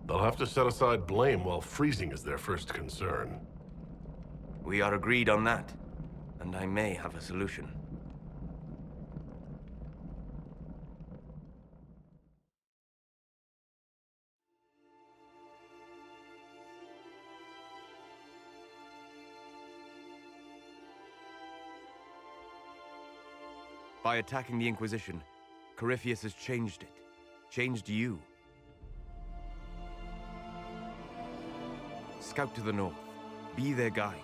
They'll have to set aside blame while freezing is their first concern. We are agreed on that, and I may have a solution. By attacking the Inquisition, Corypheus has changed it. Changed you. Scout to the north. Be their guide.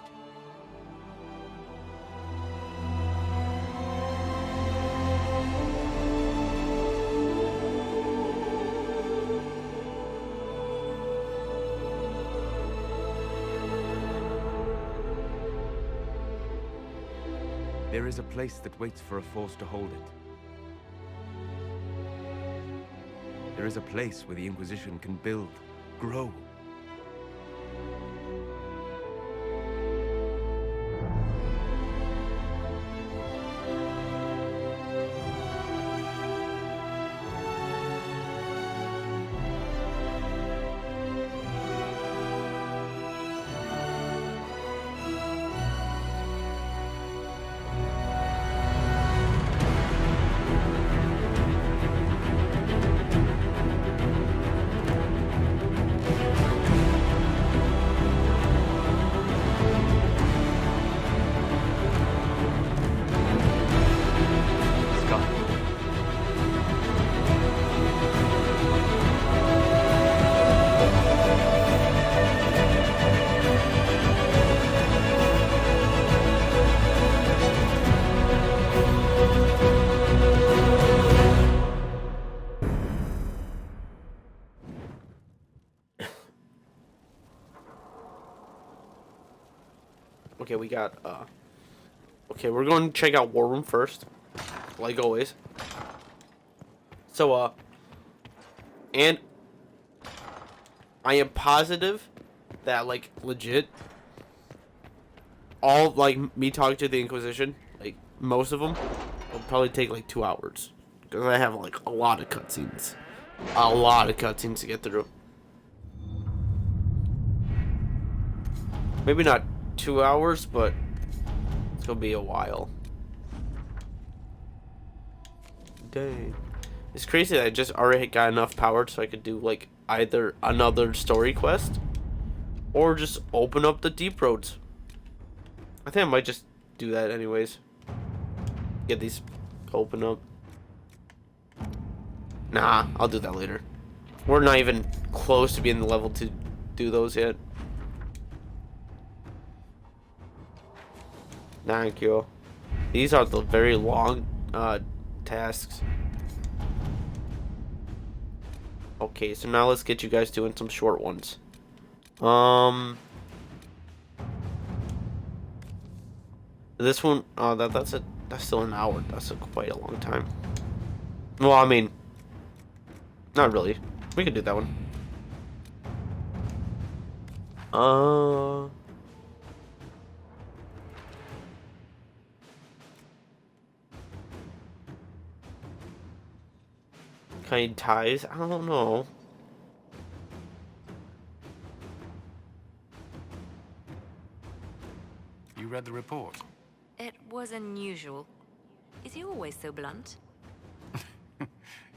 There is a place that waits for a force to hold it. There is a place where the Inquisition can build, grow. Okay, we got, okay, we're going to check out War Room first, like always. So, and I am positive that, like, legit, all, like, me talking to the Inquisition, like, most of them, will probably take, like, 2 hours. Because I have, like, a lot of cutscenes. A lot of cutscenes to get through. Maybe not 2 hours, but it's gonna be a while. Dang. It's crazy that I just already got enough power so I could do like either another story quest or just open up the deep roads. I think I might just do that anyways. Get these open up. Nah, I'll do that later. We're not even close to being the level to do those yet. Thank you. These are the very long tasks. Okay, so now let's get you guys doing some short ones. This one, that's still an hour. That's quite a long time. Well, I mean, not really. We could do that one. Kind ties? I don't know. You read the report? It was unusual. Is he always so blunt?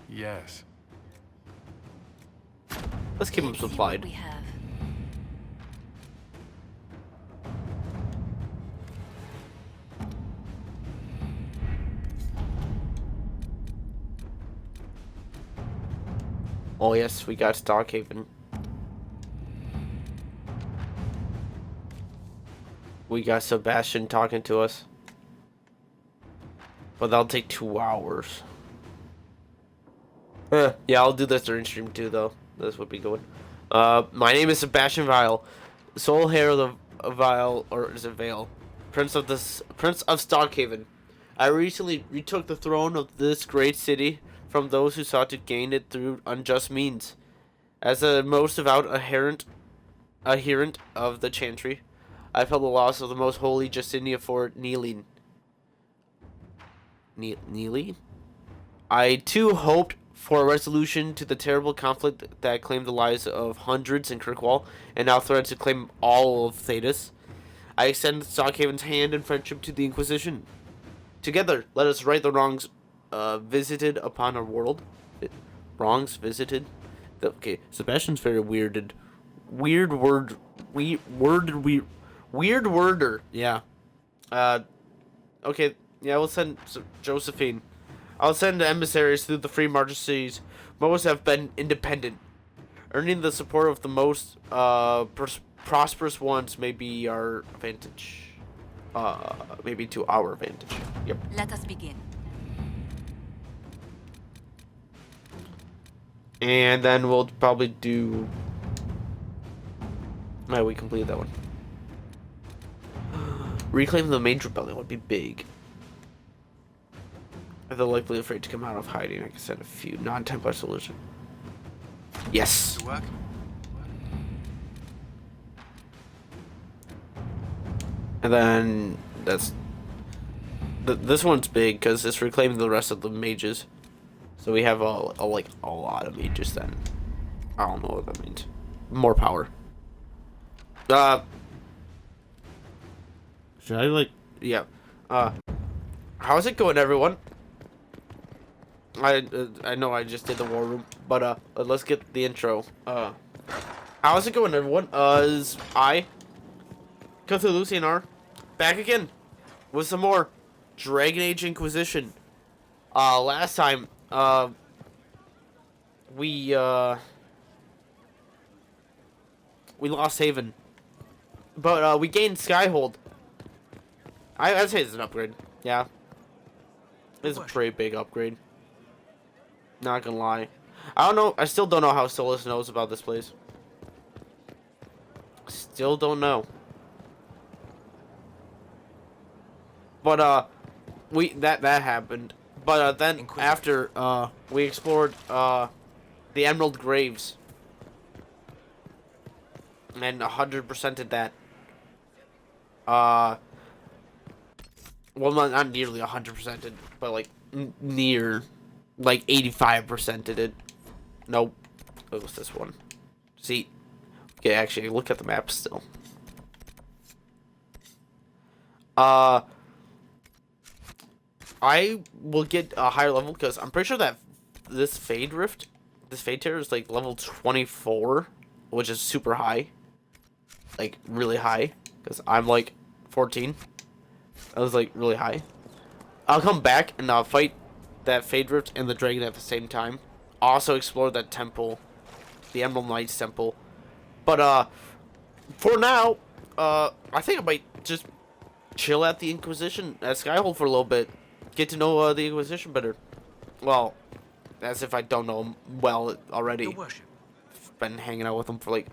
Yes. Let's keep him Let's see what supplied. we have. Oh yes, we got Starkhaven. We got Sebastian talking to us. But that'll take 2 hours. Yeah, I'll do this during stream too, though. This would be good. My name is Sebastian Vile, sole heir of the Vile, or is it Vale? Prince of Starkhaven. I recently retook the throne of this great city from those who sought to gain it through unjust means. As the most devout adherent of the Chantry, I felt the loss of the most holy Justinia for kneeling. Kneeling? I too hoped for a resolution to the terrible conflict that claimed the lives of hundreds in Kirkwall, and now threatens to claim all of Thedas. I extend Stockhaven's hand in friendship to the Inquisition. Together, let us right the wrongs visited upon our world. Wrongs visited? Okay, Sebastian's very weirded. Weird word. Weird worder. Yeah. Okay, yeah, we'll send Josephine. I'll send emissaries through the free marches. Most have been independent. Earning the support of the most prosperous ones may be our advantage. Maybe to our advantage. Yep. Let us begin. And then we'll probably do... No, we completed that one. Reclaim the main rebellion would be big. They're likely afraid to come out of hiding. I can send a few non-Templar soldiers. Yes. Work. And then that's this one's big because it's reclaiming the rest of the mages. So we have a lot of mages then. I don't know what that means. More power. Should I yeah. How's it going, everyone? I know I just did the war room, but let's get the intro. How's it going, everyone? Is I, Cthulhu CNR, back again with some more Dragon Age Inquisition. Last time, we lost Haven, but we gained Skyhold. I'd say it's an upgrade. Yeah, it's a pretty big upgrade. Not gonna lie. I don't know. I still don't know how Solas knows about this place. Still don't know. But that happened. But then after we explored the Emerald Graves and 100%ed that. Well, not nearly 100%ed, but like near. Like 85%ed it. Nope. It was this one. See. Okay, actually, look at the map still. I will get a higher level because I'm pretty sure that this Fade Rift, this Fade Tear is like level 24, which is super high. Like, really high. Because I'm like 14. I was like really high. I'll come back and I'll fight that Fade Rift and the dragon at the same time. Also explore that temple, the Emerald Knights temple. But for now, I think I might just chill at the Inquisition at Skyhold for a little bit, get to know the Inquisition better. Well, as if I don't know them well already. Your worship. Been hanging out with them for like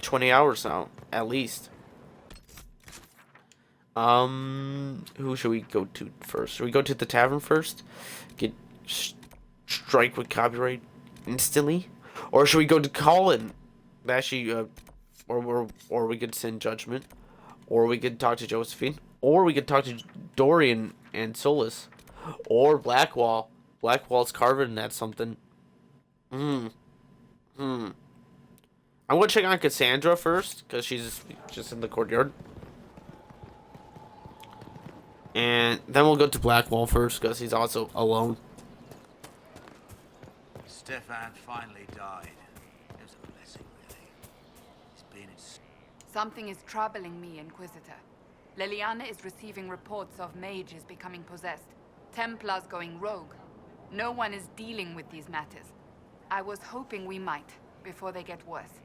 20 hours now, at least. Who should we go to first? Should we go to the tavern first? Get strike with copyright instantly? Or should we go to Colin? Actually, or we could send judgment. Or we could talk to Josephine. Or we could talk to Dorian and Solas. Or Blackwall. Blackwall's carving that something. I'm gonna check on Cassandra first, because she's just in the courtyard. And then we'll go to Blackwall first, because he's also alone. Stefan finally died. It was a blessing, really. He's been in... Something is troubling me, Inquisitor. Leliana is receiving reports of mages becoming possessed, Templars going rogue. No one is dealing with these matters. I was hoping we might, before they get worse.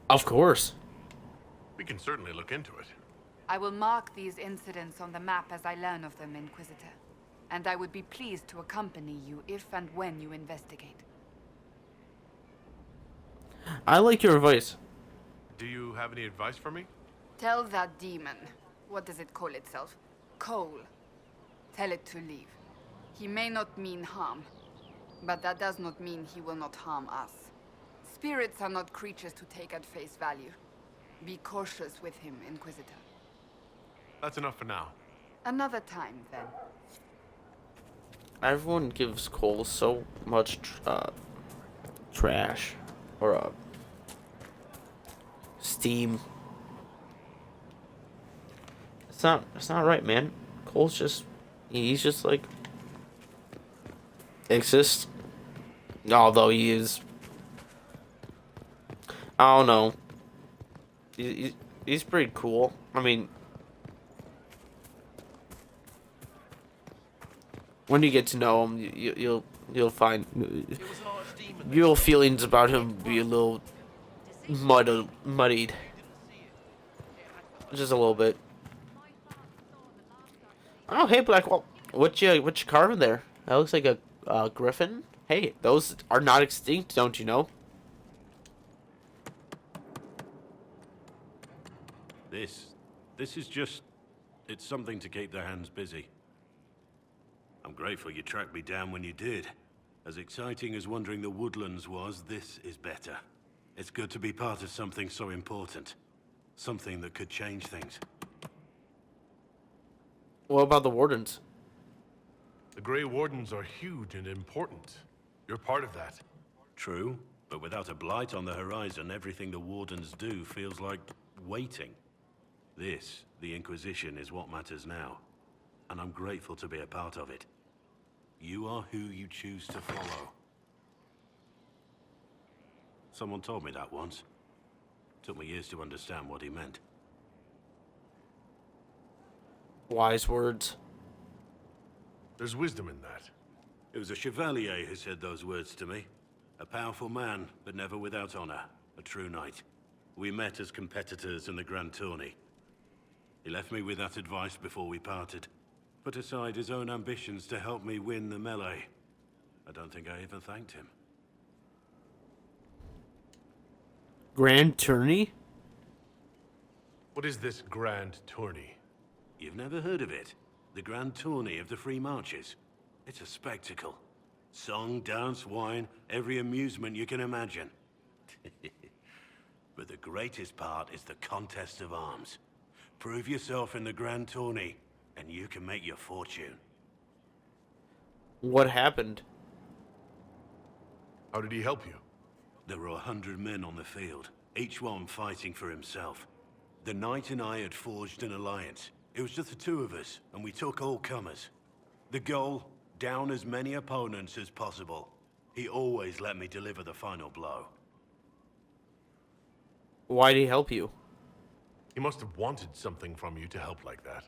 Of course. We can certainly look into it. I will mark these incidents on the map as I learn of them, Inquisitor. And I would be pleased to accompany you if and when you investigate. I like your advice. Do you have any advice for me? Tell that demon, what does it call itself? Cole. Tell it to leave. He may not mean harm, but that does not mean he will not harm us. Spirits are not creatures to take at face value. Be cautious with him, Inquisitor. That's enough for now. Another time, then. Everyone gives Cole so much trash or steam. It's not right, man. Cole's just he's just like exists. Although he is, I don't know. He's pretty cool. I mean, when you get to know him, you'll find your feelings about him be a little muddied, just a little bit. Oh, hey, Blackwell, what you carving there? That looks like a griffin. Hey, those are not extinct, don't you know? This is just... it's something to keep their hands busy. I'm grateful you tracked me down when you did. As exciting as wandering the woodlands was, this is better. It's good to be part of something so important. Something that could change things. What about the wardens? The Grey Wardens are huge and important. You're part of that. True, but without a blight on the horizon, everything the Wardens do feels like waiting. This, the Inquisition, is what matters now. And I'm grateful to be a part of it. You are who you choose to follow. Someone told me that once. Took me years to understand what he meant. Wise words. There's wisdom in that. It was a chevalier who said those words to me. A powerful man, but never without honor. A true knight. We met as competitors in the Grand Tourney. He left me with that advice before we parted. Put aside his own ambitions to help me win the melee. I don't think I even thanked him. Grand Tourney? What is this grand tourney? You've never heard of it? The Grand Tourney of the Free Marches. It's a spectacle. Song, dance, wine, every amusement you can imagine. But the greatest part is the contest of arms. Prove yourself in the Grand Tourney, and you can make your fortune. What happened? How did he help you? There were 100 men on the field, each one fighting for himself. The knight and I had forged an alliance. It was just the two of us, and we took all comers. The goal, down as many opponents as possible. He always let me deliver the final blow. Why did he help you? He must have wanted something from you to help like that.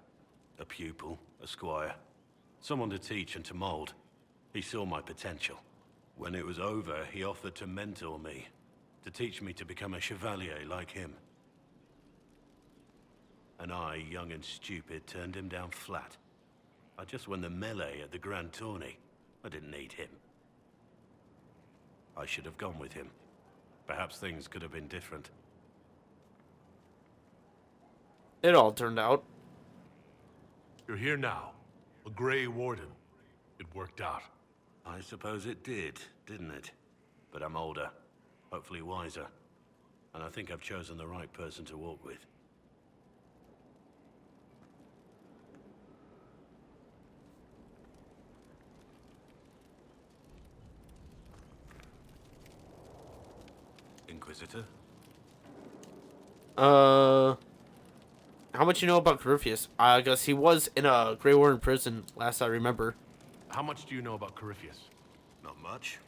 A pupil, a squire. Someone to teach and to mold. He saw my potential. When it was over, he offered to mentor me. To teach me to become a chevalier like him. And I, young and stupid, turned him down flat. I just won the melee at the Grand Tourney. I didn't need him. I should have gone with him. Perhaps things could have been different. It all turned out. You're here now. A Grey Warden. It worked out. I suppose it did, didn't it? But I'm older. Hopefully wiser. And I think I've chosen the right person to walk with. Inquisitor? How much you know about Corypheus? I guess he was in a Grey Warden prison, last I remember. How much do you know about Corypheus? Not much.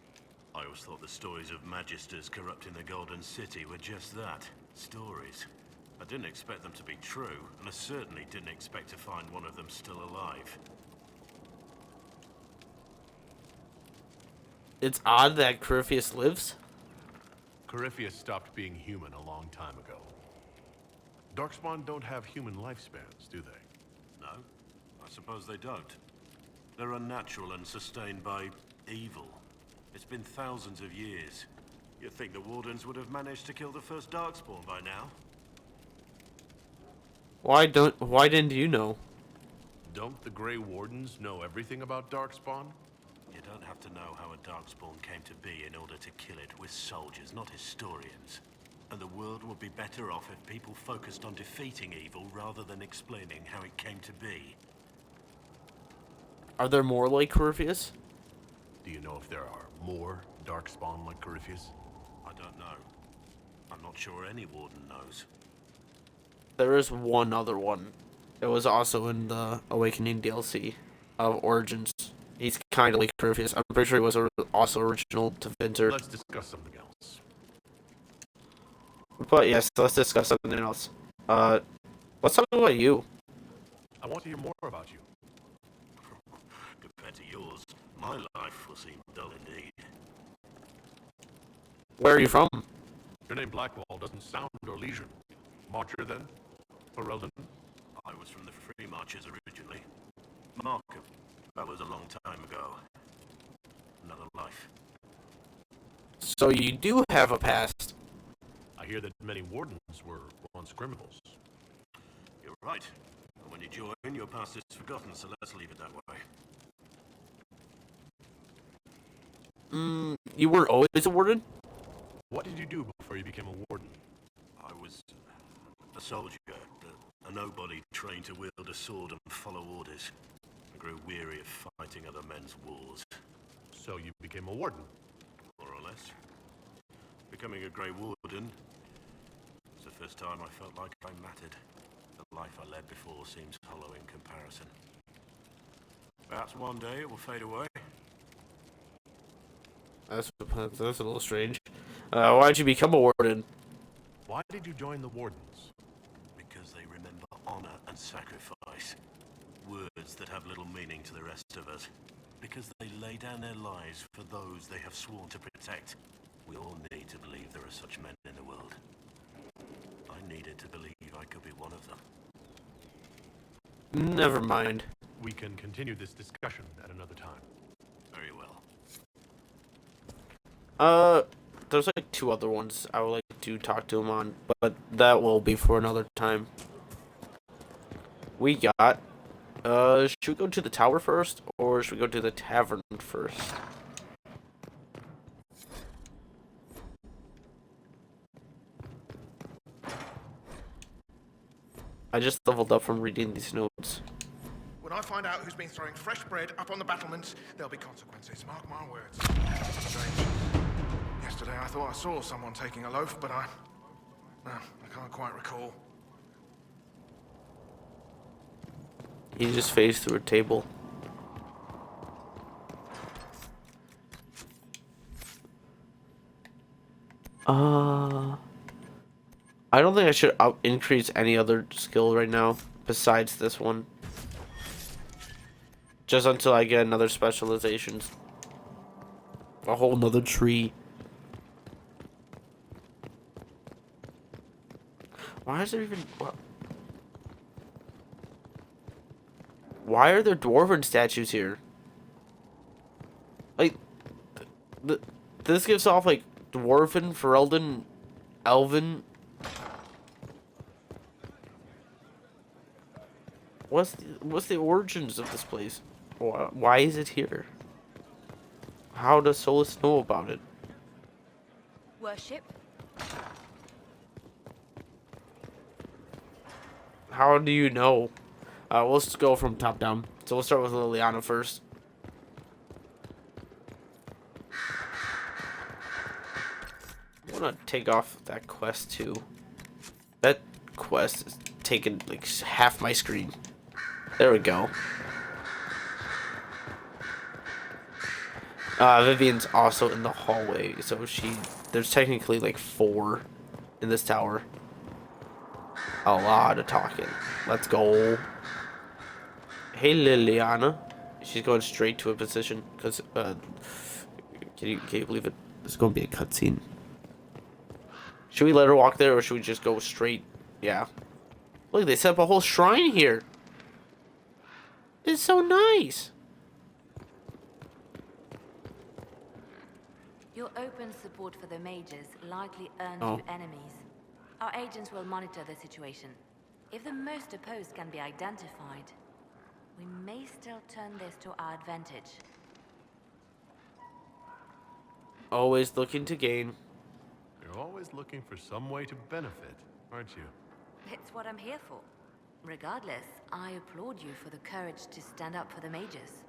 I always thought the stories of magisters corrupting the Golden City were just that. Stories. I didn't expect them to be true, and I certainly didn't expect to find one of them still alive. It's odd that Corypheus lives. Corypheus stopped being human a long time ago. Darkspawn don't have human lifespans, do they? No, I suppose they don't. They're unnatural and sustained by evil. It's been thousands of years. You'd think the Wardens would have managed to kill the first Darkspawn by now. Why didn't you know? Don't the Grey Wardens know everything about Darkspawn? You don't have to know how a Darkspawn came to be in order to kill it. We're soldiers, not historians. And the world would be better off if people focused on defeating evil rather than explaining how it came to be. Are there more like Corypheus? Do you know if there are more darkspawn like Corypheus? I don't know. I'm not sure any warden knows. There is one other one. It was also in the Awakening DLC of Origins. He's kind of like Corypheus. I'm pretty sure he was also original to Vinter. Let's discuss something else. But yes, let's discuss something else. Let's talk about you. I want to hear more about you. Compared to yours, my life will seem dull indeed. Where are you from? Your name Blackwall doesn't sound Orlesian. Marcher then? Ferelden? I was from the Free Marchers originally. Markham. That was a long time ago. Another life. So you do have a past. I hear that many wardens were once criminals. You're right. And when you join, your past is forgotten, so let's leave it that way. You weren't always a warden? What did you do before you became a warden? I was a soldier, a nobody trained to wield a sword and follow orders. I grew weary of fighting other men's wars, So you became a warden. more or less. Becoming a Grey Warden was the first time I felt like I mattered. The life I led before seems hollow in comparison. Perhaps one day it will fade away. That's a little strange. Why'd you become a warden? Why did you join the wardens? Because they remember honor and sacrifice. Words that have little meaning to the rest of us. Because they lay down their lives for those they have sworn to protect. We all need to believe there are such men in the world. I needed to believe I could be one of them. Never mind. We can continue this discussion at another time. Very well. There's like two other ones I would like to talk to him on, but that will be for another time. We got, should we go to the tower first, or should we go to the tavern first? I just leveled up from reading these notes. When I find out who's been throwing fresh bread up on the battlements, there'll be consequences. Mark my words. Strange. Yesterday I thought I saw someone taking a loaf, but I can't quite recall. He just phased through a table. I don't think I should increase any other skill right now besides this one. Just until I get another specializations. A whole nother tree. Why is there even... Why are there dwarven statues here? Like... This gives off, like, dwarven, Ferelden, elven... What's the origins of this place? Why is it here? How does Solas know about it? Worship? How do you know? Let's go from top down. So we'll start with Liliana first. I'm gonna take off that quest too. That quest is taking like half my screen. There we go. Viveanne's also in the hallway, so there's technically like 4 in this tower. A lot of talking. Let's go. Hey, Liliana. She's going straight to a position because can you believe it? There's going to be a cutscene. Should we let her walk there, or should we just go straight? Yeah. Look, they set up a whole shrine here. It's so nice. Your open support for the mages likely earns Oh. you enemies. Our agents will monitor the situation. If the most opposed can be identified, we may still turn this to our advantage. Always looking to gain. You're always looking for some way to benefit, aren't you? It's what I'm here for. Regardless, I applaud you for the courage to stand up for the mages.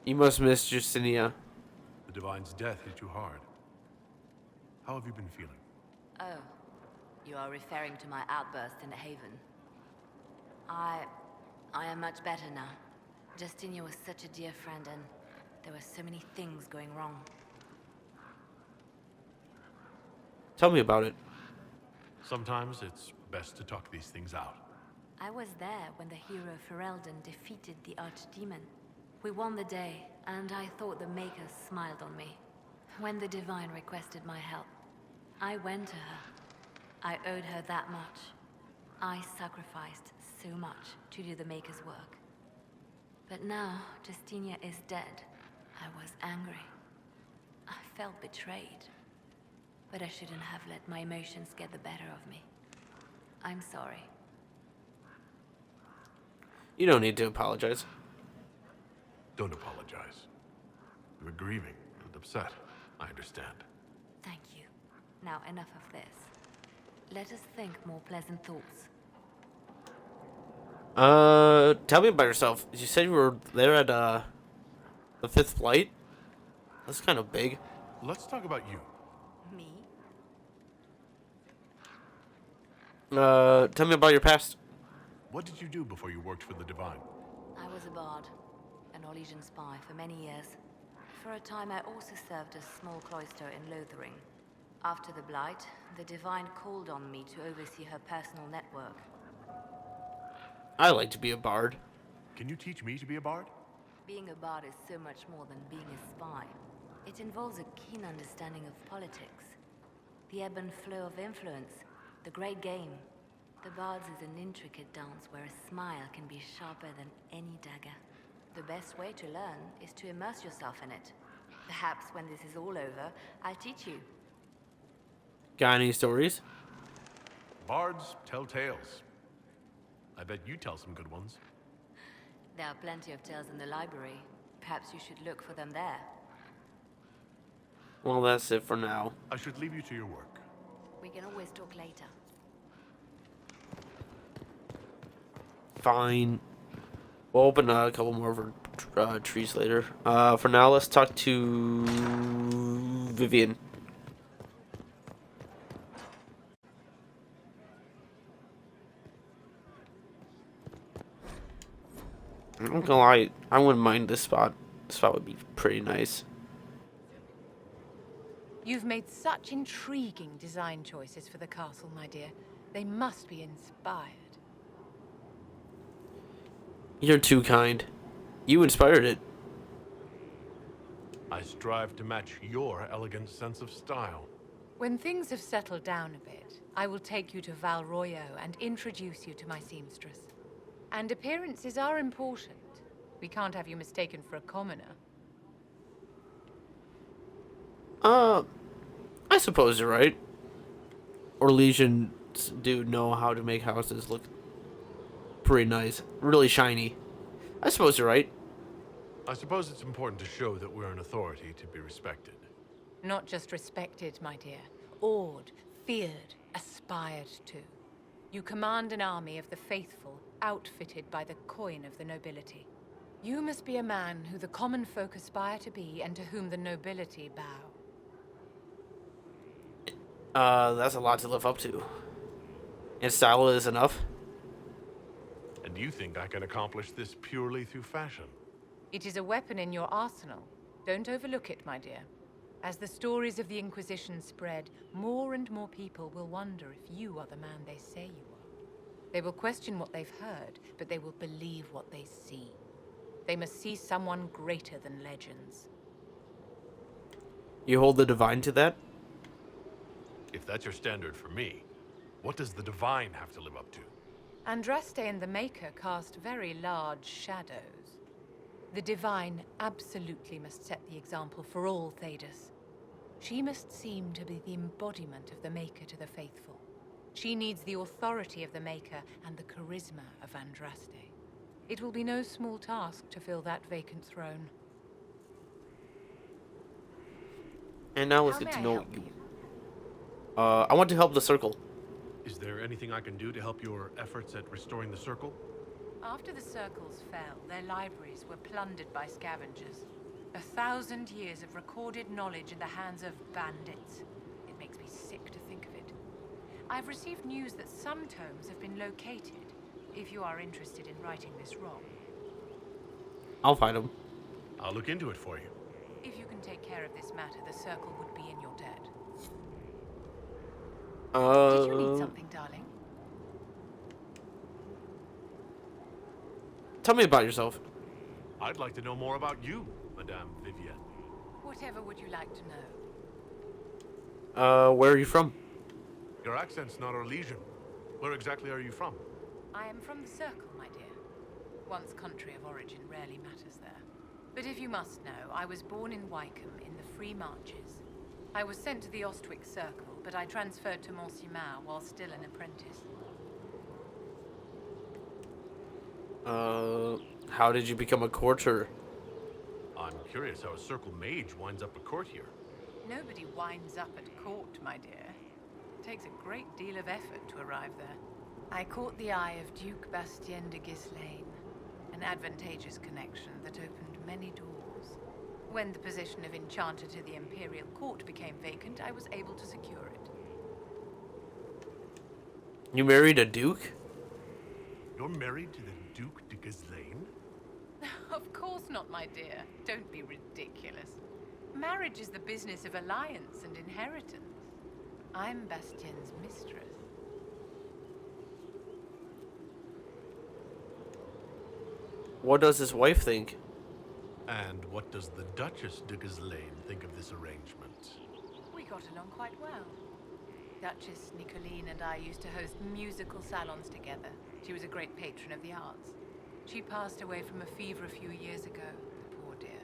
You must miss Justinia. The Divine's death hit you hard. How have you been feeling? Oh, you are referring to my outburst in the Haven. I am much better now. Justinia was such a dear friend, and there were so many things going wrong. Tell me about it. Sometimes it's best to talk these things out. I was there when the hero Ferelden defeated the Archdemon. We won the day, and I thought the Maker smiled on me. When the Divine requested my help, I went to her. I owed her that much. I sacrificed so much to do the Maker's work. But now, Justinia is dead. I was angry. I felt betrayed. But I shouldn't have let my emotions get the better of me. I'm sorry. You don't need to apologize. Don't apologize. You were grieving and upset. I understand. Thank you. Now enough of this. Let us think more pleasant thoughts. Tell me about yourself. You said you were there at, the 5th Blight? That's kind of big. Let's talk about you. Me? Tell me about your past. What did you do before you worked for the Divine? I was a bard, an Orlesian spy for many years. For a time I also served a small cloister in Lothering. After the Blight, the Divine called on me to oversee her personal network. I like to be a bard. Can you teach me to be a bard? Being a bard is so much more than being a spy. It involves a keen understanding of politics, the ebb and flow of influence, the great game. The Bards is an intricate dance where a smile can be sharper than any dagger. The best way to learn is to immerse yourself in it. Perhaps when this is all over, I'll teach you. Got any stories? Bards tell tales. I bet you tell some good ones. There are plenty of tales in the library. Perhaps you should look for them there. Well, that's it for now. I should leave you to your work. We can always talk later. Fine. We'll open a couple more of our trees later. For now, let's talk to Viveanne. I'm not gonna lie, I wouldn't mind this spot. This spot would be pretty nice. You've made such intriguing design choices for the castle, my dear. They must be inspired. You're too kind. You inspired it. I strive to match your elegant sense of style. When things have settled down a bit, I will take you to Val Royo and introduce you to my seamstress. And appearances are important. We can't have you mistaken for a commoner. I suppose you're right. Orlesians do know how to make houses look pretty nice. Really shiny. I suppose you're right. I suppose it's important to show that we're an authority to be respected. Not just respected, my dear. Awed, feared, aspired to. You command an army of the faithful, outfitted by the coin of the nobility. You must be a man who the common folk aspire to be and to whom the nobility bow. That's a lot to live up to. And style is enough? And you think I can accomplish this purely through fashion? It is a weapon in your arsenal. Don't overlook it, my dear. As the stories of the Inquisition spread, more and more people will wonder if you are the man they say you are. They will question what they've heard, but they will believe what they see. They must see someone greater than legends. You hold the Divine to that? If that's your standard for me, what does the Divine have to live up to? Andraste and the Maker cast very large shadows. The Divine absolutely must set the example for all Thedas. She must seem to be the embodiment of the Maker to the faithful. She needs the authority of the Maker and the charisma of Andraste. It will be no small task to fill that vacant throne. And now let's How get to may I know help you. I want to help the Circle. Is there anything I can do to help your efforts at restoring the Circle? After the circles fell, their libraries were plundered by scavengers. 1,000 years of recorded knowledge in the hands of bandits. It makes me sick to think of it. I've received news that some tomes have been located, if you are interested in righting this wrong. I'll find them. I'll look into it for you. If you can take care of this matter, the circle would be in your debt. Did you need something, darling? Tell me about yourself. I'd like to know more about you, Madame Viveanne. Whatever would you like to know? Where are you from? Your accent's not Orlesian. Where exactly are you from? I am from the Circle, my dear. One's country of origin rarely matters there. But if you must know, I was born in Wycombe in the Free Marches. I was sent to the Ostwick Circle, but I transferred to Monsignor while still an apprentice. How did you become a courtier? I'm curious how a circle mage winds up a court here. Nobody winds up at court, my dear. It takes a great deal of effort to arrive there. I caught the eye of Duke Bastien de Ghislaine, an advantageous connection that opened many doors. When the position of Enchanter to the Imperial Court became vacant, I was able to secure it. You married a duke? You're married to the Duke de Ghislaine? Of course not, my dear. Don't be ridiculous. Marriage is the business of alliance and inheritance. I'm Bastien's mistress. What does his wife think? And what does the Duchess de Ghislaine think of this arrangement? We got along quite well. Duchess Nicoline and I used to host musical salons together. She was a great patron of the arts. She passed away from a fever a few years ago, poor dear.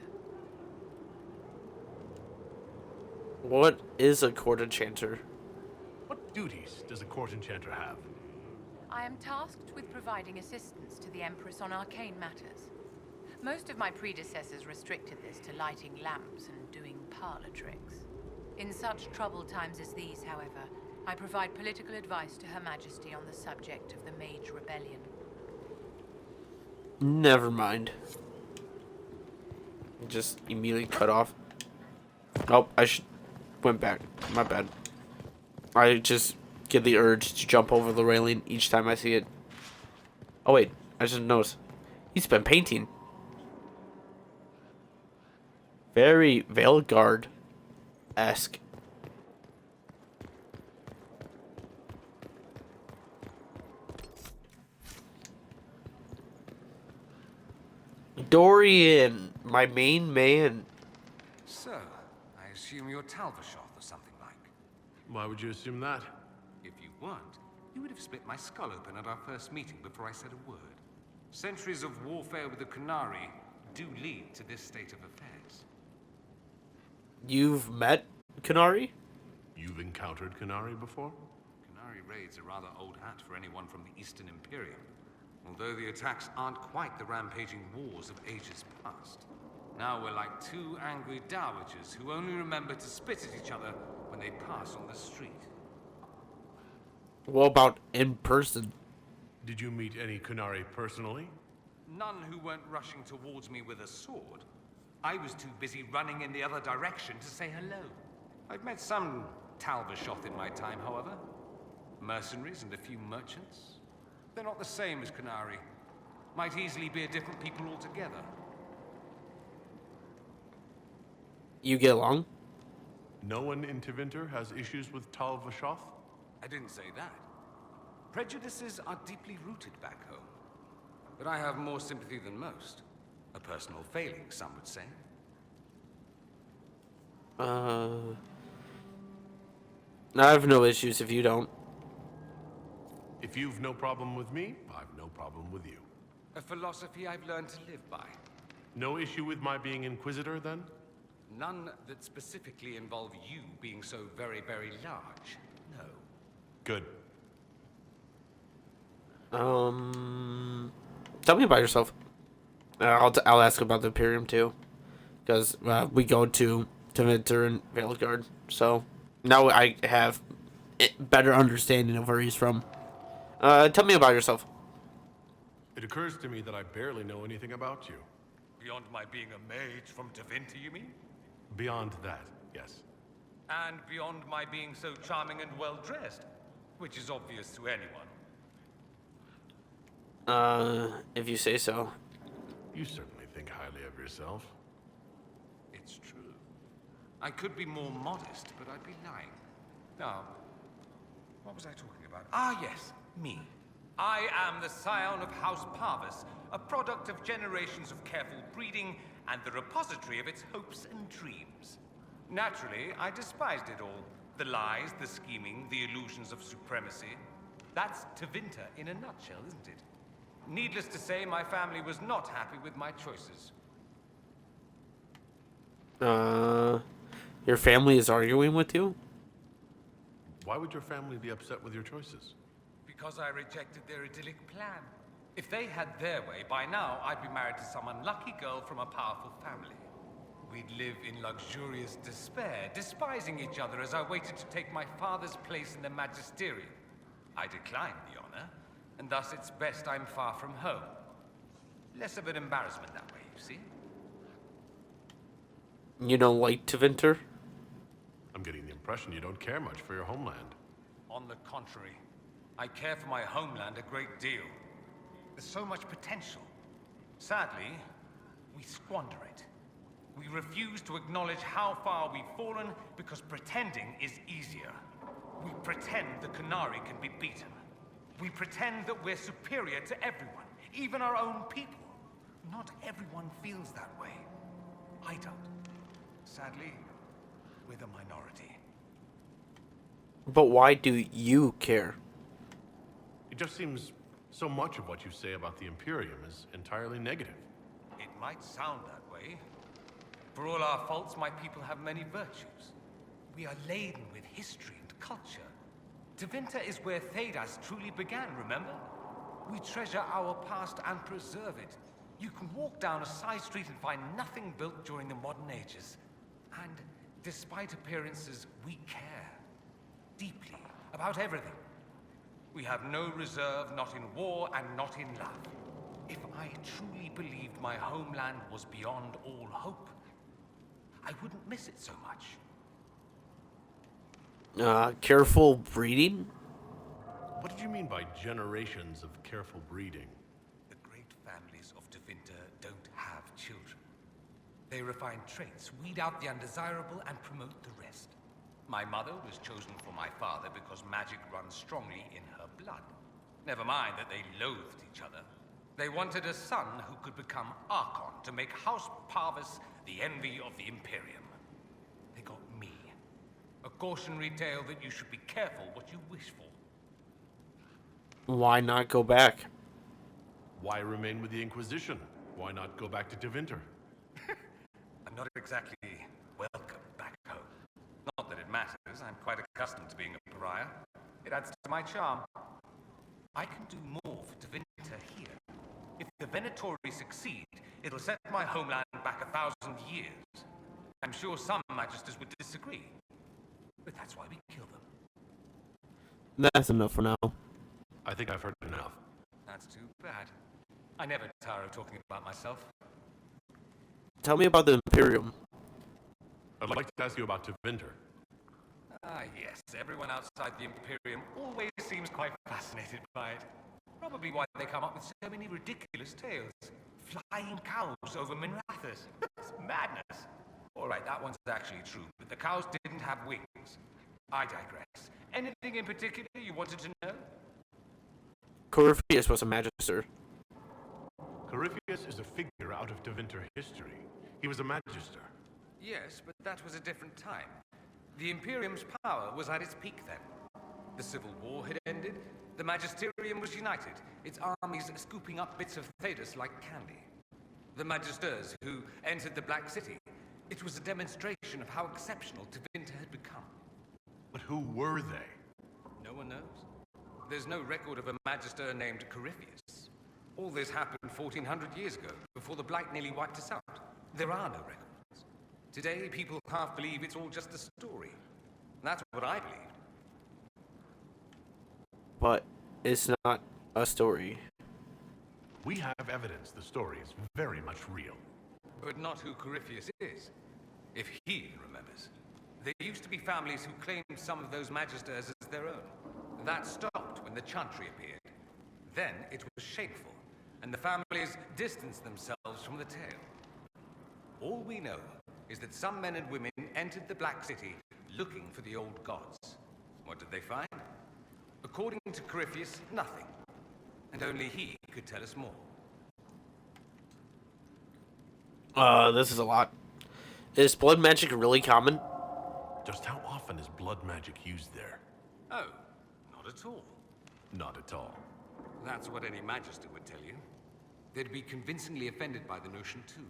What is a court enchanter? What duties does a court enchanter have? I am tasked with providing assistance to the Empress on arcane matters. Most of my predecessors restricted this to lighting lamps and doing parlor tricks. In such troubled times as these, however, I provide political advice to Her Majesty on the subject of the Mage Rebellion. Never mind. Just immediately cut off. Oh, went back. My bad. I just get the urge to jump over the railing each time I see it. Oh wait, I just noticed. He's been painting. Very Veilguard-esque. Dorian, my main man. So, I assume you're Talvashoth or something like. Why would you assume that? If you weren't, you would have split my skull open at our first meeting before I said a word. Centuries of warfare with the Qunari do lead to this state of affairs. You've met Qunari? You've encountered Qunari before? Qunari raids are rather old hat for anyone from the Eastern Imperium. Although the attacks aren't quite the rampaging wars of ages past. Now we're like two angry dowagers who only remember to spit at each other when they pass on the street. What about in person? Did you meet any Qunari personally? None who weren't rushing towards me with a sword. I was too busy running in the other direction to say hello. I've met some Talvashoth in my time, however. Mercenaries and a few merchants. They're not the same as Qunari. Might easily be a different people altogether. You get along? No one in Tevinter has issues with Tal Vashoth? I didn't say that. Prejudices are deeply rooted back home. But I have more sympathy than most. A personal failing, some would say. I have no issues if you don't. If you've no problem with me, I've no problem with you. A philosophy I've learned to live by. No issue with my being Inquisitor, then? None that specifically involve you being so very, very large. No. Good. Tell me about yourself. I'll ask about the Imperium too, because we go to Tevinter and Veilguard, so now I have a better understanding of where he's from. Tell me about yourself. It occurs to me that I barely know anything about you. Beyond my being a mage from Divinity, you mean? Beyond that, yes. And beyond my being so charming and well-dressed, which is obvious to anyone. If you say so. You certainly think highly of yourself. It's true. I could be more modest, but I'd be lying. Now, what was I talking about? Ah, yes, me. I am the scion of House Parvis, a product of generations of careful breeding and the repository of its hopes and dreams. Naturally, I despised it all. The lies, the scheming, the illusions of supremacy. That's Tevinter in a nutshell, isn't it? Needless to say, my family was not happy with my choices. Your family is arguing with you? Why would your family be upset with your choices? Because I rejected their idyllic plan. If they had their way, by now I'd be married to some unlucky girl from a powerful family. We'd live in luxurious despair, despising each other as I waited to take my father's place in the magisterium. I declined the honor, and thus it's best I'm far from home. Less of an embarrassment that way, you see? You don't like Tevinter? I'm getting the impression you don't care much for your homeland. On the contrary, I care for my homeland a great deal. There's so much potential. Sadly, we squander it. We refuse to acknowledge how far we've fallen because pretending is easier. We pretend the Qunari can be beaten. We pretend that we're superior to everyone, even our own people. Not everyone feels that way. I don't. Sadly, we're the minority. But why do you care? It just seems so much of what you say about the Imperium is entirely negative. It might sound that way. For all our faults, my people have many virtues. We are laden with history and culture. Tevinter is where Thedas truly began, remember? We treasure our past and preserve it. You can walk down a side street and find nothing built during the modern ages. And despite appearances, we care. Deeply. About everything. We have no reserve, not in war and not in love. If I truly believed my homeland was beyond all hope, I wouldn't miss it so much. Careful breeding? What did you mean by generations of careful breeding? The great families of Tevinter don't have children. They refine traits, weed out the undesirable, and promote the rest. My mother was chosen for my father because magic runs strongly in her blood. Never mind that they loathed each other. They wanted a son who could become Archon to make House Parvis the envy of the Imperium. They got me. A cautionary tale that you should be careful what you wish for. Why not go back? Why remain with the Inquisition? Why not go back to Tevinter? I'm not exactly welcome back home. Not that it matters. I'm quite accustomed to being a pariah. It adds to my charm. I can do more for Tevinter here. If the Venatori succeed, it'll set my homeland back 1,000 years. I'm sure some magisters would disagree. But that's why we kill them. That's enough for now. I think I've heard enough. That's too bad. I never tire of talking about myself. Tell me about the Imperium. I'd like to ask you about Tevinter. Ah, yes. Everyone outside the Imperium always seems quite fascinated by it. Probably why they come up with so many ridiculous tales. Flying cows over Minrathous. It's madness. Alright, that one's actually true, but the cows didn't have wings. I digress. Anything in particular you wanted to know? Corypheus was a magister. Corypheus is a figure out of Tevinter history. He was a magister. Yes, but that was a different time. The Imperium's power was at its peak then. The Civil War had ended, the Magisterium was united, its armies scooping up bits of Thedas like candy. The Magisters who entered the Black City, it was a demonstration of how exceptional Tevinter had become. But who were they? No one knows. There's no record of a Magister named Corypheus. All this happened 1,400 years ago, before the Blight nearly wiped us out. There are no records. Today, people half believe it's all just a story. That's what I believe. But it's not a story. We have evidence the story is very much real. But not who Corypheus is, if he remembers. There used to be families who claimed some of those magisters as their own. That stopped when the Chantry appeared. Then it was shameful, and the families distanced themselves from the tale. All we know is that some men and women entered the Black City looking for the old gods. What did they find? According to Corypheus, nothing. And only he could tell us more. This is a lot. Is blood magic really common? Just how often is blood magic used there? Oh, not at all. Not at all. That's what any magister would tell you. They'd be convincingly offended by the notion, too.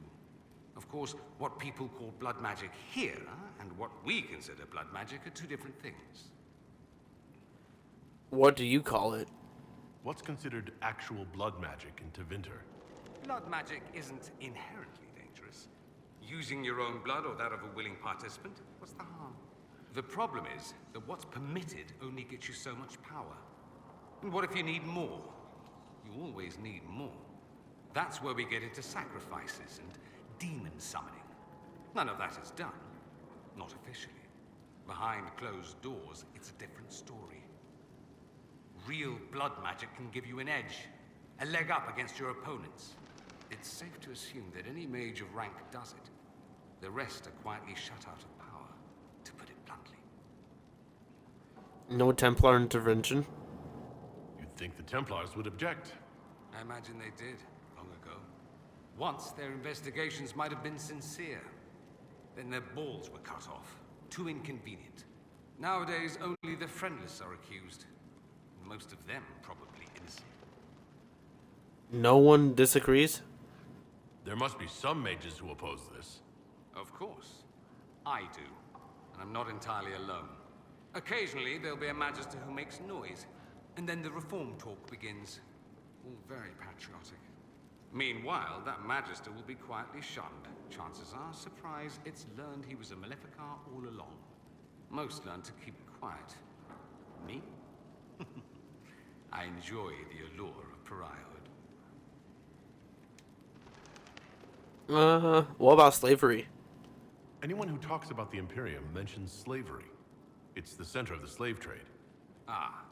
Of course, what people call blood magic here and what we consider blood magic are two different things. What do you call it? What's considered actual blood magic in Tevinter? Blood magic isn't inherently dangerous. Using your own blood or that of a willing participant, what's the harm? The problem is that what's permitted only gets you so much power. And what if you need more? You always need more. That's where we get into sacrifices and demon summoning. None of that is done. Not officially. Behind closed doors, it's a different story. Real blood magic can give you an edge, a leg up against your opponents. It's safe to assume that any mage of rank does it. The rest are quietly shut out of power, to put it bluntly. No Templar intervention? You'd think the Templars would object. I imagine they did, long ago. Once, their investigations might have been sincere. Then their balls were cut off. Too inconvenient. Nowadays, only the friendless are accused. Most of them probably innocent. No one disagrees? There must be some mages who oppose this. Of course. I do. And I'm not entirely alone. Occasionally, there'll be a magister who makes noise, and then the reform talk begins. All very patriotic. Meanwhile, that magister will be quietly shunned. Chances are, surprise, it's learned he was a Maleficar all along. Most learn to keep quiet. Me? I enjoy the allure of pariahhood. What about slavery? Anyone who talks about the Imperium mentions slavery. It's the center of the slave trade. Ah.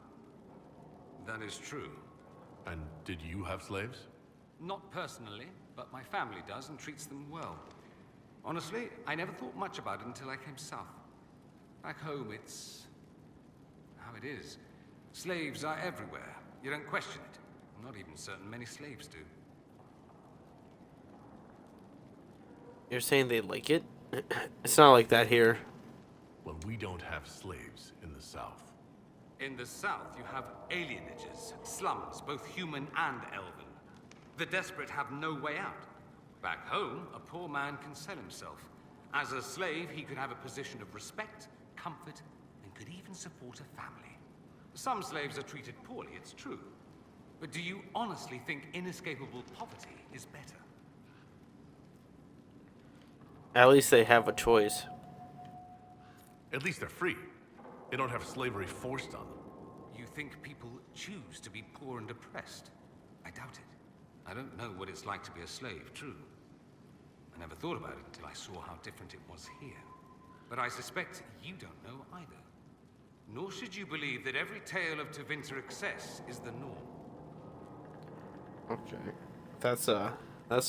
That is true. And did you have slaves? Not personally, but my family does and treats them well. Honestly, I never thought much about it until I came south. Back home, it's how it is. Slaves are everywhere. You don't question it. I'm not even certain many slaves do. You're saying they like it? It's not like that here. Well, we don't have slaves in the South. In the south, you have alienages, slums, both human and elven. The desperate have no way out. Back home, a poor man can sell himself. As a slave, he could have a position of respect, comfort, and could even support a family. Some slaves are treated poorly, it's true. But do you honestly think inescapable poverty is better? At least they have a choice. At least they're free. They don't have slavery forced on them. You think people choose to be poor and oppressed? I doubt it. I don't know what it's like to be a slave, true. I never thought about it until I saw how different it was here. But I suspect you don't know either. Nor should you believe that every tale of Tevinter excess is the norm. Okay. That's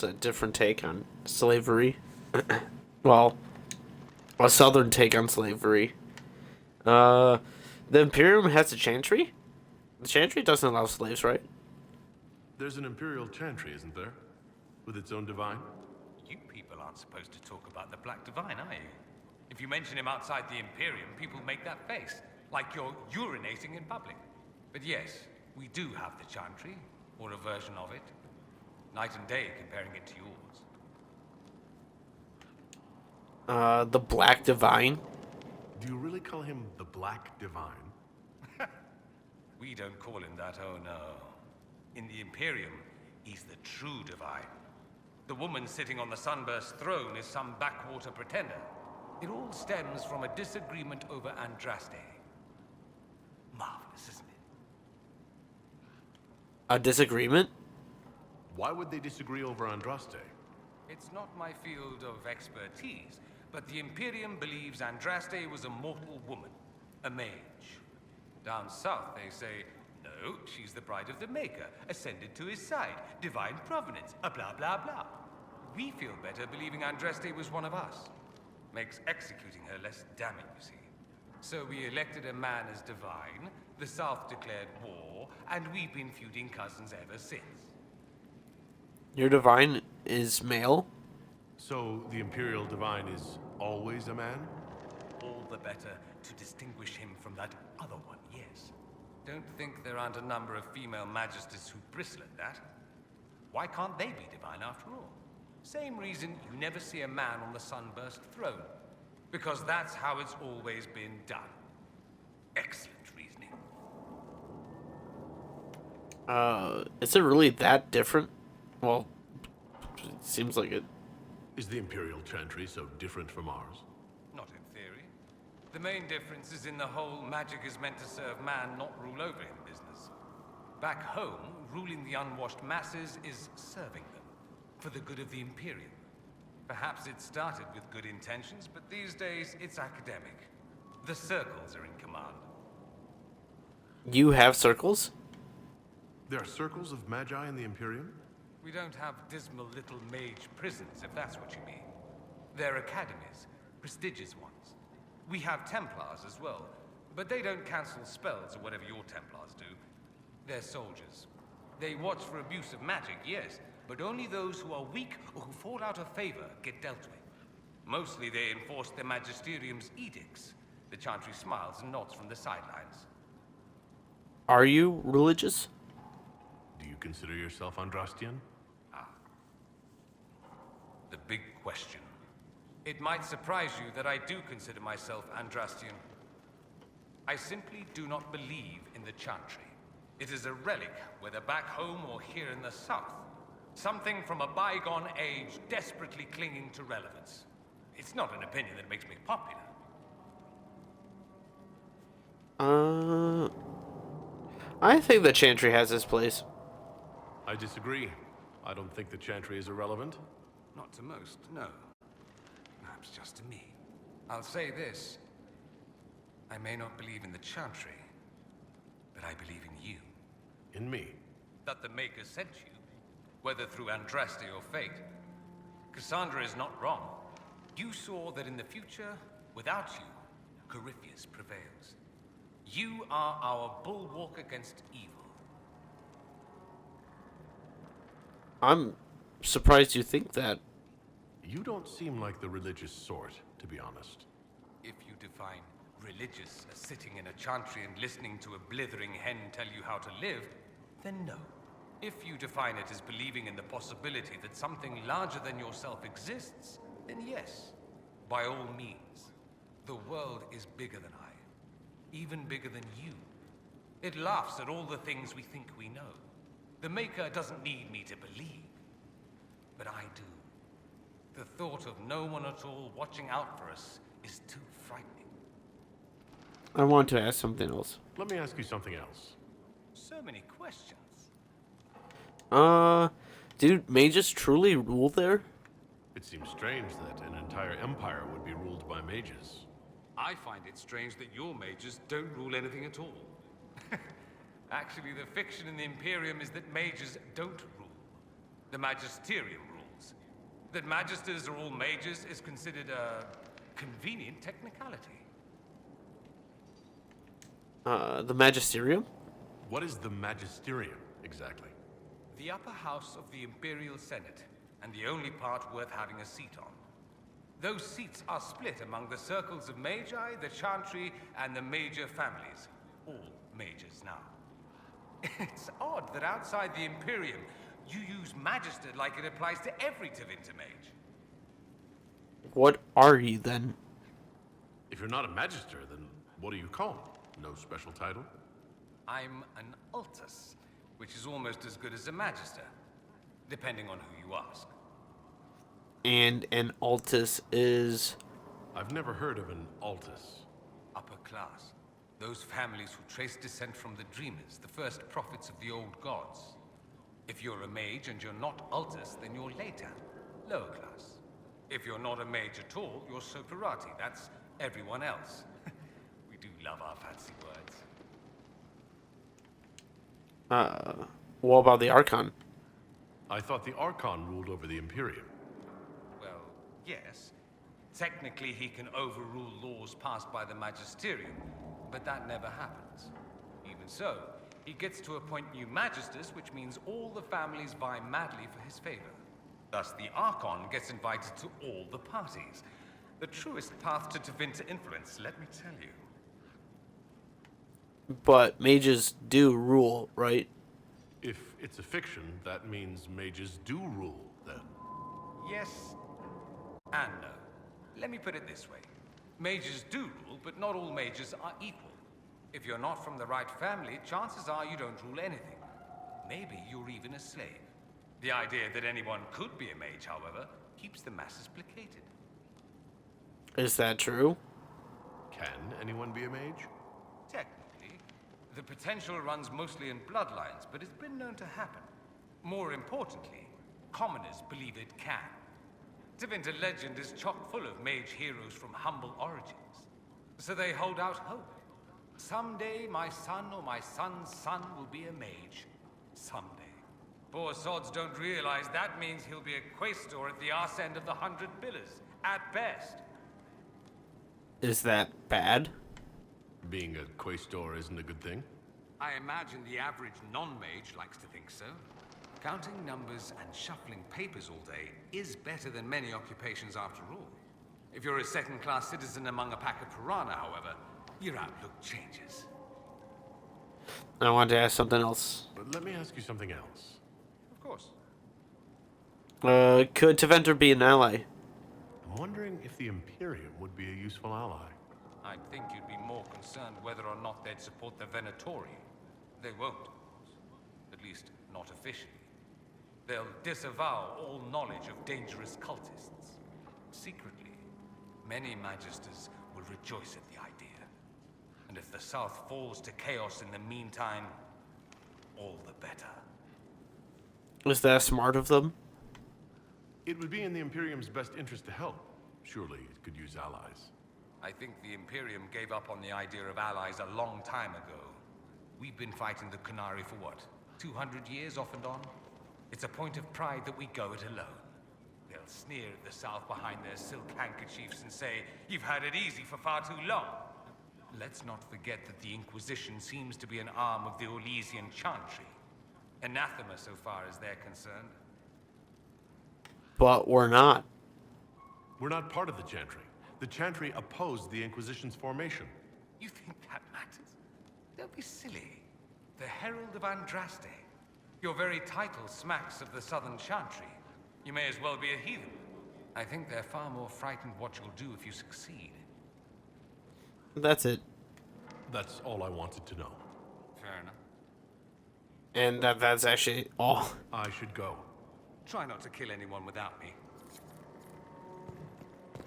a different take on slavery. Well, a southern take on slavery. The Imperium has a chantry? The chantry doesn't allow slaves, right? There's an Imperial Chantry, isn't there? With its own divine? You people aren't supposed to talk about the Black Divine, are you? If you mention him outside the Imperium, people make that face, like you're urinating in public. But yes, we do have the Chantry, or a version of it. Night and day comparing it to yours. The Black Divine? Do you really call him the Black Divine? We don't call him that, oh no. In the Imperium, he's the true divine. The woman sitting on the Sunburst throne is some backwater pretender. It all stems from a disagreement over Andraste. Marvelous, isn't it? A disagreement? Why would they disagree over Andraste? It's not my field of expertise, but the Imperium believes Andraste was a mortal woman, a mage. Down south, they say, no, she's the bride of the Maker, ascended to his side, divine provenance, a blah blah blah. We feel better believing Andraste was one of us. Makes executing her less damning, you see. So we elected a man as divine, the South declared war, and we've been feuding cousins ever since. Your divine is male? So the Imperial Divine is always a man? All the better to distinguish him from that other one, yes. Don't think there aren't a number of female magisters who bristle at that. Why can't they be divine after all? Same reason you never see a man on the sunburst throne. Because that's how it's always been done. Excellent reasoning. Is it really that different? Well, it seems like it. Is the Imperial Chantry so different from ours? Not in theory. The main difference is in the whole magic is meant to serve man, not rule over him business. Back home, ruling the unwashed masses is serving them, for the good of the Imperium. Perhaps it started with good intentions, but these days it's academic. The circles are in command. You have circles? There are circles of magi in the Imperium? We don't have dismal little mage prisons, if that's what you mean. They're academies, prestigious ones. We have Templars as well, but they don't cancel spells or whatever your Templars do. They're soldiers. They watch for abuse of magic, yes, but only those who are weak or who fall out of favor get dealt with. Mostly they enforce the Magisterium's edicts. The Chantry smiles and nods from the sidelines. Are you religious? Do you consider yourself Andrastian? The big question. It might surprise you that I do consider myself Andrastian. I simply do not believe in the Chantry. It is a relic, whether back home or here in the south. Something from a bygone age desperately clinging to relevance. It's not an opinion that makes me popular. I think the Chantry has its place. I disagree. I don't think the Chantry is irrelevant. Not to most, no. Perhaps just to me. I'll say this. I may not believe in the Chantry, but I believe in you. In me? That the Maker sent you, whether through Andraste or fate. Cassandra is not wrong. You saw that in the future, without you, Corypheus prevails. You are our bulwark against evil. I'm surprised you think that. You don't seem like the religious sort, to be honest. If you define religious as sitting in a chantry and listening to a blithering hen tell you how to live, then no. If you define it as believing in the possibility that something larger than yourself exists, then yes, by all means. The world is bigger than I, even bigger than you. It laughs at all the things we think we know. The Maker doesn't need me to believe, but I do. The thought of no one at all watching out for us is too frightening. I want to ask something else. Let me ask you something else. So many questions. Dude, mages truly rule there? It seems strange that an entire empire would be ruled by mages. I find it strange that your mages don't rule anything at all. Actually, the fiction in the Imperium is that mages don't rule. The Magisterium rules. That magisters are all mages is considered a convenient technicality. The Magisterium? What is the Magisterium, exactly? The upper house of the Imperial Senate, and the only part worth having a seat on. Those seats are split among the circles of Magi, the Chantry, and the major families. All mages now. It's odd that outside the Imperium, you use Magister like it applies to every Tevinter mage. What are you then? If you're not a Magister, then what do you call? No special title? I'm an Altus, which is almost as good as a Magister, depending on who you ask. And an Altus is... I've never heard of an Altus. Upper class. Those families who trace descent from the Dreamers, the first prophets of the old gods. If you're a mage and you're not Altus, then you're Laetan, lower class. If you're not a mage at all, you're Sokarati. That's everyone else. We do love our fancy words. What about the Archon? I thought the Archon ruled over the Imperium. Well, yes. Technically, he can overrule laws passed by the Magisterium, but that never happens. Even so, he gets to appoint new Magisters, which means all the families vie madly for his favor. Thus, the Archon gets invited to all the parties. The truest path to Tevinter influence, let me tell you. But mages do rule, right? If it's a fiction, that means mages do rule, then. Yes and no. Let me put it this way. Mages do rule, but not all mages are equal. If you're not from the right family, chances are you don't rule anything. Maybe you're even a slave. The idea that anyone could be a mage, however, keeps the masses placated. Is that true? Can anyone be a mage? Technically, the potential runs mostly in bloodlines, but it's been known to happen. More importantly, commoners believe it can. Tevinter legend is chock full of mage heroes from humble origins. So they hold out hope. Someday my son or my son's son will be a mage. Someday. Poor sods don't realize that means he'll be a quaestor at the arse end of the 100 Pillars, at best. Is that bad? Being a quaestor isn't a good thing? I imagine the average non-mage likes to think so. Counting numbers and shuffling papers all day is better than many occupations after all. If you're a second-class citizen among a pack of piranha, however, your outlook changes. I wanted to ask something else. But let me ask you something else. Of course. Could Tevinter be an ally? I'm wondering if the Imperium would be a useful ally. I'd think you'd be more concerned whether or not they'd support the Venatori. They won't, of course. At least, not officially. They'll disavow all knowledge of dangerous cultists. Secretly, many Magisters will rejoice at the idea. And if the South falls to chaos in the meantime, all the better. Was that smart of them? It would be in the Imperium's best interest to help. Surely it could use allies. I think the Imperium gave up on the idea of allies a long time ago. We've been fighting the Qunari for what? 200 years off and on? It's a point of pride that we go it alone. They'll sneer at the South behind their silk handkerchiefs and say, "You've had it easy for far too long." Let's not forget that the Inquisition seems to be an arm of the Orlesian Chantry. Anathema so far as they're concerned. But we're not. We're not part of the Chantry. The Chantry opposed the Inquisition's formation. You think that matters? Don't be silly. The Herald of Andraste. Your very title smacks of the Southern Chantry. You may as well be a heathen. I think they're far more frightened what you'll do if you succeed. That's it. That's all I wanted to know. Fair enough. And that's actually all. I should go. Try not to kill anyone without me.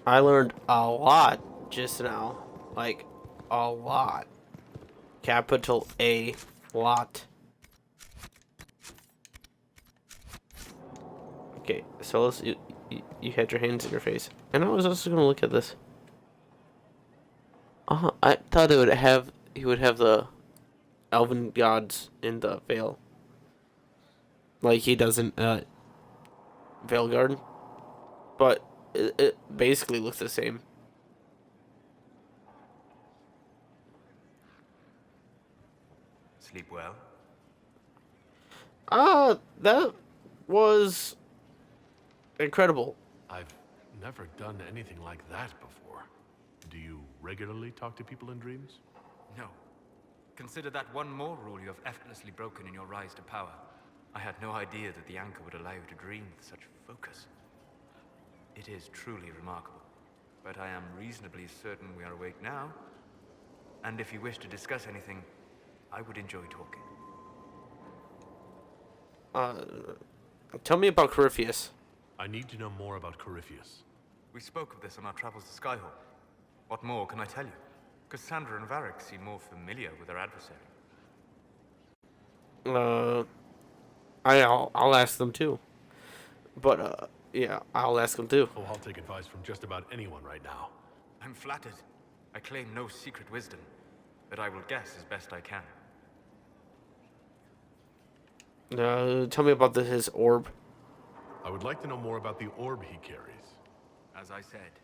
I learned a lot just now. Like, a lot. Capital A lot. Okay, so you had your hands in your face. And I was also going to look at this. I thought he would have the elven gods in the Veil. Like he does in Veil Garden. But it basically looks the same. Sleep well? That was incredible. I've never done anything like that before. Do you regularly talk to people in dreams? No. Consider that one more rule you have effortlessly broken in your rise to power. I had no idea that the anchor would allow you to dream with such focus. It is truly remarkable. But I am reasonably certain we are awake now. And if you wish to discuss anything, I would enjoy talking. Tell me about Corypheus. I need to know more about Corypheus. We spoke of this on our travels to Skyhold. What more can I tell you? Cassandra and Varric seem more familiar with their adversary. I'll ask them too. But yeah, I'll ask them too. Oh, I'll take advice from just about anyone right now. I'm flattered. I claim no secret wisdom, but I will guess as best I can. Tell me about his orb. I would like to know more about the orb he carries. As I said,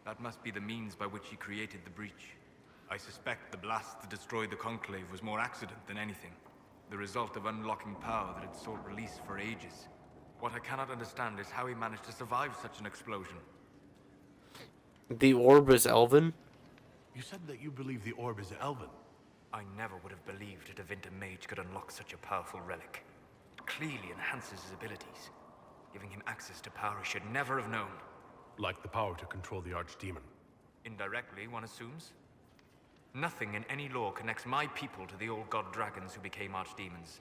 that must be the means by which he created the breach. I suspect the blast that destroyed the Conclave was more accident than anything. The result of unlocking power that had sought release for ages. What I cannot understand is how he managed to survive such an explosion. The orb is elven? You said that you believe the orb is elven. I never would have believed a Tevinter mage could unlock such a powerful relic. It clearly enhances his abilities, giving him access to power he should never have known. Like the power to control the archdemon. Indirectly, one assumes. Nothing in any lore connects my people to the old god dragons who became archdemons.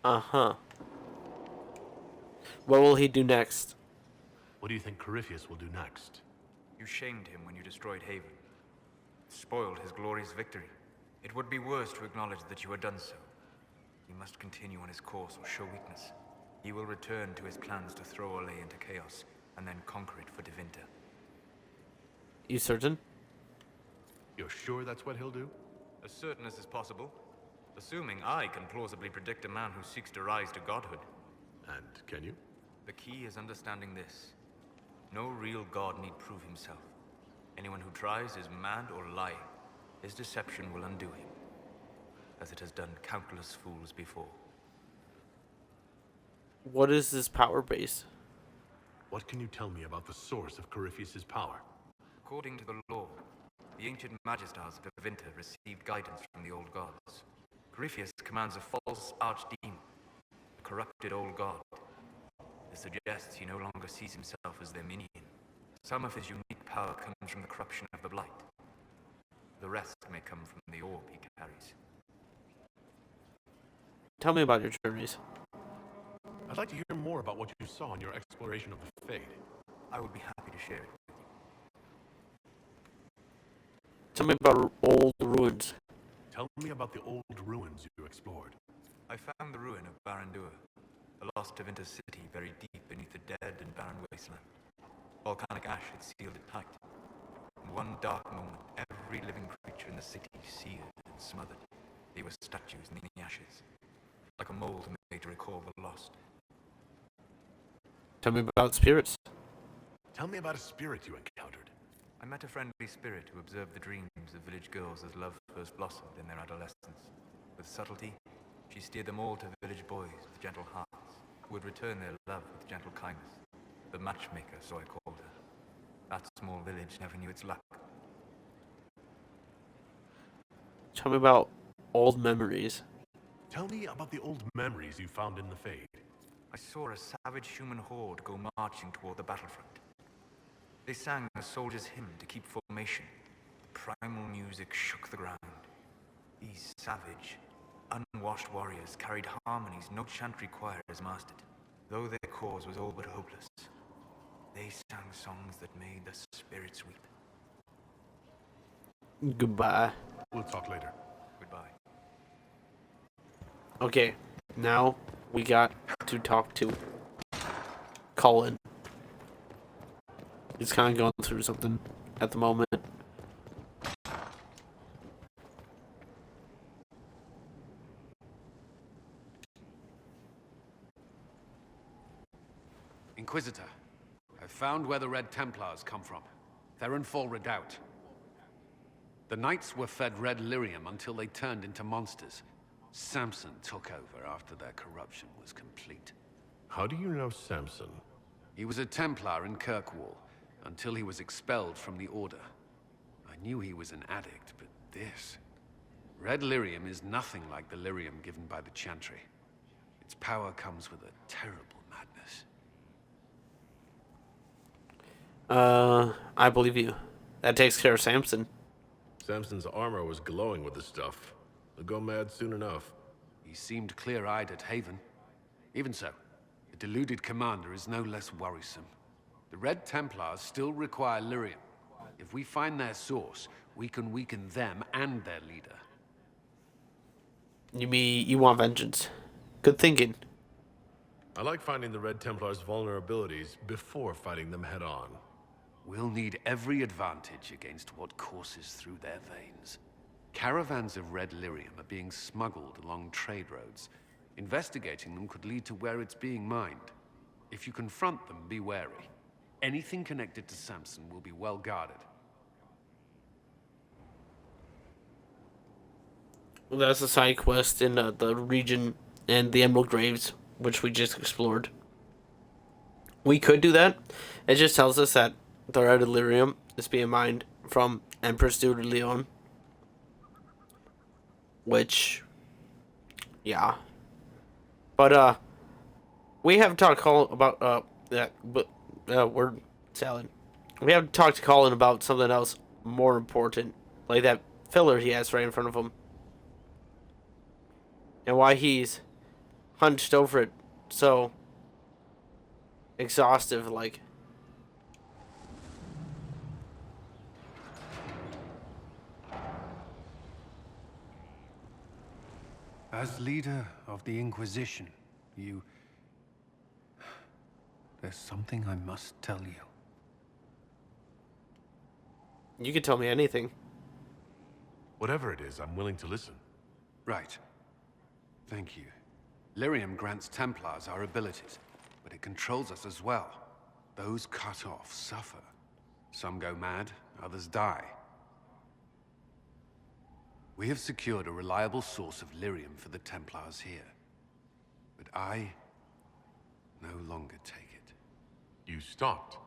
Uh-huh. What will he do next? What do you think Corypheus will do next? You shamed him when you destroyed Haven. Spoiled his glorious victory. It would be worse to acknowledge that you had done so. He must continue on his course or show weakness. He will return to his plans to throw Olay into chaos, and then conquer it for Tevinter. You certain? You're sure that's what he'll do? As certain as is possible. Assuming I can plausibly predict a man who seeks to rise to godhood. And can you? The key is understanding this. No real god need prove himself. Anyone who tries is mad or lying. His deception will undo him, as it has done countless fools before. What is his power base? What can you tell me about the source of Corypheus's power? According to the law, the ancient Magistars of Tevinter received guidance from the old gods. Corypheus commands a false archdemon, a corrupted old god. This suggests he no longer sees himself as their minion. Some of his unique power comes from the corruption of the Blight. The rest may come from the orb he carries. Tell me about your journeys. I'd like to hear more about what you saw in your exploration of the Fade. I would be happy to share it with you. Tell me about old ruins. Tell me about the old ruins you explored. I found the ruin of Barandur, a lost Tevinter city buried deep beneath the dead and barren wasteland. Volcanic ash had sealed it tight. In one dark moment, every living creature in the city seared and smothered. They were statues in the ashes, like a mold made to recall the lost. Tell me about spirits. Tell me about a spirit you encountered. I met a friendly spirit who observed the dreams of village girls as love first blossomed in their adolescence. With subtlety, she steered them all to village boys with gentle hearts, who would return their love with gentle kindness. The matchmaker, so I called her. That small village never knew its luck. Tell me about old memories. Tell me about the old memories you found in the Fade. I saw a savage human horde go marching toward the battlefront. They sang a soldier's hymn to keep formation. Primal music shook the ground. These savage, unwashed warriors carried harmonies no chantry choir has mastered. Though their cause was all but hopeless, they sang songs that made the spirits weep. Goodbye. We'll talk later. Goodbye. Okay, now we got to talk to Colin. He's kind of going through something at the moment. Inquisitor, I've found where the Red Templars come from. Therenfall Redoubt. The Knights were fed red Lyrium until they turned into monsters. Samson took over after their corruption was complete. How do you know Samson? He was a Templar in Kirkwall, until he was expelled from the Order. I knew he was an addict, but this... Red Lyrium is nothing like the Lyrium given by the Chantry. Its power comes with a terrible madness. I believe you. That takes care of Samson. Samson's armor was glowing with the stuff. He'll go mad soon enough. He seemed clear-eyed at Haven. Even so, the deluded commander is no less worrisome. The Red Templars still require Lyrium. If we find their source, we can weaken them and their leader. You want vengeance? Good thinking. I like finding the Red Templars' vulnerabilities before fighting them head on. We'll need every advantage against what courses through their veins. Caravans of red lyrium are being smuggled along trade roads. Investigating them could lead to where it's being mined. If you confront them, be wary. Anything connected to Samson will be well guarded. That's a side quest in the region and the Emerald Graves, which we just explored. We could do that. It just tells us that the red Lyrium is being mined from Empress de Leon. Which, yeah. But, we haven't talked to Colin about, that, but, word salad. We haven't talked to Colin about something else more important, like that filler he has right in front of him. And why he's hunched over it so exhaustive, like. As leader of the Inquisition, there's something I must tell you. You can tell me anything. Whatever it is, I'm willing to listen. Right. Thank you. Lyrium grants Templars our abilities, but it controls us as well. Those cut off suffer. Some go mad, others die. We have secured a reliable source of Lyrium for the Templars here. But I no longer take it. You stopped?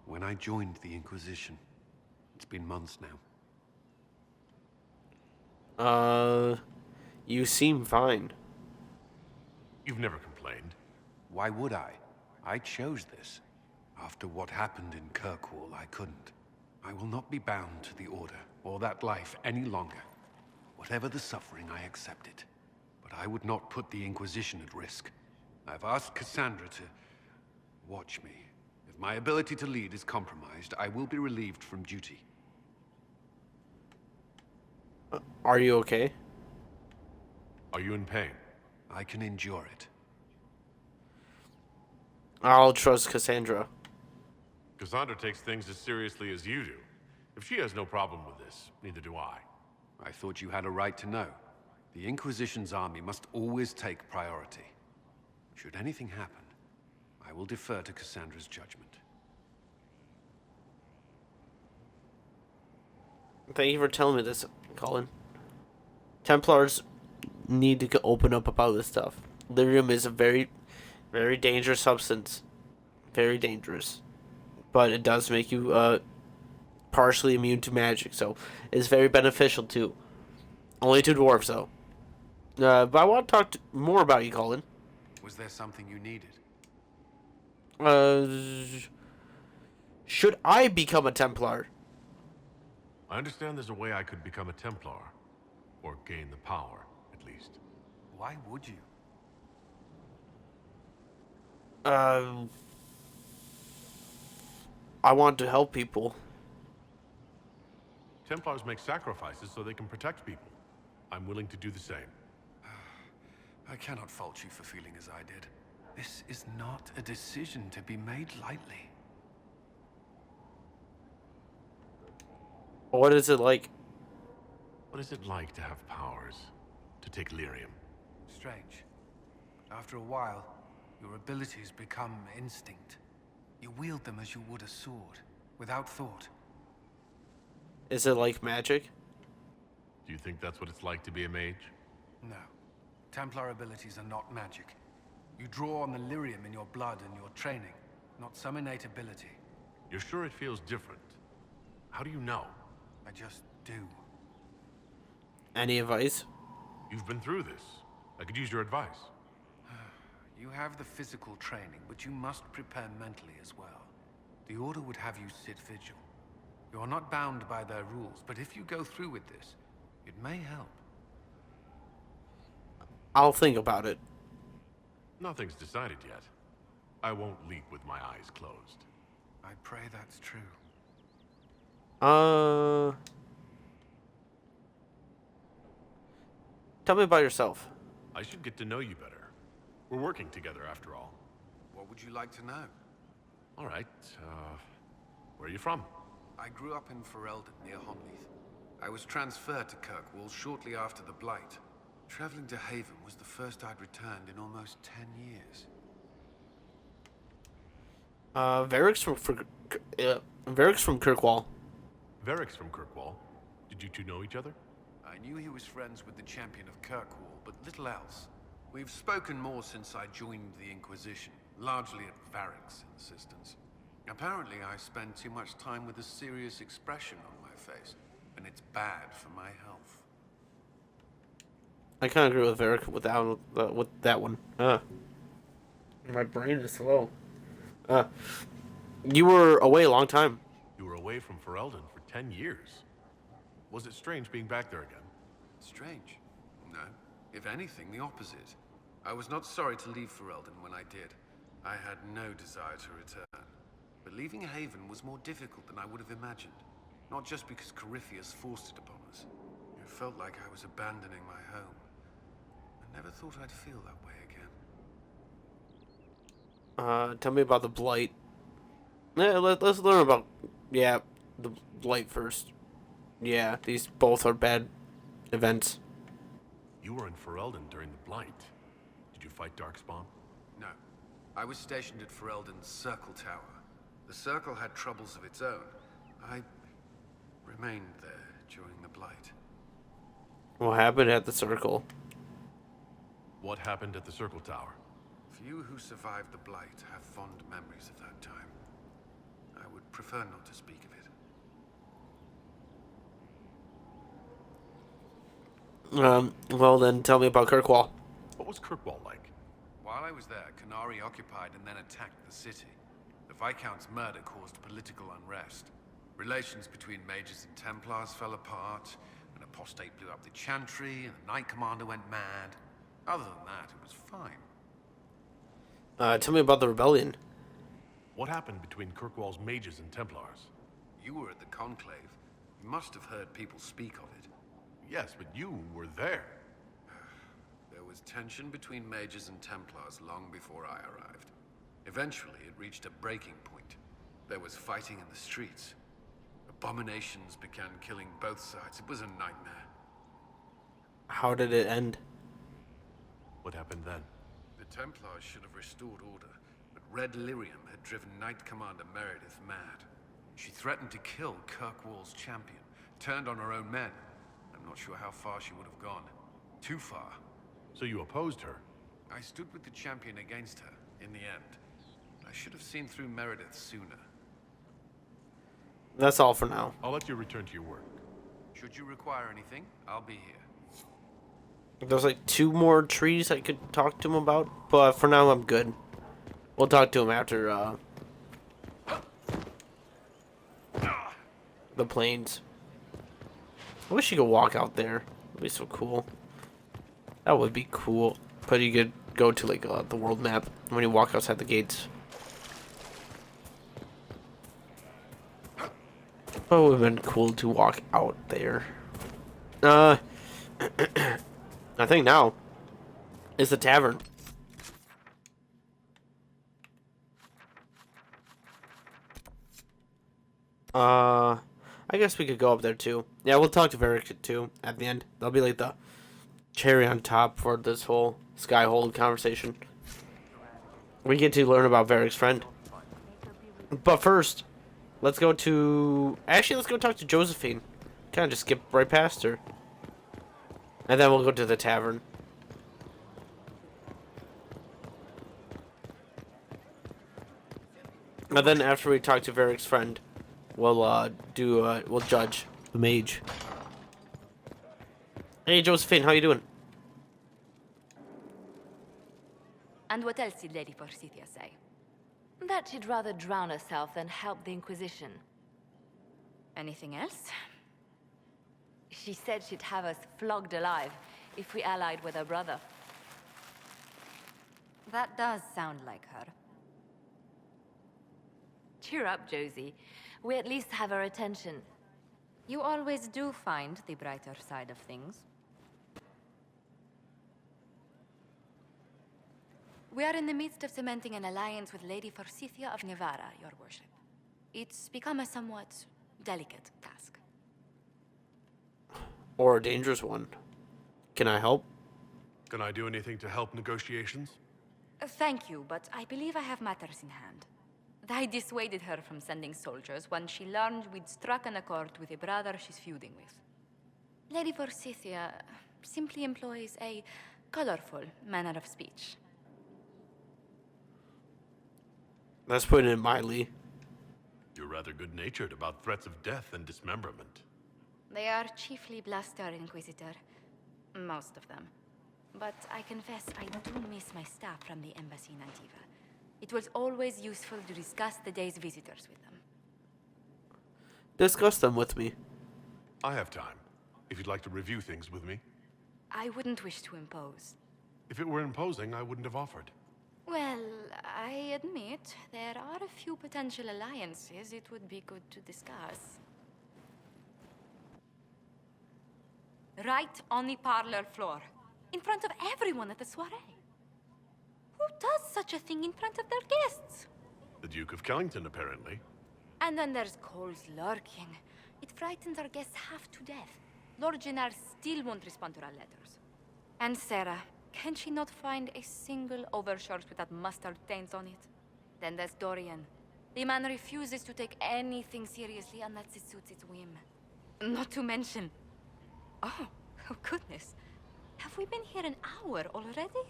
When I joined the Inquisition. It's been months now. You seem fine. You've never complained. Why would I? I chose this. After what happened in Kirkwall, I couldn't. I will not be bound to the Order, or that life any longer. Whatever the suffering, I accept it. But I would not put the Inquisition at risk. I've asked Cassandra to watch me. If my ability to lead is compromised, I will be relieved from duty. Are you okay? Are you in pain? I can endure it. I'll trust Cassandra. Cassandra takes things as seriously as you do. If she has no problem with this, neither do I. I thought you had a right to know. The Inquisition's army must always take priority. Should anything happen, I will defer to Cassandra's judgment. Thank you for telling me this, Colin. Templars need to open up about this stuff. Lyrium is a very, very dangerous substance. Very dangerous. But it does make you partially immune to magic, so it's very beneficial too. Only to dwarves, though. But I want to talk more about you, Colin. Was there something you needed? Should I become a Templar? I understand there's a way I could become a Templar. Or gain the power, at least. Why would you? I want to help people. Templars make sacrifices so they can protect people. I'm willing to do the same. I cannot fault you for feeling as I did. This is not a decision to be made lightly. What is it like? What is it like to have powers? To take Lyrium? Strange. After a while, your abilities become instinct. You wield them as you would a sword, without thought. Is it like magic? Do you think that's what it's like to be a mage? No. Templar abilities are not magic. You draw on the Lyrium in your blood and your training, not some innate ability. You're sure it feels different? How do you know? I just do. Any advice? You've been through this. I could use your advice. You have the physical training, but you must prepare mentally as well. The Order would have you sit vigil. You are not bound by their rules, but if you go through with this, it may help. I'll think about it. Nothing's decided yet. I won't leap with my eyes closed. I pray that's true. Tell me about yourself. I should get to know you better. We're working together after all. What would you like to know? All right, where are you from? I grew up in Ferelden, near Honleath. I was transferred to Kirkwall shortly after the Blight. Traveling to Haven was the first I'd returned in almost 10 years. Varric's from Kirkwall. Varric's from Kirkwall. Did you two know each other? I knew he was friends with the champion of Kirkwall, but little else. We've spoken more since I joined the Inquisition, largely at Varric's insistence. Apparently, I spend too much time with a serious expression on my face, and it's bad for my health. I kind of agree with Varric with that one. My brain is slow. You were away a long time. You were away from Ferelden for 10 years. Was it strange being back there again? Strange? No. If anything, the opposite. I was not sorry to leave Ferelden when I did. I had no desire to return. But leaving Haven was more difficult than I would have imagined. Not just because Corypheus forced it upon us. It felt like I was abandoning my home. I never thought I'd feel that way again. Tell me about the Blight. Yeah, let's learn about, the Blight first. Yeah, these both are bad events. You were in Ferelden during the Blight. Did you fight Darkspawn? No. I was stationed at Ferelden's Circle Tower. The Circle had troubles of its own. I remained there during the Blight. What happened at the Circle? What happened at the Circle Tower? Few who survived the Blight have fond memories of that time. I would prefer not to speak of it. Well then, tell me about Kirkwall. What was Kirkwall like? While I was there, Canary occupied and then attacked the city. The Viscount's murder caused political unrest. Relations between mages and Templars fell apart. An apostate blew up the Chantry, and the Knight Commander went mad. Other than that, it was fine. Tell me about the rebellion. What happened between Kirkwall's mages and Templars? You were at the Conclave. You must have heard people speak of it. Yes, but you were there. There was tension between mages and Templars long before I arrived. Eventually, it reached a breaking point. There was fighting in the streets. Abominations began killing both sides. It was a nightmare. How did it end? What happened then? The Templars should have restored order, but Red Lyrium had driven Knight Commander Meredith mad. She threatened to kill Kirkwall's champion, turned on her own men. I'm not sure how far she would have gone. Too far. So you opposed her? I stood with the champion against her, in the end. I should have seen through Meredith sooner. That's all for now. I'll let you return to your work. Should you require anything, I'll be here. There's like 2 more trees I could talk to him about, but for now I'm good. We'll talk to him after, the plains. I wish you could walk out there. That'd be so cool. That would be cool. But you could go to, like, the world map when you walk outside the gates. But it would have been cool to walk out there. I think now is the tavern. I guess we could go up there too. Yeah, we'll talk to Varric too at the end. That'll be like the cherry on top for this whole Skyhold conversation. We get to learn about Varric's friend. But first, let's go to... Actually, let's go talk to Josephine. Kind of just skip right past her. And then we'll go to the tavern. And then after we talk to Varric's friend, we'll we'll judge the mage. Hey Josephine, how you doing? And what else did Lady Forsythia say? That she'd rather drown herself than help the Inquisition. Anything else? She said she'd have us flogged alive if we allied with her brother. That does sound like her. Cheer up, Josie. We at least have her attention. You always do find the brighter side of things. We are in the midst of cementing an alliance with Lady Forsythia of Nevada, your worship. It's become a somewhat delicate task. Or a dangerous one. Can I help? Can I do anything to help negotiations? Thank you, but I believe I have matters in hand. I dissuaded her from sending soldiers when she learned we'd struck an accord with a brother she's feuding with. Lady Forsythia simply employs a colorful manner of speech. Let's put it mildly. You're rather good-natured about threats of death and dismemberment. They are chiefly bluster, Inquisitor. Most of them. But I confess I do miss my staff from the embassy in Antiva. It was always useful to discuss the day's visitors with them. Discuss them with me. I have time, if you'd like to review things with me. I wouldn't wish to impose. If it were imposing, I wouldn't have offered. Well, I admit there are a few potential alliances it would be good to discuss. Right on the parlor floor, in front of everyone at the soiree. Who does such a thing in front of their guests? The Duke of Kellington, apparently. And then there's Cole's lurking. It frightens our guests half to death. Lord Jennar still won't respond to our letters. And Sera, can she not find a single overshirt without mustard stains on it? Then there's Dorian. The man refuses to take anything seriously unless it suits its whim. Not to mention... Oh goodness. Have we been here an hour already?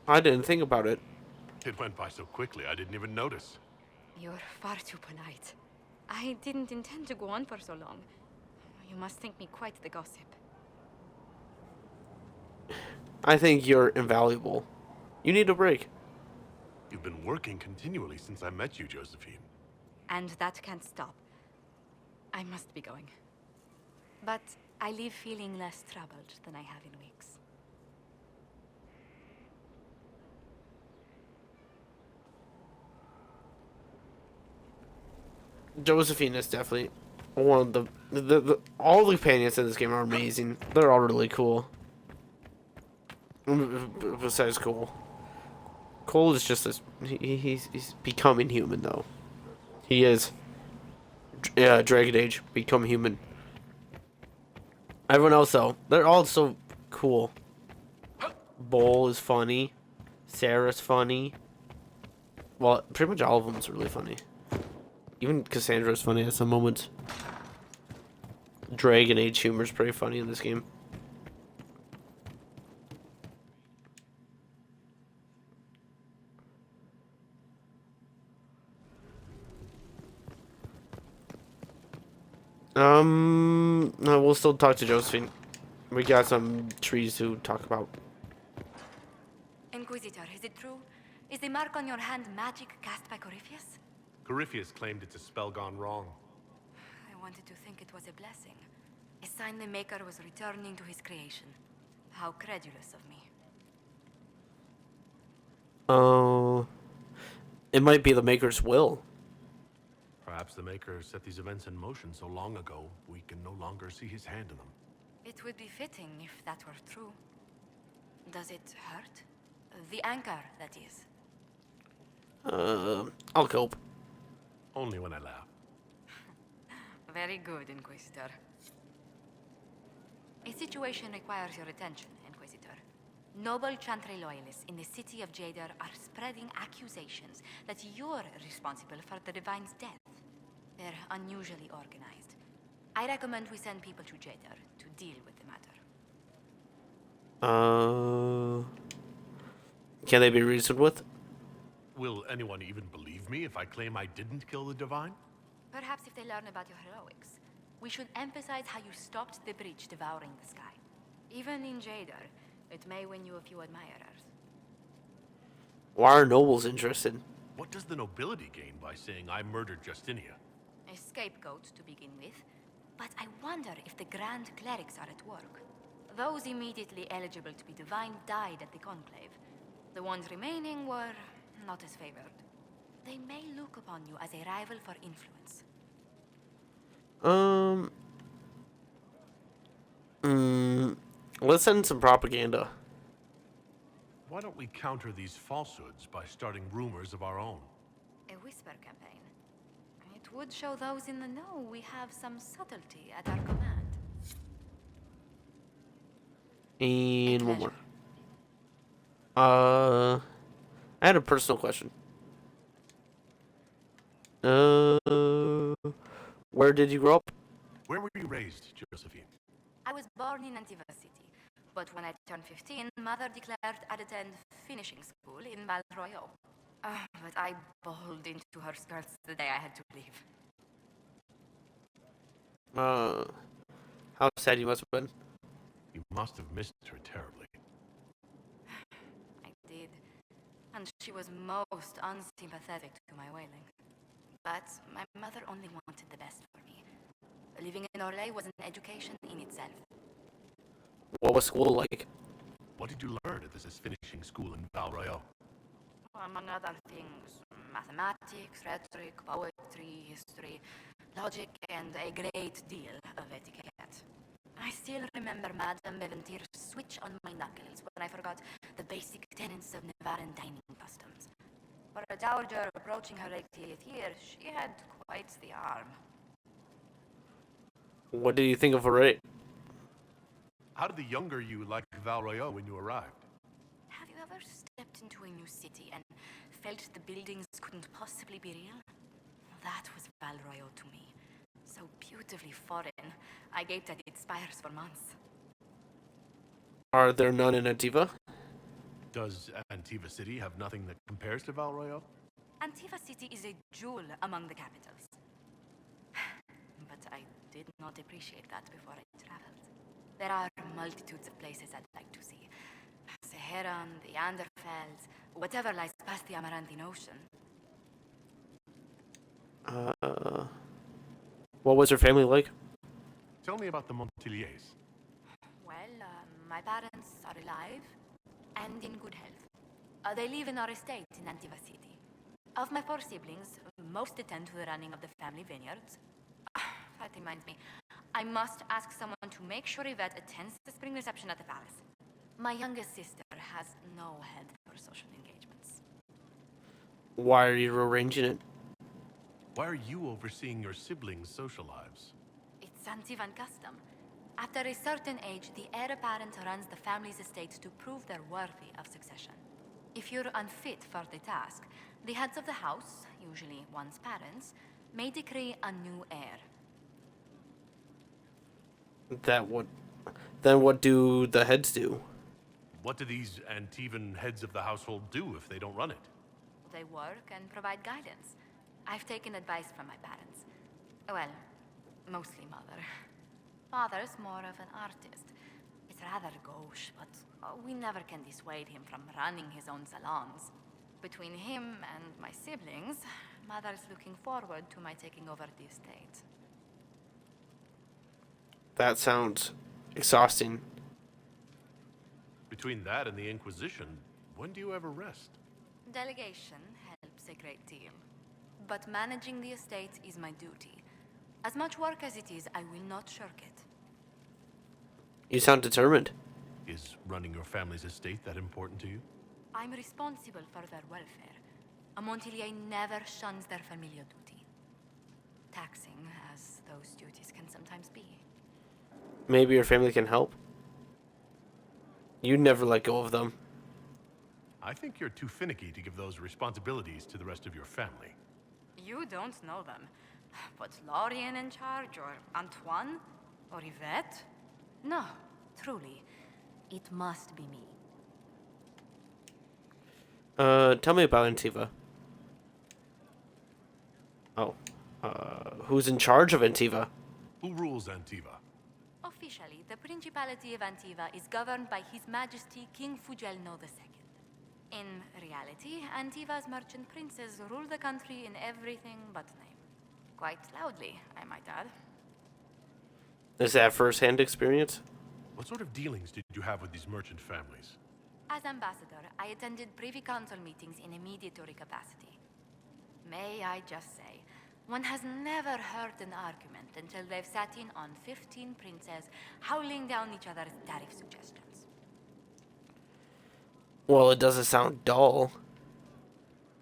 I didn't think about it. It went by so quickly, I didn't even notice. You're far too polite. I didn't intend to go on for so long. You must think me quite the gossip. I think you're invaluable. You need a break. You've been working continually since I met you, Josephine. And that can't stop. I must be going. But I leave feeling less troubled than I have in weeks. Josephine is definitely one of the all the companions in this game are amazing. They're all really cool. Besides Cole. Cole is just he's becoming human though. He is. Yeah, Dragon Age, become human. Everyone else though, they're all so cool. Bull is funny. Sera's funny. Well, pretty much all of them is really funny. Even Cassandra's funny at some moments. Dragon Age humor is pretty funny in this game. No, we'll still talk to Josephine. We got some trees to talk about. Inquisitor, is it true? Is the mark on your hand magic cast by Corypheus? Corypheus claimed it's a spell gone wrong. I wanted to think it was a blessing. A sign the Maker was returning to his creation. How credulous of me. Oh. It might be the Maker's will. Perhaps the Maker set these events in motion so long ago, we can no longer see his hand in them. It would be fitting if that were true. Does it hurt? The anchor, that is. I'll cope. Only when I laugh. Very good, Inquisitor. A situation requires your attention, Inquisitor. Noble Chantry loyalists in the city of Jadar are spreading accusations that you're responsible for the Divine's death. They're unusually organized. I recommend we send people to Jadar to deal with the matter. Can they be reasoned with? Will anyone even believe me if I claim I didn't kill the Divine? Perhaps if they learn about your heroics. We should emphasize how you stopped the breach devouring the sky. Even in Jadar, it may win you a few admirers. Why are nobles interested? What does the nobility gain by saying I murdered Justinia? A scapegoat to begin with. But I wonder if the Grand Clerics are at work. Those immediately eligible to be divine died at the Conclave. The ones remaining were not as favored. They may look upon you as a rival for influence. Let's send some propaganda. Why don't we counter these falsehoods by starting rumors of our own? A whisper campaign. It would show those in the know we have some subtlety at our command. And one more. I had a personal question. Where did you grow up? Where were you raised, Josephine? I was born in Antiva City, but when I turned 15, Mother declared I'd attend finishing school in Val Royaux. But I bawled into her skirts the day I had to leave. How sad you must have been. You must have missed her terribly. I did, and she was most unsympathetic to my wailing. But my mother only wanted the best for me. Living in Orlais was an education in itself. What was school like? What did you learn at this finishing school in Val Royaux? Among other things, mathematics, rhetoric, poetry, history, logic, and a great deal of etiquette. I still remember Madame Beventir's switch on my knuckles when I forgot the basic tenets of Nevaran dining customs. For a dowager approaching her 80th year, she had quite the arm. What did you think of Varric? How did the younger you like Val Royaux when you arrived? Have you ever stepped into a new city and felt the buildings couldn't possibly be real? That was Val Royaux to me. So beautifully foreign, I gaped at its spires for months. Are there none in Antiva? Does Antiva City have nothing that compares to Val Royaux? Antiva City is a jewel among the capitals. But I did not appreciate that before I traveled. There are multitudes of places I'd like to see. Saharan, the Anderfels, whatever lies past the Amarantine Ocean. What was her family like? Tell me about the Montiliers. Well, my parents are alive and in good health. They live in our estate in Antiva City. Of my 4 siblings, most attend to the running of the family vineyards. That reminds me, I must ask someone to make sure Yvette attends the spring reception at the palace. My youngest sister has no head for social engagements. Why are you arranging it? Why are you overseeing your siblings' social lives? It's Antivan custom. After a certain age, the heir apparent runs the family's estate to prove they're worthy of succession. If you're unfit for the task, the heads of the house, usually one's parents, may decree a new heir. Then what do the heads do? What do these Antivan heads of the household do if they don't run it? They work and provide guidance. I've taken advice from my parents. Well, mostly mother. Father's more of an artist. It's rather gauche, but we never can dissuade him from running his own salons. Between him and my siblings, mother's looking forward to my taking over the estate. That sounds exhausting. Between that and the Inquisition, when do you ever rest? Delegation helps a great deal. But managing the estate is my duty. As much work as it is, I will not shirk it. You sound determined. Is running your family's estate that important to you? I'm responsible for their welfare. A Montilier never shuns their familial duty. Taxing as those duties can sometimes be. Maybe your family can help. You never let go of them. I think you're too finicky to give those responsibilities to the rest of your family. You don't know them. But Lorien in charge, or Antoine, or Yvette? No, truly. It must be me. Tell me about Antiva. Oh. Who's in charge of Antiva? Who rules Antiva? Officially, the Principality of Antiva is governed by His Majesty King Fugelno II. In reality, Antiva's merchant princes rule the country in everything but name. Quite loudly, I might add. Is that first-hand experience? What sort of dealings did you have with these merchant families? As ambassador, I attended Privy Council meetings in a mediatory capacity. May I just say, One has never heard an argument until they've sat in on 15 princes howling down each other's tariff suggestions. Well, it doesn't sound dull.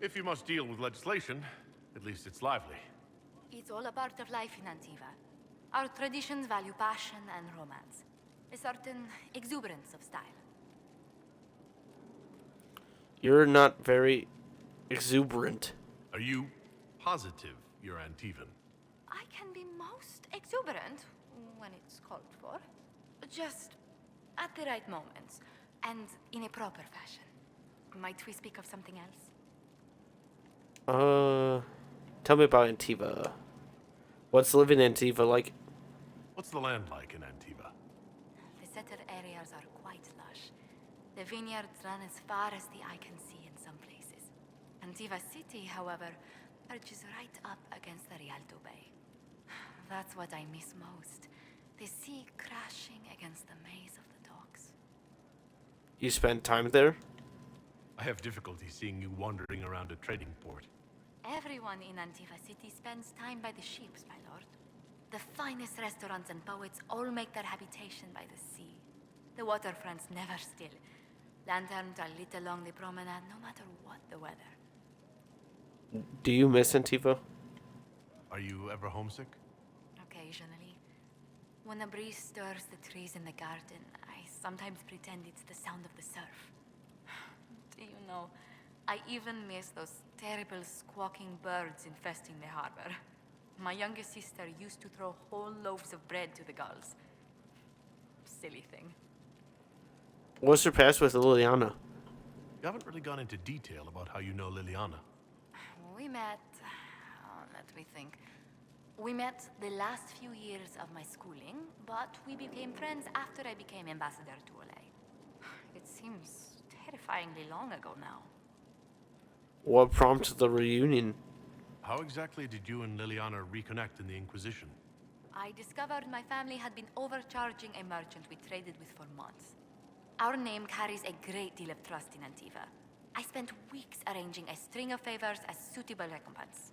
If you must deal with legislation, at least it's lively. It's all a part of life in Antiva. Our traditions value passion and romance. A certain exuberance of style. You're not very exuberant. Are you positive you're Antivan? I can be most exuberant when it's called for. Just at the right moments, and in a proper fashion. Might we speak of something else? Tell me about Antiva. What's living in Antiva like? What's the land like in Antiva? The settled areas are quite lush. The vineyards run as far as the eye can see in some places. Antiva City, however, perches right up against the Rialto Bay. That's what I miss most. The sea crashing against the maze of the docks. You spend time there? I have difficulty seeing you wandering around a trading port. Everyone in Antiva City spends time by the ships, my lord. The finest restaurants and poets all make their habitation by the sea. The waterfronts never still. Lanterns are lit along the promenade no matter what the weather. Do you miss Antiva? Are you ever homesick? Occasionally. When a breeze stirs the trees in the garden, I sometimes pretend it's the sound of the surf. Do you know, I even miss those terrible squawking birds infesting the harbor. My youngest sister used to throw whole loaves of bread to the gulls. Silly thing. What's your past with Liliana? You haven't really gone into detail about how you know Liliana. We met... let me think. We met the last few years of my schooling, but we became friends after I became ambassador to Olay. It seems terrifyingly long ago now. What prompted the reunion? How exactly did you and Liliana reconnect in the Inquisition? I discovered my family had been overcharging a merchant we traded with for months. Our name carries a great deal of trust in Antiva. I spent weeks arranging a string of favors as suitable recompense.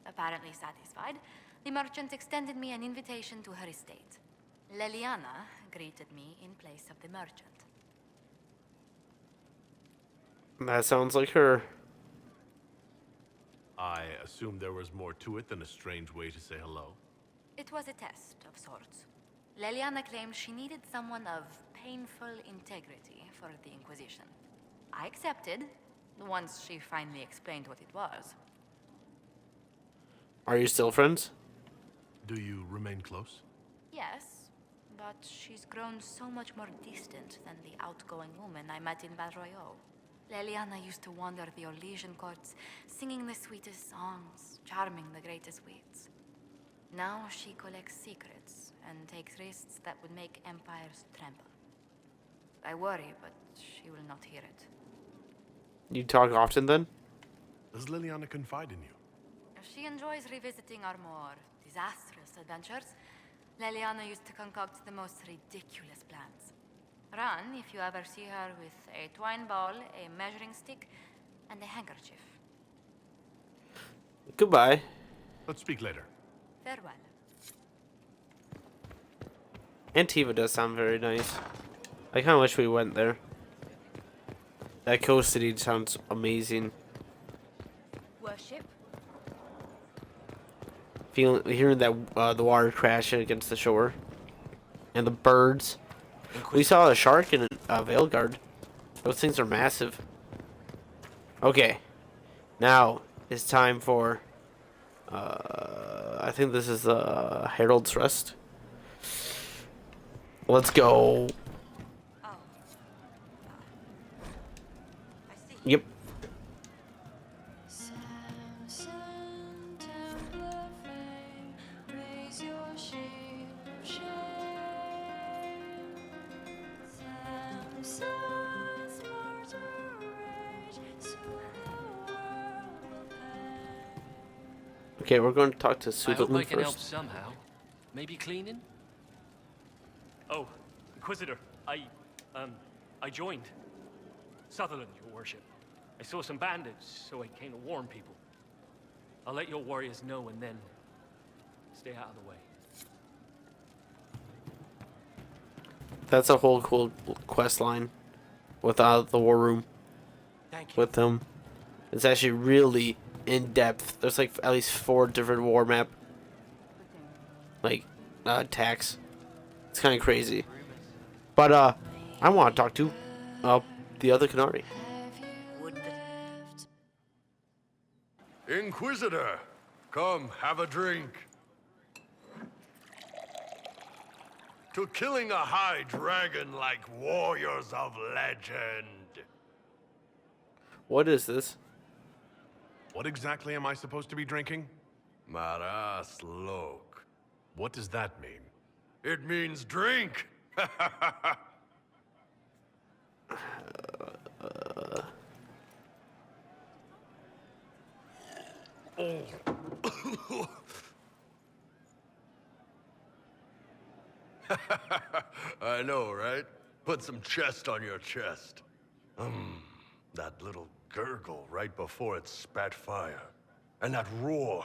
Apparently satisfied, the merchant extended me an invitation to her estate. Liliana greeted me in place of the merchant. That sounds like her. I assume there was more to it than a strange way to say hello. It was a test of sorts. Liliana claimed she needed someone of painful integrity for the Inquisition. I accepted, once she finally explained what it was. Are you still friends? Do you remain close? Yes, but she's grown so much more distant than the outgoing woman I met in Valroyo. Liliana used to wander the Orlesian courts, singing the sweetest songs, charming the greatest wits. Now she collects secrets and takes risks that would make empires tremble. I worry, but she will not hear it. You talk often then? Does Liliana confide in you? She enjoys revisiting our more disastrous adventures. Liliana used to concoct the most ridiculous plans. Run if you ever see her with a twine ball, a measuring stick, and a handkerchief. Goodbye. Let's speak later. Farewell. Antiva does sound very nice. I kind of wish we went there. That coast city sounds amazing. Worship. Hearing that the water crashing against the shore, and the birds. We saw a shark in a Veilguard. Those things are massive. Okay, now it's time for. I think this is the Herald's Rest. Let's go. Yep. Okay, we're going to talk to I hope I Sutherland can help first. somehow. Maybe cleaning? Oh, Inquisitor, I joined. Sutherland, your worship. I saw some bandits, so I came to warn people. I'll let your warriors know and then stay out of the way. That's a whole cool quest line without the war room. Thank you. With them. It's actually really in depth. There's like at least 4 different war map attacks. It's kind of crazy. But I want to talk to the other Canary. Inquisitor, come have a drink. To killing a high dragon like warriors of legend. What is this? What exactly am I supposed to be drinking? Maras Lok. What does that mean? It means drink! I know, right? Put some chest on your chest. That little gurgle right before it spat fire. And that roar.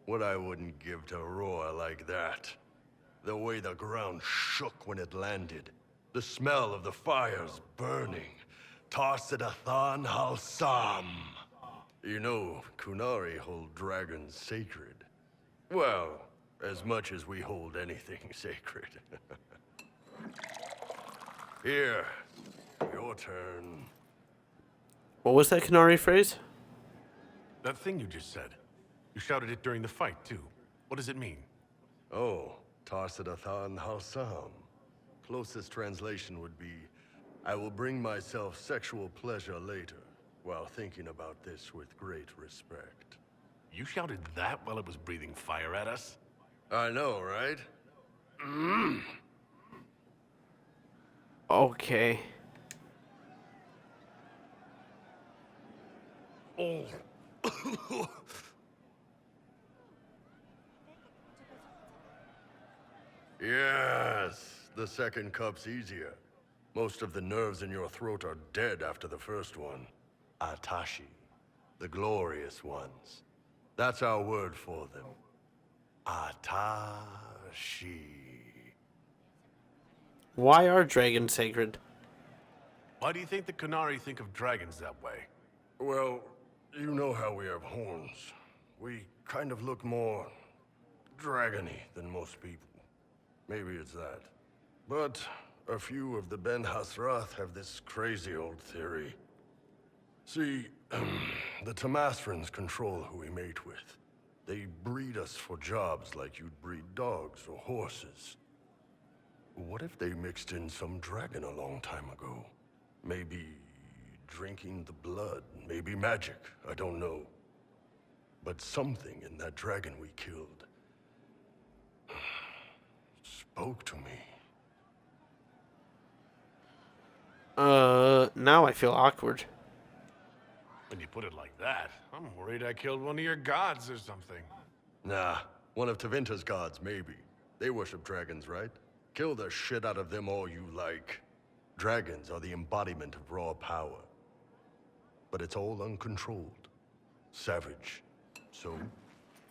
What I wouldn't give to roar like that. The way the ground shook when it landed. The smell of the fires burning. Tarsidathan Halsam. You know, Kunari hold dragons sacred. Well, as much as we hold anything sacred. Here, your turn. What was that Canary phrase? That thing you just said. You shouted it during the fight, too. What does it mean? Oh, Tarsidathan Halsam. Closest translation would be, I will bring myself sexual pleasure later, while thinking about this with great respect. You shouted that while it was breathing fire at us? I know, right? Okay. Oh. Yes, the second cup's easier. Most of the nerves in your throat are dead after the first one. Atashi, the glorious ones. That's our word for them. Atashi. Why are dragons sacred? Why do you think the Canari think of dragons that way? Well, you know how we have horns. We kind of look more dragony than most people. Maybe it's that. But a few of the Ben Hasrath have this crazy old theory. See, the Tamasrans control who we mate with. They breed us for jobs like you'd breed dogs or horses. What if they mixed in some dragon a long time ago? Maybe drinking the blood, maybe magic, I don't know. But something in that dragon we killed spoke to me. Now I feel awkward. When you put it like that, I'm worried I killed one of your gods or something. Nah, one of Tevinter's gods, maybe. They worship dragons, right? Kill the shit out of them all you like. Dragons are the embodiment of raw power. But it's all uncontrolled. Savage. So,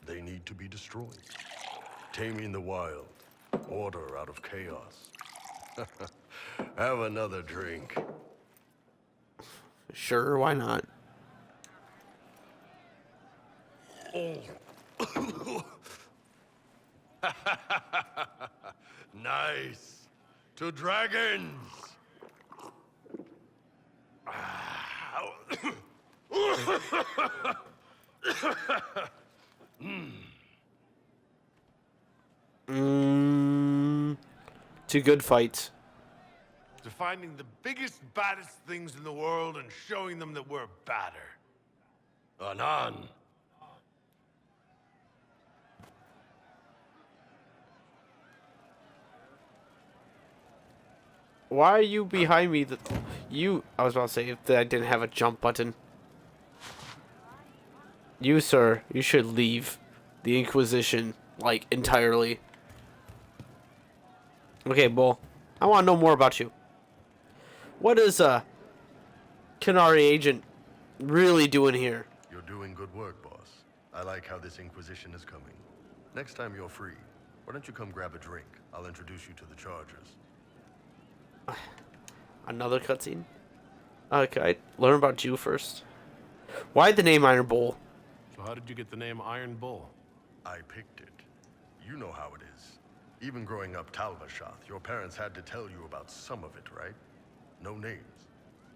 they need to be destroyed. Taming the wild. Order out of chaos. Have another drink. Sure, why not? Nice. To dragons. Two good fights. To finding the biggest, baddest things in the world and showing them that we're badder. Anan. Why are you behind me? I was about to say that I didn't have a jump button. You, sir, you should leave the Inquisition, like, entirely. Okay, Bull. I want to know more about you. What is a Canary agent really doing here? You're doing good work, boss. I like how this Inquisition is coming. Next time you're free, why don't you come grab a drink? I'll introduce you to the Chargers. Another cutscene? Okay, learn about you first. Why the name Iron Bull? So how did you get the name Iron Bull? I picked it. You know how it is. Even growing up Talvashoth, your parents had to tell you about some of it, right? No names.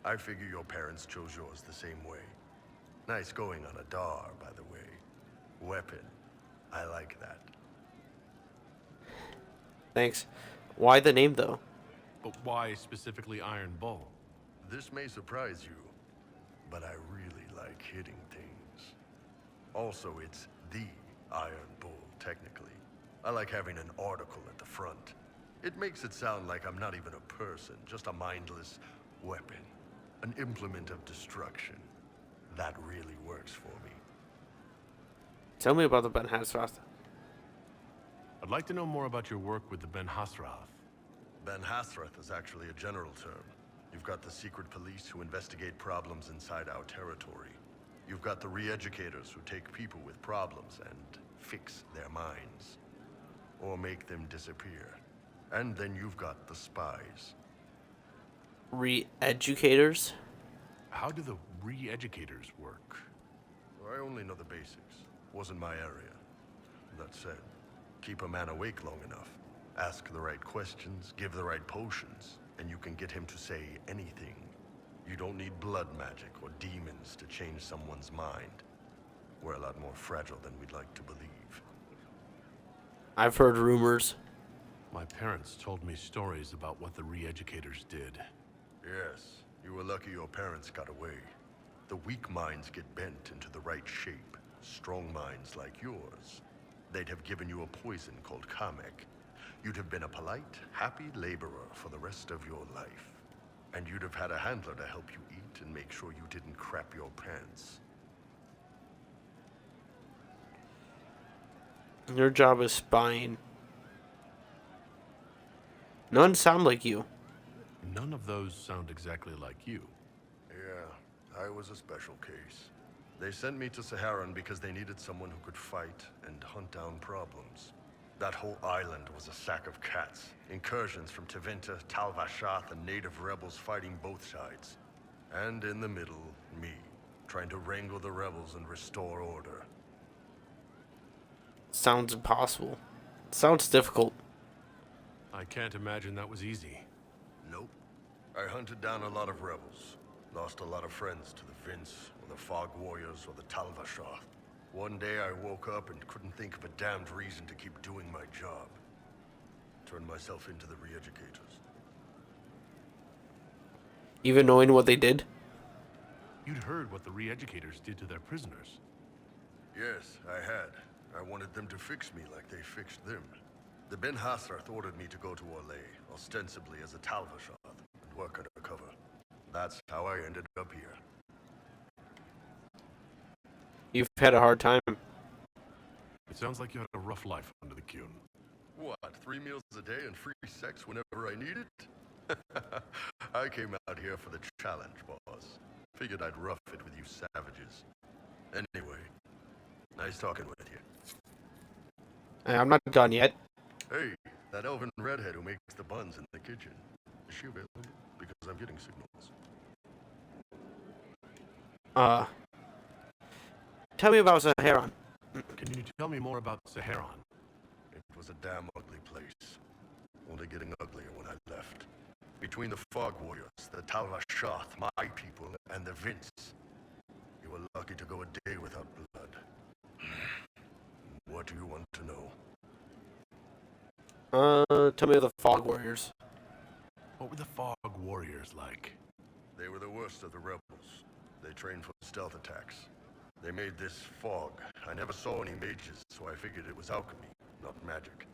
I figure your parents chose yours the same way. Nice going on a Dar, by the way. Weapon. I like that. Thanks. Why the name, though? But why specifically Iron Bull? This may surprise you, but I really like hitting things. Also, it's the Iron Bull, technically. I like having an article at the front. It makes it sound like I'm not even a person, just a mindless weapon. An implement of destruction. That really works for me. Tell me about the Ben Hasrath. I'd like to know more about your work with the Ben Hasrath. Ben Hasrath is actually a general term. You've got the secret police who investigate problems inside our territory. You've got the re-educators who take people with problems and fix their minds. Or make them disappear. And then you've got the spies. Re-educators? How do the re-educators work? I only know the basics. Wasn't my area. That said, keep a man awake long enough. Ask the right questions, give the right potions, and you can get him to say anything. You don't need blood magic or demons to change someone's mind. We're a lot more fragile than we'd like to believe. I've heard rumors. My parents told me stories about what the re-educators did. Yes, you were lucky your parents got away. The weak minds get bent into the right shape. Strong minds like yours, they'd have given you a poison called Kamek. You'd have been a polite, happy laborer for the rest of your life. And you'd have had a handler to help you eat and make sure you didn't crap your pants. Your job is spying. None sound like you. None of those sound exactly like you. Yeah, I was a special case. They sent me to Saharan because they needed someone who could fight and hunt down problems. That whole island was a sack of cats. Incursions from Tevinter, Talvashoth, and native rebels fighting both sides. And in the middle, me, trying to wrangle the rebels and restore order. Sounds impossible. Sounds difficult. I can't imagine that was easy. Nope. I hunted down a lot of rebels. Lost a lot of friends to the Vince, or the Fog Warriors, or the Talvashoth. One day I woke up and couldn't think of a damned reason to keep doing my job. Turned myself into the re-educators. Even knowing what they did? You'd heard what the re-educators did to their prisoners. Yes, I had. I wanted them to fix me like they fixed them. The Ben Hasrath ordered me to go to Orlais, ostensibly as a Talvashoth, and work undercover. That's how I ended up here. You've had a hard time. It sounds like you had a rough life under the Qun. What, 3 meals a day and free sex whenever I need it? I came out here for the challenge, boss. Figured I'd rough it with you savages. Anyway, nice talking with you. I'm not done yet. Hey, that elven redhead who makes the buns in the kitchen. Is she available? Because I'm getting signals. Tell me about Saharan. Can you tell me more about Saharan? It was a damn ugly place. Only getting uglier when I left. Between the Fog Warriors, the Talvashoth, my people, and the Vince. You were lucky to go a day without blood. What do you want to know? Tell me of the Fog Warriors. What were the Fog Warriors like? They were the worst of the rebels. They trained for stealth attacks. They made this fog. I never saw any mages, so I figured it was alchemy, not magic.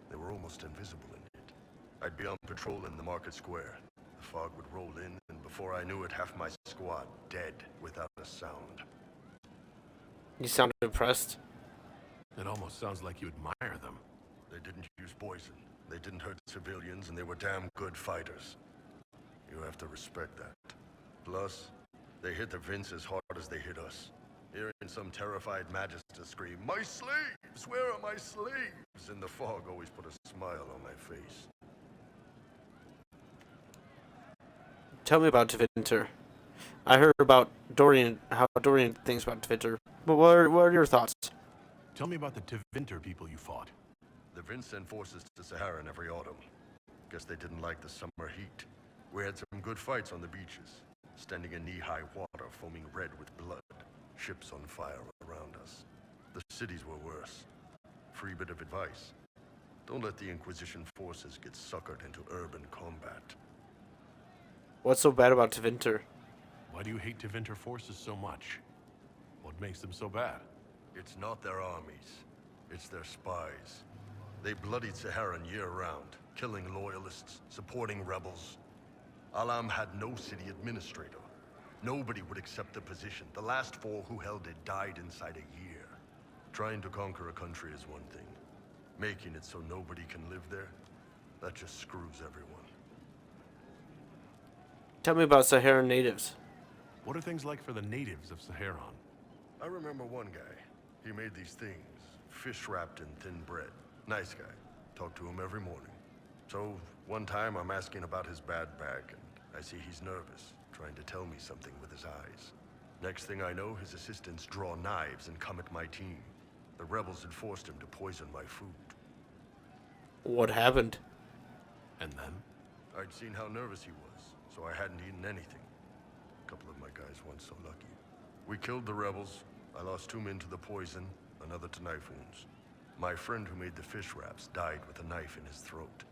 They were almost invisible in it. I'd be on patrol in the market square. The fog would roll in, and before I knew it, half my squad dead without a sound. You sound impressed. It almost sounds like you admire them. They didn't use poison. They didn't hurt civilians, and they were damn good fighters. You have to respect that. Plus, they hit the Vince as hard as they hit us. Here some terrified magister scream, "My slaves! Where are my slaves?" And the fog always put a smile on my face. Tell me about Tevinter. I heard about Dorian, how Dorian thinks about Tevinter. But what are your thoughts? Tell me about the Tevinter people you fought. The Vince sent forces to Saharan every autumn. Guess they didn't like the summer heat. We had some good fights on the beaches, standing in knee-high water foaming red with blood, ships on fire around us. The cities were worse. Free bit of advice. Don't let the Inquisition forces get suckered into urban combat. What's so bad about Tevinter? Why do you hate Tevinter forces so much? What makes them so bad? It's not their armies. It's their spies. They bloodied Saharan year-round, killing loyalists, supporting rebels. Alam had no city administrator. Nobody would accept the position. The last 4 who held it died inside a year. Trying to conquer a country is one thing. Making it so nobody can live there, that just screws everyone. Tell me about Saharan natives. What are things like for the natives of Saharan? I remember one guy. He made these things, fish wrapped in thin bread. Nice guy. Talked to him every morning. So, one time I'm asking about his bad back, and I see he's nervous, trying to tell me something with his eyes. Next thing I know, his assistants draw knives and come at my team. The rebels had forced him to poison my food. What happened? And then? I'd seen how nervous he was, so I hadn't eaten anything. A couple of my guys weren't so lucky. We killed the rebels. I lost 2 men to the poison, another to knife wounds. My friend who made the fish wraps died with a knife in his throat.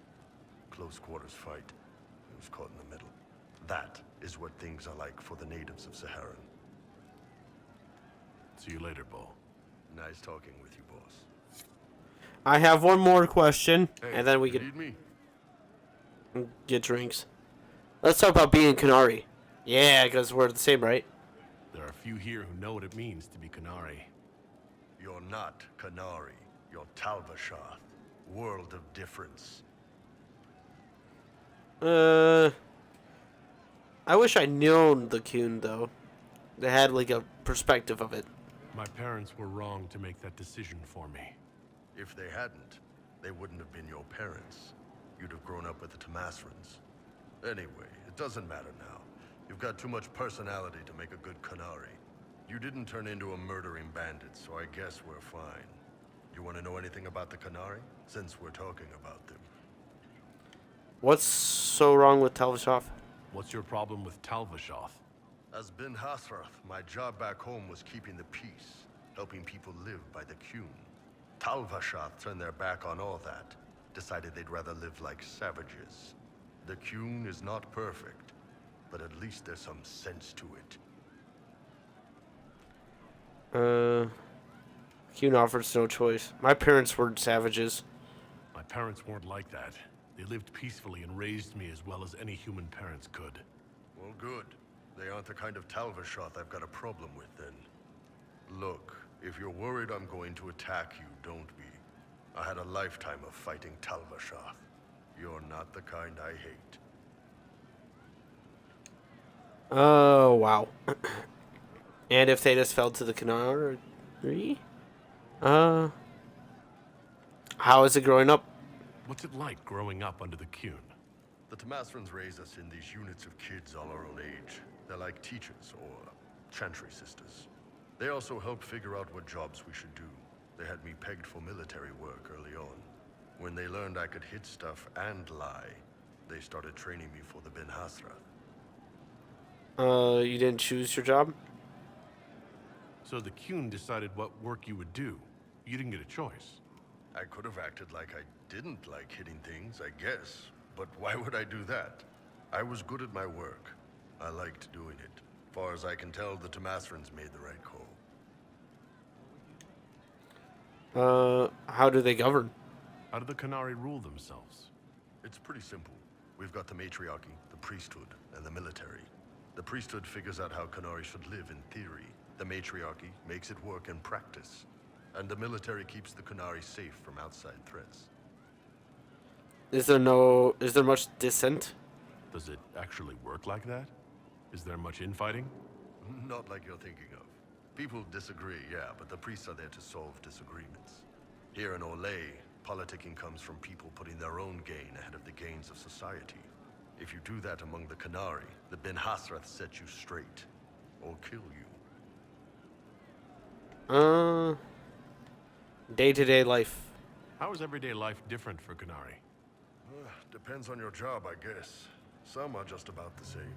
Close quarters fight. He was caught in the middle. That is what things are like for the natives of Saharan. See you later, Bo. Nice talking with you, boss. I have one more question, Hey, and then we you can need me? get drinks. Let's talk about being Qunari. Yeah, because we're the same, right? There are few here who know what it means to be Qunari. You're not Qunari. You're Talvashath. World of difference. I wish I'd known the Qun, though. They had, like, a perspective of it. My parents were wrong to make that decision for me. If they hadn't, they wouldn't have been your parents. You'd have grown up with the Tamasrans. Anyway, it doesn't matter now. You've got too much personality to make a good Qunari. You didn't turn into a murdering bandit, so I guess we're fine. You want to know anything about the Qunari? Since we're talking about them. What's so wrong with Talvashath? What's your problem with Talvashath? As Ben Hasrath, my job back home was keeping the peace, helping people live by the Qun. Talvashath turned their back on all that, decided they'd rather live like savages. The Qun is not perfect, but at least there's some sense to it. Qun offers no choice. My parents were savages. My parents weren't like that. They lived peacefully and raised me as well as any human parents could. Well, good. They aren't the kind of Talvashath I've got a problem with, then. Look, if you're worried I'm going to attack you, don't be. I had a lifetime of fighting Talvashath. You're not the kind I hate. Oh, wow. And if Thetis fell to the Qunari? How is it growing up? What's it like growing up under the Qun? The Tamasrans raise us in these units of kids all our own age. They're like teachers or chantry sisters. They also help figure out what jobs we should do. They had me pegged for military work early on. When they learned I could hit stuff and lie, they started training me for the Ben Hasrath. You didn't choose your job? So the Qun decided what work you would do. You didn't get a choice. I could have acted like I didn't like hitting things, I guess. But why would I do that? I was good at my work. I liked doing it. Far as I can tell, the Tamasrans made the right call. How do they govern? How do the Qunari rule themselves? It's pretty simple. We've got the matriarchy, the priesthood, and the military. The priesthood figures out how Qunari should live in theory. The matriarchy makes it work in practice. And the military keeps the Qunari safe from outside threats. Is there much dissent? Does it actually work like that? Is there much infighting? Not like you're thinking of. People disagree, yeah, but the priests are there to solve disagreements. Here in Olay, politicking comes from people putting their own gain ahead of the gains of society. If you do that among the Qunari, the Ben Hasrath set you straight, or kill you. Day-to-day life. How is everyday life different for Qunari? Depends on your job, I guess. Some are just about the same.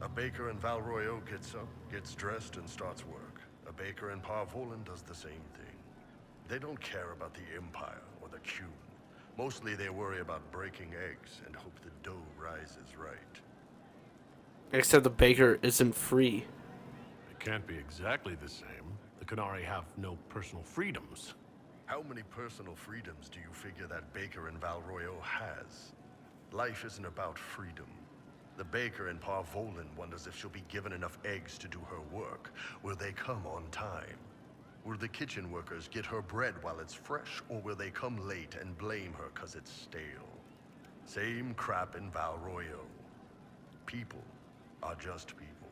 A baker in Val Royeaux gets up, gets dressed, and starts work. A baker in Parvolan does the same thing. They don't care about the Empire or the Qun. Mostly they worry about breaking eggs and hope the dough rises right. Except the baker isn't free. It can't be exactly the same. The Qunari have no personal freedoms. How many personal freedoms do you figure that baker in Val Royeaux has? Life isn't about freedom. The baker in Parvolan wonders if she'll be given enough eggs to do her work. Will they come on time? Will the kitchen workers get her bread while it's fresh, or will they come late and blame her 'cause it's stale? Same crap in Val Royeaux. People are just people.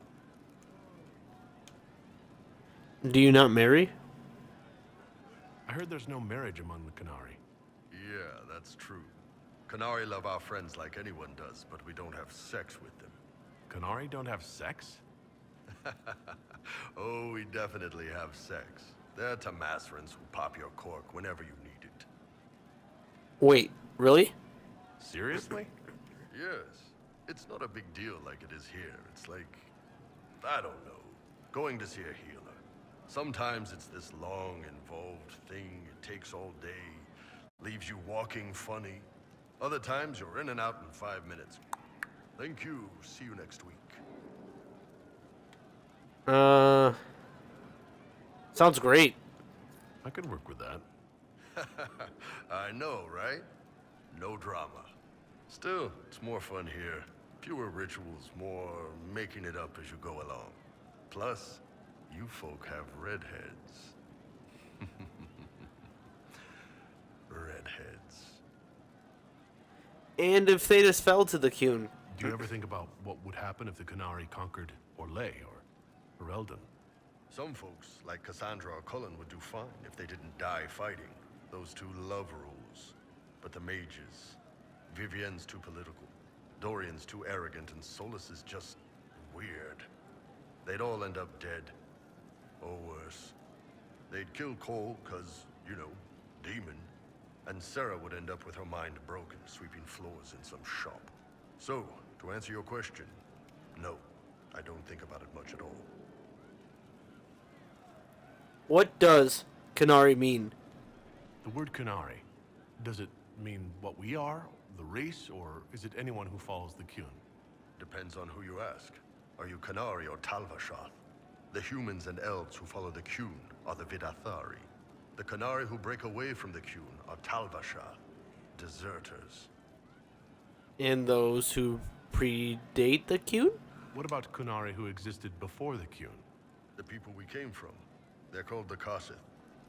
Do you not marry? I heard there's no marriage among the Qunari. Yeah, that's true. Qunari love our friends like anyone does, but we don't have sex with them. Qunari don't have sex? Oh, we definitely have sex. They're Tamasrans who pop your cork whenever you need it. Wait, really? Seriously? Yes. It's not a big deal like it is here. It's like, I don't know, going to see a healer. Sometimes it's this long, involved thing. It takes all day, leaves you walking funny. Other times you're in and out in 5 minutes. Thank you. See you next week. Sounds great. I could work with that. I know, right? No drama. Still, it's more fun here. Fewer rituals, more making it up as you go along. Plus, you folk have redheads. Redheads. And if Thetis fell to the Qun? Do you ever think about what would happen if the Qunari conquered Orlais or Ferelden? Some folks, like Cassandra or Cullen, would do fine if they didn't die fighting. Those two love rules. But the mages, Viveanne's too political, Dorian's too arrogant, and Solas is just weird. They'd all end up dead. Or worse. They'd kill Cole, 'cause, you know, demon. And Sera would end up with her mind broken, sweeping floors in some shop. So, to answer your question, no, I don't think about it much at all. What does Qunari mean? The word Qunari, does it mean what we are, the race, or is it anyone who follows the Qun? Depends on who you ask. Are you Qunari or Talvashath? The humans and elves who follow the Qun are the Vidathari. The Qunari who break away from the Qun are Talvashath, deserters. And those who predate the Qun? What about Qunari who existed before the Qun? The people we came from. They're called the Kossith,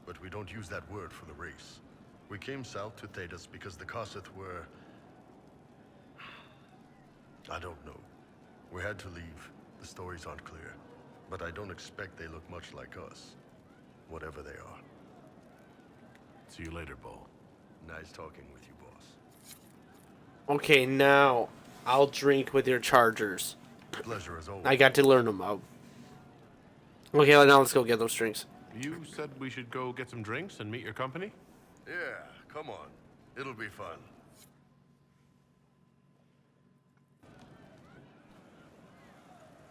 but we don't use that word for the race. We came south to Thetis because the Kossith were... I don't know. We had to leave. The stories aren't clear. But I don't expect they look much like us. Whatever they are. See you later, Bo. Nice talking with you, boss. Okay, now I'll drink with your chargers. Pleasure as always. I got to learn them out. Okay, now let's go get those drinks. You said we should go get some drinks and meet your company? Yeah, come on. It'll be fun.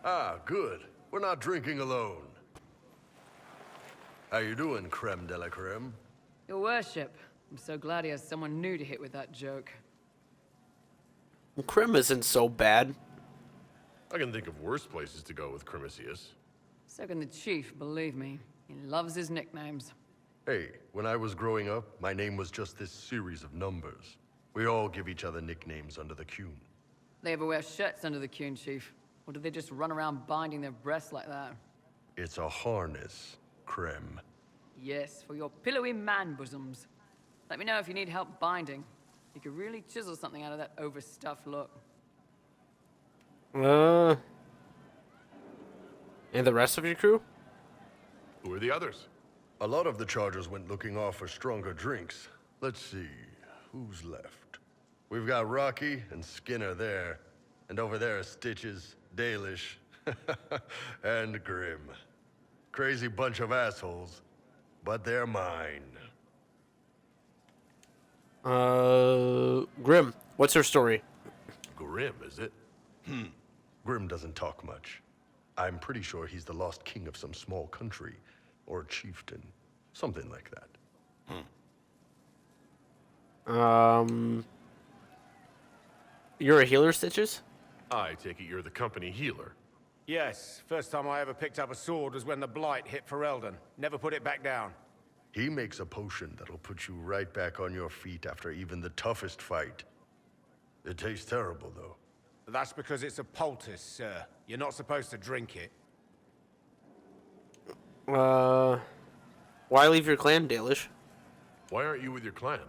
Ah, good. We're not drinking alone. How you doing, creme de la creme? Your worship, I'm so glad he has someone new to hit with that joke. Krim isn't so bad. I can think of worse places to go with Crimicius. So can the chief, believe me. He loves his nicknames. Hey, when I was growing up, my name was just this series of numbers. We all give each other nicknames under the Qun. They ever wear shirts under the Qun, chief? Or do they just run around binding their breasts like that? It's a harness, Creme. Yes, for your pillowy man bosoms. Let me know if you need help binding. You could really chisel something out of that overstuffed look. And the rest of your crew? Who are the others? A lot of the Chargers went looking off for stronger drinks. Let's see, who's left? We've got Rocky and Skinner there. And over there are Stitches, Dalish, and Grim. Crazy bunch of assholes, but they're mine. Grim, what's her story? Grim, is it? Grim doesn't talk much. I'm pretty sure he's the lost king of some small country, or chieftain, something like that. You're a healer, Stitches? I take it you're the company healer. Yes, first time I ever picked up a sword was when the Blight hit Ferelden. Never put it back down. He makes a potion that'll put you right back on your feet after even the toughest fight. It tastes terrible, though. That's because it's a poultice, sir. You're not supposed to drink it. Why leave your clan, Dalish? Why aren't you with your clan?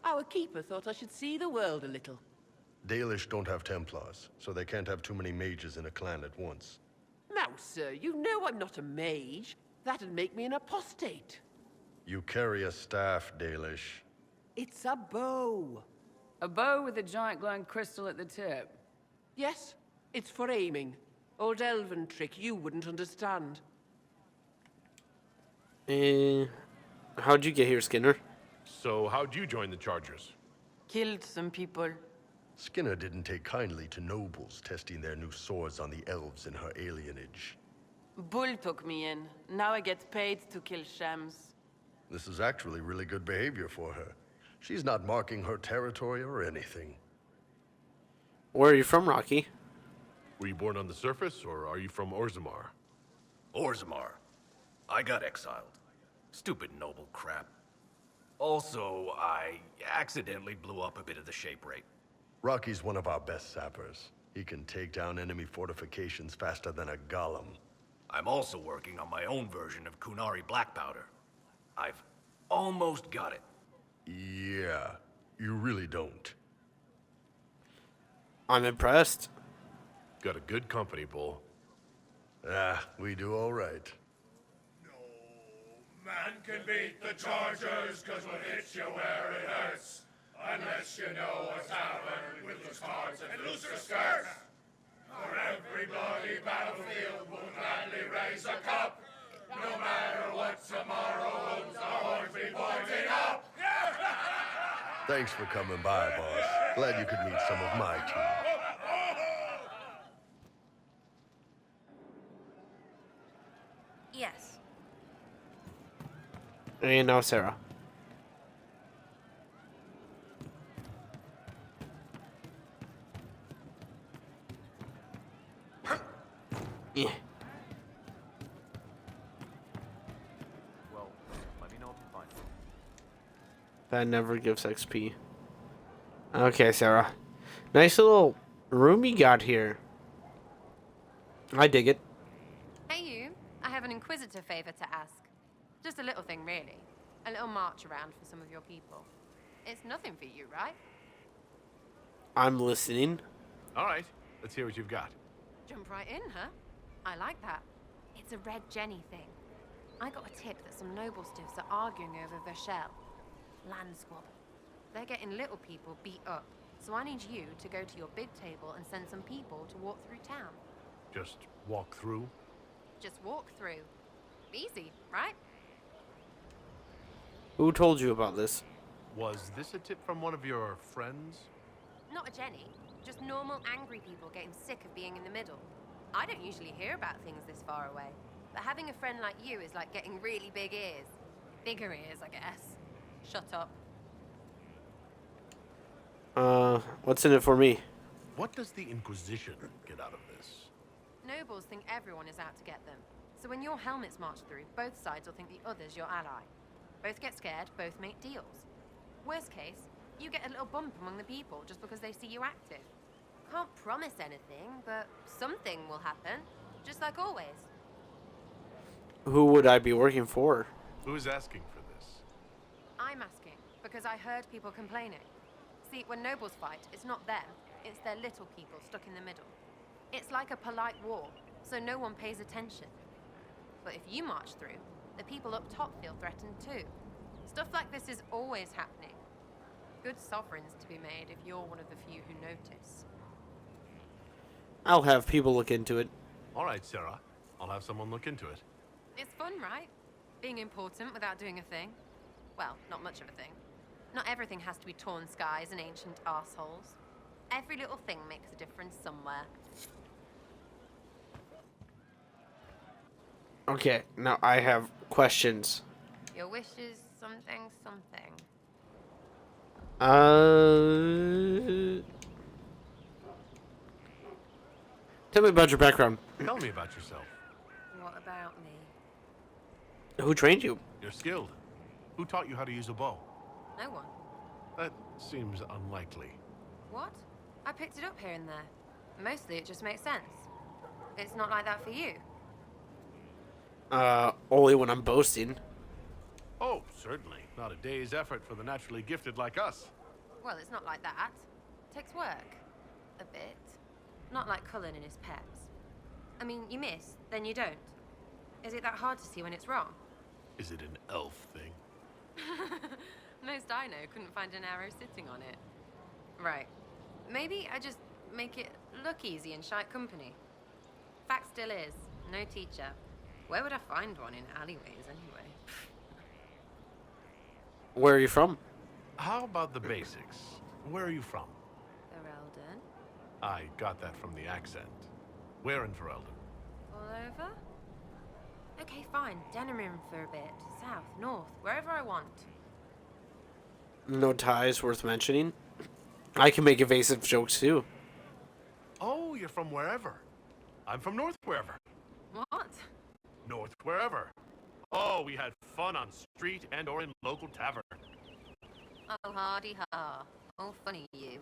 Our keeper thought I should see the world a little. Dalish don't have Templars, so they can't have too many mages in a clan at once. Now, sir, you know I'm not a mage. That'd make me an apostate. You carry a staff, Dalish. It's a bow. A bow with a giant glowing crystal at the tip. Yes, it's for aiming. Old elven trick you wouldn't understand. How'd you get here, Skinner? So how'd you join the Chargers? Killed some people. Skinner didn't take kindly to nobles testing their new swords on the elves in her alienage. Bull took me in. Now I get paid to kill shams. This is actually really good behavior for her. She's not marking her territory or anything. Where are you from, Rocky? Were you born on the surface, or are you from Orzammar? Orzammar. I got exiled. Stupid noble crap. Also, I accidentally blew up a bit of the shape rate. Rocky's one of our best sappers. He can take down enemy fortifications faster than a golem. I'm also working on my own version of Kunari black powder. I've almost got it. Yeah, you really don't. I'm impressed. Got a good company, Bull. We do all right. Man can beat the Chargers, cause what hits you where it hurts. Unless you know what's happened with those cards and looser skirts. For every bloody battlefield will gladly raise a cup. No matter what tomorrow holds, our horns be pointing up. Thanks for coming by, boss. Glad you could meet some of my team. Yes. And now Sera. Yeah. Well, let me know if you find it. That never gives XP. Okay, Sera. Nice little room you got here. I dig it. Hey you, I have an inquisitor favor to ask. Just a little thing, really. A little march around for some of your people. It's nothing for you, right? I'm listening. All right, let's hear what you've got. Jump right in, huh? I like that. It's a Red Jenny thing. I got a tip that some noble stiffs are arguing over Verschel. Land squabble. They're getting little people beat up. So I need you to go to your big table and send some people to walk through town. Just walk through? Just walk through. Easy, right? Who told you about this? Was this a tip from one of your friends? Not a Jenny. Just normal angry people getting sick of being in the middle. I don't usually hear about things this far away. But having a friend like you is like getting really big ears. Bigger ears, I guess. Shut up. What's in it for me? What does the Inquisition get out of this? Nobles think everyone is out to get them. So when your helmets march through, both sides will think the other's your ally. Both get scared, both make deals. Worst case, you get a little bump among the people just because they see you active. Can't promise anything, but something will happen. Just like always. Who would I be working for? Who's asking for this? I'm asking, because I heard people complaining. See, when nobles fight, it's not them. It's their little people stuck in the middle. It's like a polite war, so no one pays attention. But if you march through, the people up top feel threatened too. Stuff like this is always happening. Good sovereigns to be made if you're one of the few who notice. I'll have people look into it. All right, Sera. I'll have someone look into it. It's fun, right? Being important without doing a thing. Well, not much of a thing. Not everything has to be torn skies and ancient arseholes. Every little thing makes a difference somewhere. Okay, now I have questions. Your wish is something, something. Tell me about your background. Tell me about yourself. What about me? Who trained you? You're skilled. Who taught you how to use a bow? No one. That seems unlikely. What? I picked it up here and there. Mostly it just makes sense. It's not like that for you. Only when I'm boasting. Oh, certainly. Not a day's effort for the naturally gifted like us. Well, it's not like that. It takes work. A bit. Not like Cullen and his pets. I mean, you miss, then you don't. Is it that hard to see when it's wrong? Is it an elf thing? Most I know couldn't find an arrow sitting on it. Right. Maybe I just make it look easy in shite company. Fact still is, no teacher. Where would I find one in alleyways anyway? Where are you from? How about the basics? Where are you from? Ferelden? I got that from the accent. Where in Ferelden? All over? Okay, fine. Denerim for a bit. South, north, wherever I want. No ties worth mentioning. I can make evasive jokes too. Oh, you're from wherever. I'm from north wherever. What? North wherever. Oh, we had fun on street and or in local tavern. Oh, hardy ha. Oh, funny you.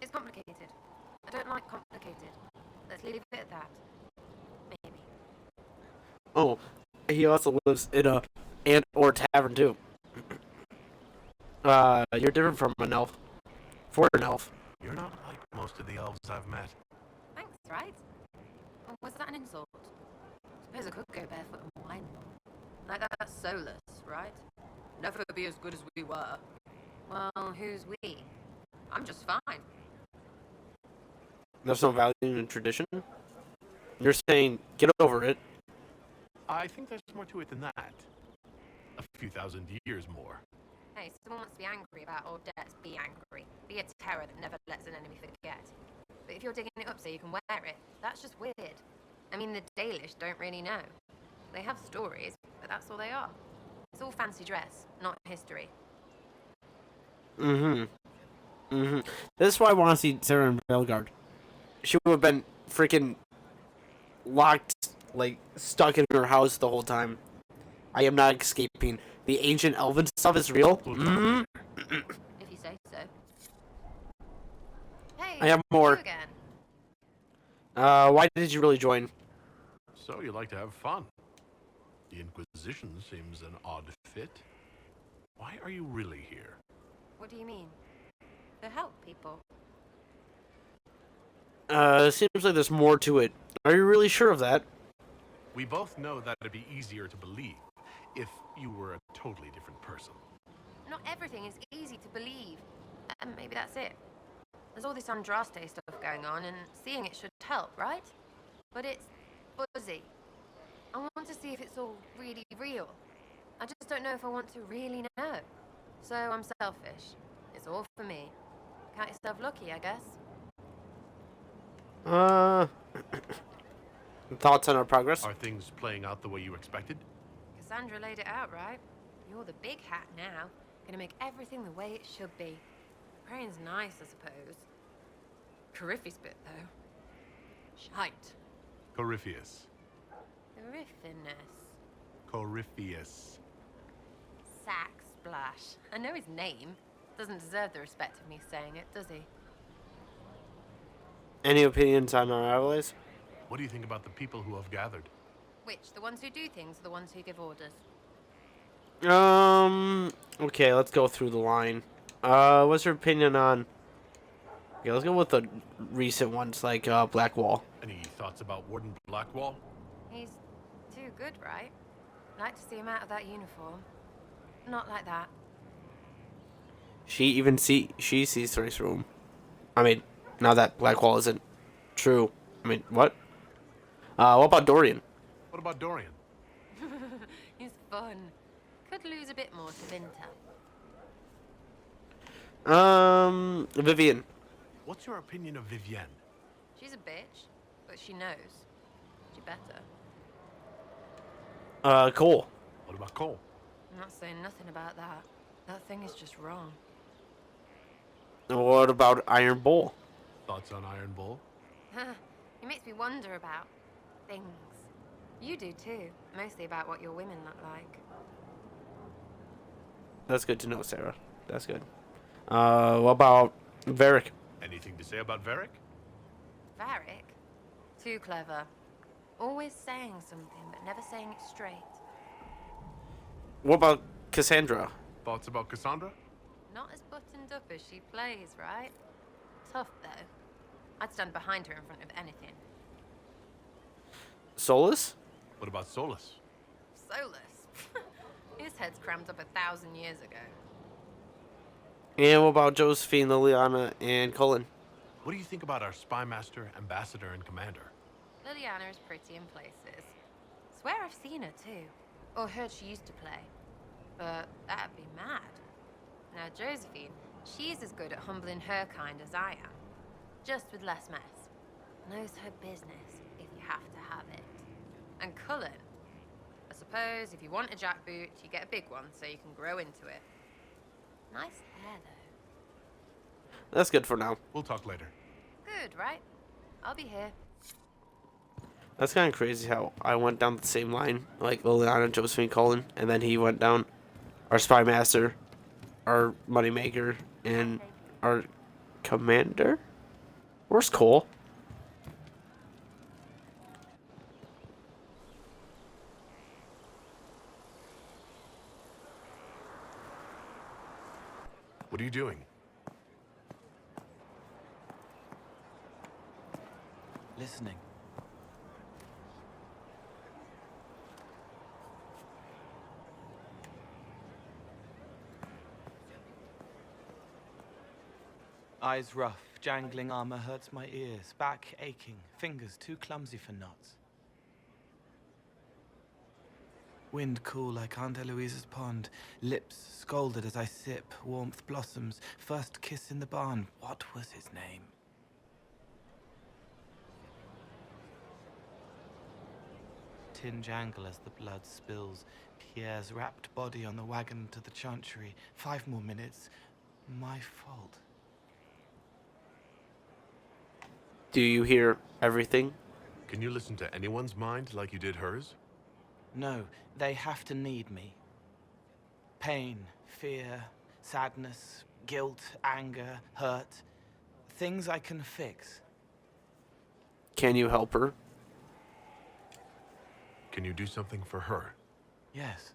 It's complicated. I don't like complicated. Let's leave it at that. Maybe. Oh, he also lives in a and or tavern too. You're different from an elf. For an elf. You're not like most of the elves I've met. Thanks, right? Or was that an insult? Suppose I could go barefoot and whine. Like that's Solas, right? Never be as good as we were. Well, who's we? I'm just fine. There's no value in tradition? You're saying, get over it. I think there's more to it than that. A few thousand years more. Hey, someone wants to be angry about old debts, be angry. Be a terror that never lets an enemy forget. But if you're digging it up so you can wear it, that's just weird. I mean, the Dalish don't really know. They have stories, but that's all they are. It's all fancy dress, not history. This is why I want to see Sera in Belgard. She would have been freaking locked, like, stuck in her house the whole time. I am not escaping. The ancient elven stuff is real. If you say so. Hey, I have more. you again. Why did you really join? So you like to have fun. The Inquisition seems an odd fit. Why are you really here? What do you mean? To help people. Seems like there's more to it. Are you really sure of that? We both know that it'd be easier to believe if you were a totally different person. Not everything is easy to believe. And maybe that's it. There's all this Andraste stuff going on, and seeing it should help, right? But it's fuzzy. I want to see if it's all really real. I just don't know if I want to really know. So I'm selfish. It's all for me. Count yourself lucky, I guess. Thoughts on our progress? Are things playing out the way you expected? Cassandra laid it out, right? You're the big hat now. Gonna make everything the way it should be. Praying's nice, I suppose. Corypheus bit, though. Shite. Corypheus. Corypheus. Corypheus. Sack Splash. I know his name. Doesn't deserve the respect of me saying it, does he? Any opinions on our allies? What do you think about the people who have gathered? Which? The ones who do things or the ones who give orders? Okay, let's go through the line. What's your opinion on... Okay, let's go with the recent ones, like, Blackwall. Any thoughts about Warden Blackwall? He's too good, right? Like to see him out of that uniform. Not like that. She sees right through him. I mean, now that Blackwall isn't true. I mean, what? What about Dorian? What about Dorian? He's fun. Could lose a bit more to Vinta. Viveanne. What's your opinion of Viveanne? She's a bitch, but she knows. She better. Cole. What about Cole? I'm not saying nothing about that. That thing is just wrong. What about Iron Bull? Thoughts on Iron Bull? He makes me wonder about things. You do too. Mostly about what your women look like. That's good to know, Sera. That's good. What about Varric? Anything to say about Varric? Varric? Too clever. Always saying something, but never saying it straight. What about Cassandra? Thoughts about Cassandra? Not as buttoned up as she plays, right? Tough, though. I'd stand behind her in front of anything. Solas? What about Solas? Solus? His head's crammed up 1,000 years ago. And what about Josephine, Liliana, and Cullen? What do you think about our spy master, ambassador, and commander? Liliana is pretty in places. Swear I've seen her too. Or heard she used to play. But that'd be mad. Now Josephine, she's as good at humbling her kind as I am. Just with less mess. Knows her business, if you have to have it. And Cullen, I suppose if you want a jackboot, you get a big one so you can grow into it. Nice hair, though. That's good for now. We'll talk later. Good, right? I'll be here. That's kind of crazy how I went down the same line, like Liliana, Josephine, Cullen, and then he went down our spy master, our moneymaker, and our commander? Where's Cole? What are you doing? Listening. Eyes rough, jangling armor hurts my ears, back aching, fingers too clumsy for knots. Wind cool like Aunt Eloise's pond, lips scalded as I sip, warmth blossoms, first kiss in the barn, what was his name? Tin jangle as the blood spills, Pierre's wrapped body on the wagon to the chantry, 5 more minutes, my fault. Do you hear everything? Can you listen to anyone's mind like you did hers? No, they have to need me. Pain, fear, sadness, guilt, anger, hurt. Things I can fix. Can you help her? Can you do something for her? Yes.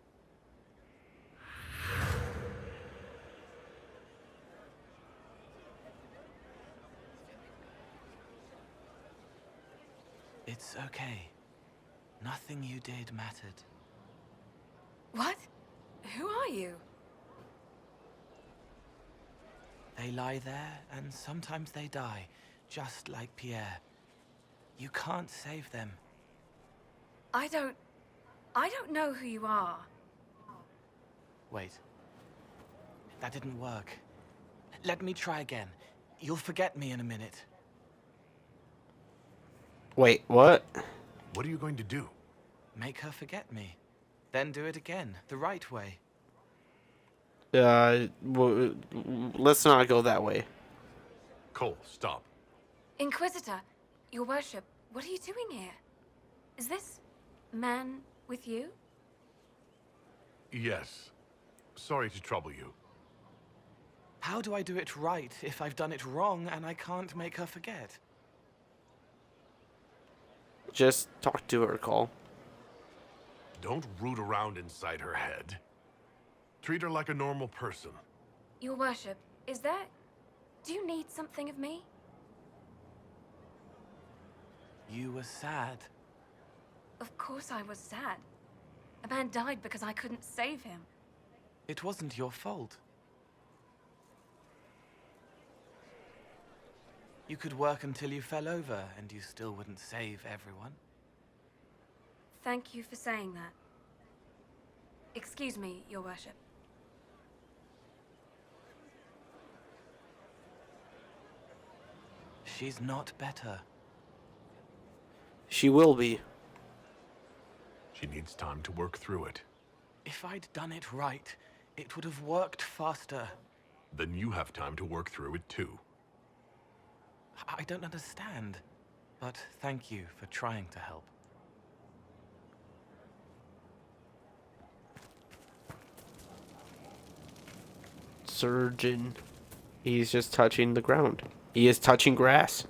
It's okay. Nothing you did mattered. What? Who are you? They lie there, and sometimes they die, just like Pierre. You can't save them. I don't know who you are. Wait. That didn't work. Let me try again. You'll forget me in a minute. Wait, what? What are you going to do? Make her forget me. Then do it again, the right way. Let's not go that way. Cole, stop. Inquisitor, your worship, what are you doing here? Is this man with you? Yes. Sorry to trouble you. How do I do it right if I've done it wrong and I can't make her forget? Just talk to her, Cole. Don't root around inside her head. Treat her like a normal person. Your worship, is that... Do you need something of me? You were sad. Of course I was sad. A man died because I couldn't save him. It wasn't your fault. You could work until you fell over, and you still wouldn't save everyone. Thank you for saying that. Excuse me, Your Worship. She's not better. She will be. She needs time to work through it. If I'd done it right, it would have worked faster. Then you have time to work through it too. I don't understand, but thank you for trying to help. Surgeon. He's just touching the ground. He is touching grass.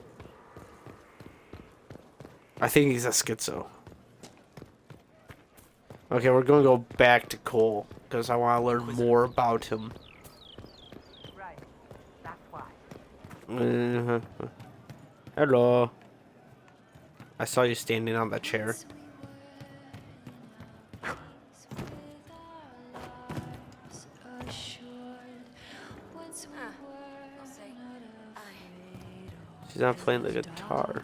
I think he's a schizo. Okay, we're gonna go back to Cole because I want to learn more about him. Right. That's why. Hello. I saw you standing on that chair. She's not playing the guitar.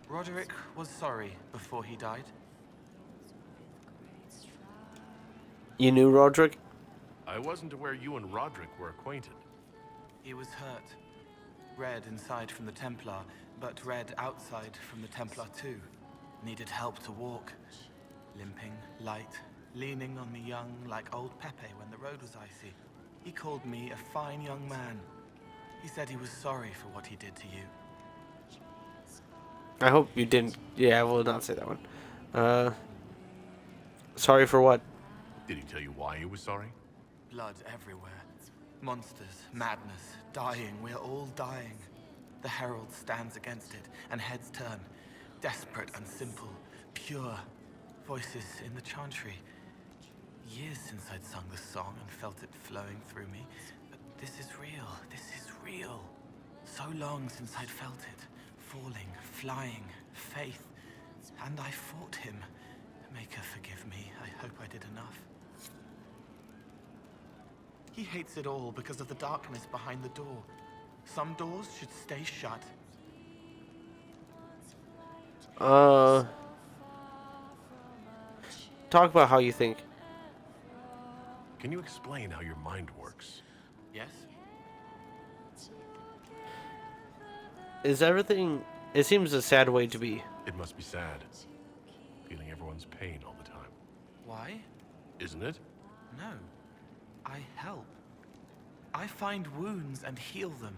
Roderick was sorry before he died. You knew Roderick? I wasn't aware you and Roderick were acquainted. He was hurt. Red inside from the Templar, but red outside from the Templar too. Needed help to walk. Limping, light, leaning on the young like old Pepe when the road was icy. He called me a fine young man. He said he was sorry for what he did to you. I hope you didn't. Yeah, I will not say that one. Sorry for what? Did he tell you why he was sorry? Blood everywhere. Monsters, madness, dying. We're all dying. The Herald stands against it, and heads turn. Desperate and simple, pure. Voices in the chantry. Years since I'd sung the song and felt it flowing through me. But this is real. This is real. So long since I'd felt it. Falling, flying, faith. And I fought him. Maker, forgive me. I hope I did enough. He hates it all because of the darkness behind the door. Some doors should stay shut. Talk about how you think. Can you explain how your mind works? Yes? Is everything... It seems a sad way to be. It must be sad. Feeling everyone's pain all the time. Why? Isn't it? No. I help. I find wounds and heal them.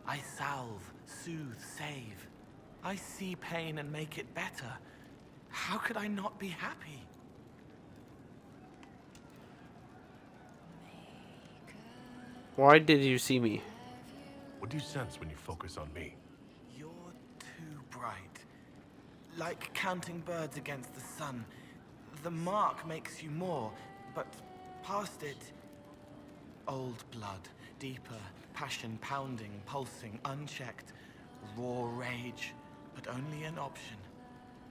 I salve, soothe, save. I see pain and make it better. How could I not be happy? Why did you see me? What do you sense when you focus on me? You're too bright. Like counting birds against the sun. The mark makes you more, but past it... Old blood, deeper, passion pounding, pulsing, unchecked. Raw rage, but only an option.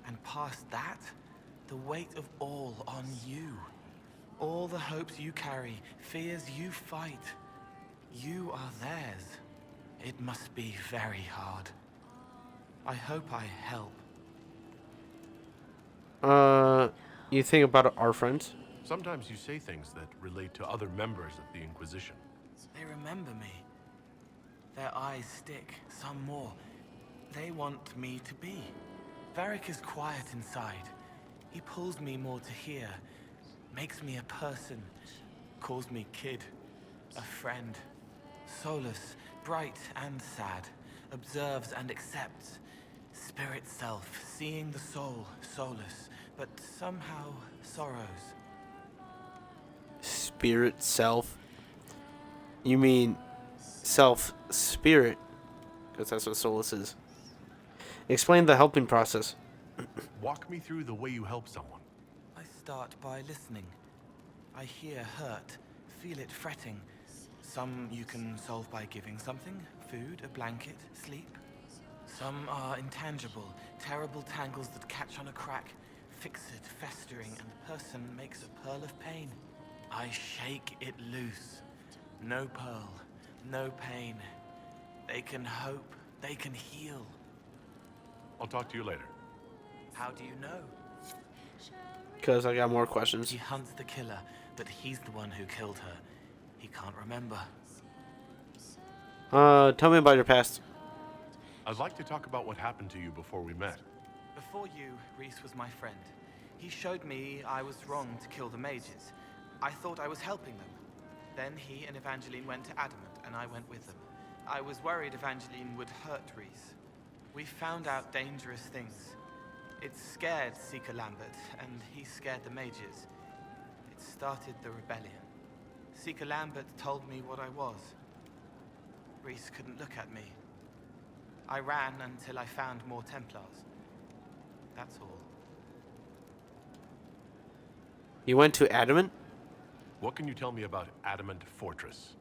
And past that, the weight of all on you. All the hopes you carry, fears you fight. You are theirs. It must be very hard. I hope I help. You think about our friends? Sometimes you say things that relate to other members of the Inquisition. They remember me. Their eyes stick, some more. They want me to be. Varric is quiet inside. He pulls me more to hear. Makes me a person. Calls me kid. A friend. Solus, bright and sad. Observes and accepts. Spirit self, seeing the soul, Solus. But somehow sorrows. Spirit self? You mean self-spirit? Because that's what Solus is. Explain the helping process. Walk me through the way you help someone. I start by listening. I hear hurt, feel it fretting. Some you can solve by giving something, food, a blanket, sleep. Some are intangible, terrible tangles that catch on a crack, fixed, festering, and the person makes a pearl of pain. I shake it loose. No pearl, no pain. They can hope, they can heal. I'll talk to you later. How do you know? Because I got more questions. He hunts the killer, but he's the one who killed her. He can't remember. Tell me about your past. I'd like to talk about what happened to you before we met. Before you, Reese was my friend. He showed me I was wrong to kill the mages. I thought I was helping them. Then he and Evangeline went to Adamant, and I went with them. I was worried Evangeline would hurt Reese. We found out dangerous things. It scared Seeker Lambert, and he scared the mages. It started the rebellion. Seeker Lambert told me what I was. Reese couldn't look at me. I ran until I found more Templars. That's all. You went to Adamant? What can you tell me about Adamant Fortress?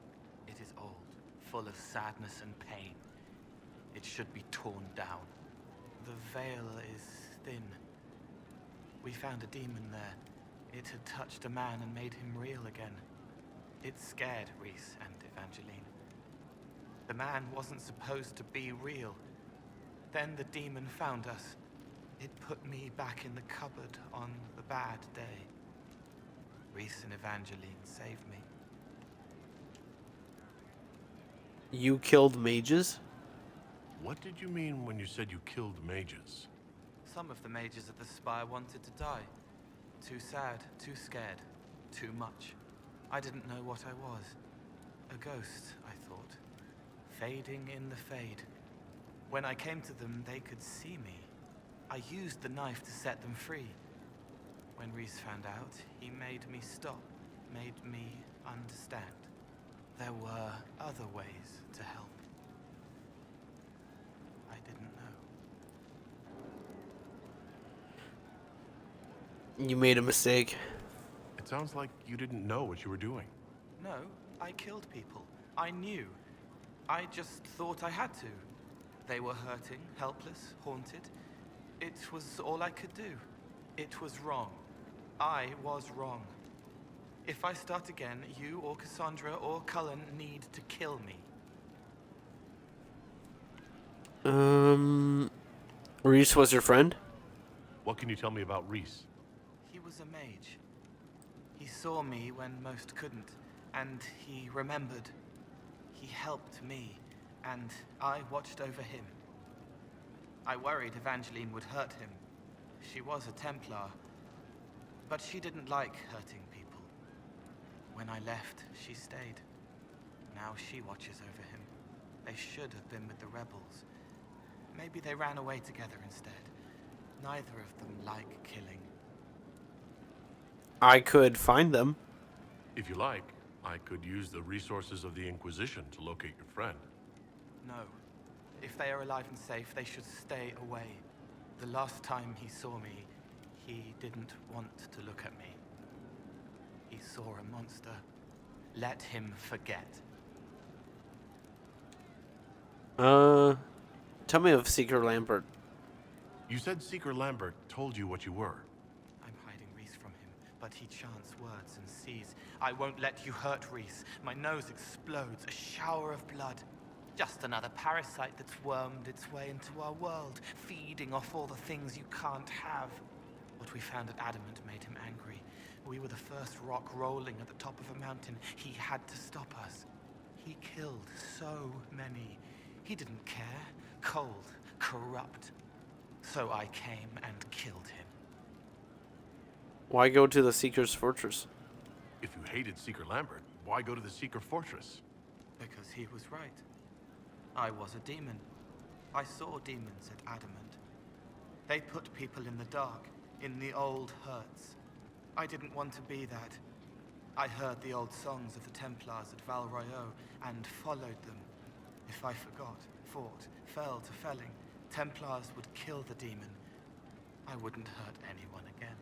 It is old, full of sadness and pain. It should be torn down. The veil is thin. We found a demon there. It had touched a man and made him real again. It scared Reese and Evangeline. The man wasn't supposed to be real. Then the demon found us. It put me back in the cupboard on the bad day. Reese and Evangeline saved me. You killed mages? What did you mean when you said you killed mages? Some of the mages at the spire wanted to die. Too sad, too scared, too much. I didn't know what I was. A ghost, I thought. Fading in the fade. When I came to them, they could see me. I used the knife to set them free. When Reese found out, he made me stop, made me understand. There were other ways to help. I didn't know. You made a mistake. It sounds like you didn't know what you were doing. No, I killed people. I knew. I just thought I had to. They were hurting, helpless, haunted. It was all I could do. It was wrong. I was wrong. If I start again, you or Cassandra or Cullen need to kill me. Reese was your friend? What can you tell me about Reese? He was a mage. He saw me when most couldn't, and he remembered. He helped me, and I watched over him. I worried Evangeline would hurt him. She was a Templar, but she didn't like hurting people. When I left, she stayed. Now she watches over him. They should have been with the rebels. Maybe they ran away together instead. Neither of them like killing. I could find them. If you like, I could use the resources of the Inquisition to locate your friend. No. If they are alive and safe, they should stay away. The last time he saw me, he didn't want to look at me. He saw a monster. Let him forget. Tell me of Seeker Lambert. You said Seeker Lambert told you what you were. I'm hiding Reese from him, but he chants words and sees. I won't let you hurt Reese. My nose explodes, a shower of blood. Just another parasite that's wormed its way into our world, feeding off all the things you can't have. What we found at Adamant made him angry. We were the first rock rolling at the top of a mountain. He had to stop us. He killed so many. He didn't care. Cold, corrupt. So I came and killed him. Why go to the Seeker's Fortress? If you hated Seeker Lambert, why go to the Seeker Fortress? Because he was right. I was a demon. I saw demons at Adamant. They put people in the dark, in the old hurts. I didn't want to be that. I heard the old songs of the Templars at Val Royeaux and followed them. If I forgot, fought, fell to felling, Templars would kill the demon. I wouldn't hurt anyone again.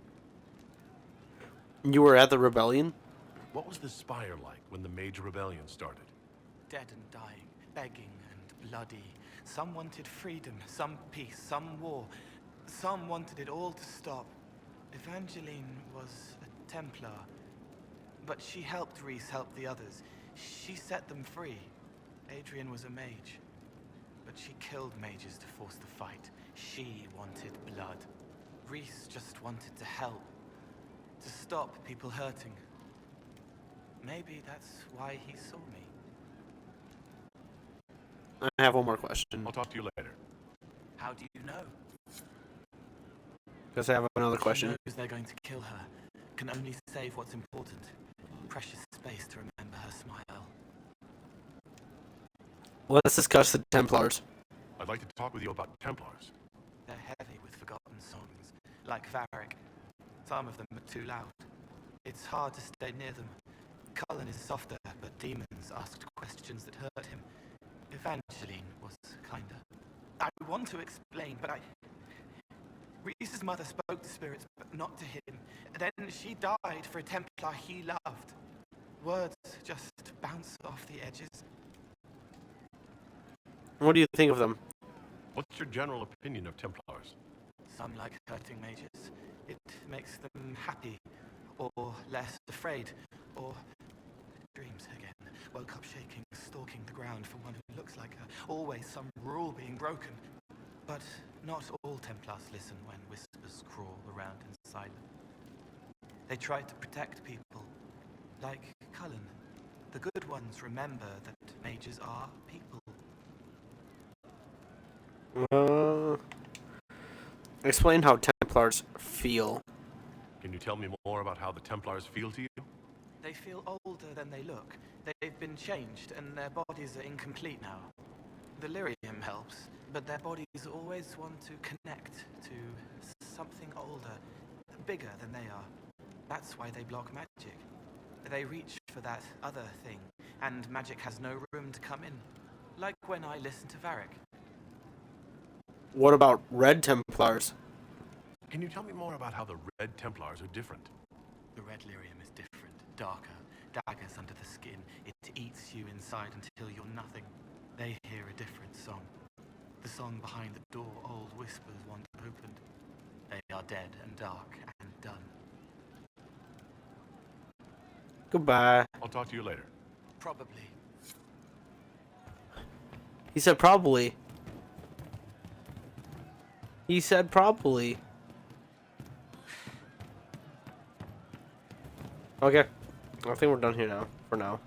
You were at the rebellion? What was the Spire like when the Mage Rebellion started? dead and dying, begging and bloody. Some wanted freedom, some peace, some war. Some wanted it all to stop. Evangeline was a Templar, but she helped Reese help the others. She set them free. Adrian was a mage, but she killed mages to force the fight. She wanted blood. Reese just wanted to help, to stop people hurting. Maybe that's why he saw me. I have one more question. I'll talk to you later. How do you know? Because I have another question. She knows they're going to kill her. Can only save what's important. Precious space to remember her smile. Let's discuss the Templars. I'd like to talk with you about Templars. They're heavy with forgotten songs, like Varric. Some of them are too loud. It's hard to stay near them. Cullen is softer, but demons asked questions that hurt him. Evangeline was kinder. I want to explain, but Reese's mother spoke to spirits, but not to him. Then she died for a Templar he loved. Words just bounce off the edges. What do you think of them? What's your general opinion of Templars? Some like hurting mages. It makes them happy, or less afraid, or dreams again. Woke up shaking, stalking the ground for one who looks like her. Always some rule being broken. But not all Templars listen when whispers crawl around inside them. They try to protect people, like Cullen. The good ones remember that mages are people. Explain how Templars feel. Can you tell me more about how the Templars feel to you? They feel older than they look. They've been changed, and their bodies are incomplete now. The Lyrium helps, but their bodies always want to connect to something older, bigger than they are. That's why they block magic. They reach for that other thing, and magic has no room to come in. Like when I listen to Varric. What about Red Templars? Can you tell me more about how the Red Templars are different? The Red Lyrium is different, darker, daggers under the skin. It eats you inside until you're nothing. They hear a different song. The song behind the door old whispers want opened. They are dead and dark and done. Goodbye. I'll talk to you later. Probably. He said probably. He said probably. Okay. I think we're done here now. For now.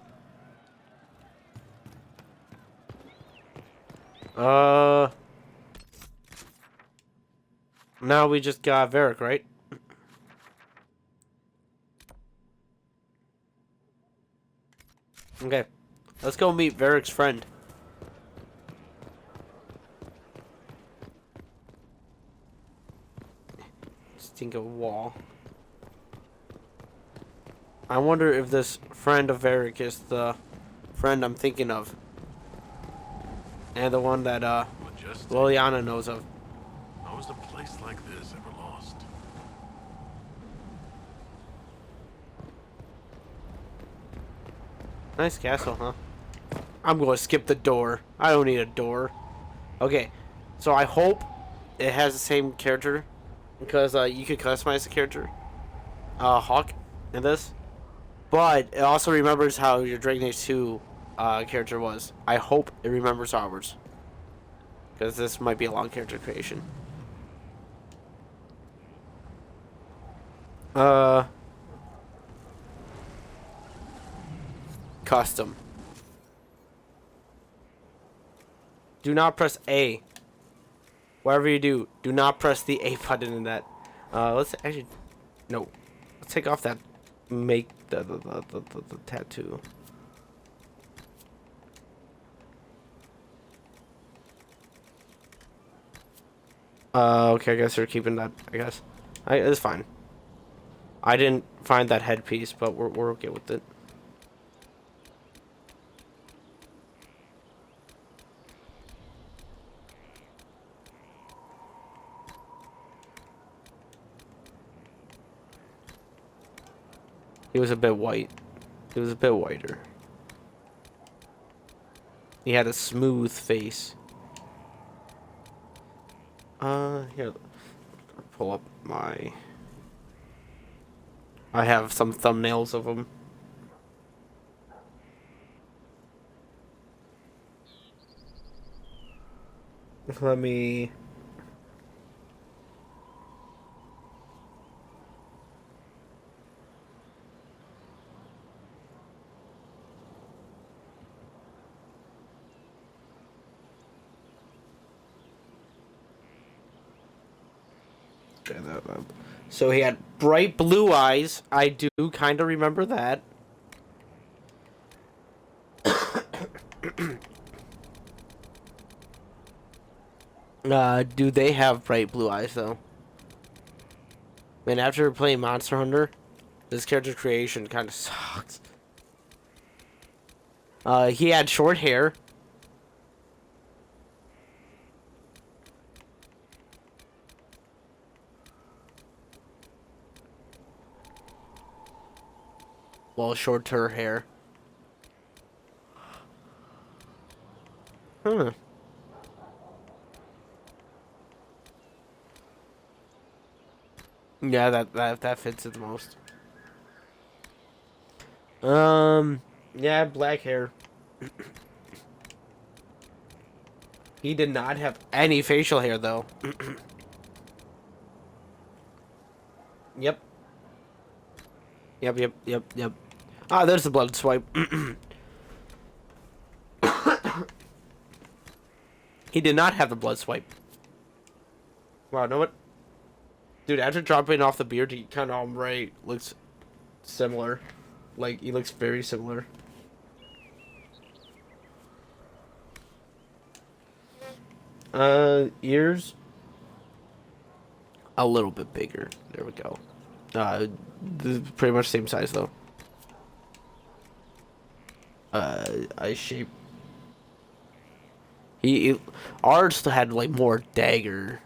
Now we just got Varric, right? Okay. Let's go meet Varric's friend. Just think of a wall. I wonder if this friend of Varric is the friend I'm thinking of. And the one that Liliana knows of. How is a place like this ever lost? Nice castle, huh? I'm going to skip the door. I don't need a door. Okay, so I hope it has the same character. Because you could customize the character. Hawk in this. But it also remembers how your Dragon Age 2 character was. I hope it remembers ours. Because this might be a long character creation. Custom. Do not press A. Whatever you do, do not press the A button in that. Let's actually... No. Let's take off that... Make the tattoo. Okay, I guess we're keeping that, I guess. It's fine. I didn't find that headpiece, but we're okay with it. He was a bit white. He was a bit whiter. He had a smooth face. Here, pull up my... I have some thumbnails of him. Let me... So he had bright blue eyes. I do kind of remember that. Do they have bright blue eyes, though? Man, after playing Monster Hunter, this character creation kind of sucks. He had short hair. Well, shorter hair. Huh. Yeah, that fits it the most. Yeah, black hair. He did not have any facial hair, though. Yep. Yep. Ah, there's the blood swipe. He did not have the blood swipe. Wow, know what? Dude, after dropping off the beard, he kind of looks similar. Like, he looks very similar. Ears. A little bit bigger. There we go. Pretty much same size, though. Eye shape. Ours had, like, more dagger.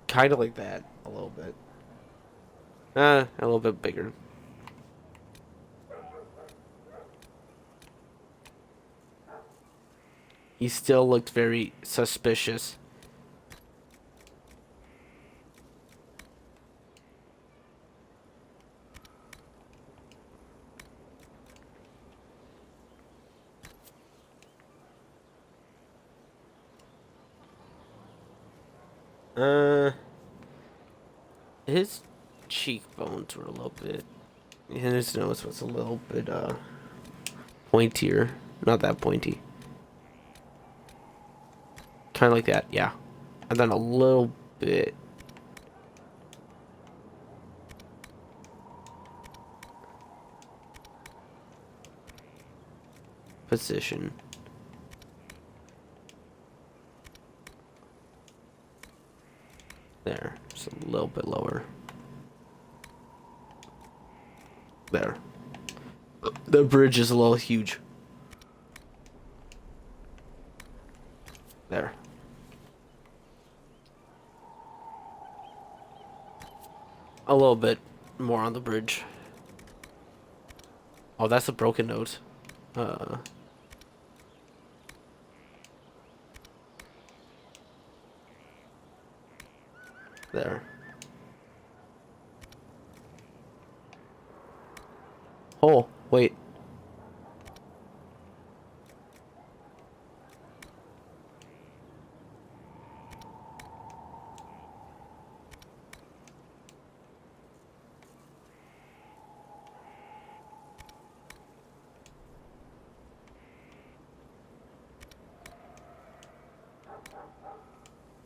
Kind of like that, a little bit. A little bit bigger. He still looked very suspicious. His cheekbones were a little bit... His nose was a little bit, pointier. Not that pointy. Kind of like that, yeah. And then a little bit... position. There, just a little bit lower. There. The bridge is a little huge. There. A little bit more on the bridge. Oh, that's a broken nose. There. Oh, wait.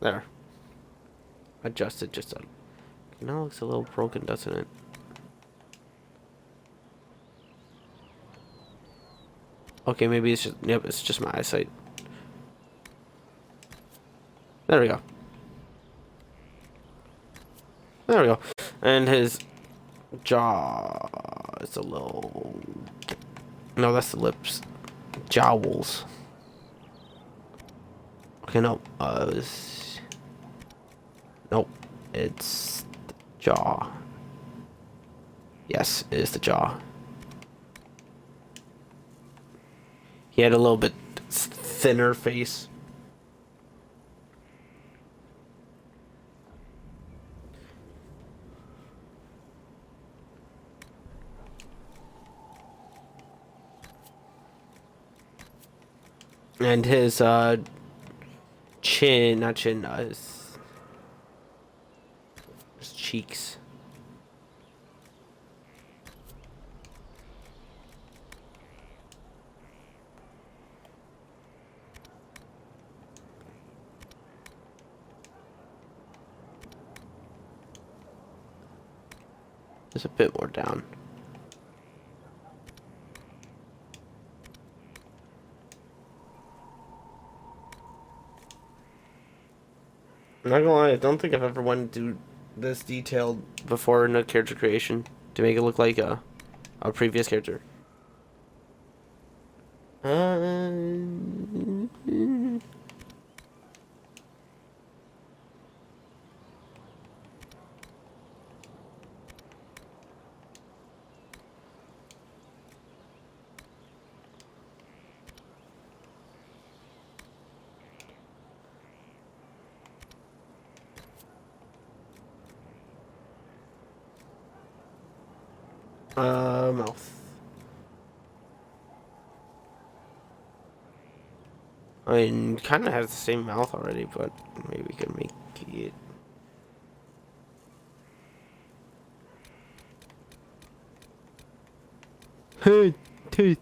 There. Adjust it just a... Now it looks a little broken, doesn't it? Okay, maybe it's just... Yep, it's just my eyesight. There we go. There we go. And his jaw is a little... No, that's the lips. Jowls. Okay, no. Nope. It's jaw. Yes, it is the jaw. He had a little bit thinner face. And his chin, not chin, his cheeks. Just a bit more down. I'm not gonna lie, I don't think I've ever wanted to do this detailed before in a character creation to make it look like a previous character. Mouth. I mean, kind of has the same mouth already, but maybe we can make it. Hey, teeth.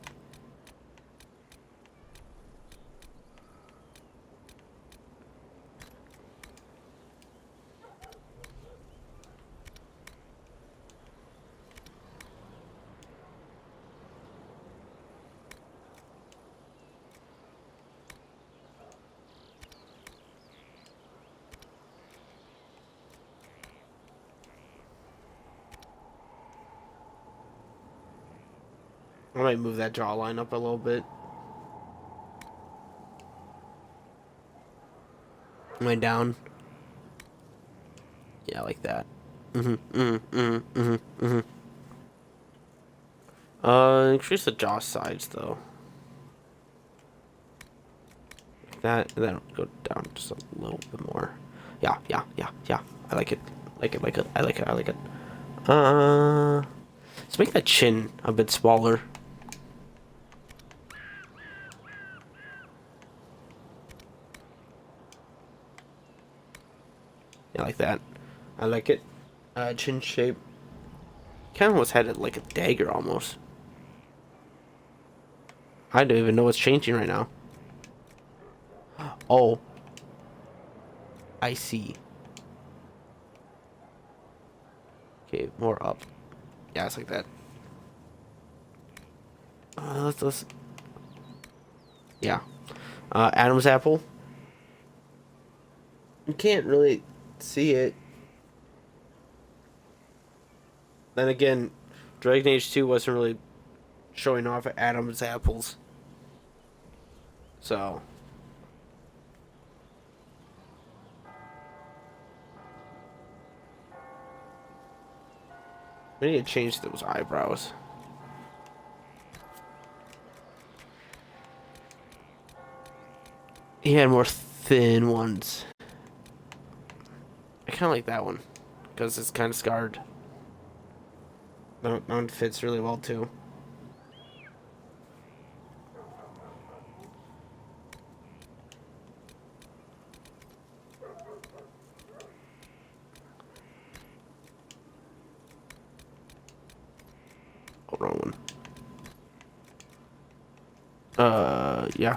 I might move that jawline up a little bit. Am I down? Yeah, like that. Increase the jaw size though. Like that, and then go down just a little bit more. Yeah. I like it. I like it. Let's make that chin a bit smaller. Yeah, like that. I like it. Chin shape. Kind of almost had it like a dagger almost. I don't even know what's changing right now. Oh. I see. Okay, more up. Yeah, it's like that. Let's. Yeah. Adam's apple. You can't really see it. Then again, Dragon Age 2 wasn't really showing off Adam's apples. So. We need to change those eyebrows. He had more thin ones. I kind of like that one because it's kind of scarred. That one fits really well too. Oh, wrong one. Yeah.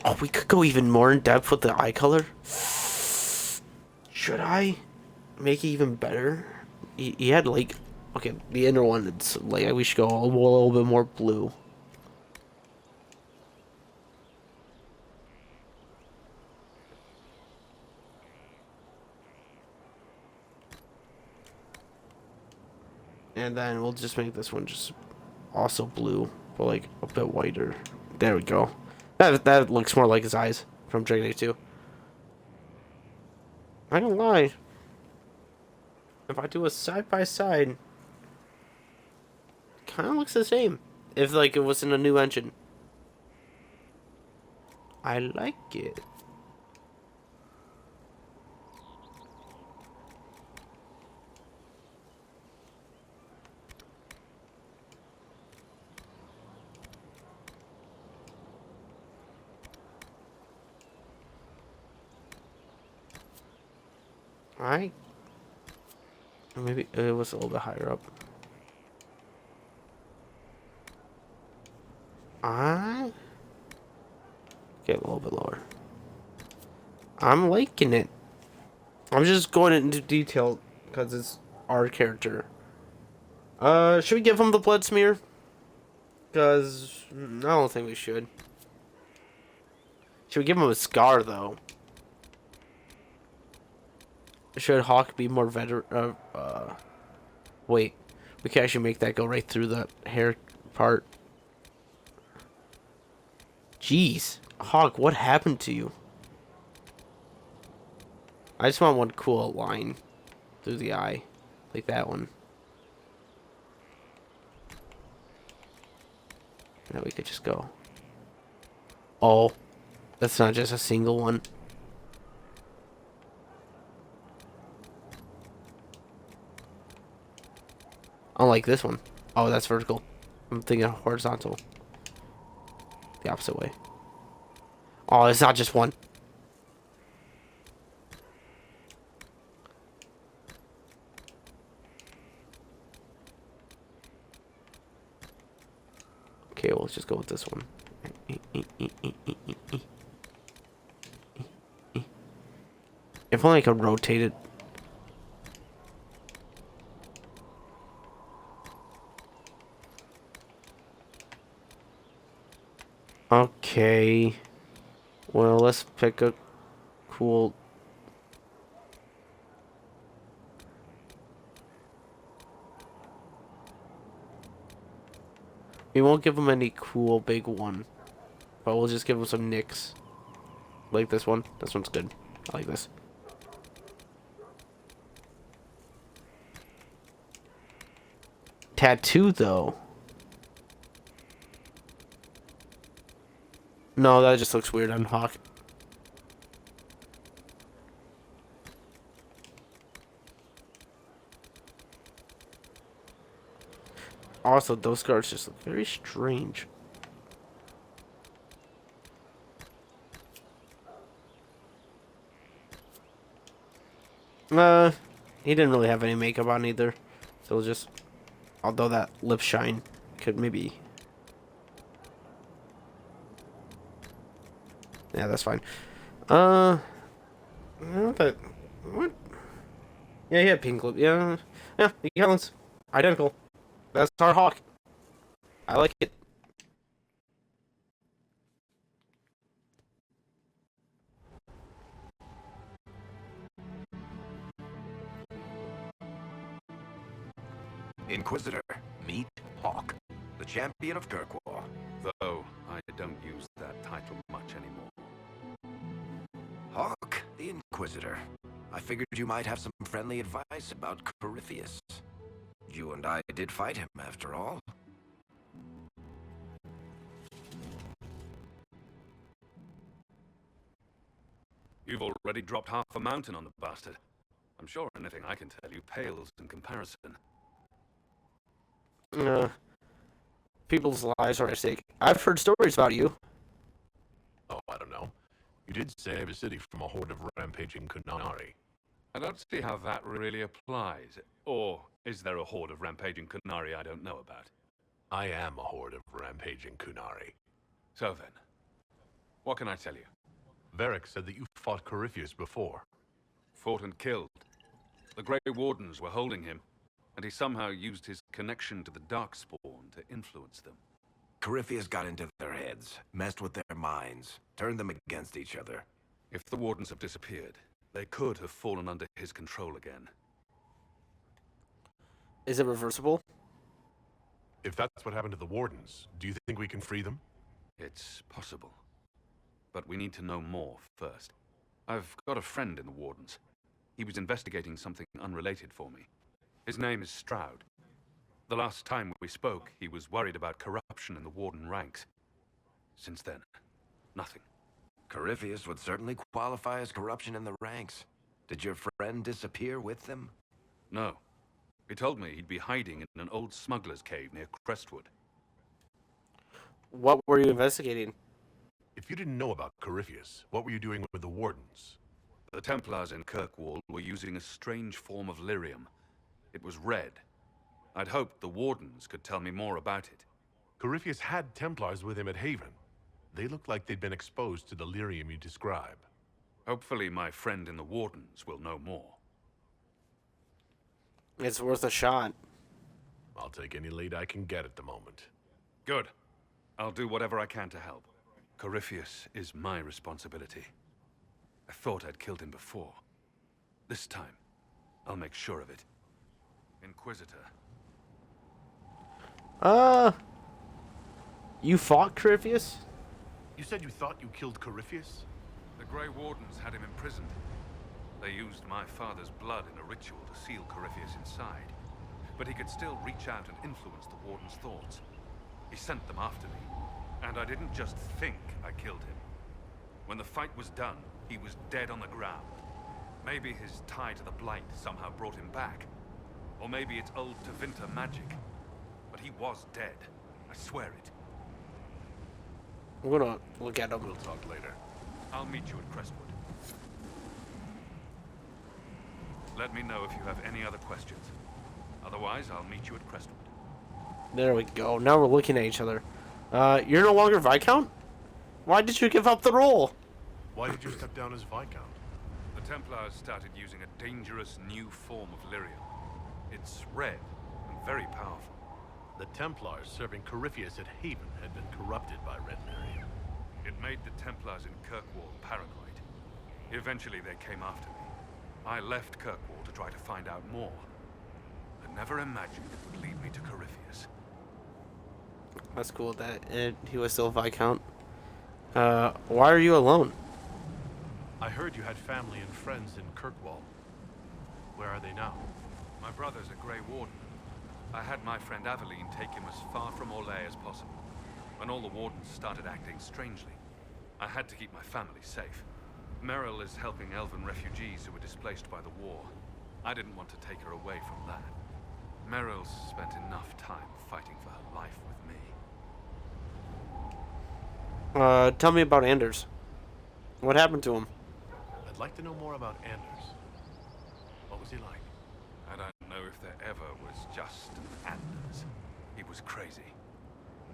Oh, we could go even more in depth with the eye color. Should I make it even better? He had like, okay, the inner one. It's like we should go a little bit more blue. And then we'll just make this one just also blue, but like a bit whiter. There we go. That looks more like his eyes from Dragon Age 2. I don't lie. If I do a side by side, kind of looks the same. If like it wasn't a new engine. I like it. Alright. Maybe it was a little bit higher up. Alright. Get a little bit lower. I'm liking it. I'm just going into detail because it's our character. Should we give him the blood smear? Because I don't think we should. Should we give him a scar though? Should Hawk be more veteran? Wait, we can actually make that go right through the hair part. Jeez, Hawk, what happened to you? I just want one cool line through the eye, like that one. And then we could just go. Oh, that's not just a single one. Unlike this one. Oh, that's vertical. I'm thinking horizontal. The opposite way. Oh, it's not just one. Okay, well, let's just go with this one. If only I could rotate it. Okay. Well, let's pick a cool... We won't give him any cool big one. But we'll just give him some nicks. Like this one. This one's good. I like this. Tattoo, though. No, that just looks weird on Hawk. Also, those scars just look very strange. He didn't really have any makeup on either. So we'll just... Although that lip shine could maybe... Yeah, that's fine. But what? Yeah, he had pink lip. Yeah, the counts. Identical. That's our Hawk. I like it. Inquisitor, meet Hawk, the champion of Kirkwall. Though I don't use that title much anymore. Hawk, the Inquisitor. I figured you might have some friendly advice about Corypheus. You and I did fight him, after all. You've already dropped half a mountain on the bastard. I'm sure anything I can tell you pales in comparison. People's lives are at stake. I've heard stories about you. Oh, I don't know. You did save a city from a horde of rampaging Kunari. I don't see how that really applies. Or is there a horde of rampaging Kunari I don't know about? I am a horde of rampaging Kunari. So then, what can I tell you? Varric said that you fought Corypheus before. Fought and killed. The Grey Wardens were holding him, and he somehow used his connection to the Darkspawn to influence them. Corypheus got into their heads, messed with their minds, turned them against each other. If the Wardens have disappeared, they could have fallen under his control again. Is it reversible? If that's what happened to the Wardens, do you think we can free them? It's possible. But we need to know more first. I've got a friend in the Wardens. He was investigating something unrelated for me. His name is Stroud. The last time we spoke, he was worried about corruption in the Warden ranks. Since then, nothing. Corypheus would certainly qualify as corruption in the ranks. Did your friend disappear with them? No. He told me he'd be hiding in an old smuggler's cave near Crestwood. What were you investigating? If you didn't know about Corypheus, what were you doing with the Wardens? The Templars in Kirkwall were using a strange form of Lyrium. It was red. I'd hoped the Wardens could tell me more about it. Corypheus had Templars with him at Haven. They looked like they'd been exposed to the Lyrium you describe. Hopefully my friend in the Wardens will know more. It's worth a shot. I'll take any lead I can get at the moment. Good. I'll do whatever I can to help. Corypheus is my responsibility. I thought I'd killed him before. This time, I'll make sure of it. Inquisitor. You fought Corypheus? You said you thought you killed Corypheus? The Grey Wardens had him imprisoned. They used my father's blood in a ritual to seal Corypheus inside. But he could still reach out and influence the Warden's thoughts. He sent them after me. And I didn't just think I killed him. When the fight was done, he was dead on the ground. Maybe his tie to the Blight somehow brought him back. Or maybe it's old Tevinter magic. But he was dead. I swear it. We're gonna look at him. We'll talk later. I'll meet you at Crestwood. Let me know if you have any other questions. Otherwise, I'll meet you at Crestwood. There we go. Now we're looking at each other. You're no longer Viscount? Why did you give up the role? Why did you step down as Viscount? The Templars started using a dangerous new form of Lyrium. It's red and very powerful. The Templars serving Corypheus at Haven had been corrupted by Red Lyrium. It made the Templars in Kirkwall paranoid. Eventually they came after me. I left Kirkwall to try to find out more. I never imagined it would lead me to Corypheus. That's cool that he was still Viscount. Why are you alone? I heard you had family and friends in Kirkwall. Where are they now? My brother's a Grey Warden. I had my friend Aveline take him as far from Orlais as possible. When all the Wardens started acting strangely, I had to keep my family safe. Meryl is helping elven refugees who were displaced by the war. I didn't want to take her away from that. Meryl's spent enough time fighting for her life with me. Tell me about Anders. What happened to him? I'd like to know more about Anders. What was he like? I don't know if there ever was just Anders. He was crazy.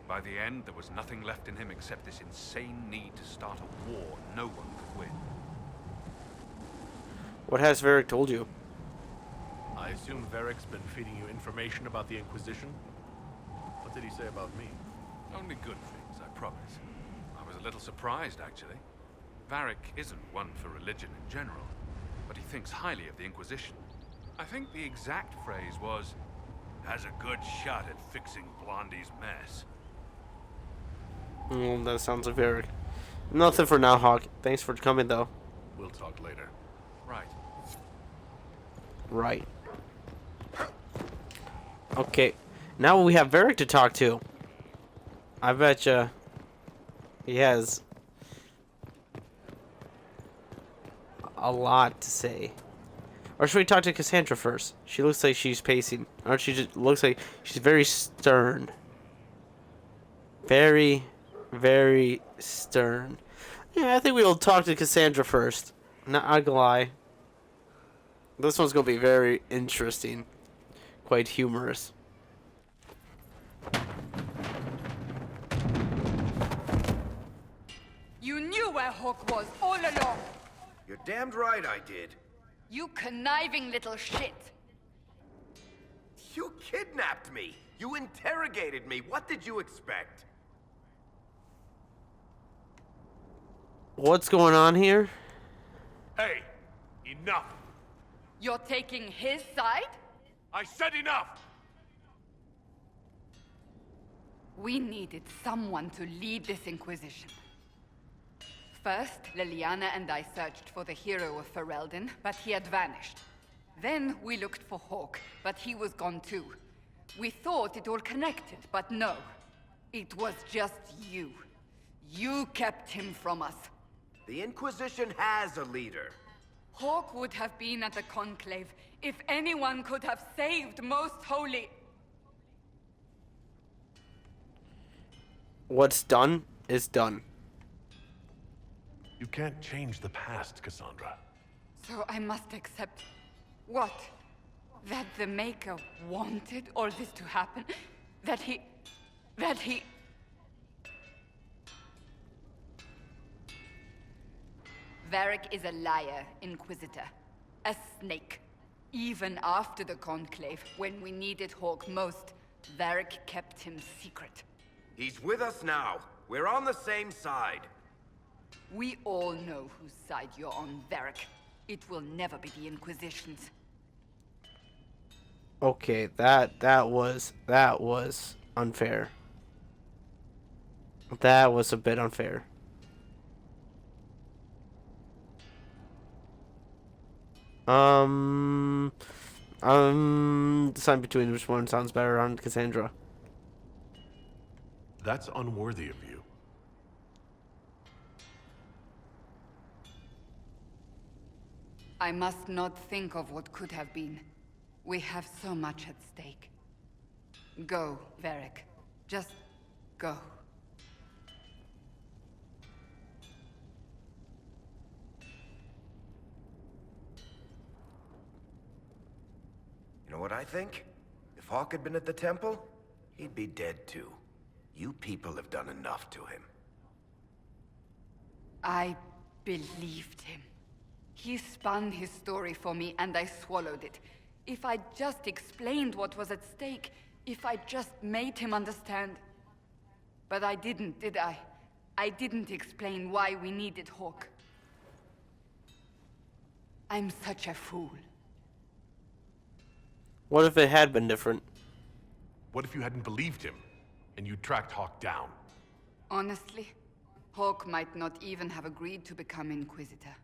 By the end, there was nothing left in him except this insane need to start a war no one could win. What has Varric told you? I assume Varric's been feeding you information about the Inquisition? What did he say about me? Only good things, I promise. I was a little surprised, actually. Varric isn't one for religion in general, but he thinks highly of the Inquisition. I think the exact phrase was, has a good shot at fixing Blondie's mess. That sounds like Varric. Nothing for now, Hawk. Thanks for coming, though. We'll talk later. Right. Right. Okay. Now we have Varric to talk to. I betcha he has a lot to say. Or should we talk to Cassandra first? She looks like she's pacing. Or she just looks like she's very stern. Very, very stern. Yeah, I think we'll talk to Cassandra first. Not gonna lie. This one's gonna be very interesting. Quite humorous. You knew where Hawk was all along. You're damned right I did. You conniving little shit. You kidnapped me. You interrogated me. What did you expect? What's going on here? Hey, enough. You're taking his side? I said enough. We needed someone to lead this Inquisition. First, Liliana and I searched for the hero of Ferelden, but he had vanished. Then we looked for Hawk, but he was gone too. We thought it all connected, but no. It was just you. You kept him from us. The Inquisition has a leader. Hawk would have been at the Conclave if anyone could have saved Most Holy. What's done is done. You can't change the past, Cassandra. So I must accept... what? That the Maker wanted all this to happen? That he... Varric is a liar, Inquisitor. A snake. Even after the Conclave, when we needed Hawk most, Varric kept him secret. He's with us now. We're on the same side. We all know whose side you're on, Varric. It will never be the Inquisition's. Okay, that was unfair. That was a bit unfair. Decide between which one sounds better on Cassandra. That's unworthy of you. I must not think of what could have been. We have so much at stake. Go, Varric. Just go. You know what I think? If Hawk had been at the temple, he'd be dead too. You people have done enough to him. I believed him. He spun his story for me, and I swallowed it. If I just explained what was at stake, if I just made him understand. But I didn't, did I? I didn't explain why we needed Hawk. I'm such a fool. What if it had been different? What if you hadn't believed him, and you tracked Hawk down? Honestly, Hawk might not even have agreed to become Inquisitor.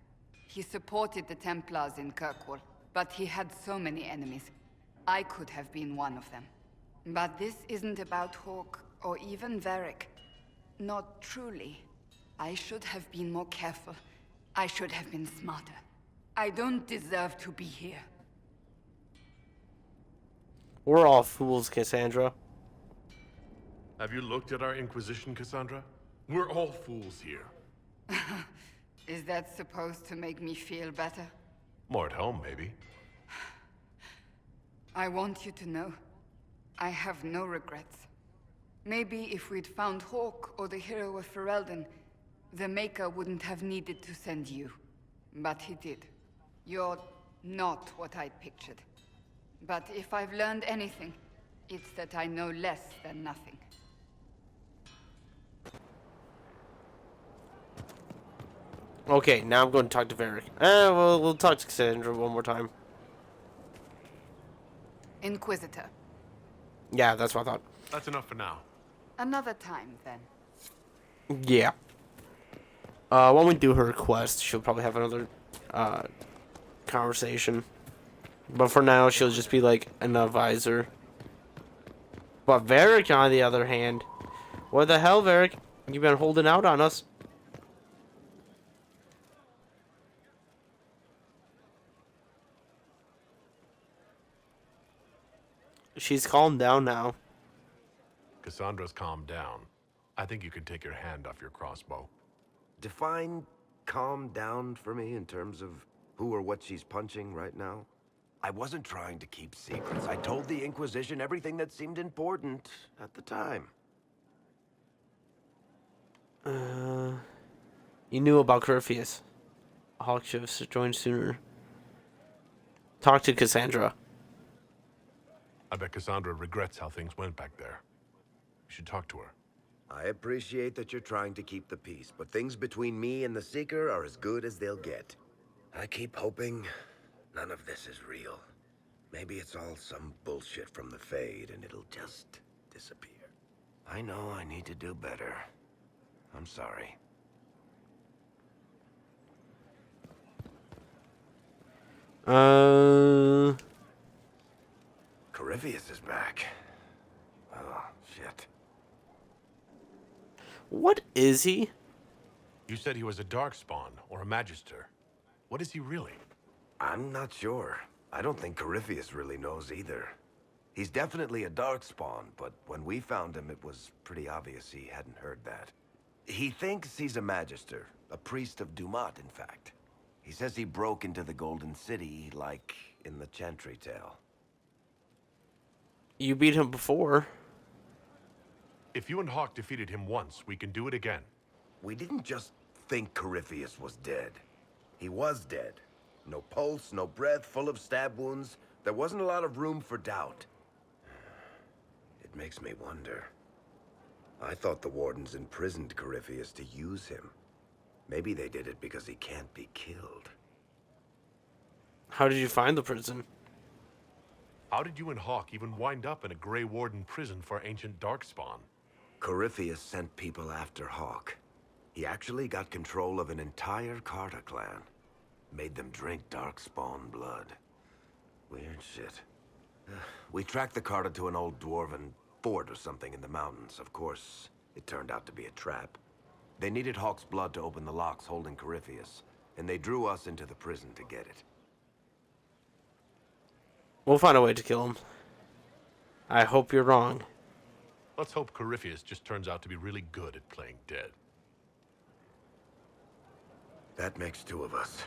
He supported the Templars in Kirkwall, but he had so many enemies. I could have been one of them. But this isn't about Hawk, or even Varric. Not truly. I should have been more careful. I should have been smarter. I don't deserve to be here. We're all fools, Cassandra. Have you looked at our Inquisition, Cassandra? We're all fools here. Is that supposed to make me feel better? More at home, maybe. I want you to know, I have no regrets. Maybe if we'd found Hawk or the hero of Ferelden, the Maker wouldn't have needed to send you. But he did. You're not what I'd pictured. But if I've learned anything, it's that I know less than nothing. Okay, now I'm going to talk to Varric. We'll talk to Cassandra one more time. Inquisitor. Yeah, that's what I thought. That's enough for now. Another time, then. Yeah. When we do her quest, she'll probably have another conversation. But for now, she'll just be like an advisor. But Varric, on the other hand, what the hell, Varric? You've been holding out on us. She's calmed down now. Cassandra's calmed down. I think you can take your hand off your crossbow. Define calm down for me in terms of who or what she's punching right now. I wasn't trying to keep secrets. I told the Inquisition everything that seemed important at the time. You knew about Corypheus. Hawk should have joined sooner. Talk to Cassandra. I bet Cassandra regrets how things went back there. You should talk to her. I appreciate that you're trying to keep the peace, but things between me and the Seeker are as good as they'll get. I keep hoping none of this is real. Maybe it's all some bullshit from the Fade and it'll just disappear. I know I need to do better. I'm sorry. Uh... Corypheus is back. What is he? You said he was a darkspawn or a magister. What is he really? I'm not sure. I don't think Corypheus really knows either. He's definitely a darkspawn, but when we found him, it was pretty obvious he hadn't heard that. He thinks he's a magister, a priest of Dumat, in fact. He says he broke into the Golden City, like in the Chantry tale. You beat him before. If you and Hawk defeated him once, we can do it again. We didn't just think Corypheus was dead. He was dead. No pulse, no breath, full of stab wounds. There wasn't a lot of room for doubt. It makes me wonder. I thought the Wardens imprisoned Corypheus to use him. Maybe they did it because he can't be killed. How did you find the prison? How did you and Hawk even wind up in a Grey Warden prison for ancient darkspawn? Corypheus sent people after Hawk. He actually got control of an entire Carta clan. Made them drink darkspawn blood. Weird shit. We tracked the Carta to an old dwarven fort or something in the mountains. Of course, it turned out to be a trap. They needed Hawk's blood to open the locks holding Corypheus, and they drew us into the prison to get it. We'll find a way to kill him. I hope you're wrong. Let's hope Corypheus just turns out to be really good at playing dead. That makes two of us.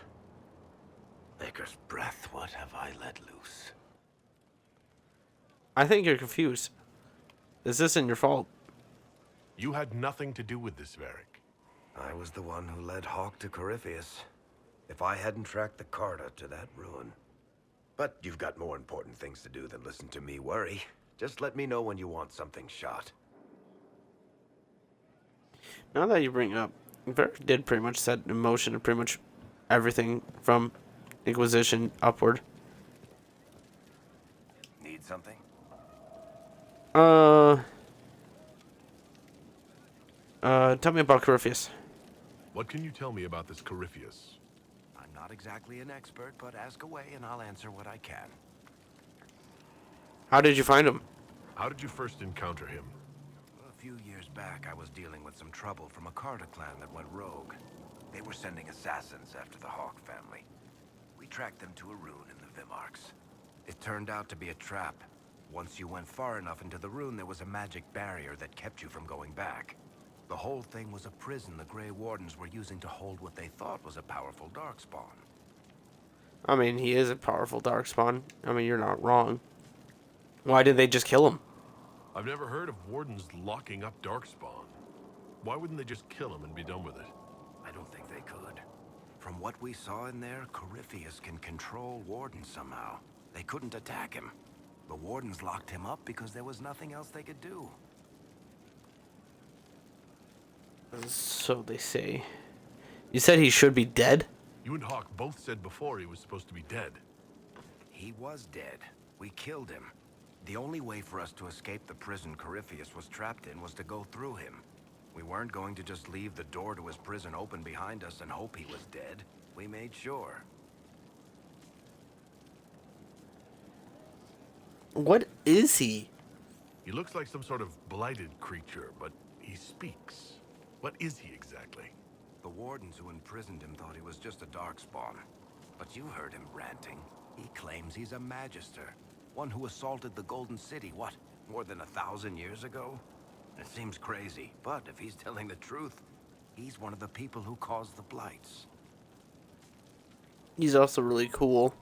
Maker's breath, what have I let loose? I think you're confused. This isn't your fault. You had nothing to do with this, Varric. I was the one who led Hawk to Corypheus. If I hadn't tracked the Carta to that ruin. But you've got more important things to do than listen to me worry. Just let me know when you want something shot. Now that you bring it up, Varric did pretty much set in motion pretty much everything from Inquisition upward. Need something? Tell me about Corypheus. What can you tell me about this Corypheus? I'm not exactly an expert, but ask away and I'll answer what I can. How did you find him? How did you first encounter him? A few years back, I was dealing with some trouble from a Carta clan that went rogue. They were sending assassins after the Hawk family. We tracked them to a rune in the Vimarks. It turned out to be a trap. Once you went far enough into the rune, there was a magic barrier that kept you from going back. The whole thing was a prison the Grey Wardens were using to hold what they thought was a powerful darkspawn. I mean, he is a powerful darkspawn. I mean, you're not wrong. Why did they just kill him? I've never heard of Wardens locking up darkspawn. Why wouldn't they just kill him and be done with it? I don't think they could. From what we saw in there, Corypheus can control Wardens somehow. They couldn't attack him. The Wardens locked him up because there was nothing else they could do. So they say. You said he should be dead? You and Hawk both said before he was supposed to be dead. He was dead. We killed him. The only way for us to escape the prison Corypheus was trapped in was to go through him. We weren't going to just leave the door to his prison open behind us and hope he was dead. We made sure. What is he? He looks like some sort of blighted creature, but he speaks. What is he exactly? The Wardens who imprisoned him thought he was just a darkspawn. But you heard him ranting. He claims he's a magister. One who assaulted the Golden City, what, more than 1,000 years ago? It seems crazy, but if he's telling the truth, he's one of the people who caused the Blights. He's also really cool.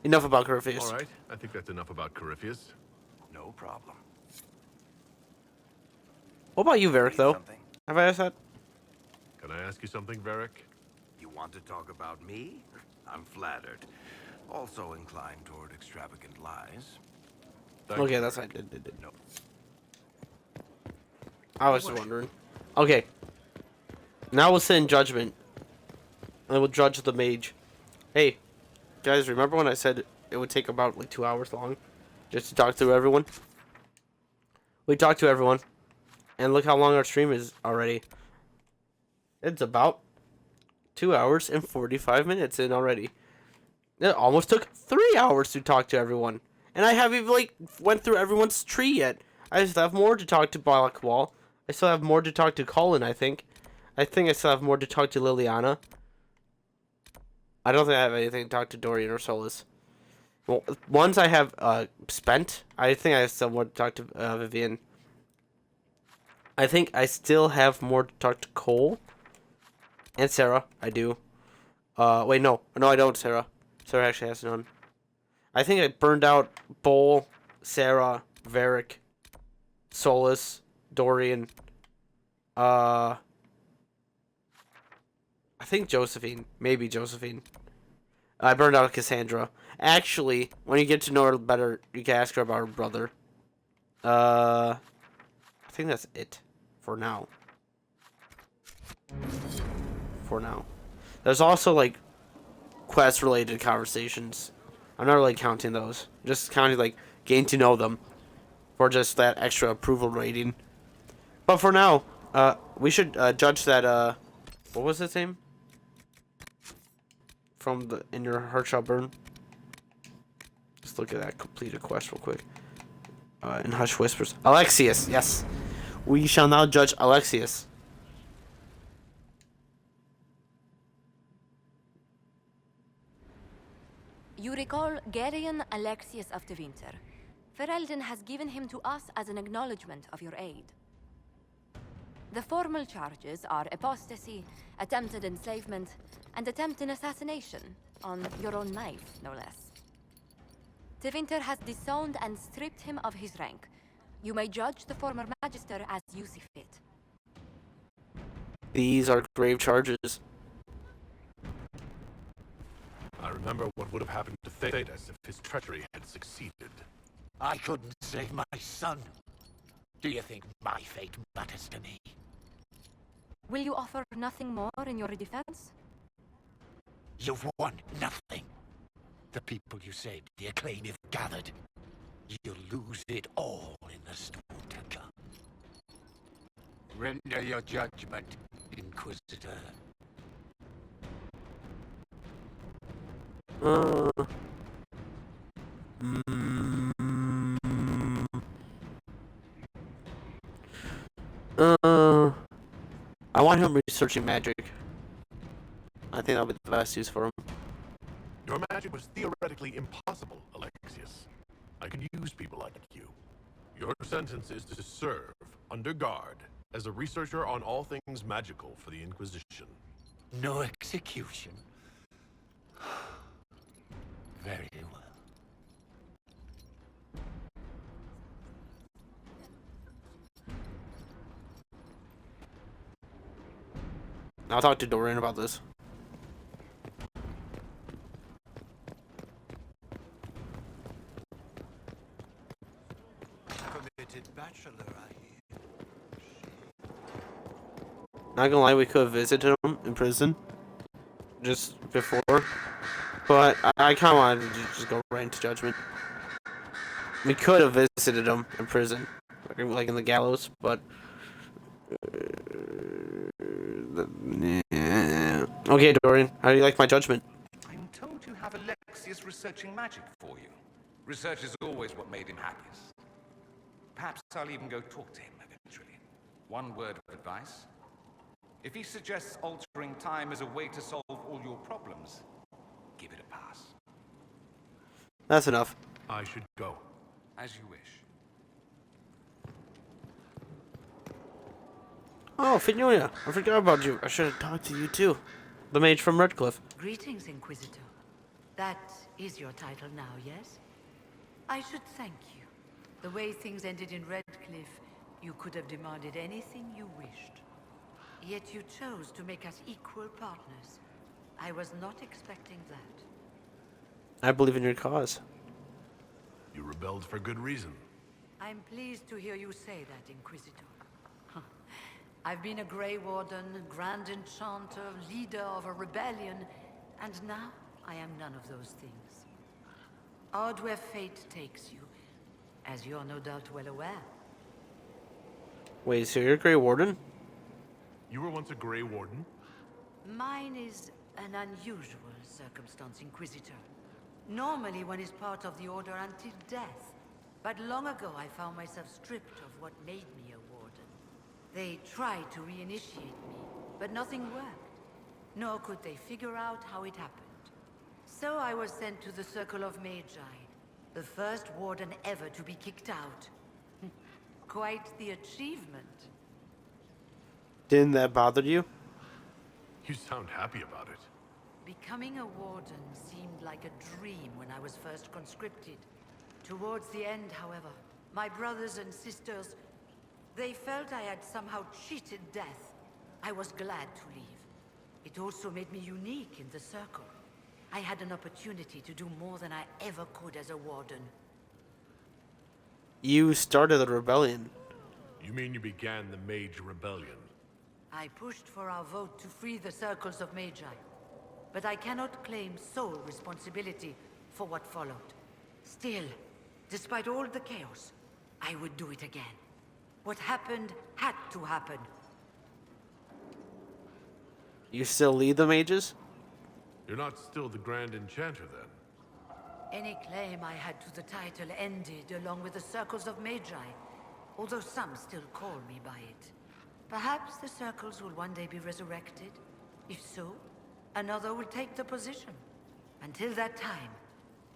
Enough about Corypheus. All right, I think that's enough about Corypheus. No problem. What about you, Varric, though? Have I asked that? Can I ask you something, Varric? You want to talk about me? I'm flattered. Also inclined toward extravagant lies. Okay, that's what I did. No. I was just wondering. Okay. Now we'll sit in judgment. And we'll judge the mage. Hey, guys, remember when I said it would take about like 2 hours long? Just to talk to everyone? We talked to everyone. And look how long our stream is already. It's about 2 hours and 45 minutes in already. It almost took 3 hours to talk to everyone. And I haven't even, like, went through everyone's tree yet. I just have more to talk to Blackwall I still have more to talk to Colin, I think. I think I still have more to talk to Liliana. I don't think I have anything to talk to Dorian or Solas. Well, once I have spent, I think I still want to talk to Viveanne. I think I still have more to talk to Cole and Sera. I do. Wait, no, I don't. Sera actually has none. I think I burned out Bull, Sera, Varric, Solas, Dorian. I think Josephine, maybe Josephine. I burned out Cassandra. Actually, when you get to know her better, you can ask her about her brother. I think that's it for now. There's also like quest-related conversations. I'm not really counting those. Just counting like getting to know them for just that extra approval rating. But for now, we should judge that. What was his name? From the In Your Heart Shall Burn. Let's look at that completed quest real quick. In Hush Whispers. Alexius, yes. We shall now judge Alexius. You recall Garion Alexius of the Winter. Ferelden has given him to us as an acknowledgement of your aid. The formal charges are apostasy, attempted enslavement, and attempted assassination on your own knife, no less. De Winter has disowned and stripped him of his rank. You may judge the former magister as you see fit. These are grave charges. I remember what would have happened to Thedas if his treachery had succeeded. I couldn't save my son. Do you think my fate matters to me? Will you offer nothing more in your defense? You've won nothing. The people you saved, the acclaim you've gathered. You'll lose it all in the storm to come. Render your judgment, Inquisitor. I want him researching magic. I think that'll be the best use for him. Your magic was theoretically impossible, Alexius. I could use people like you. Your sentence is to serve, under guard, as a researcher on all things magical for the Inquisition. No execution. Very well. I'll talk to Dorian about this. Committed bachelor, I hear. Not gonna lie, we could have visited him in prison just before, but I kind of wanted to just go right into judgment. We could have visited him in prison, like in the gallows, but okay, Dorian, how do you like my judgment? I'm told you have Alexius researching magic for you. Research is always what made him happiest. Perhaps I'll even go talk to him eventually. One word of advice. If he suggests altering time as a way to solve all your problems, give it a pass. That's enough. I should go. As you wish. Oh, Finuia, I forgot about you. I should have talked to you too. The mage from Redcliffe. Greetings, Inquisitor. That is your title now, yes? I should thank you. The way things ended in Redcliffe, you could have demanded anything you wished. Yet you chose to make us equal partners. I was not expecting that. I believe in your cause. You rebelled for good reason. I'm pleased to hear you say that, Inquisitor. I've been a Grey Warden, Grand Enchanter, leader of a rebellion, and now I am none of those things. Odd where fate takes you, as you're no doubt well aware. Wait, so you're a Grey Warden? You were once a Grey Warden? Mine is an unusual circumstance, Inquisitor. Normally one is part of the Order until death, but long ago I found myself stripped of what made me a Warden. They tried to reinitiate me, but nothing worked. Nor could they figure out how it happened. So I was sent to the Circle of Magi, the first warden ever to be kicked out. Quite the achievement. Didn't that bother you? You sound happy about it. Becoming a warden seemed like a dream when I was first conscripted. Towards the end, however, my brothers and sisters, they felt I had somehow cheated death. I was glad to leave. It also made me unique in the Circle. I had an opportunity to do more than I ever could as a warden. You started a rebellion. You mean you began the Mage Rebellion? I pushed for our vote to free the Circles of Magi. But I cannot claim sole responsibility for what followed. Still, despite all the chaos, I would do it again. What happened had to happen. You still lead the mages? You're not still the Grand Enchanter, then? Any claim I had to the title ended along with the Circles of Magi, although some still call me by it. Perhaps the Circles will one day be resurrected. If so, another will take the position. Until that time,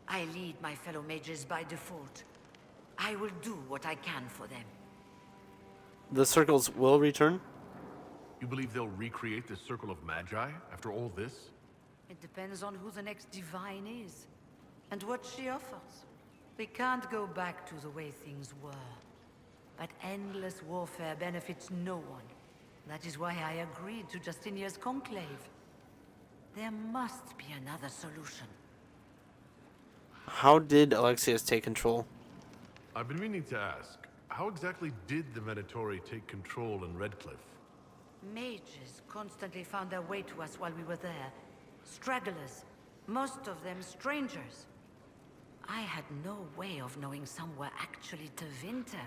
I lead my fellow mages by default. I will do what I can for them. The circles will return? You believe they'll recreate the Circle of Magi after all this? It depends on who the next divine is, and what she offers. We can't go back to the way things were. But endless warfare benefits no one. That is why I agreed to Justinia's conclave. There must be another solution. How did Alexius take control? I've been meaning to ask, how exactly did the Venatori take control in Redcliffe? Mages constantly found their way to us while we were there. Stragglers, most of them strangers. I had no way of knowing some were actually Tevinter.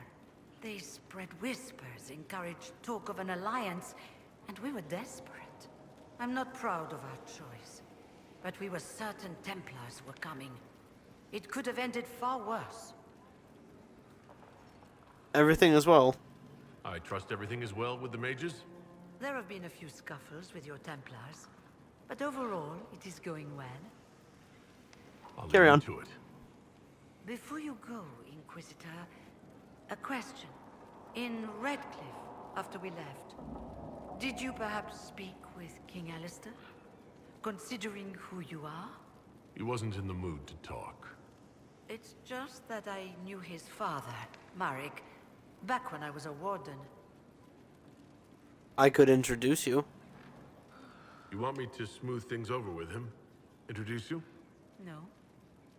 They spread whispers, encouraged talk of an alliance, and we were desperate. I'm not proud of our choice, but we were certain Templars were coming. It could have ended far worse. Everything as well. I trust everything is well with the mages? There have been a few scuffles with your Templars, but overall, it is going well. I'll Carry on. To it. Before you go, Inquisitor, a question. In Redcliffe, after we left, did you perhaps speak with King Alistair? Considering who you are? He wasn't in the mood to talk. It's just that I knew his father, Varric, back when I was a warden. I could introduce you. You want me to smooth things over with him? Introduce you? No,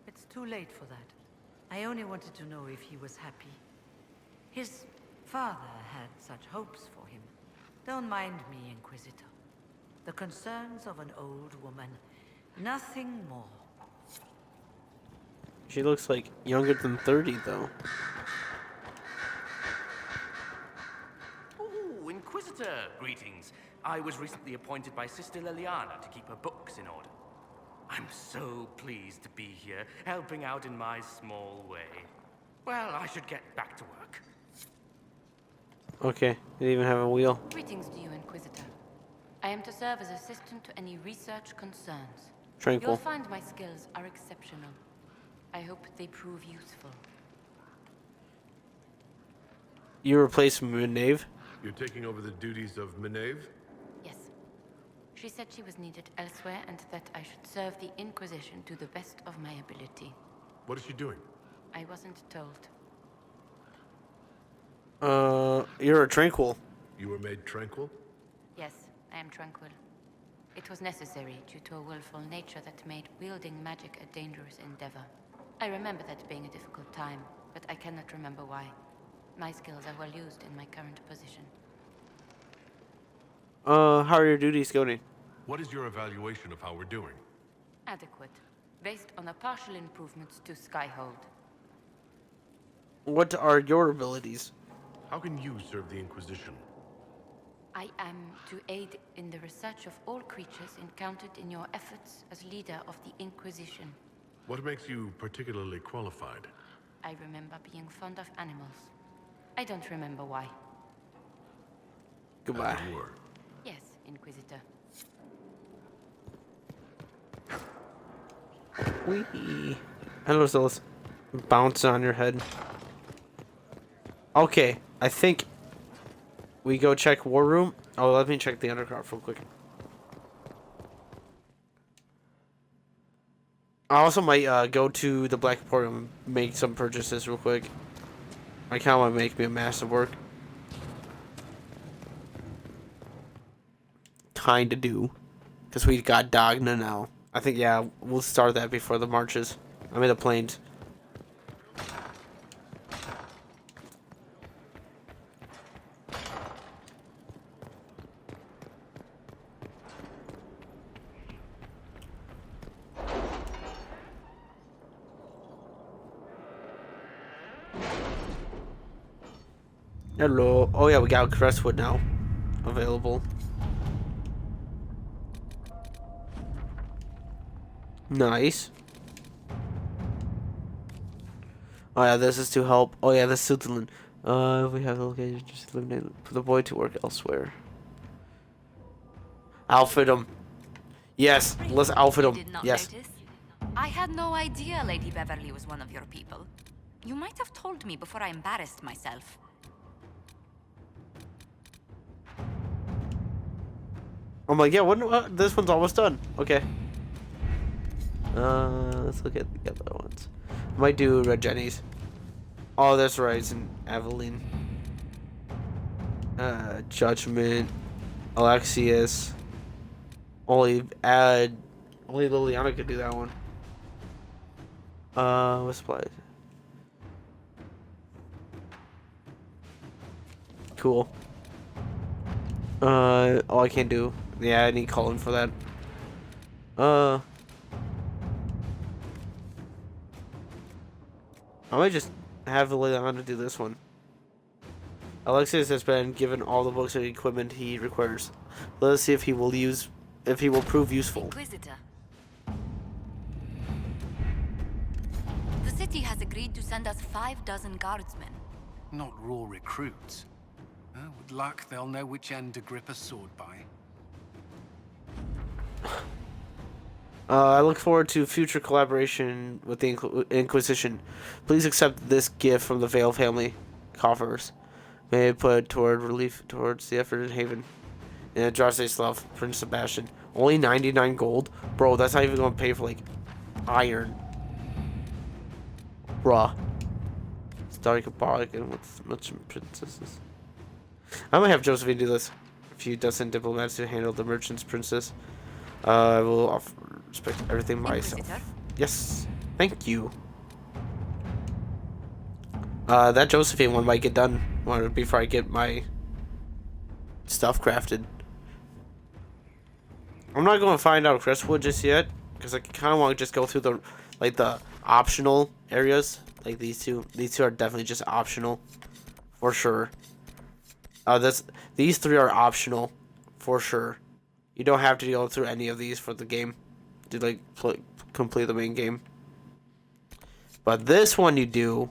it's too late for that. I only wanted to know if he was happy. His father had such hopes for him. Don't mind me, Inquisitor. The concerns of an old woman. Nothing more. She looks like younger than 30, though. Ooh, Inquisitor, greetings. I was recently appointed by Sister Liliana to keep her books in order. I'm so pleased to be here, helping out in my small way. Well, I should get back to work. Okay, they even have a wheel. Greetings to you, Inquisitor. I am to serve as assistant to any research concerns. Tranquil. You'll find my skills are exceptional. I hope they prove useful. You replace Munave? You're taking over the duties of Menave? Yes. She said she was needed elsewhere and that I should serve the Inquisition to the best of my ability. What is she doing? I wasn't told. You're a Tranquil. You were made tranquil? Yes, I am tranquil. It was necessary due to a willful nature that made wielding magic a dangerous endeavor. I remember that being a difficult time, but I cannot remember why. My skills are well used in my current position. How are your duties going? What is your evaluation of how we're doing? Adequate, based on the partial improvements to Skyhold. What are your abilities? How can you serve the Inquisition? I am to aid in the research of all creatures encountered in your efforts as leader of the Inquisition. What makes you particularly qualified? I remember being fond of animals. I don't remember why. Goodbye. Yes, Inquisitor. Wee. Hello, Solas. Bounce on your head. Okay, I think we go check War Room. Oh, let me check the Undercroft real quick. I also might go to the Black Emporium and make some purchases real quick. I kind of want to make me a massive work. Kinda do. Because we got Dagna now. I think, yeah, we'll start that before the marches. I mean, the planes. Hello. Oh, yeah, we got Crestwood now available. Nice. Oh yeah, this is to help. Oh yeah, this is Sutherland. If we have the location, just eliminate for the boy to work elsewhere. Outfit him. Yes, let's outfit him. Yes. I had no idea Lady Beverly was one of your people. You might have told me before I embarrassed myself. I'm like, yeah, this one's almost done. Okay. Let's look at the other ones. Might do Red Jenny's. Oh, that's right. It's in Aveline. Judgment. Alexius. Only Liliana could do that one. What's supplies? Cool. Oh, I can't do. Yeah, I need Colin for that. I might just have Liliana do this one. Alexius has been given all the books and equipment he requires. Let us see if he will prove useful. Inquisitor. The city has agreed to send us 5 dozen guardsmen. Not raw recruits. With luck, they'll know which end to grip a sword by. I look forward to future collaboration with the Inquisition. Please accept this gift from the Vale family coffers. May I put toward relief towards the effort in Haven. And Drastislav, Prince Sebastian. Only 99 gold? Bro, that's not even going to pay for, like, iron. Bruh. Starting Kabbalah and with much princesses. I might have Josephine do this. A few dozen diplomats to handle the merchant's princess. I will offer respect everything myself. Yes. Thank you. That Josephine one might get done before I get my stuff crafted. I'm not going to find out Crestwood just yet, because I kind of want to just go through the optional areas. Like these two are definitely just optional, for sure. These 3 are optional, for sure. You don't have to go through any of these for the game to complete the main game. But this one you do.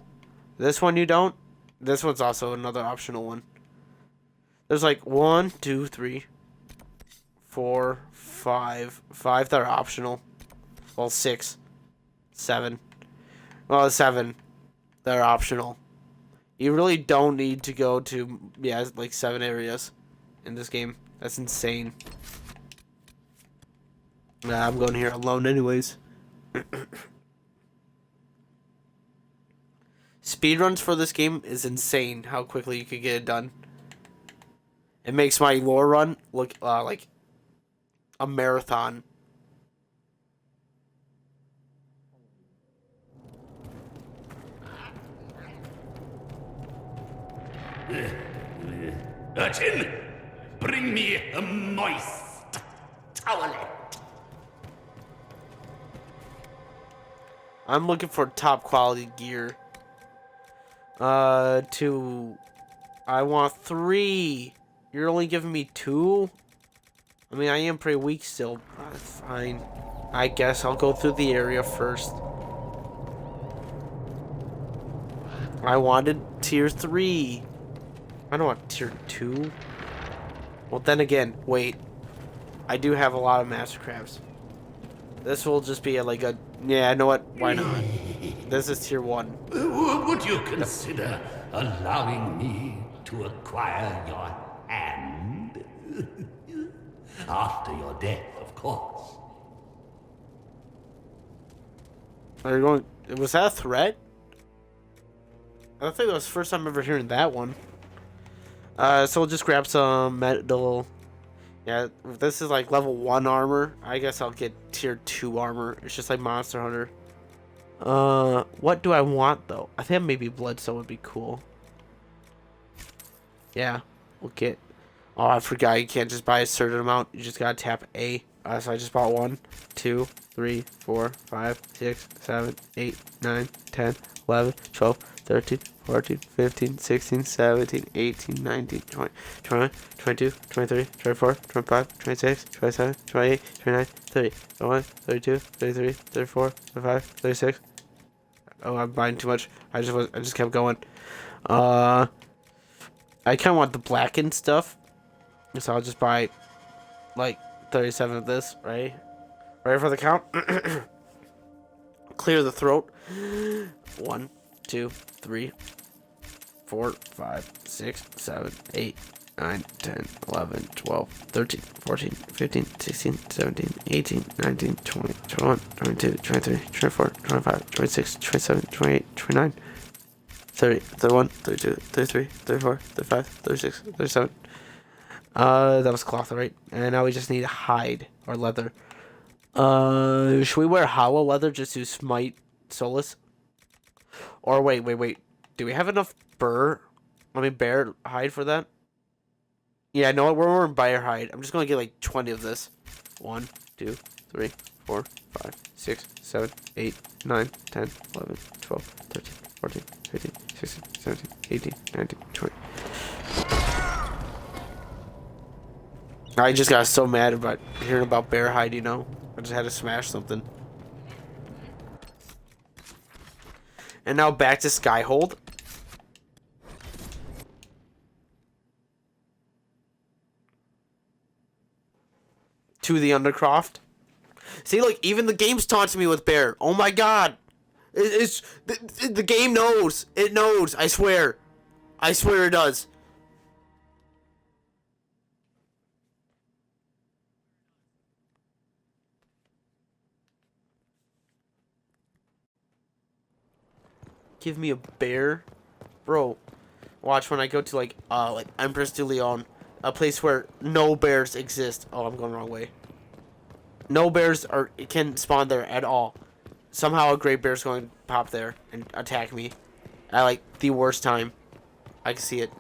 This one you don't. This one's also another optional one. There's like 1, 2, 3, 4, 5. 5 that are optional. Well, 6, 7. Well, 7 that are optional. You really don't need to go to, like 7 areas in this game. That's insane. Nah, I'm going here alone anyways. Speedruns for this game is insane how quickly you can get it done. It makes my lore run look like a marathon. Urchin, bring me a moist towelette. I'm looking for top quality gear. I want 3. You're only giving me 2? I mean, I am pretty weak still. That's fine. I guess I'll go through the area first. I wanted tier 3. I don't want tier 2. Well, then again, wait. I do have a lot of mastercrafts. This will just be like a... Yeah, you know what? Why not? This is tier 1. Would you consider allowing me to acquire your hand? After your death, of course. Are you going... Was that a threat? I don't think that was the first time ever hearing that one. So we'll just grab some metal. Yeah, if this is like level 1 armor, I guess I'll get tier 2 armor. It's just like Monster Hunter. What do I want though? I think maybe Bloodstone would be cool. Yeah, we'll get... Oh, I forgot you can't just buy a certain amount. You just gotta tap A. So I just bought 1, 2, 3, 4, 5, 6, 7, 8, 9, 10, 11, 12, 13, 14, 15, 16, 17, 18, 19, 20, 21, 22, 23, 24, 25, 26, 27, 28, 29, 30, 31, 32, 33, 34, 35, 36. Oh, I'm buying too much. I just kept going. I kind of want the blackened stuff. So I'll just buy like 37 of this, right? Ready for the count? Clear the throat. 1, 2, 3, 4, 5, 6, 7, 8, 9, 10, 11, 12, 13, 14, 15, 16, 17, 18, 19, 20, 21, 22, 23, 24, 25, 26, 27, 28, 29, 30, 31, 32, 33, 34, 35, 36, 37. That was cloth, right? And now we just need hide or leather. Should we wear hollow leather just to smite Solas? Or wait. Do we have enough bear hide for that? Yeah, no, we're wearing bear hide. I'm just gonna get like 20 of this. 1, 2, 3, 4, 5, 6, 7, 8, 9, 10, 11, 12, 13, 14, 15, 16, 17, 18, 19, 20. I just got so mad about hearing about bear hide, you know? I just had to smash something. And now back to Skyhold. To the Undercroft. See, like, even the game's taunting me with bear. Oh my god. The game knows. It knows. I swear. I swear it does. Give me a bear? Bro, watch when I go to like Empress de Leon, a place where no bears exist. Oh, I'm going the wrong way. No bears can spawn there at all. Somehow a great bear's going to pop there and attack me at like the worst time. I can see it.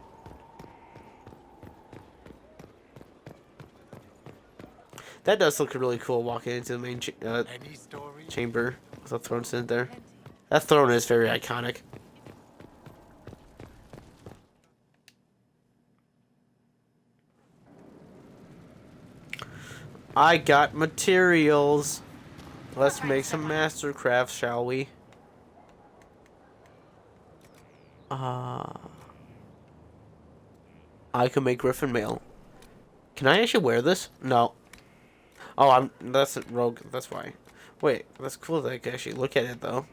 That does look really cool walking into the main chamber with a throne sitting there. That throne is very iconic. I got materials. Let's make some mastercrafts, shall we? I can make griffin mail. Can I actually wear this? No. Oh, that's a rogue. That's why. Wait, that's cool that I can actually look at it though.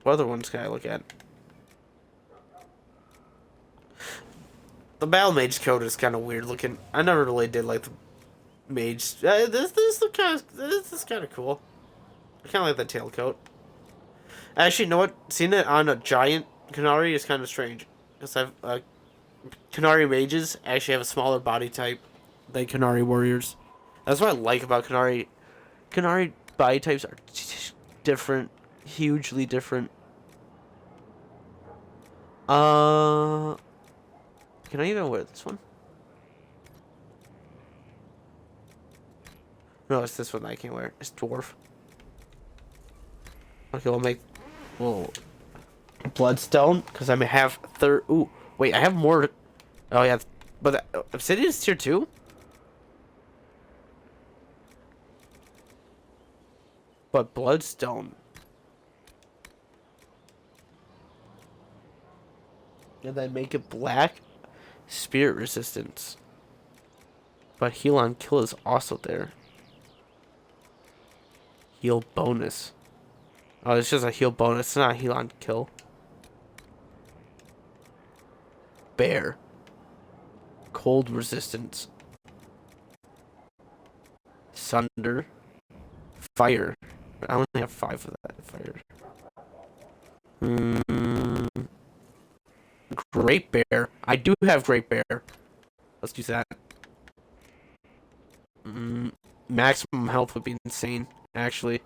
What other ones can I look at? The Battle Mage coat is kind of weird looking. I never really did like the mage. This is kind of cool. I kind of like the tail coat. Actually, you know what? Seeing it on a giant Qunari is kind of strange. Because Qunari mages actually have a smaller body type than Qunari warriors. That's what I like about Qunari. Qunari body types are different. Hugely different. Can I even wear this one? No, it's this one that I can't wear. It's dwarf. Okay, we'll make bloodstone because I may have third. Ooh, wait, I have more. Oh yeah, but obsidian is tier 2. But bloodstone. And then make it black. Spirit resistance. But heal on kill is also there. Heal bonus. Oh, it's just a heal bonus. It's not a heal on kill. Bear. Cold resistance. Sunder. Fire. I only have 5 of that. Fire. Great Bear. I do have Great Bear. Let's use that. Maximum health would be insane, actually.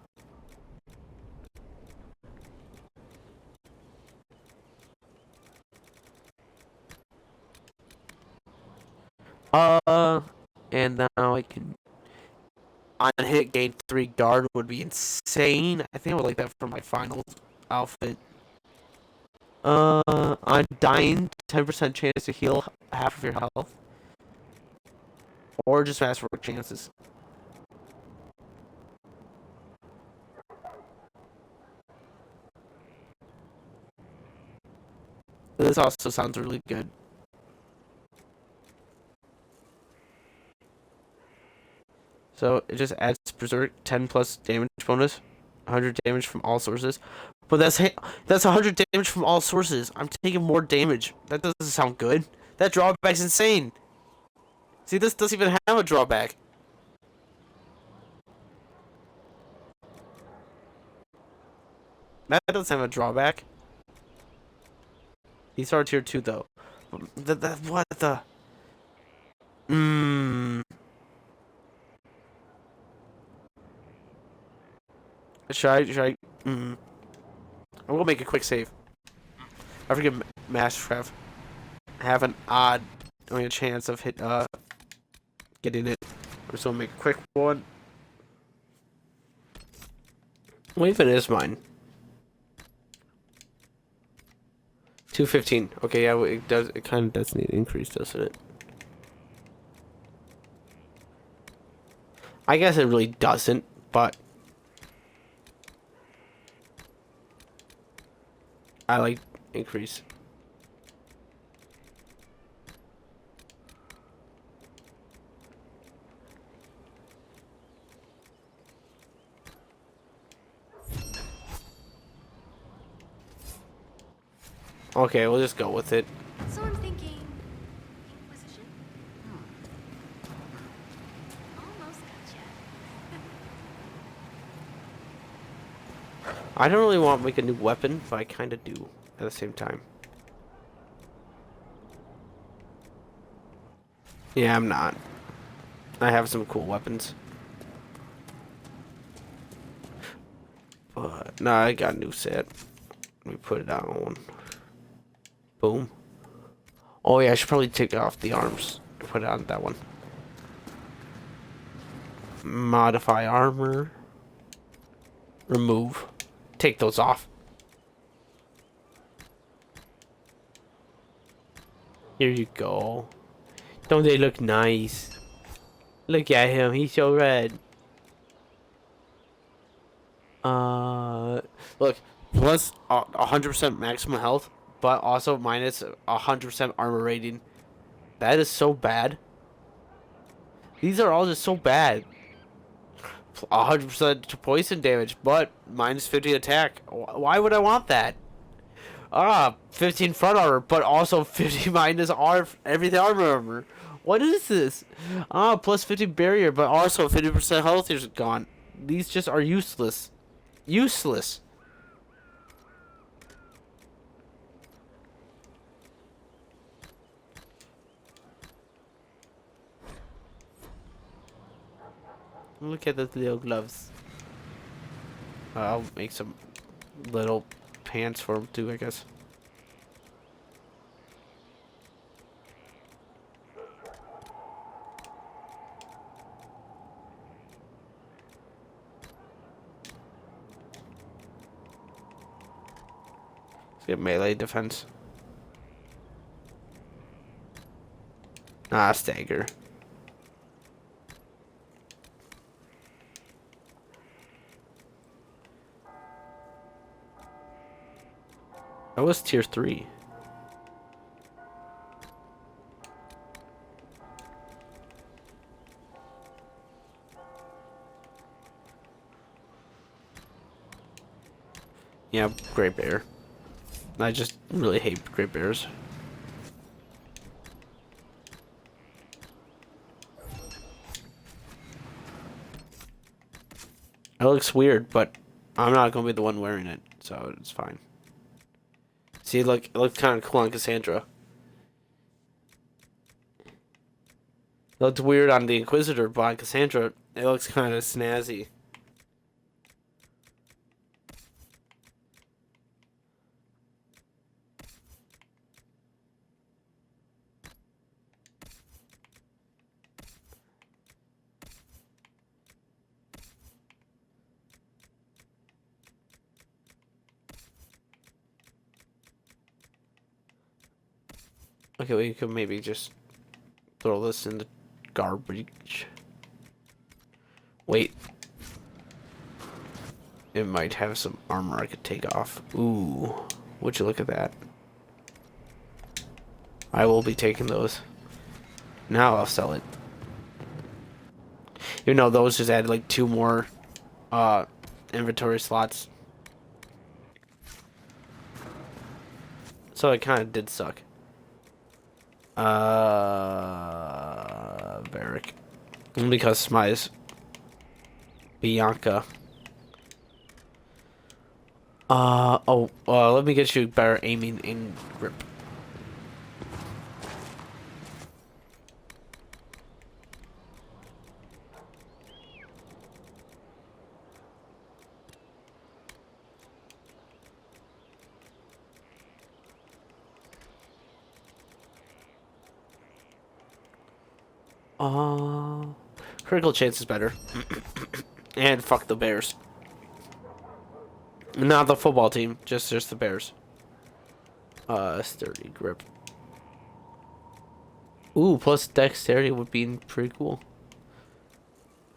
And now I can on hit gain 3 guard would be insane. I think I would like that for my final outfit. On dying, 10% chance to heal half of your health. Or just masterwork chances. This also sounds really good. So it just adds Berserk 10 plus damage bonus, 100 damage from all sources. But that's 100 damage from all sources. I'm taking more damage. That doesn't sound good. That drawback's insane. See, this doesn't even have a drawback. That doesn't have a drawback. These are tier 2 though. What the? Should I? I'm gonna make a quick save. I forget Mastercraft. Have an odd, only a chance of getting it. I'm just gonna make a quick one. What even is mine? 215. Okay, yeah, it does. It kind of does need an increase, doesn't it? I guess it really doesn't, but I like increase. Okay, we'll just go with it. So I'm thinking Inquisition? Almost gotcha. I don't really want to make a new weapon, but I kind of do at the same time. Yeah, I'm not. I have some cool weapons. But, nah, I got a new set. Let me put it on. Boom. Oh yeah, I should probably take off the arms and put it on that one. Modify armor. Remove. Take those off. Here you go. Don't they look nice? Look at him, he's so red. Look, plus 100% maximum health, but also minus 100% armor rating. That is so bad. These are all just so bad. 100% to poison damage, but minus 50 attack. Why would I want that? 15 front armor, but also 50 minus everything armor. What is this? Plus 50 barrier, but also 50% health is gone. These just are useless. Useless. Look at those little gloves. I'll make some little pants for him too, I guess. Let's get melee defense. Stagger. That was tier 3. Yeah, Great Bear. I just really hate Great Bears. It looks weird, but I'm not gonna be the one wearing it, so it's fine. See, look, it looks kind of cool on Cassandra. It looked weird on the Inquisitor, but on Cassandra, it looks kind of snazzy. Okay, we could maybe just throw this in the garbage. Wait. It might have some armor I could take off. Ooh. Would you look at that? I will be taking those. Now I'll sell it. You know, those just added like 2 more inventory slots. So it kind of did suck. Varric. Because Smize. Bianca. Let me get you better aiming in grip. Critical chance is better. And fuck the Bears. Not the football team, just the Bears. Sturdy grip. Ooh, plus dexterity would be pretty cool.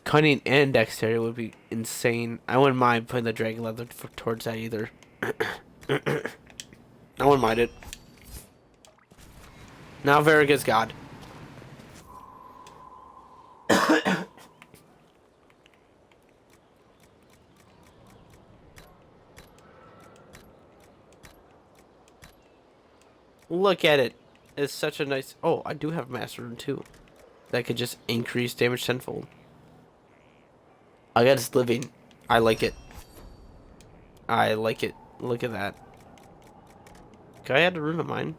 Cunning and dexterity would be insane. I wouldn't mind putting the dragon leather towards that either. I wouldn't mind it. Now Varric is God. Look at it. It's such a nice... Oh, I do have Master Rune too. That could just increase damage tenfold. I got it's living. I like it. I like it. Look at that. Can I add a rune of mine?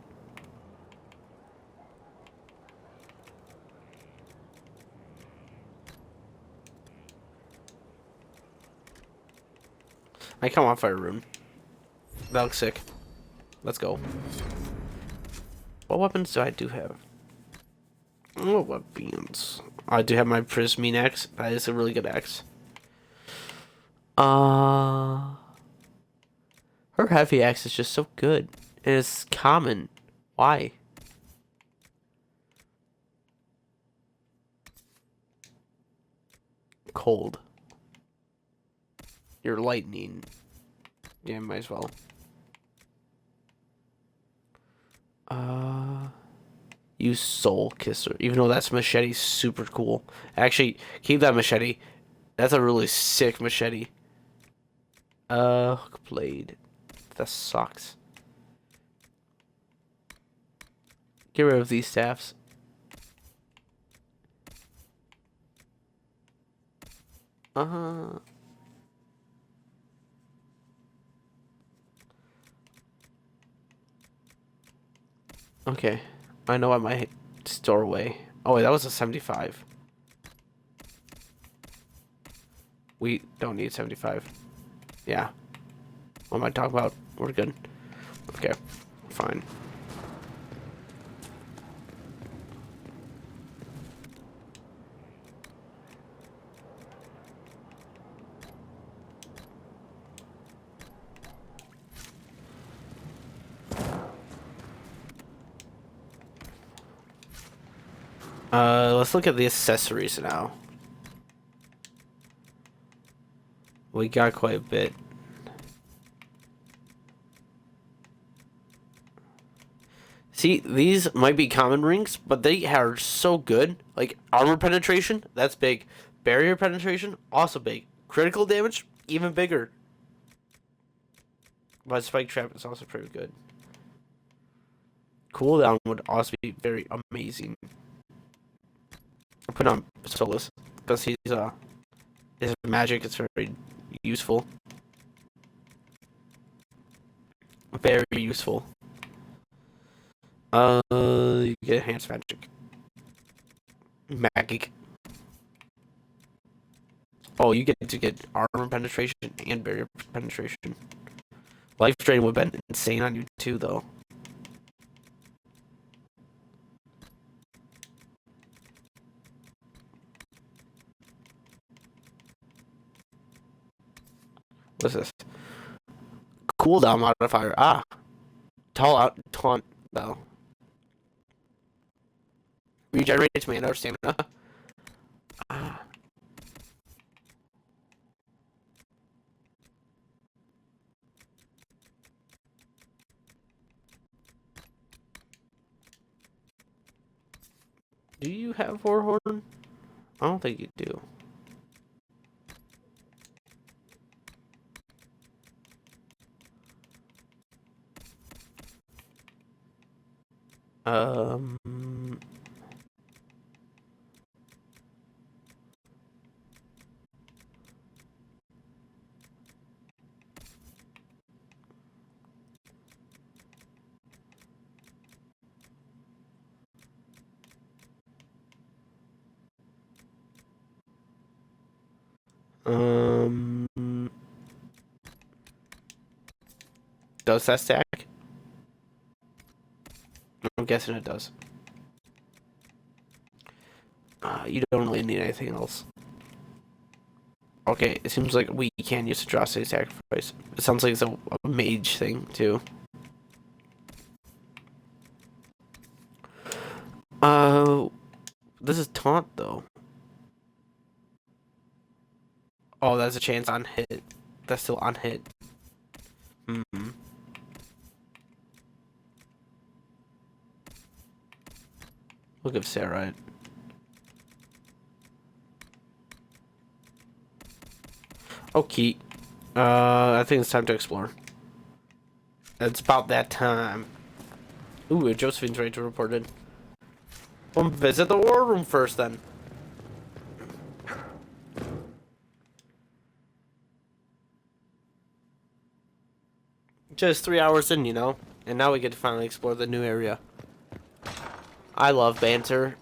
I come on fire rune. That looks sick. Let's go. What weapons do I have? Oh, weapons. I do have my Prismine axe. That is a really good axe. Her heavy axe is just so good. And it's common. Why? Cold. You're lightning. Yeah, might as well. Use Soul Kisser. Even though that's machete, super cool. Actually, keep that machete. That's a really sick machete. Hook blade. That sucks. Get rid of these staffs. Okay. I know I might store away. Oh wait, that was a 75. We don't need 75. Yeah. What am I talking about? We're good. Okay. Fine. Let's look at the accessories now. We got quite a bit. See, these might be common rings, but they are so good. Like, armor penetration, that's big. Barrier penetration, also big. Critical damage, even bigger. But Spike Trap is also pretty good. Cooldown would also be very amazing. I'll put on Solas because his magic is very useful. Very useful. You get enhanced magic. Magic. Oh, you get to get armor penetration and barrier penetration. Life drain would have been insane on you too, though. What's this? Cooldown modifier. Ah. Taunt, though. Regenerates mana or stamina. Ah. Do you have Warhorn? I don't think you do. Um, does that stack? I'm guessing it does. You don't really need anything else. Okay, it seems like we can use Atrocity Sacrifice. It sounds like it's a mage thing, too. This is taunt, though. Oh, that's a chance on hit. That's still on hit. Mm-hmm. We'll give Sera it. Okay. I think it's time to explore. It's about that time. Ooh, Josephine's ready to report in. We'll visit the war room first, then. Just 3 hours in, you know? And now we get to finally explore the new area. I love banter.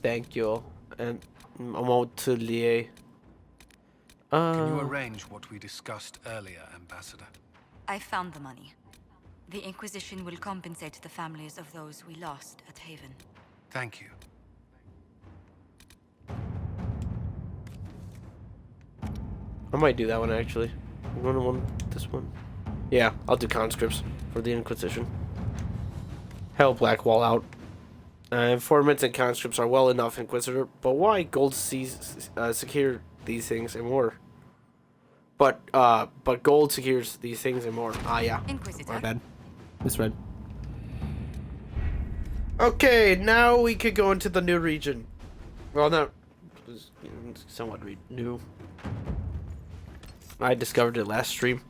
Thank you. And I'm out to Lie. Can you arrange what we discussed earlier, Ambassador? I found the money. The Inquisition will compensate the families of those we lost at Haven. Thank you. I might do that one, actually. This one. Yeah, I'll do conscripts for the Inquisition. Hell, Blackwall out. Informants and conscripts are well enough, Inquisitor, but why gold secure these things and more? But gold secures these things and more. Ah, yeah. Inquisitor. My bad. Misread. Okay, now we could go into the new region. Well, not somewhat new. I discovered it last stream.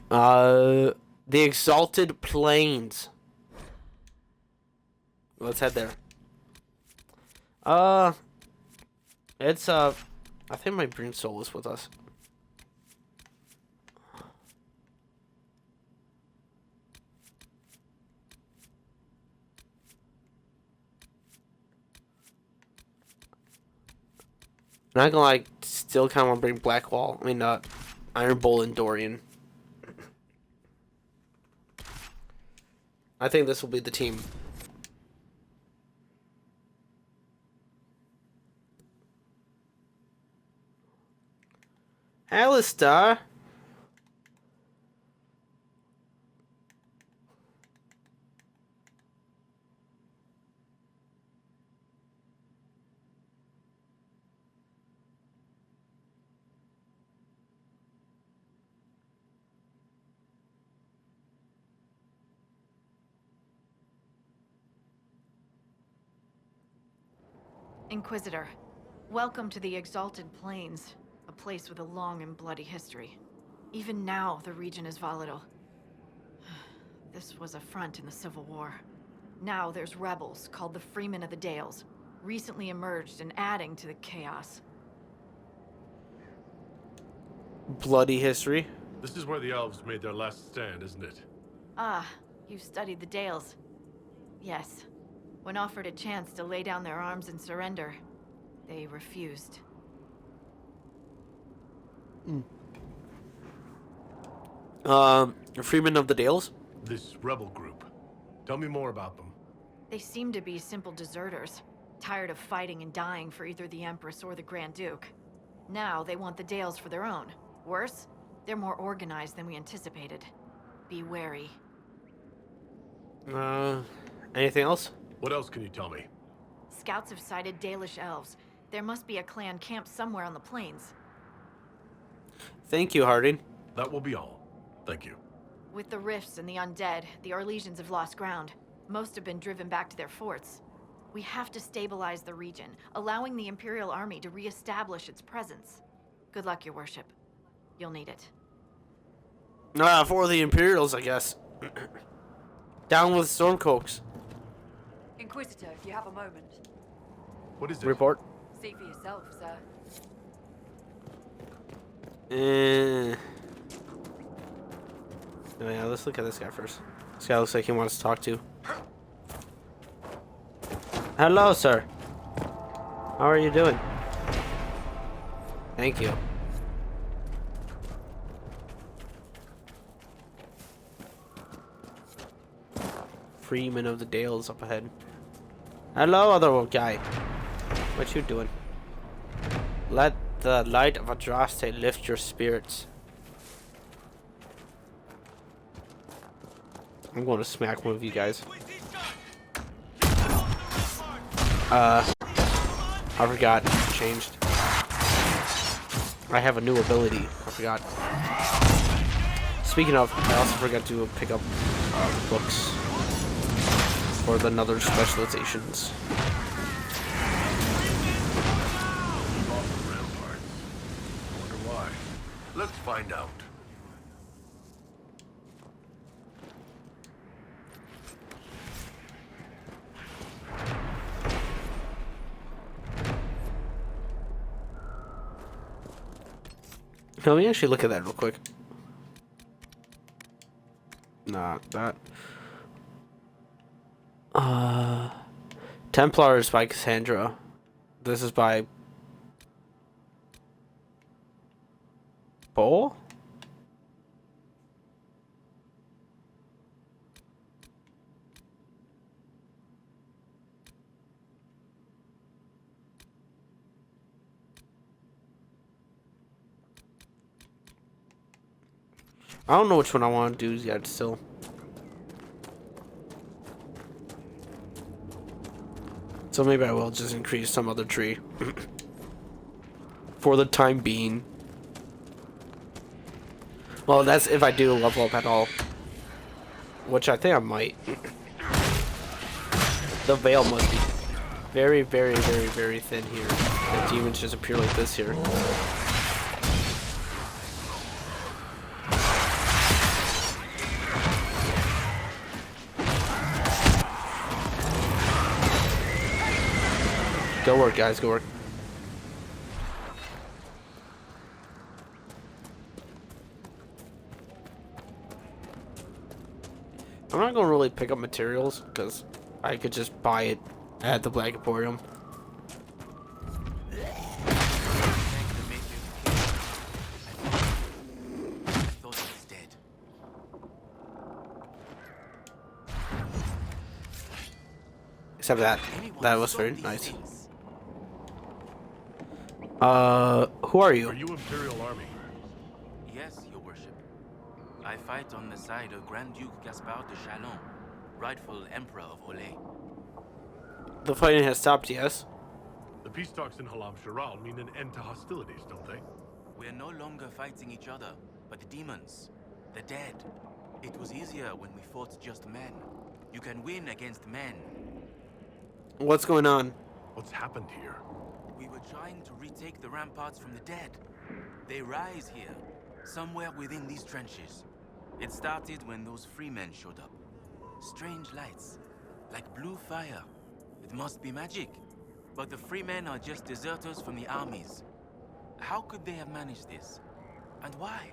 The Exalted Plains. Let's head there. It's I think I might bring Solas with us. Not gonna lie, still kind of want to bring Blackwall. I mean, Iron Bull and Dorian. I think this will be the team. Alistair. Inquisitor, welcome to the Exalted Plains, a place with a long and bloody history. Even now, the region is volatile. This was a front in the Civil War. Now there's rebels called the Freemen of the Dales, recently emerged and adding to the chaos. Bloody history? This is where the elves made their last stand, isn't it? Ah, you've studied the Dales. Yes. When offered a chance to lay down their arms and surrender, they refused. Freemen of the Dales? This rebel group. Tell me more about them. They seem to be simple deserters, tired of fighting and dying for either the Empress or the Grand Duke. Now they want the Dales for their own. Worse, they're more organized than we anticipated. Be wary. Anything else? What else can you tell me? Scouts have sighted Dalish elves. There must be a clan camped somewhere on the plains. Thank you, Harding. That will be all. Thank you. With the rifts and the undead, the Arlesians have lost ground. Most have been driven back to their forts. We have to stabilize the region, allowing the Imperial Army to re-establish its presence. Good luck, Your Worship. You'll need it. For the Imperials, I guess. Down with Stormcloaks. Inquisitor, if you have a moment. What is it? Report. See for yourself, sir. Oh yeah, let's look at this guy first. This guy looks like he wants to talk to. Hello, sir. How are you doing? Thank you. Freeman of the Dales up ahead. Hello, other guy. What you doing? Let the light of Adraste lift your spirits. I'm going to smack one of you guys. I forgot. Changed. I have a new ability. I forgot. Speaking of, I also forgot to pick up books for the other specializations. Wonder why. Let's find out. Let me actually look at that real quick. Not that. Templars by Cassandra. This is by Paul? I don't know which one I want to do yet still. So maybe I will just increase some other tree. For the time being. Well, that's if I do level up at all. Which I think I might. The veil must be very, very, very, very thin here. The demons just appear like this here. Go work, guys. Go work. I'm not going to really pick up materials because I could just buy it at the Black Emporium. Except that. That was very nice. Who are you? Are you Imperial Army? Yes, Your Worship. I fight on the side of Grand Duke Gaspard de Chalon, rightful Emperor of Olay. The fighting has stopped, yes? The peace talks in Halam Sharal mean an end to hostilities, don't they? We're no longer fighting each other, but the demons. The dead. It was easier when we fought just men. You can win against men. What's going on? What's happened here? We were trying to retake the ramparts from the dead. They rise here, somewhere within these trenches. It started when those freemen showed up. Strange lights, like blue fire. It must be magic. But the freemen are just deserters from the armies. How could they have managed this? And why?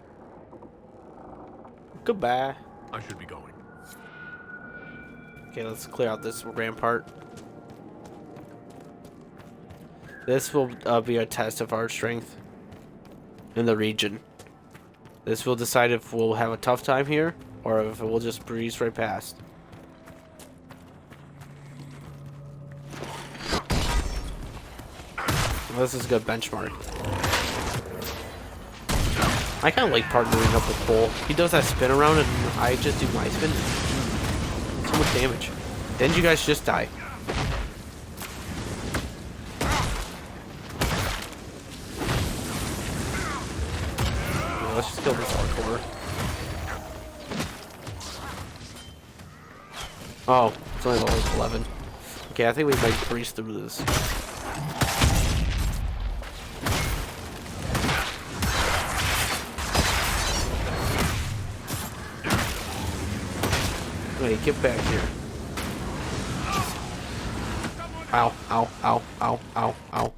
Goodbye. I should be going. Okay, let's clear out this rampart. This will be a test of our strength in the region. This will decide if we'll have a tough time here or if we'll just breeze right past. Well, this is a good benchmark. I kind of like partnering up with Cole. He does that spin around and I just do my spin. So much damage. Didn't you guys just die? Yeah, let's just kill this hardcore. Oh, it's only level 11. Okay, I think we might breeze through this. Wait, get back here. Ow, ow, ow, ow, ow, ow.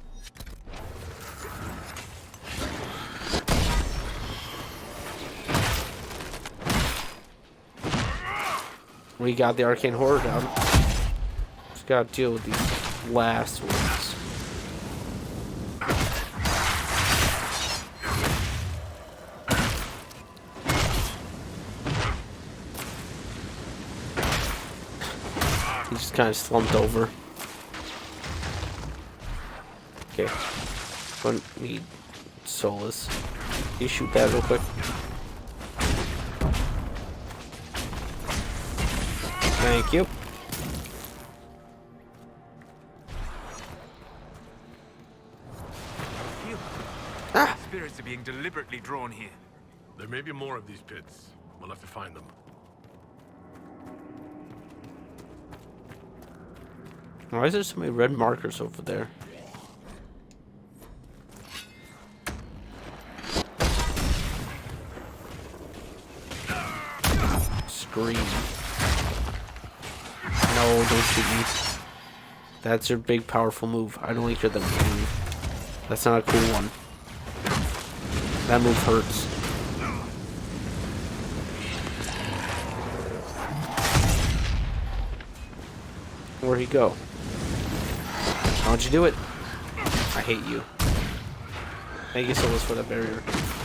We got the arcane horror down. Just gotta deal with these last ones. He just kind of slumped over. Okay. Don't need Solas. Can you shoot that real quick? Thank you. Ah! Spirits are being deliberately drawn here. There may be more of these pits. We'll have to find them. Why is there so many red markers over there? Scream. No, don't shoot me. That's your big, powerful move. I don't like your move. That's not a cool one. That move hurts. Where'd he go? How'd you do it? I hate you. Thank you so much for that barrier.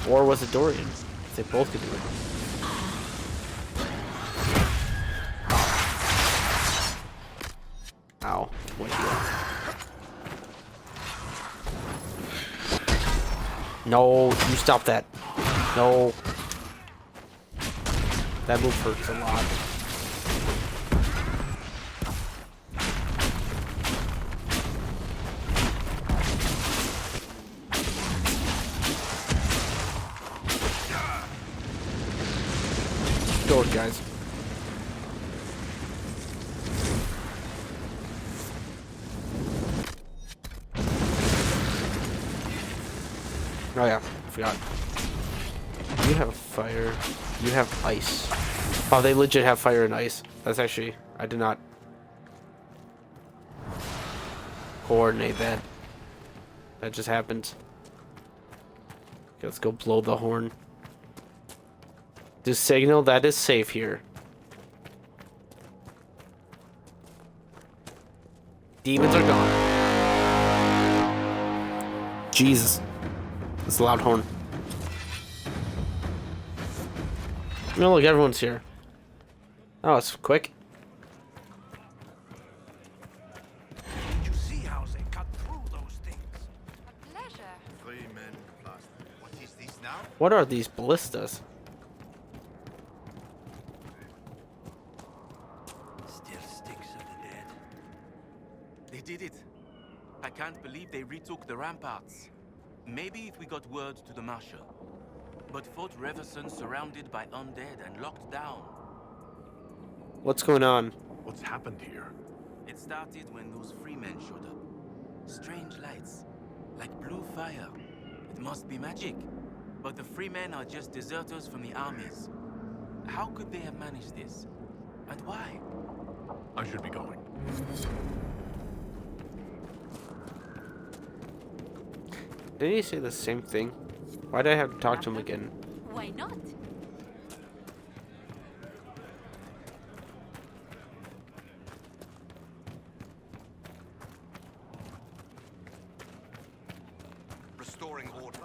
Or was it Dorian? They both could do it. Ow. What you? No, you stop that. No. That move hurts a lot. Go, guys. Oh yeah, I forgot. You have fire. You have ice. Oh, they legit have fire and ice. That's actually... I did not coordinate that. That just happened. Okay, let's go blow the horn. To signal that is safe here. Demons are gone. Jesus. It's a loud horn. No, look, everyone's here. Oh, it's quick. Did you see how they cut through those things? A pleasure. 3 men plus. What is this now? What are these ballistas? Still sticks of the dead. They did it. I can't believe they retook the ramparts. Maybe if we got word to the Marshal. But Fort Reverson surrounded by undead and locked down. What's going on? What's happened here? It started when those freemen showed up. Strange lights, like blue fire. It must be magic. But the free men are just deserters from the armies. How could they have managed this? And why? I should be going. Did he say the same thing? Why did I have to talk to him again? Why not? Restoring order.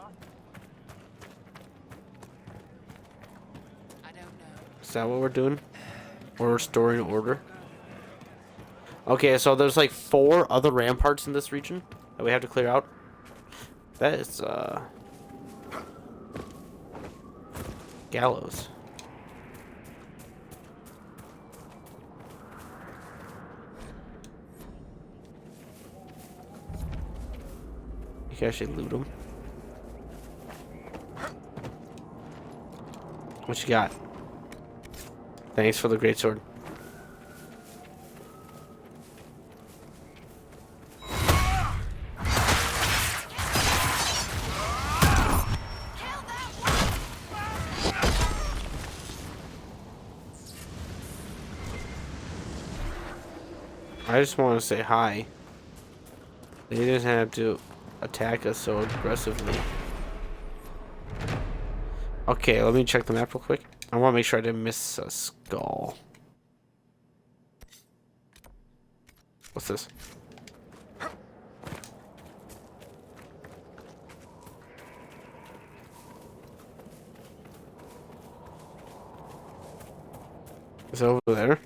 I don't know. Is that what we're doing? We're restoring order? Okay, so there's like 4 other ramparts in this region that we have to clear out. That is, gallows. You can actually loot them. What you got? Thanks for the great sword. I just want to say hi. They didn't have to attack us so aggressively. Okay, let me check the map real quick. I want to make sure I didn't miss a skull. What's this? Is it over there?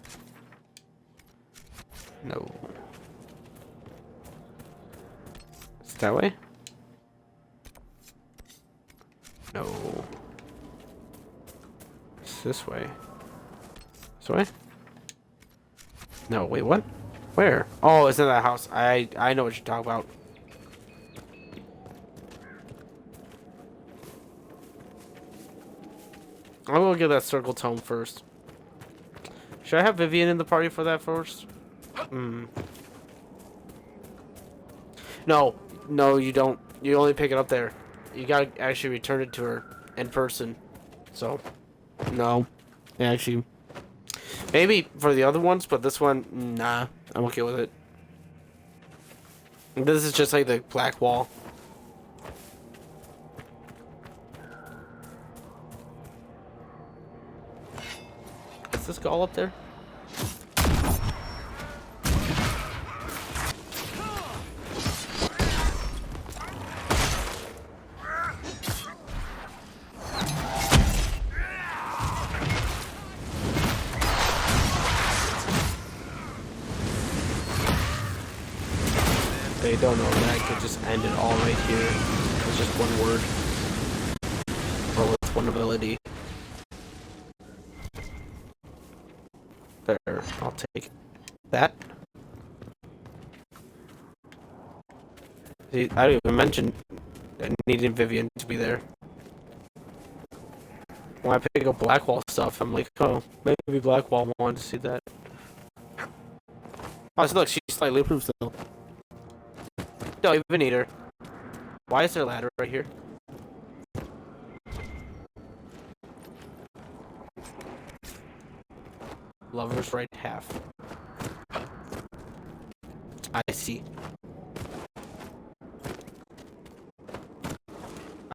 No. Is it that way? No. It's this way. This way? No, wait, what? Where? Oh, it's in that house. I know what you're talking about. I will get that circle tome first. Should I have Viveanne in the party for that first? No, you don't. You only pick it up there. You gotta actually return it to her in person. So, no. Actually, maybe for the other ones, but this one, nah. I'm okay with it. This is just like the black wall. Is this skull up there? They don't know that I could just end it all right here with just one word. Or with one ability. There, I'll take that. See, I didn't even mention I needed Viveanne to be there. When I pick up Blackwall stuff, I'm like, oh, maybe Blackwall wanted to see that. Oh, so look, she's slightly improved still. Don't even need her. Why is there a ladder right here? Lover's right half. I see.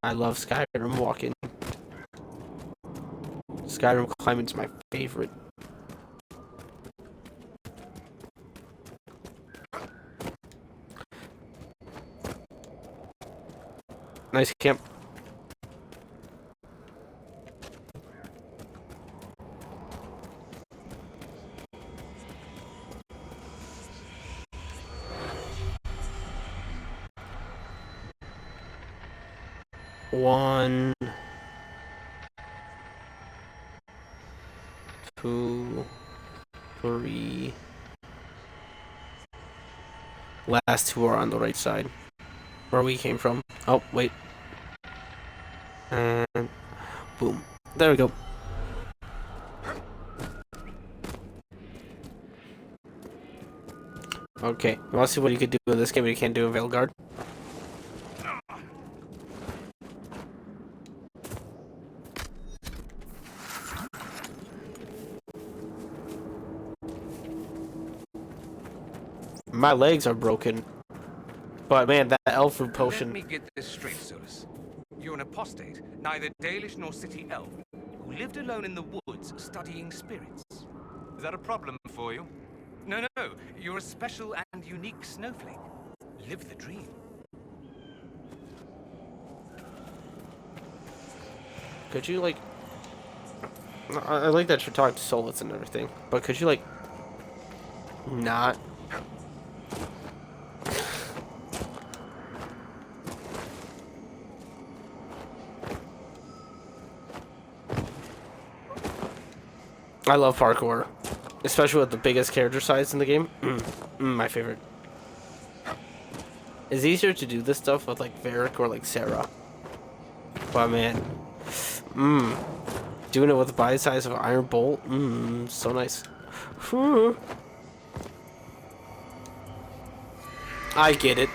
I love Skyrim walking. Skyrim climbing's my favorite. Nice camp. One, 2, 3. Last 2 are on the right side, where we came from. Oh, wait. And boom. There we go. Okay, you want to see what you could do in this game but you can't do in Veilguard? My legs are broken. But man, that elf fruit potion. Let me get this straight, Solas. You're an apostate, neither Dalish nor city elf, who lived alone in the woods studying spirits. Is that a problem for you? No, no, you're a special and unique snowflake. Live the dream. Could you, like... I like that you're talking to Solas and everything, but could you, like... not... I love parkour, especially with the biggest character size in the game. My favorite. It's easier to do this stuff with like Varric or like Sera. But man, doing it with the body size of Iron Bolt, so nice. I get it,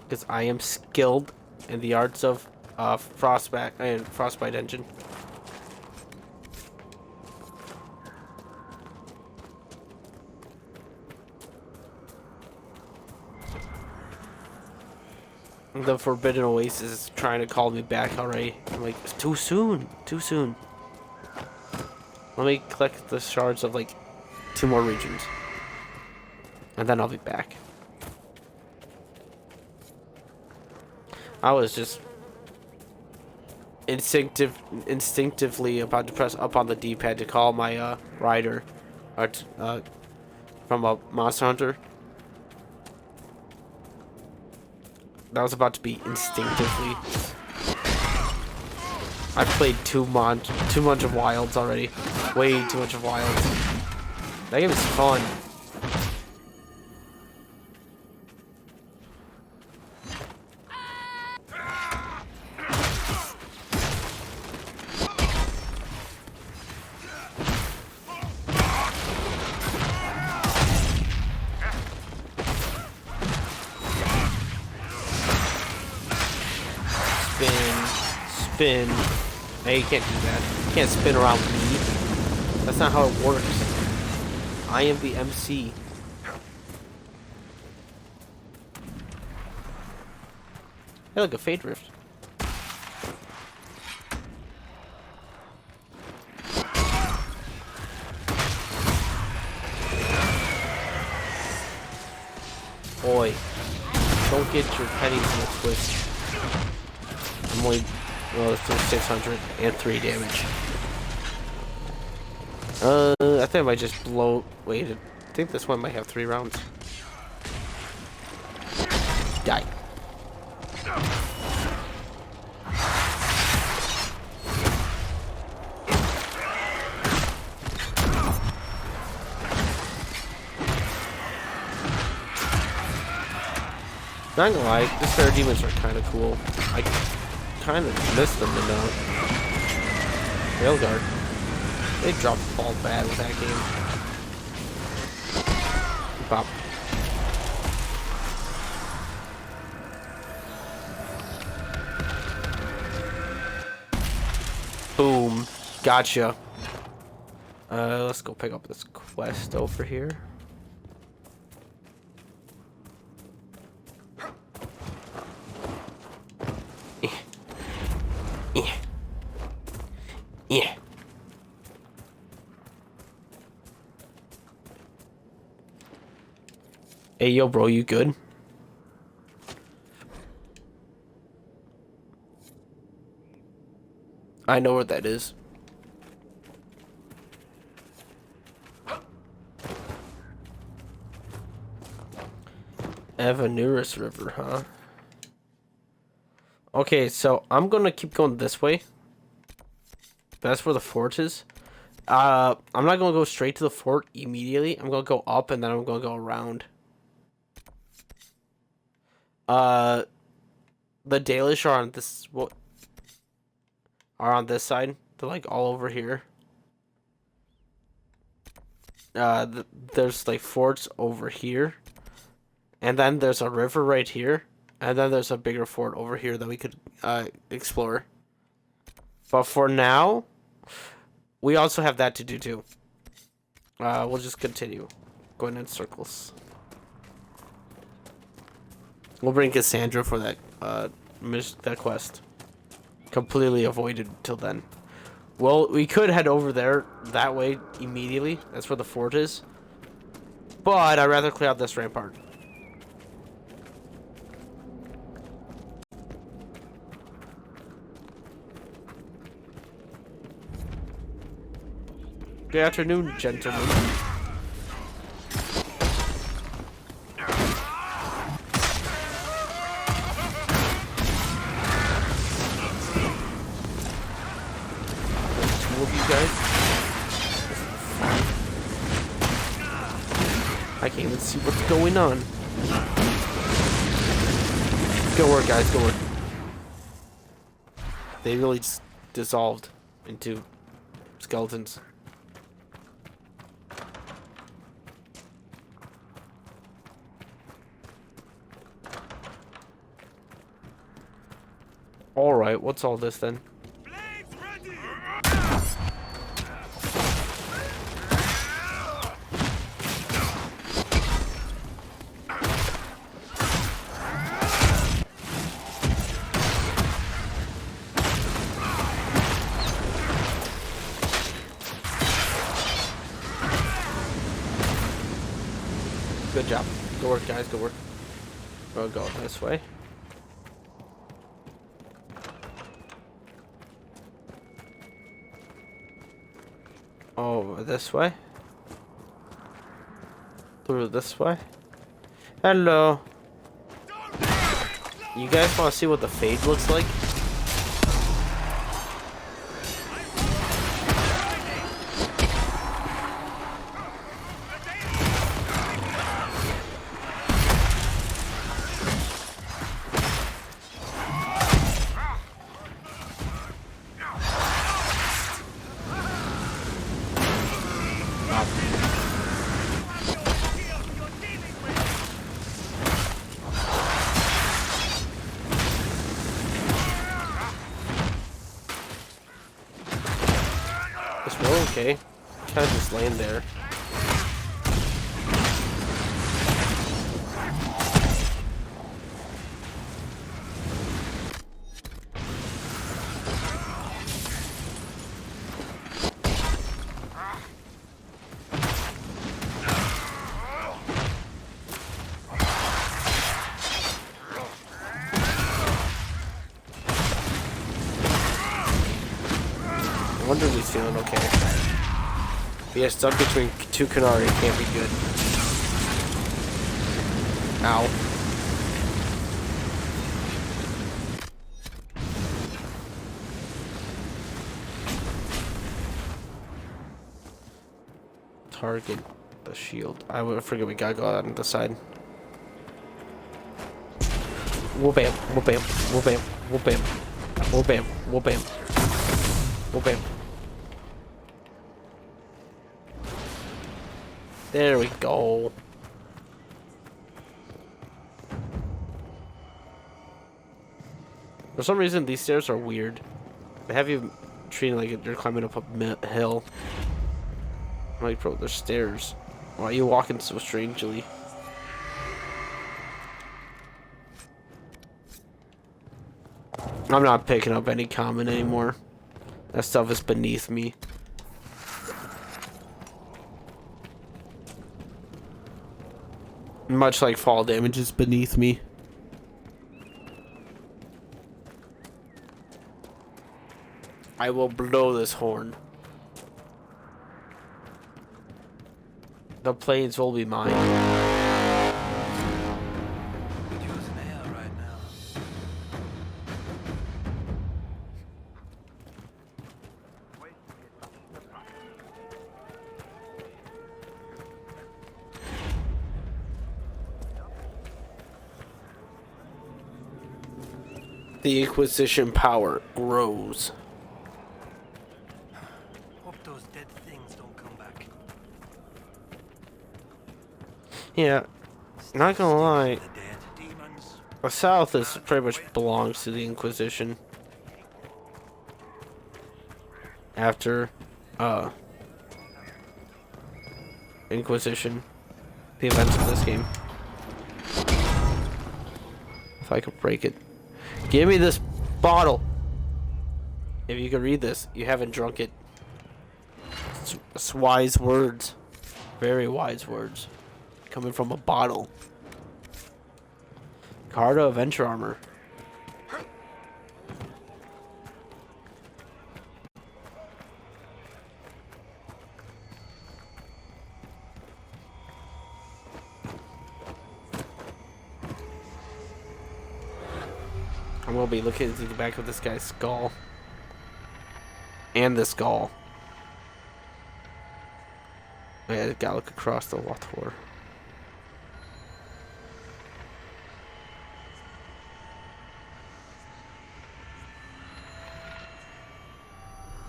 because I am skilled in the arts of Frostbite Engine. The Forbidden Oasis is trying to call me back already. I'm like, it's too soon. Too soon. Let me collect the shards of like 2 more regions. And then I'll be back. I was just instinctively about to press up on the D-pad to call my rider from a Monster Hunter. That was about to be instinctively. I've played too much of Wilds already. Way too much of Wilds. That game is fun. Spin. Hey, you can't do that. You can't spin around me. That's not how it works. I am the MC. Hey, look, a Fade Rift. Boy, don't get your pennies in a twist. I'm only... well, it's 603 damage. I think I might just blow... wait, I think this one might have 3 rounds. Die. Not gonna lie, these Fair Demons are kind of cool. I kind of missed them in Veilguard. They dropped the ball bad with that game. Bop. Boom. Gotcha. Let's go pick up this quest over here. Yeah. Hey, yo, bro, you good? I know where that is. Evanurus River, huh? Okay, so I'm gonna keep going this way. That's where the fort is. I'm not gonna go straight to the fort immediately. I'm gonna go up and then I'm gonna go around. The Dalish are on this. What? Are on this side. They're like all over here. there's like forts over here, and then there's a river right here, and then there's a bigger fort over here that we could explore. But for now, we also have that to do too. We'll just continue going in circles. We'll bring Cassandra for that that quest. Completely avoided till then. Well, we could head over there that way immediately. That's where the fort is. But I'd rather clear out this rampart. Good afternoon, gentlemen. I can't even see what's going on. Good work, guys. Good work. They really just dissolved into skeletons. Alright, what's all this then? Good job. Good work, guys. Good work. We'll go this way. Over this way. Through this way. Hello. You guys want to see what the fade looks like? Okay, kind of just laying there. I wonder if he's feeling okay. Yeah, stuck between two Canary can't be good. Ow. Target the shield. I forget we gotta go out on the side. Whoop bam, whoop bam, whoop bam, whoop bam, whoop bam, whoop bam, whoop bam. There we go. For some reason, these stairs are weird. They have you treating like you're climbing up a hill. I'm like, bro, there's stairs. Why are you walking so strangely? I'm not picking up any common anymore. That stuff is beneath me. Much like fall damage is beneath me. I will blow this horn. The plains will be mine. The Inquisition power grows. Hope those dead things don't come back. Yeah, not gonna lie. The South is pretty much belongs to the Inquisition. After, Inquisition, the events of this game. If I could break it. Give me this bottle! If you can read this, you haven't drunk it. It's wise words. Very wise words. Coming from a bottle. Carta of Venture Armor. I'm gonna be looking into the back of this guy's skull. And the skull. Yeah, I gotta look across the water.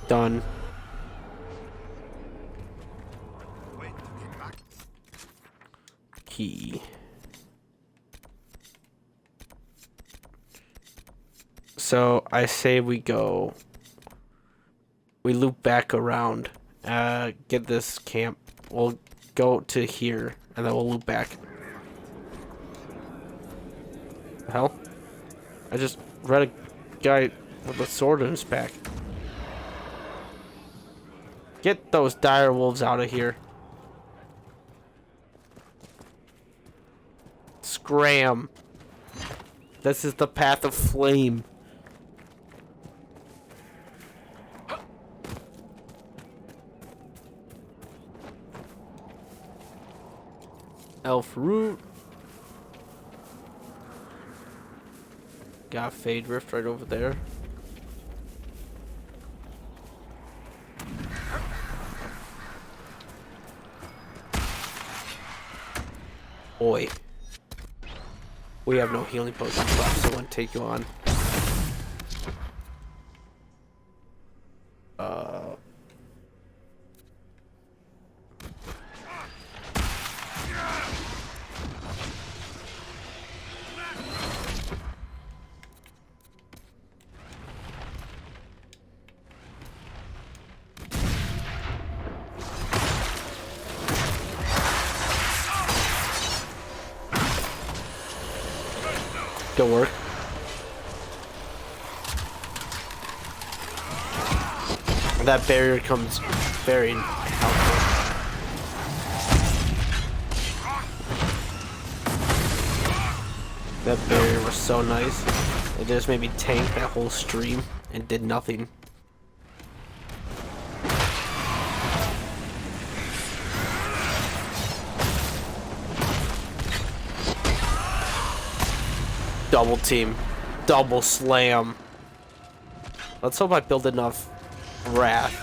Done. Key. So I say we loop back around, get this camp. We'll go to here, and then we'll loop back. The hell? I just read a guy with a sword in his back. Get those dire wolves out of here. Scram. This is the path of flame. Elf root. Got Fade Rift right over there. Oi. We have no healing potions left, so I want to take you on. Don't work. That barrier comes very helpful. That barrier was so nice. It just made me tank that whole stream and did nothing. Double team. Double slam. Let's hope I build enough wrath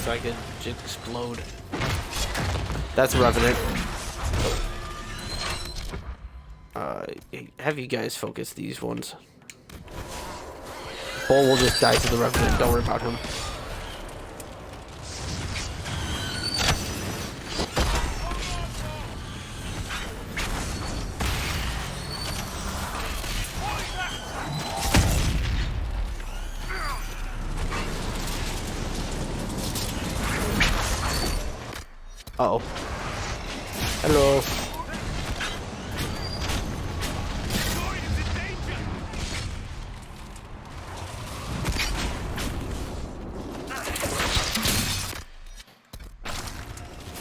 so I can just explode. That's Revenant. Have you guys focus these ones. Bull will just die to the Revenant. Don't worry about him. Uh-oh. Hello.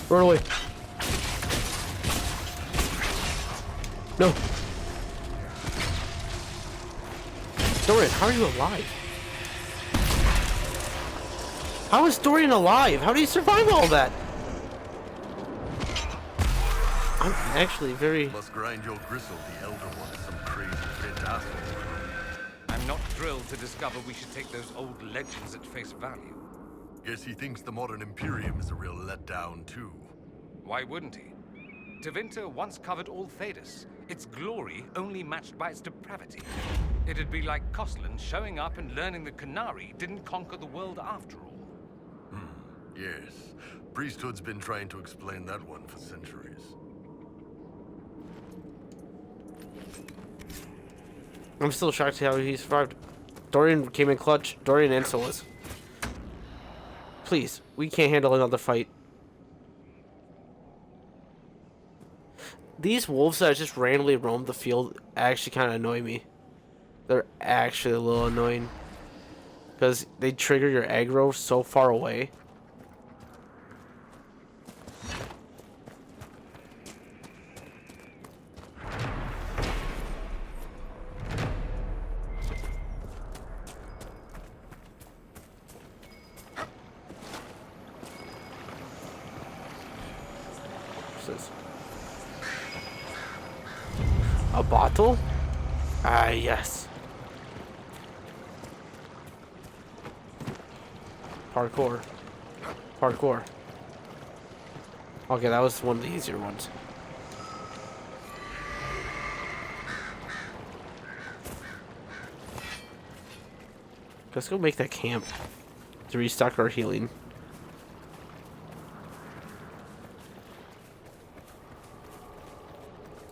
Run away. No. Dorian, how are you alive? How is Dorian alive? How do you survive all that? I'm actually very... Must grind your gristle, the Elder One is some crazy fit asshole. I'm not thrilled to discover we should take those old legends at face value. Guess he thinks the modern Imperium is a real letdown, too. Why wouldn't he? Tevinter once covered all Thedas, its glory only matched by its depravity. It'd be like Koslan showing up and learning the Qunari didn't conquer the world after all. Yes. Priesthood's been trying to explain that one for centuries. I'm still shocked how he survived. Dorian came in clutch. Dorian and Solas. Please, we can't handle another fight. These wolves that just randomly roam the field actually kind of annoy me. They're actually a little annoying. Because they trigger your aggro so far away. A bottle? Ah, yes. Parkour. Parkour. Okay, that was one of the easier ones. Let's go make that camp to restock our healing.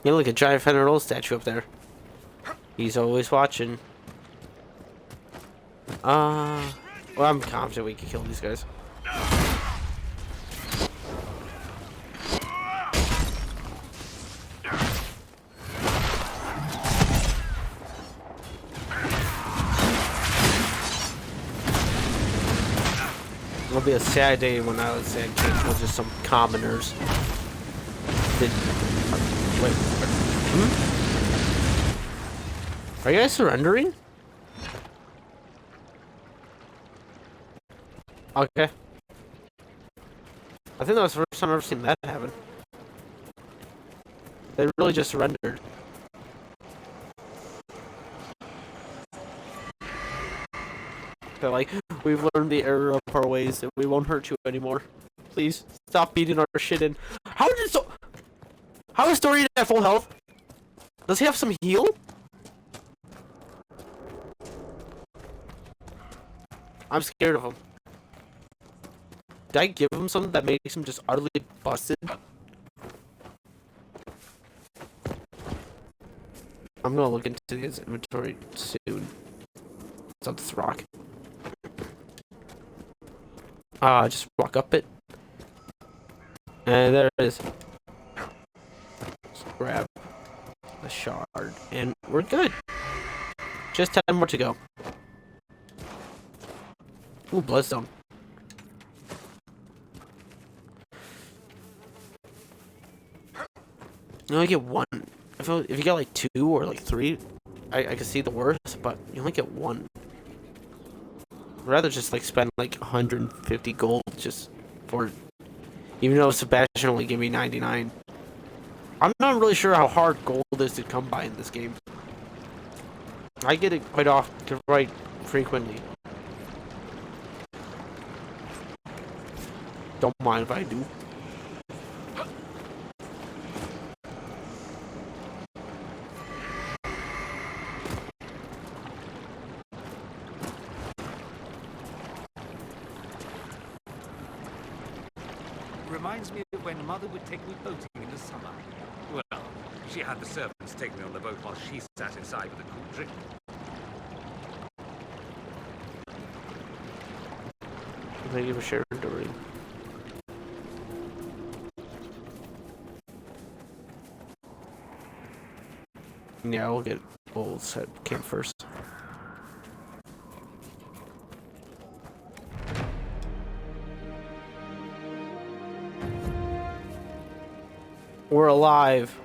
Yeah, look, a giant Fenrir statue up there. He's always watching. Well, I'm confident we can kill these guys. It'll be a sad day when I was saying can't kill just some commoners. Wait. Are you guys surrendering? Okay. I think that was the first time I've ever seen that happen. They really just surrendered. They're like, we've learned the error of our ways and we won't hurt you anymore. Please, stop beating our shit in. How is Dorian at full health? Does he have some heal? I'm scared of him. Did I give him something that makes him just utterly busted? I'm gonna look into his inventory soon. It's on this rock. Just walk up it. And there it is. Let's grab the shard. And we're good. Just 10 more to go. Ooh, bloodstone. You only get one. If you get like 2 or like 3, I can see the worst, but you only get 1. I'd rather just like spend like 150 gold just for, even though Sebastian only gave me 99. I'm not really sure how hard gold is to come by in this game. I get it quite frequently. Don't mind if I do. Reminds me of when Mother would take me boating in the summer. Well, she had the servants take me on the boat while she sat inside with a cool drink. Thank you for sharing, Dorian. Yeah, we'll set camp first. We're alive.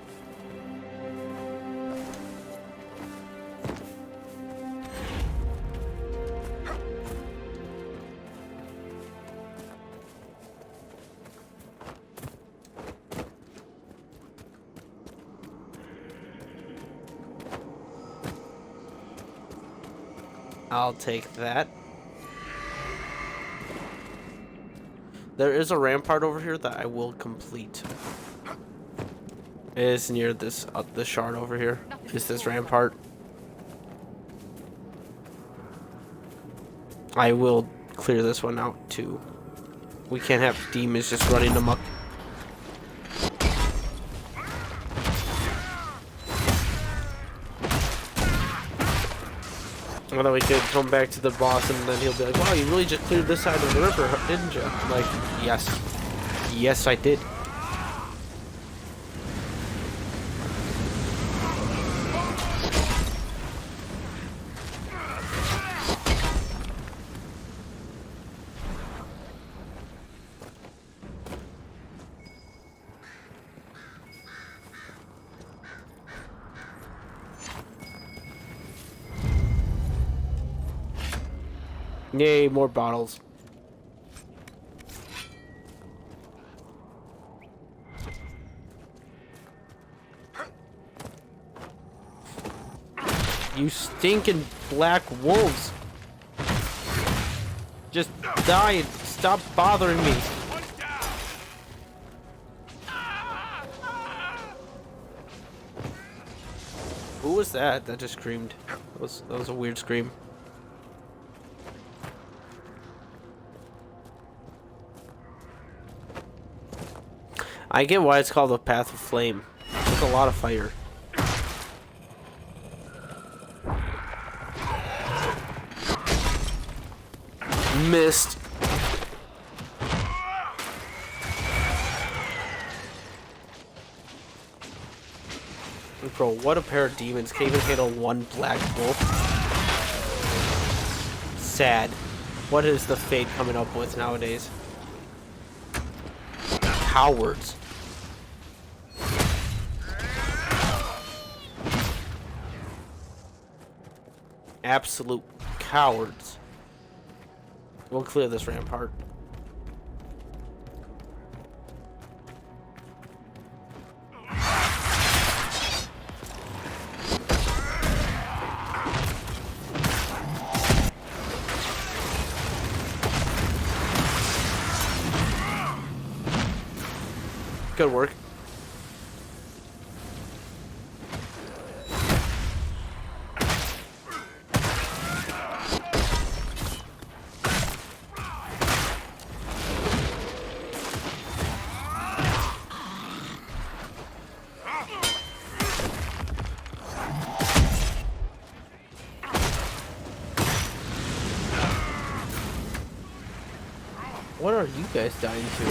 I'll take that. There is a rampart over here that I will complete. It is near this the shard over here. Is this rampart? I will clear this one out too. We can't have demons just running amok. And then we could come back to the boss, and then he'll be like, wow, you really just cleared this side of the river, didn't you? I'm like, yes. Yes, I did. Yay, more bottles. You stinking black wolves. Just die and stop bothering me. Who was that? That just screamed. That was a weird scream. I get why it's called the Path of Flame. It's a lot of fire. Missed. Bro, what a pair of demons. Can't even handle one black wolf. Sad. What is the fate coming up with nowadays? Cowards. Absolute cowards. We'll clear this rampart. Good work. What are you guys dying to?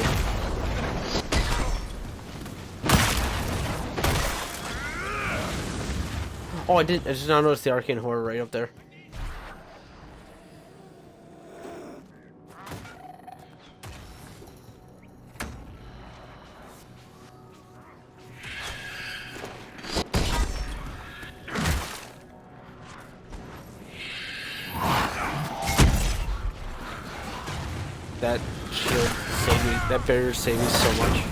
Oh, I just now noticed the arcane horror right up there. That shield saved me. That barrier saved me so much.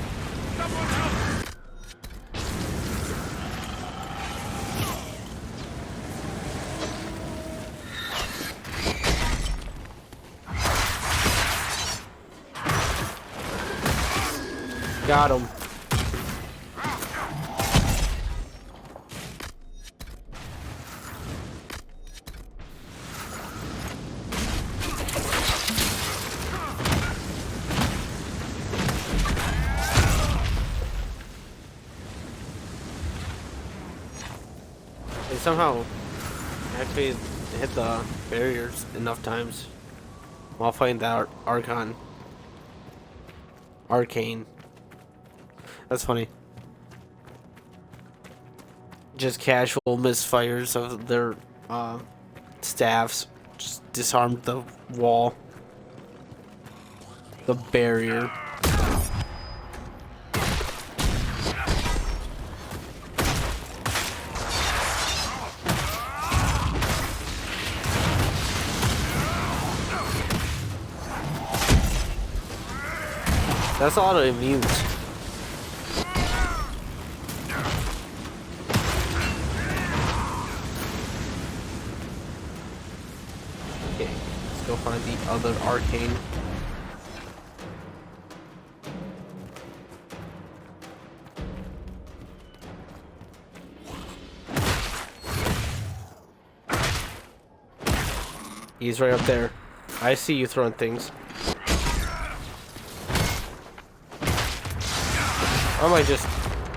Got him. And somehow actually hit the barriers enough times while fighting that arcane. That's funny. Just casual misfires of their staffs just disarmed the wall, the barrier. That's a lot of immunes. Okay, let's go find the other arcane. He's right up there. I see you throwing things. I might just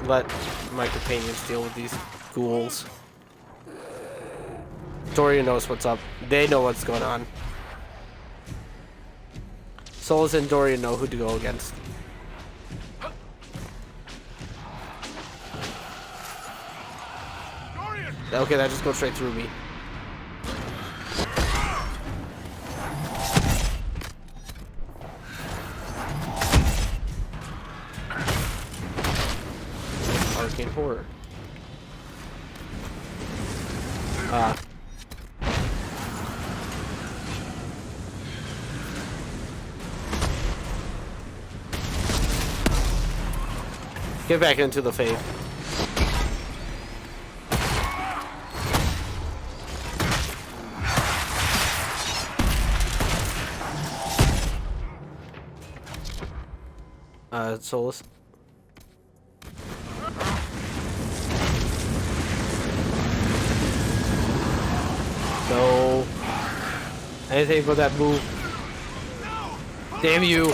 let my companions deal with these ghouls. Dorian knows what's up. They know what's going on. Solas and Dorian know who to go against. Okay, that just goes straight through me. Arcane horror. Get back into the fade. Solas. No. Anything but that move. Damn you.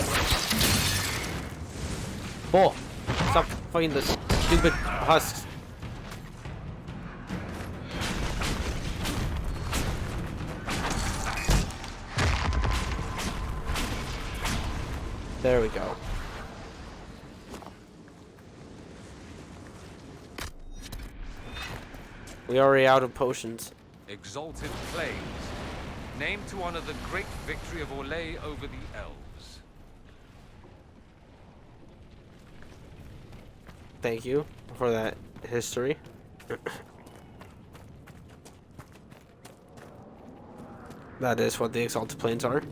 Bull. Stop fighting the stupid husks. There we go. We already out of potions. Exalted Plains, named to honor the great victory of Orlais over the elves. Thank you for that history. That is what the Exalted Plains are.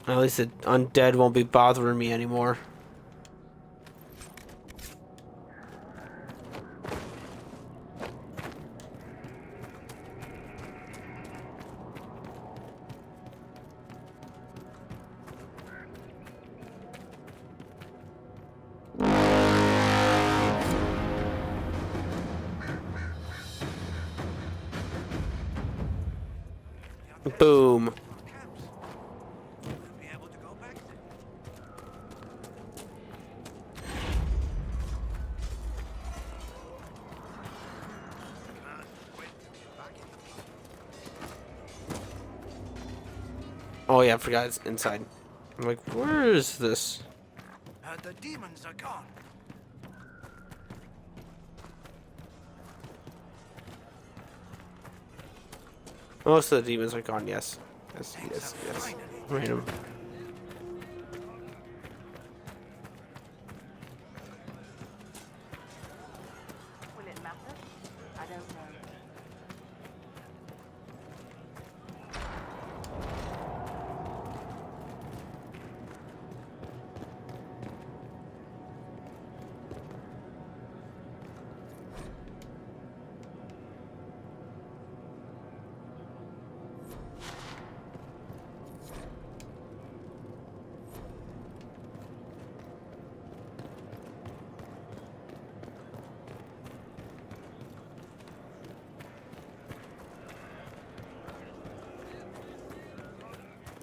At least the undead won't be bothering me anymore. Boom. Oh yeah, I forgot it's inside. I'm like, where is this? The demons are gone. Most of the demons are gone, yes. Yes, yes, yes. Random. Will it matter? I don't know.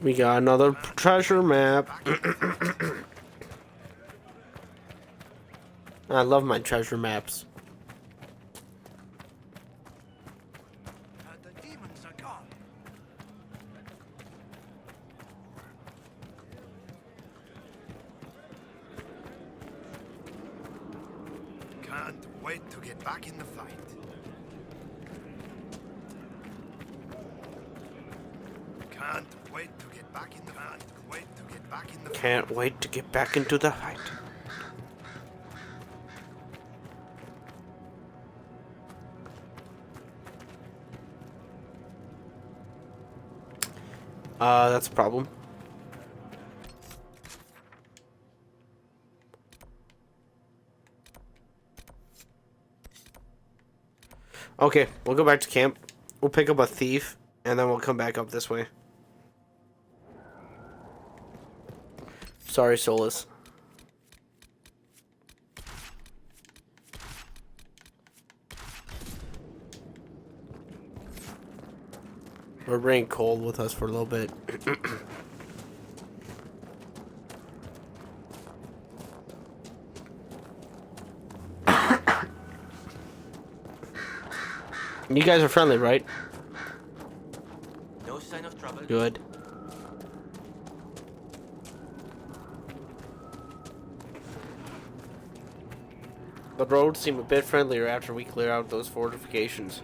We got another treasure map. I love my treasure maps. The demons are gone. Can't wait to get back in the fight. Can't wait to get back in the fight. Can't wait to get back into the fight. That's a problem. Okay, we'll go back to camp. We'll pick up a thief, and then we'll come back up this way. Sorry, Solas. We're bringing Cold with us for a little bit. You guys are friendly, right? No sign of trouble. Good. The roads seem a bit friendlier after we clear out those fortifications.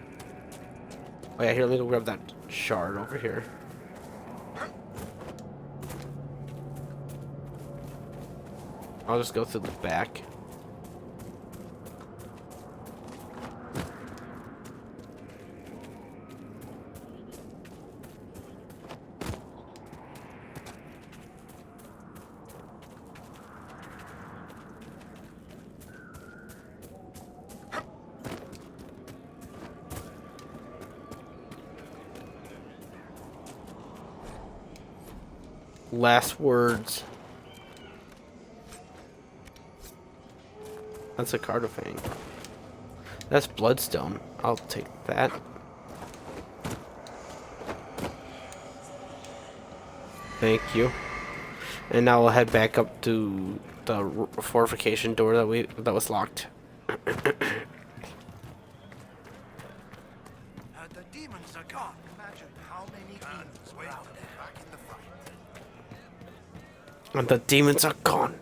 Oh yeah, here, let me go grab that shard over here. I'll just go through the back. Last words. That's a Cardifang. That's Bloodstone. I'll take that. Thank you. And now we'll head back up to the fortification door that was locked. The demons are gone. Imagine how many demons were out there back in the fight. And the demons are gone.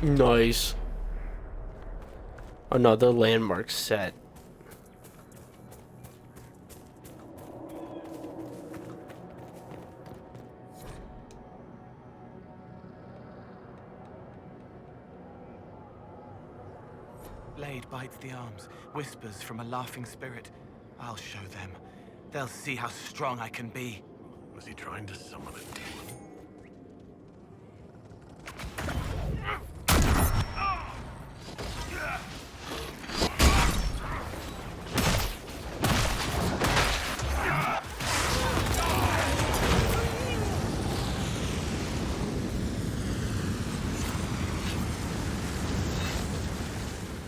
Nice. Another landmark set. Blade bites the arms, whispers from a laughing spirit. I'll show them. They'll see how strong I can be. Was he trying to summon a demon?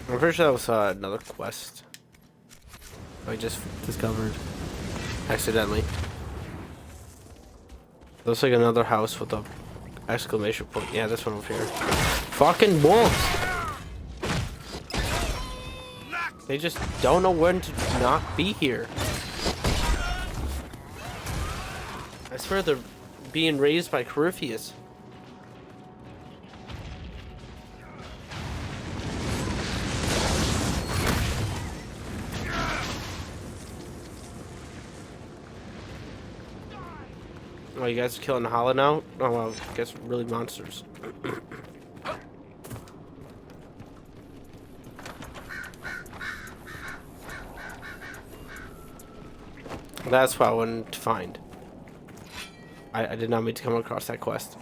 I'm pretty sure that was another quest I just discovered accidentally. Looks like another house with a exclamation point. Yeah, this one over here. Fucking wolves! They just don't know when to not be here. I swear they're being raised by Corypheus. Oh, you guys are killing the Hollow now? Oh, well, I guess really monsters. That's what I wanted to find. I did not mean to come across that quest.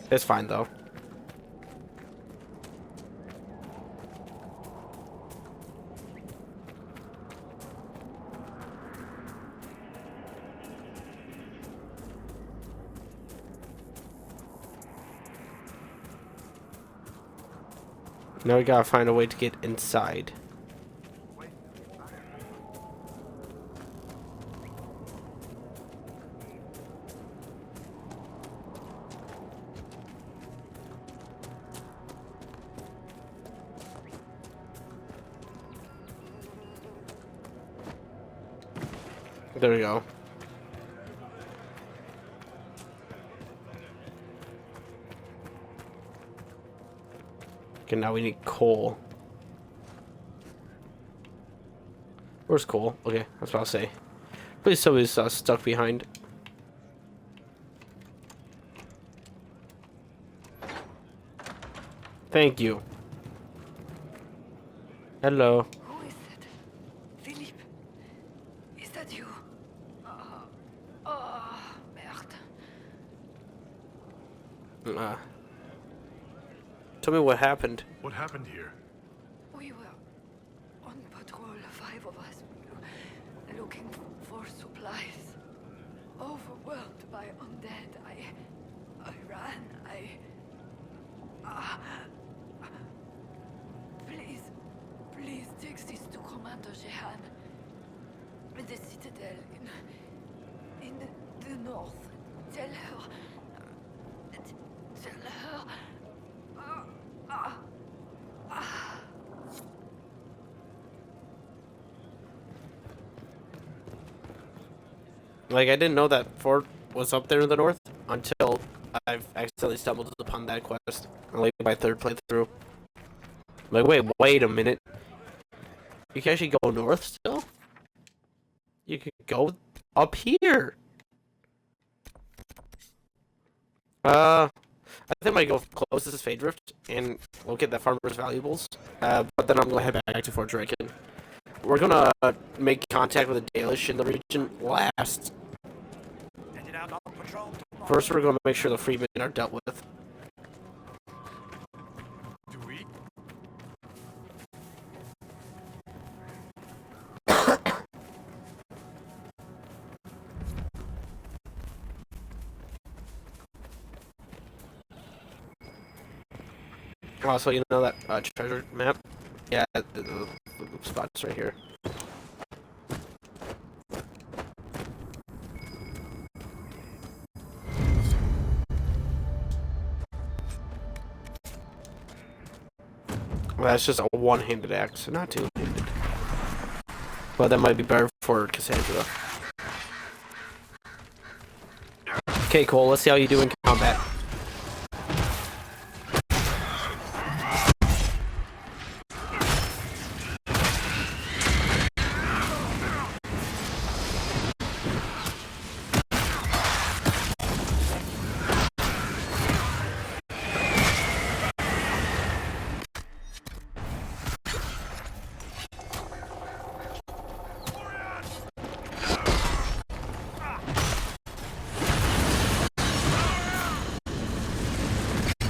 It's fine, though. Now we gotta find a way to get inside. There we go. Okay, now we need coal. Where's coal? Okay, that's what I'll say. Please somebody's stuck behind. Thank you. Hello. Who is that? Philippe? Is that you? Merde. Tell me what happened. What happened here? We were on patrol, 5 of us, looking for supplies. Overwhelmed by undead, I ran, please take this to Commander Jehan. the citadel in the north. Tell her. Tell her. Like, I didn't know that fort was up there in the north until I've accidentally stumbled upon that quest. Like, my third playthrough. Like, wait a minute. You can actually go north still? You could go up here. I think I might go close to Fade Rift and look at that farmer's valuables. But then I'm gonna head back to Fort Draken. We're gonna make contact with the Diloage in the region last. First, we're gonna make sure the freemen are dealt with. Do we? Also, you know that treasure map? Yeah, the spot's right here. Well, that's just a one-handed axe, not two-handed. But that might be better for Cassandra. Okay, Cole, let's see how you do in combat.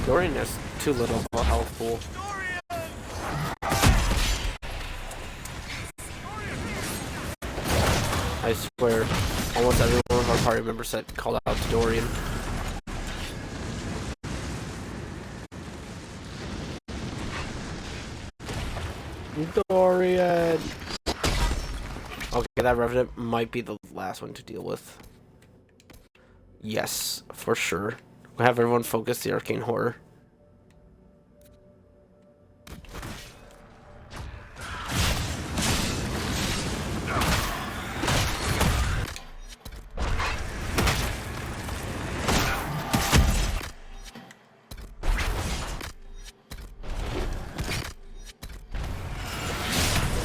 Dorian has too little of a health pool. I swear, almost every one of our party members said called out to Dorian. Dorian! Okay, that Revenant might be the last one to deal with. Yes, for sure. We'll have everyone focus the arcane horror.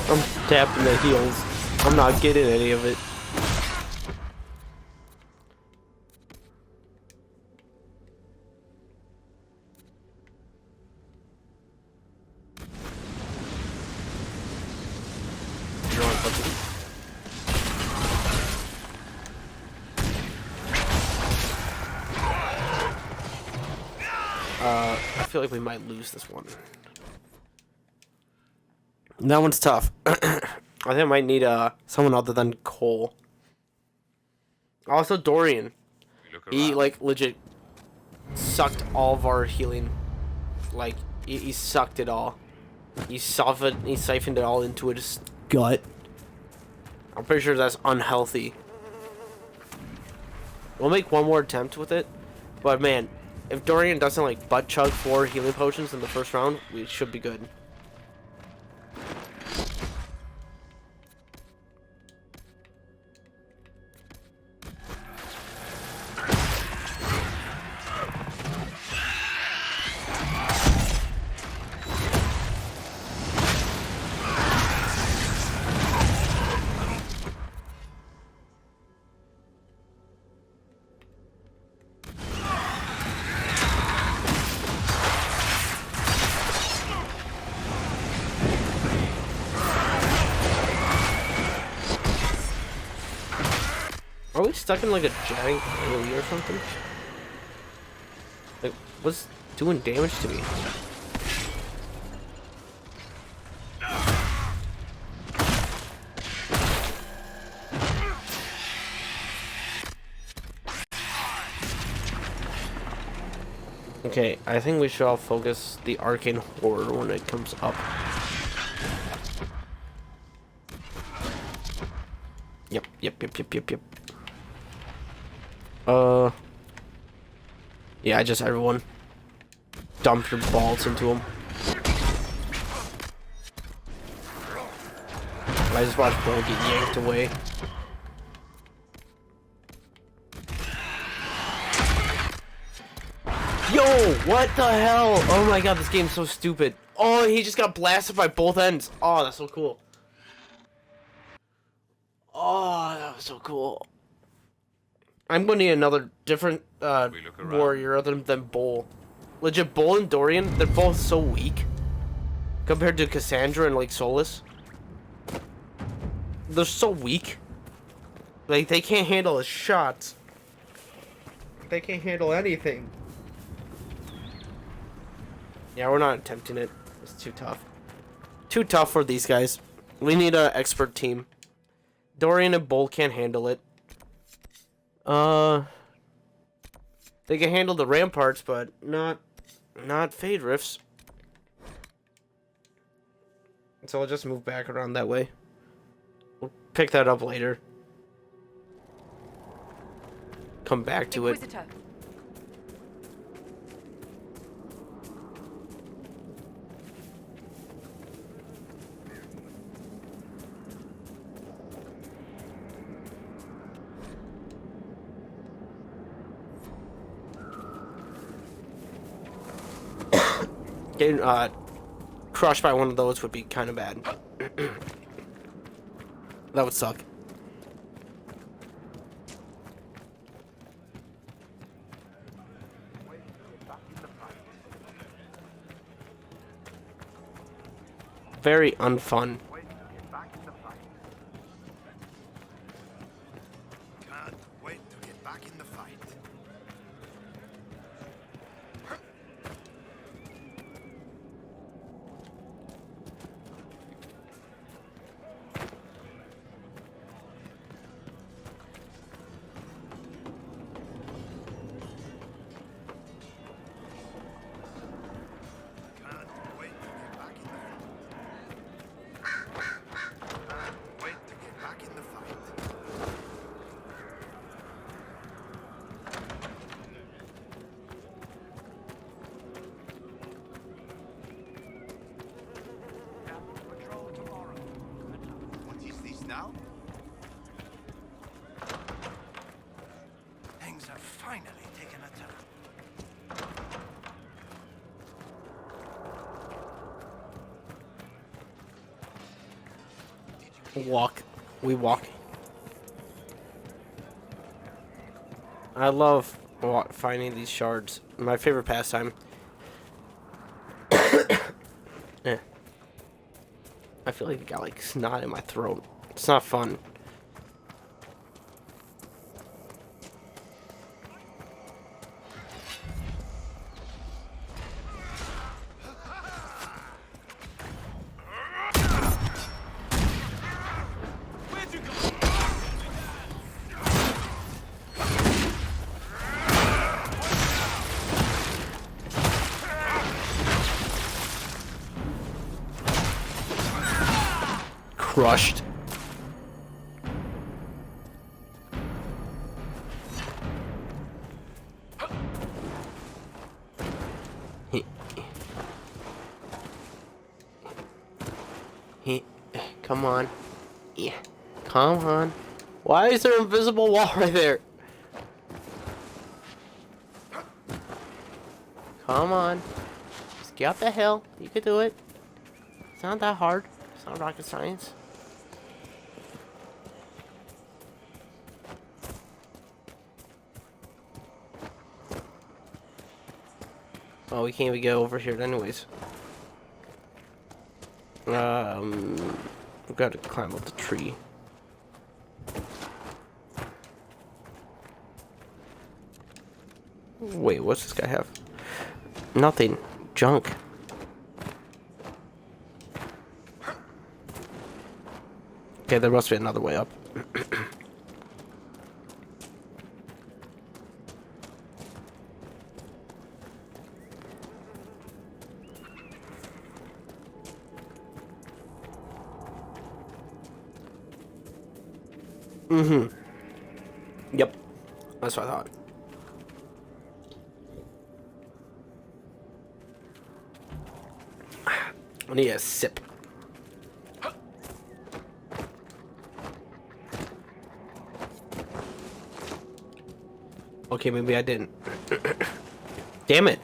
I'm tapping the heals. I'm not getting any of it. I feel like we might lose this one. That one's tough. I think I might need someone other than Cole. Also Dorian. He like legit sucked all of our healing. Like he sucked it all. He siphoned it all into his gut. I'm pretty sure that's unhealthy. We'll make one more attempt with it. But man, if Dorian doesn't like butt chug 4 healing potions in the first round, we should be good. Are we stuck in like a giant AoE or something? Like, what's doing damage to me? Okay, I think we should all focus the arcane horror when it comes up. Yep. Yep. Yeah, just everyone dump your balls into him. I just watched Bull get yanked away. Yo, what the hell? Oh my god, this game's so stupid. Oh, he just got blasted by both ends. Oh, that's so cool. Oh, that was so cool. I'm going to need another different warrior other than Bull. Legit, Bull and Dorian, they're both so weak. Compared to Cassandra and, like, Solas. They're so weak. Like, they can't handle a shot. They can't handle anything. Yeah, we're not attempting it. It's too tough. Too tough for these guys. We need an expert team. Dorian and Bull can't handle it. They can handle the ramparts, but not Fade Rifts. So I'll just move back around that way. We'll pick that up later. Come back to it. Getting crushed by one of those would be kind of bad. That would suck. Very unfun. Can't wait to get back in the fight. Now? Things are finally taking a turn. We walk. I love finding these shards. My favorite pastime. Eh. I feel like I got like snot in my throat. It's not fun. Crushed. Come on. Yeah. Come on. Why is there an invisible wall right there? Come on. Just get up the hill. You can do it. It's not that hard. It's not rocket science. Oh, we can't even get over here anyways. We've got to climb up the tree. Wait, what's this guy have? Nothing. Junk. Okay, there must be another way up. Mm-hmm. Yep. That's what I thought. I need a sip. Okay, maybe I didn't. Damn it.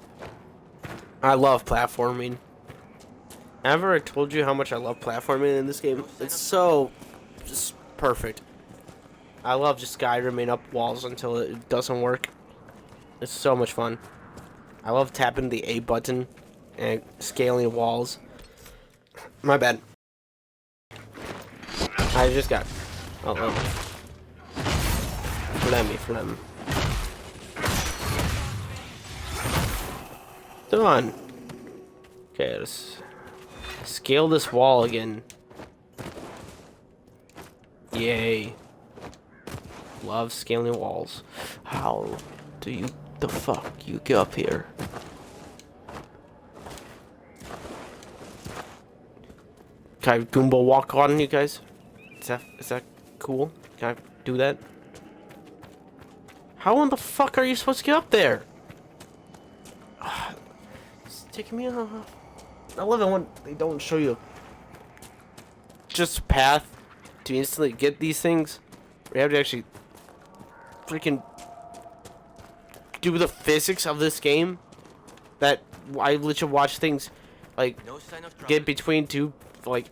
I love platforming. Ever I told you how much I love platforming in this game? It's so just perfect. I love just Skyriming up walls until it doesn't work. It's so much fun. I love tapping the A button and scaling walls. My bad. I just got... Oh. Phlegm. Done. Okay, let's scale this wall again. Yay. Love scaling walls. How do you the fuck you get up here? Can I Goomba walk on you guys? Is that cool? Can I do that? How in the fuck are you supposed to get up there? It's taking me off. I love it when they don't show you just a path to instantly get these things. We have to actually freaking do the physics of this game. That I literally watch things like get between two like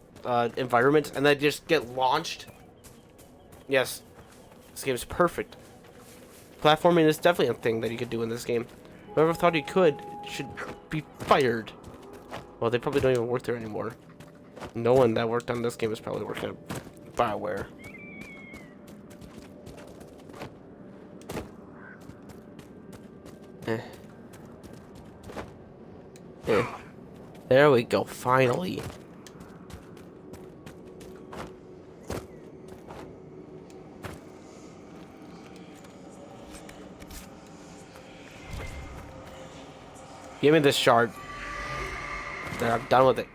environments and then just get launched. Yes, this game is perfect. Platforming is definitely a thing that you could do in this game. Whoever thought he could should be fired. Well, they probably don't even work there anymore. No one that worked on this game is probably working at Bioware. There we go, finally. Give me this shard. There, I'm done with it.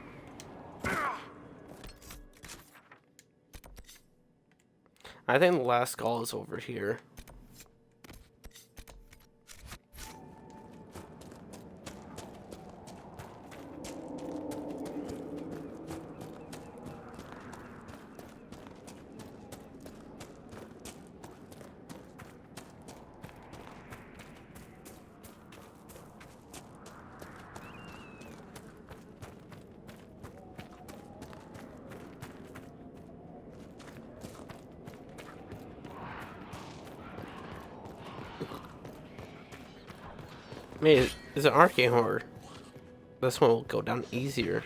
I think the last skull is over here. Man, it's an arcane horror. This one will go down easier.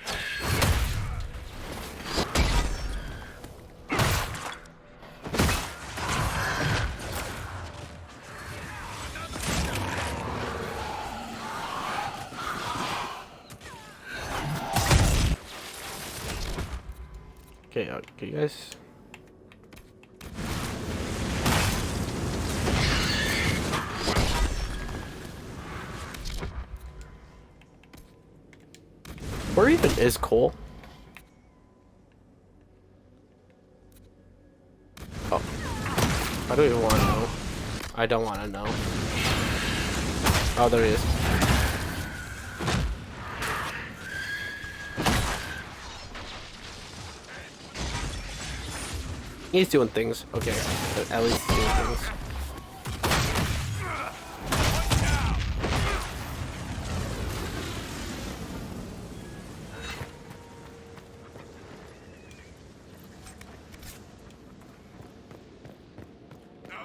Okay, okay, guys. Where even is Cole? Oh. I don't even want to know. I don't want to know. Oh, there he is. He's doing things. Okay. At least he's doing things.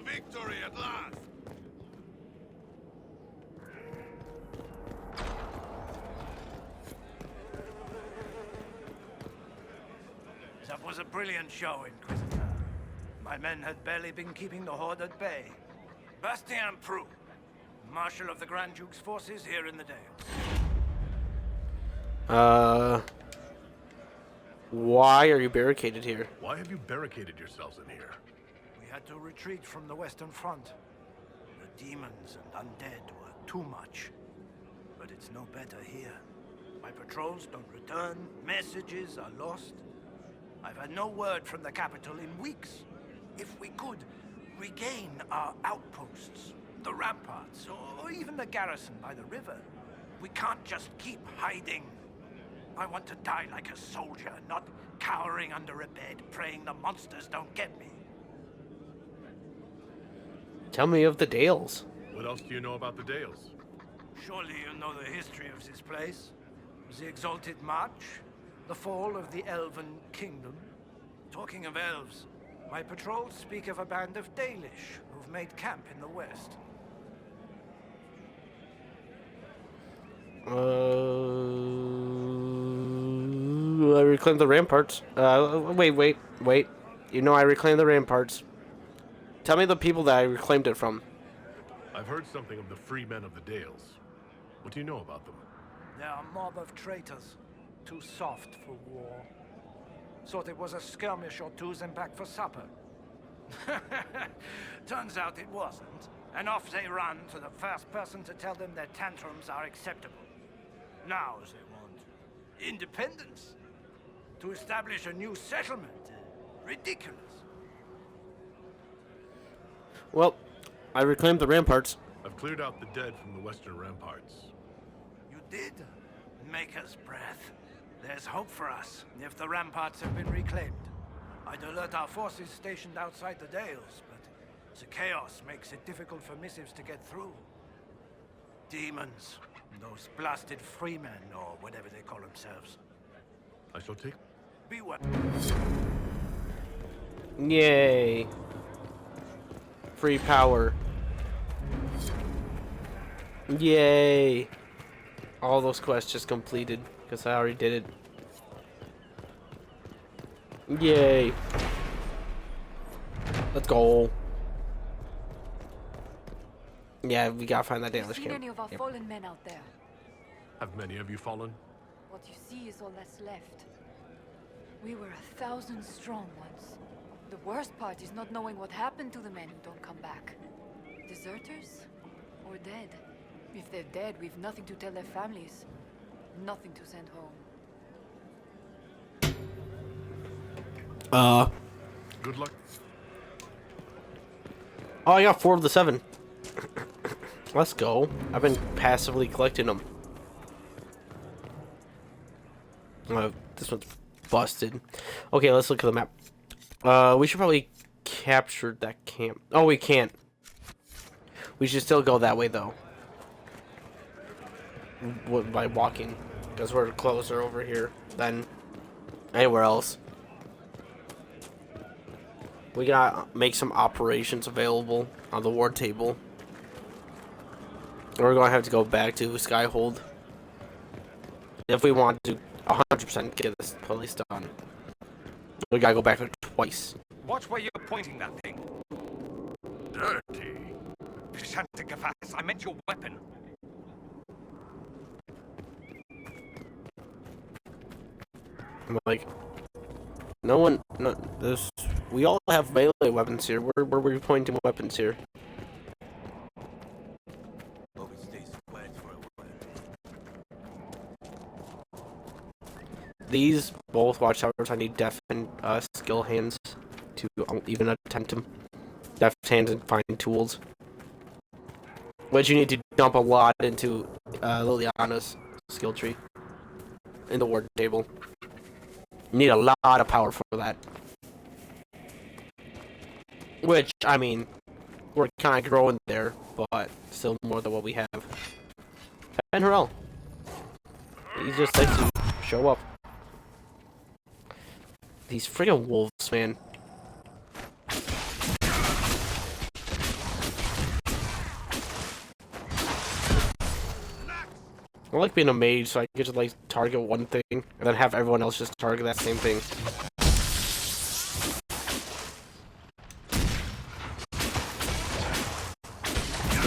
Victory at last! That was a brilliant show, Inquisitor. My men had barely been keeping the Horde at bay. Bastien Prou, Marshal of the Grand Duke's forces here in the Dales. Why are you barricaded here? Why have you barricaded yourselves in here? We had to retreat from the Western Front. The demons and undead were too much. But it's no better here. My patrols don't return, messages are lost. I've had no word from the capital in weeks. if we could regain our outposts, the ramparts, or even the garrison by the river. We can't just keep hiding. I want to die like a soldier, not cowering under a bed, praying the monsters don't get me. Tell me of the Dales. What else do you know about the Dales? Surely you know the history of this place. The Exalted March, the fall of the Elven Kingdom. Talking of elves, my patrols speak of a band of Dalish who've made camp in the west. I reclaimed the ramparts. Wait. You know I reclaimed the ramparts. Tell me the people that I reclaimed it from. I've heard something of the free men of the Dales. What do you know about them? They're a mob of traitors, too soft for war. Thought it was a skirmish or two, then back for supper. Turns out it wasn't, and off they run to the first person to tell them their tantrums are acceptable. Now they want independence, to establish a new settlement. Ridiculous. Well, I reclaimed the ramparts. I've cleared out the dead from the western ramparts. You did? Maker's breath. There's hope for us, if the ramparts have been reclaimed. I'd alert our forces stationed outside the Dales, but the chaos makes it difficult for missives to get through. Demons. Those blasted freemen, or whatever they call themselves. I shall take... Beware. Yay. Free power. Yay. All those quests just completed, because I already did it. Yay. Let's go. Yeah, we gotta find that Dalish Seen camp. any of our fallen men out there? Have many of you fallen? What you see is all that's left. We were 1,000 strong once. The worst part is not knowing what happened to the men who don't come back. Deserters? Or dead? If they're dead, we've nothing to tell their families. Nothing to send home. Good luck. Oh, I got 4 of the 7. Let's go. I've been passively collecting them. This one's busted. Okay, let's look at the map. We should probably capture that camp. Oh, we can't. We should still go that way, though. By walking. Because we're closer over here than anywhere else. We gotta make some operations available on the war table. We're gonna have to go back to Skyhold if we want to 100% get this place done. We gotta go back there twice. Watch where you're pointing that thing. Dirty. Shantigavas, I meant your weapon. I'm like, no, this. We all have melee weapons here. Where were we pointing weapons here? These both watchtowers, I need deft and skill hands to even attempt them. Deft hands and fine tools. Which you need to dump a lot into Liliana's skill tree in the ward table. You need a lot of power for that. Which, I mean, we're kind of growing there, but still more than what we have. And Harrell. He just likes to show up. These friggin' wolves, man. I like being a mage, so I get to like target one thing, and then have everyone else just target that same thing.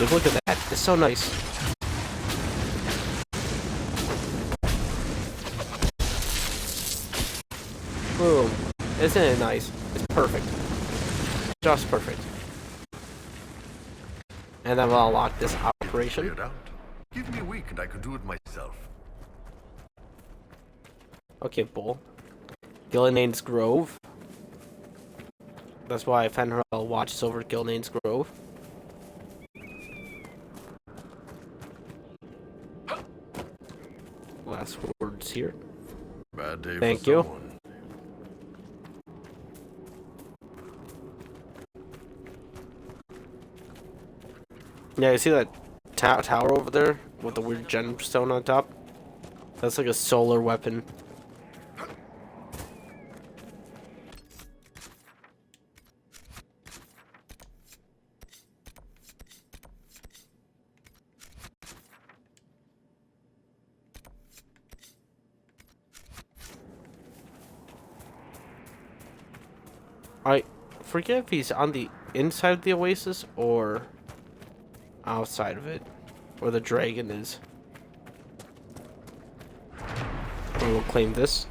Like, look at that, it's so nice. Boom. Isn't it nice? It's perfect. Just perfect. And then we'll unlock this operation. Cleared out. Give me a week and I can do it myself. Okay, Bull. Gillenaine's Grove. That's why Fenrir watches over Gildane's Grove. Last words here. Bad day Thank for you. someone. Yeah, you see that tower over there with the weird gemstone on top? That's like a solar weapon. I forget if he's on the inside of the oasis or outside of it, where the dragon is. I will claim this.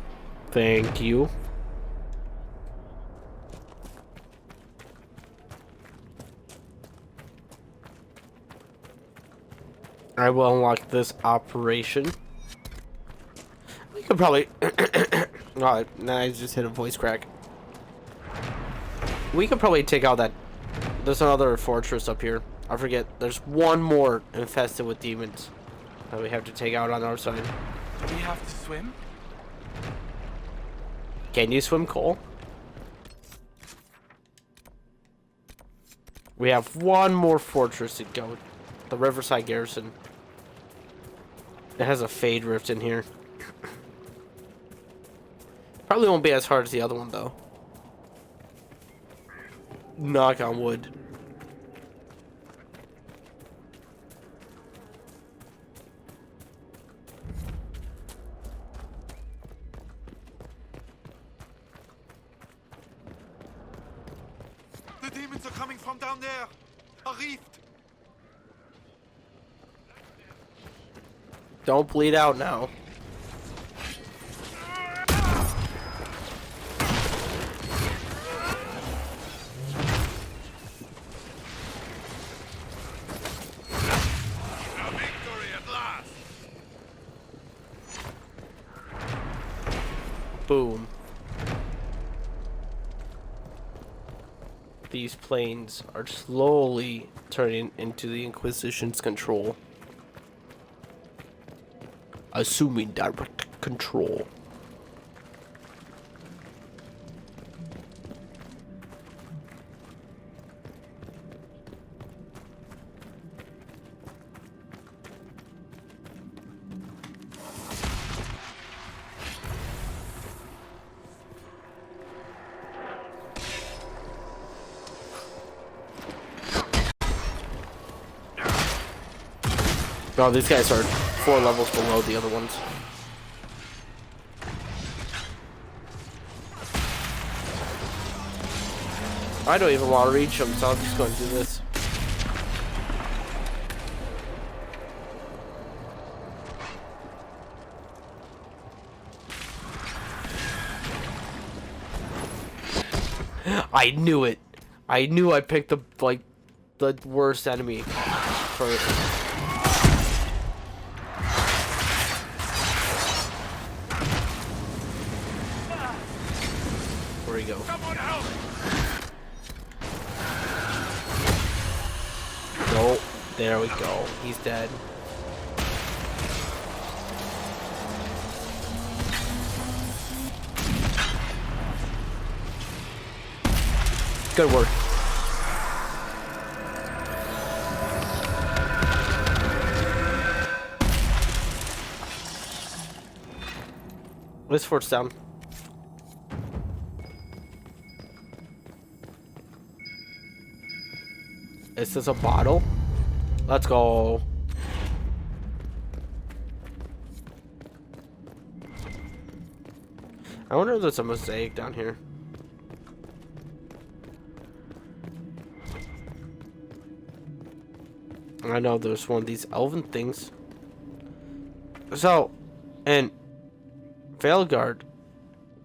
Thank you. I will unlock this operation. We could probably... oh, nah, I just hit a voice crack. We could probably take out that... There's another fortress up here. I forget. There's one more infested with demons that we have to take out on our side. Do we have to swim? Can you swim, Cole? We have one more fortress to go. The Riverside Garrison. It has a Fade Rift in here. Probably won't be as hard as the other one, though. Knock on wood. The demons are coming from down there. A rift. Don't bleed out now. Boom. These planes are slowly turning into the Inquisition's control. Assuming direct control. Oh, these guys are 4 levels below the other ones. I don't even want to reach them, so I'm just going to do this. I knew it. I knew I picked the worst enemy first. Where we go? No, there we go. He's dead. Good work. This fort's down. Is this a bottle? Let's go. I wonder if there's a mosaic down here. I know there's one of these elven things. So, in Veilguard,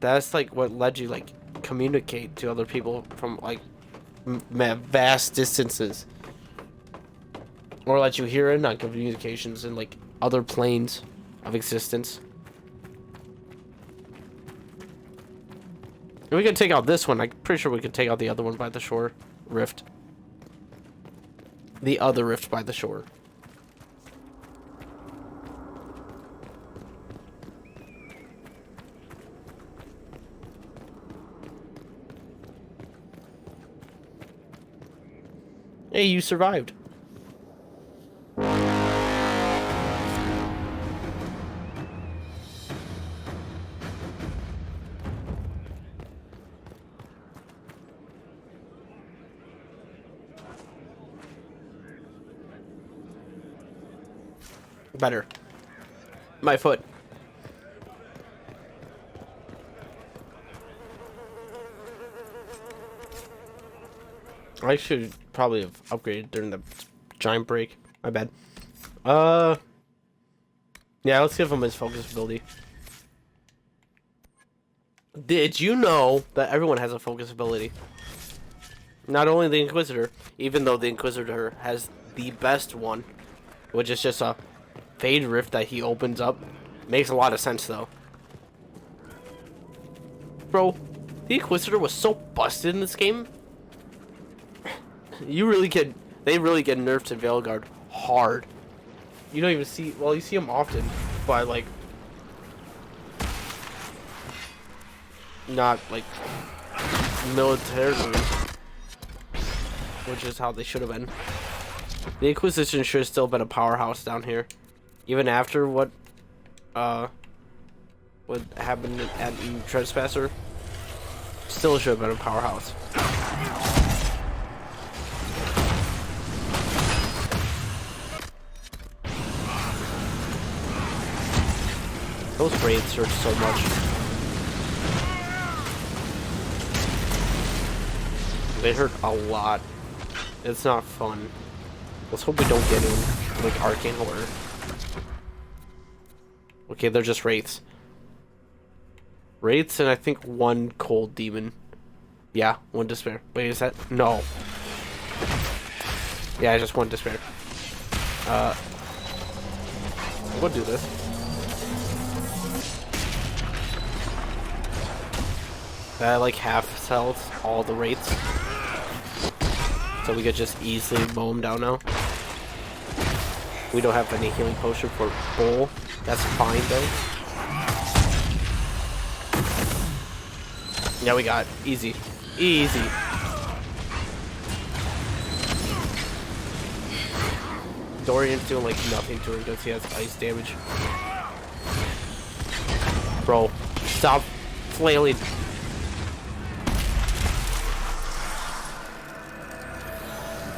that's like what led you communicate to other people from vast distances, or let you hear in on communications in other planes of existence. We can take out this one. I'm pretty sure we can take out the other one by the shore. Rift. The other rift by the shore. Hey, you survived. Better. My foot. I should probably have upgraded during the giant break. My bad. Yeah, let's give him his focus ability. Did you know that everyone has a focus ability? Not only the Inquisitor, even though the Inquisitor has the best one, which is just a fade rift that he opens up. Makes a lot of sense though. Bro, the Inquisitor was so busted in this game. They really get nerfed to Veilguard hard. You don't even see, well, you see them often, but like not like militarily, which is how they should have been. The Inquisition should have still been a powerhouse down here, even after what happened at Trespasser. Still should have been a powerhouse. Those raids hurt so much. They hurt a lot. It's not fun. Let's hope we don't get in like arcane horror. Okay, they're just wraiths. Wraiths and I think one cold demon. Yeah, one despair. Wait, is that? No. Yeah, just one despair. We'll do this. That like half health all the wraiths. So we could just easily mow them down now. We don't have any healing potion for Bull. That's fine though. Yeah, we got easy. Easy. Dorian's doing like nothing to her because he has ice damage. Bro, stop flailing.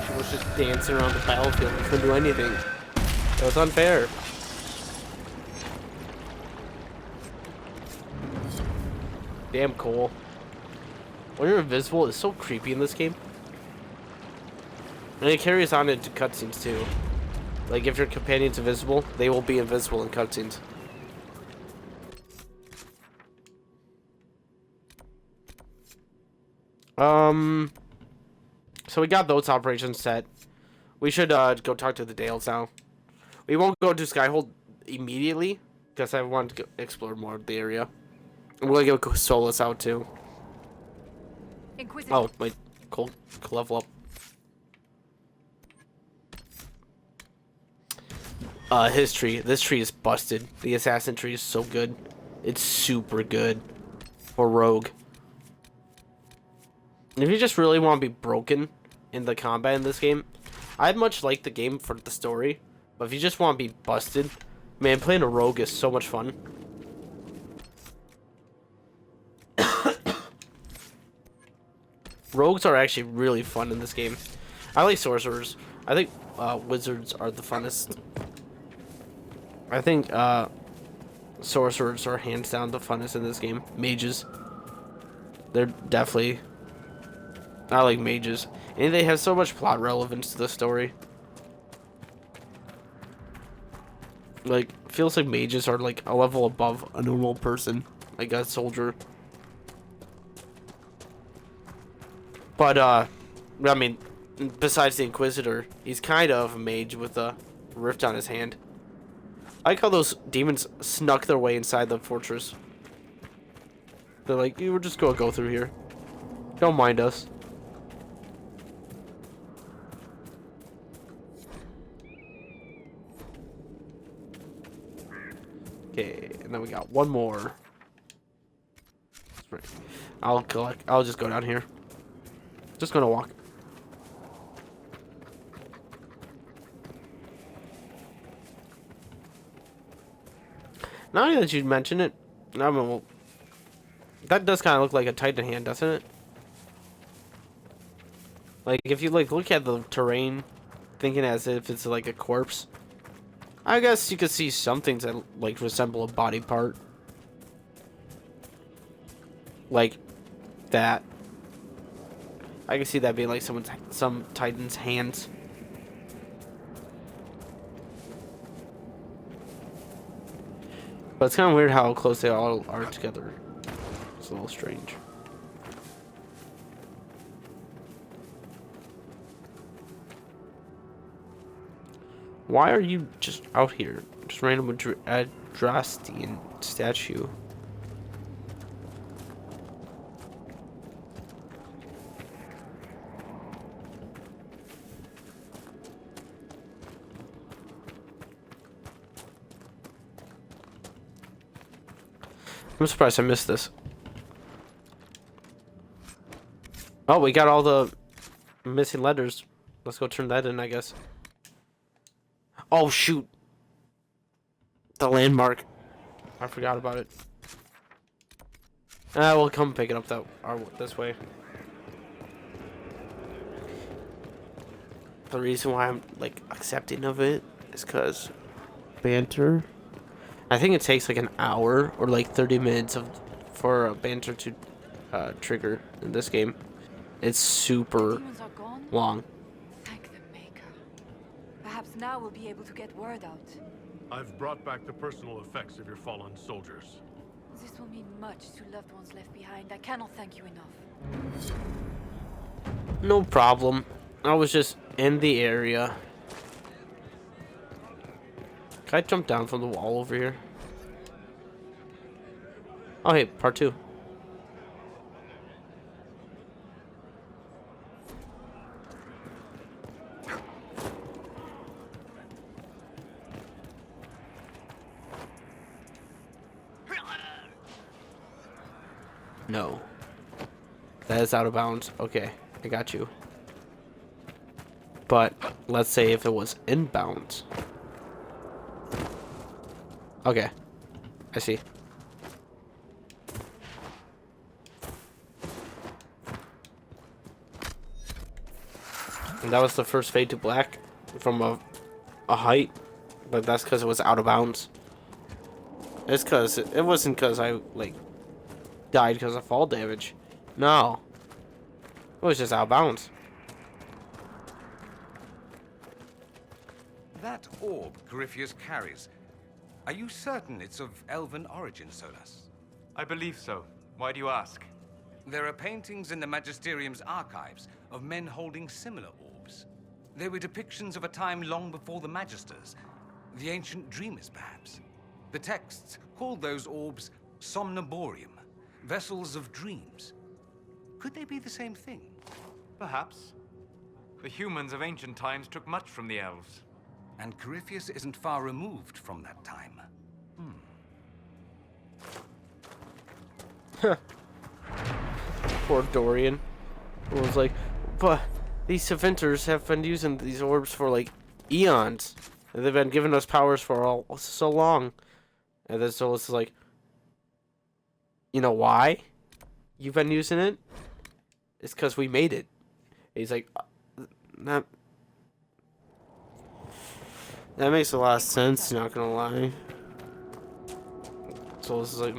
She was just dancing around the battlefield and couldn't do anything. That was unfair. Damn Cole. When you're invisible, it's so creepy in this game. And it carries on into cutscenes too. Like if your companion's invisible, they will be invisible in cutscenes. So we got those operations set. We should go talk to the Dales now. We won't go to Skyhold immediately because I want to explore more of the area. I'm gonna go Solas out too. Inquisitor. Oh, wait, cool, level up. His tree. This tree is busted. The assassin tree is so good. It's super good for rogue. And if you just really want to be broken in the combat in this game, I much like the game for the story. But if you just want to be busted, man, playing a rogue is so much fun. Rogues are actually really fun in this game. I like sorcerers. I think wizards are the funnest. I think sorcerers are hands down the funnest in this game. Mages. They're definitely... I like mages. And they have so much plot relevance to the story. Like, feels like mages are like a level above a normal person. Like a soldier. But, I mean, besides the Inquisitor, he's kind of a mage with a rift on his hand. I like how those demons snuck their way inside the fortress. They're like, we're just gonna go through here. Don't mind us. Okay, and then we got one more. Right. I'll just go down here. Just gonna walk. Now that you mention it, I mean, well, that does kind of look like a Titan hand, doesn't it? Like, if you like look at the terrain, thinking as if it's like a corpse, I guess you could see some things that like resemble a body part, like that. I can see that being like some Titan's hands. But it's kind of weird how close they all are together. It's a little strange. Why are you just out here? Just random Adrastian statue. I'm surprised I missed this. Oh, we got all the missing letters. Let's go turn that in, I guess. Oh, shoot. The landmark. I forgot about it. We'll come pick it up this way. The reason why I'm, like, accepting of it is because banter. I think it takes, like, an hour or, like, 30 minutes for a banter to trigger in this game. It's super long. Perhaps now we'll be able to get word out. I've brought back the personal effects of your fallen soldiers. This will mean much to loved ones left behind. I cannot thank you enough. No problem. I was just in the area. Can I jump down from the wall over here? Oh, hey, part 2. No. That is out of bounds. Okay, I got you. But let's say if it was inbound. Okay, I see. And that was the first fade to black from a height, but that's because it was out of bounds. It's because it wasn't because I like died because of fall damage. No, it was just out of bounds. That orb Corypheus carries, are you certain it's of elven origin, Solas? I believe so. Why do you ask? There are paintings in the Magisterium's archives of men holding similar orbs. They were depictions of a time long before the Magisters, the ancient dreamers, perhaps. The texts called those orbs somnamborium, vessels of dreams. Could they be the same thing? Perhaps. The humans of ancient times took much from the elves. And Corypheus isn't far removed from that time. Poor Dorian. It was like, but these Savinters have been using these orbs for like eons. And they've been giving us powers for so long. And then so it's like, you know why you've been using it? It's because we made it. And he's like, that makes a lot of sense, not gonna lie. So this is like,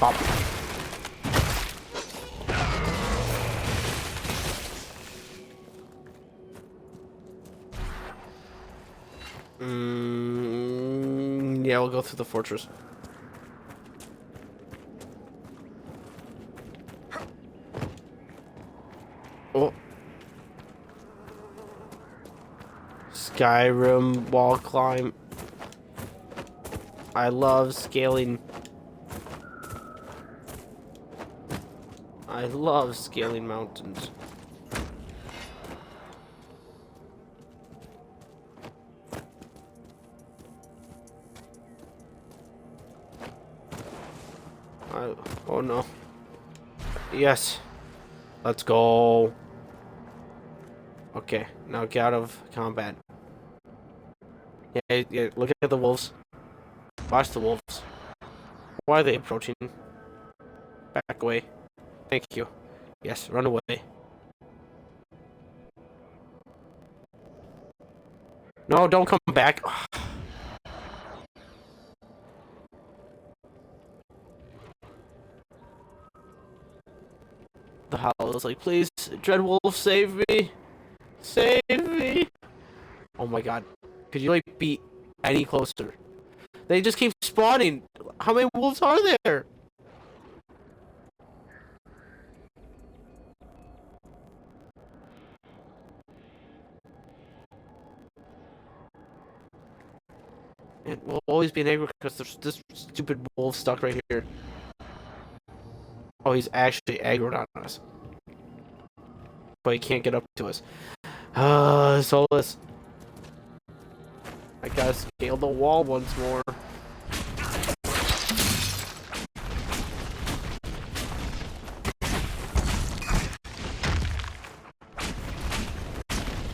Pop. Yeah, we'll go through the fortress. Oh. Skyrim wall climb. I love scaling. I love scaling mountains. Oh no. Yes. Let's go. Okay, now get out of combat. Yeah, look at the wolves. Watch the wolves. Why are they approaching? Back away. Thank you. Yes, run away. No, don't come back. The howl is like, please, Dreadwolf, save me. Save me. Oh my god. Could you, like, be any closer? They just keep spawning. How many wolves are there? And we'll always be angry because there's this stupid wolf stuck right here. Oh, he's actually aggroed on us. But he can't get up to us. Solas. I gotta scale the wall once more.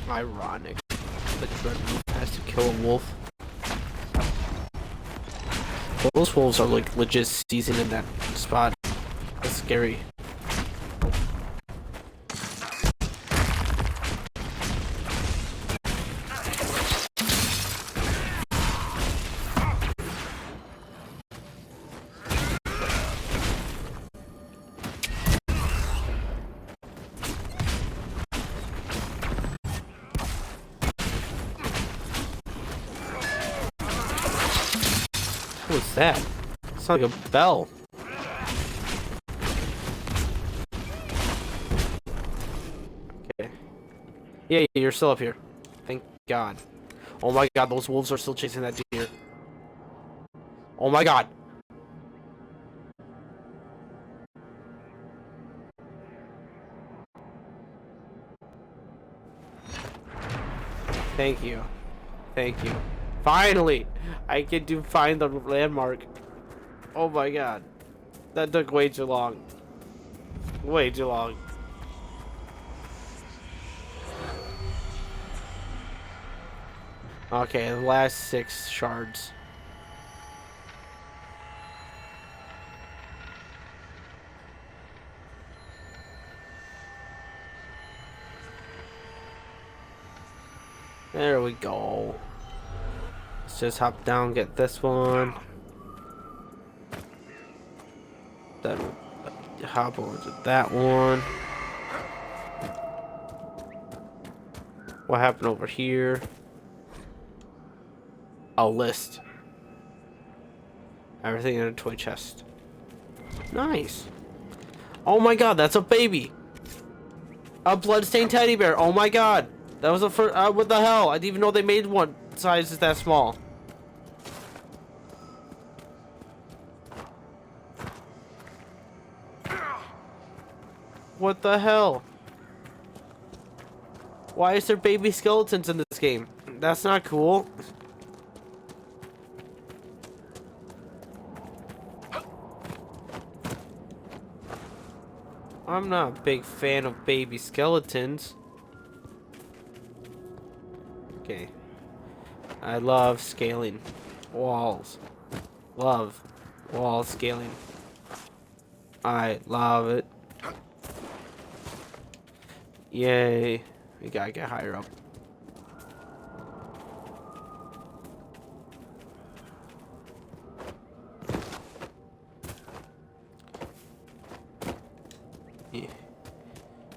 Ironic. The Dreadwolf has to kill a wolf. Those wolves are like legit seasoned in that spot. That's scary. What's that? It's like a bell. Okay. Yeah, you're still up here. Thank God. Oh my God, those wolves are still chasing that deer. Oh my God. Thank you. Thank you. Finally! I can find the landmark. Oh my God. That took way too long. Way too long. Okay, the last 6 shards. There we go. Let's just hop down, get this one. Then hop over to that one. What happened over here? A list. Everything in a toy chest. Nice. Oh my God, that's a baby. A bloodstained teddy bear. Oh my God. That was the first. What the hell? I didn't even know they made one sizes that small. What the hell? Why is there baby skeletons in this game? That's not cool. I'm not a big fan of baby skeletons. Okay. I love scaling walls. Love wall scaling. I love it. Yay. We gotta get higher up.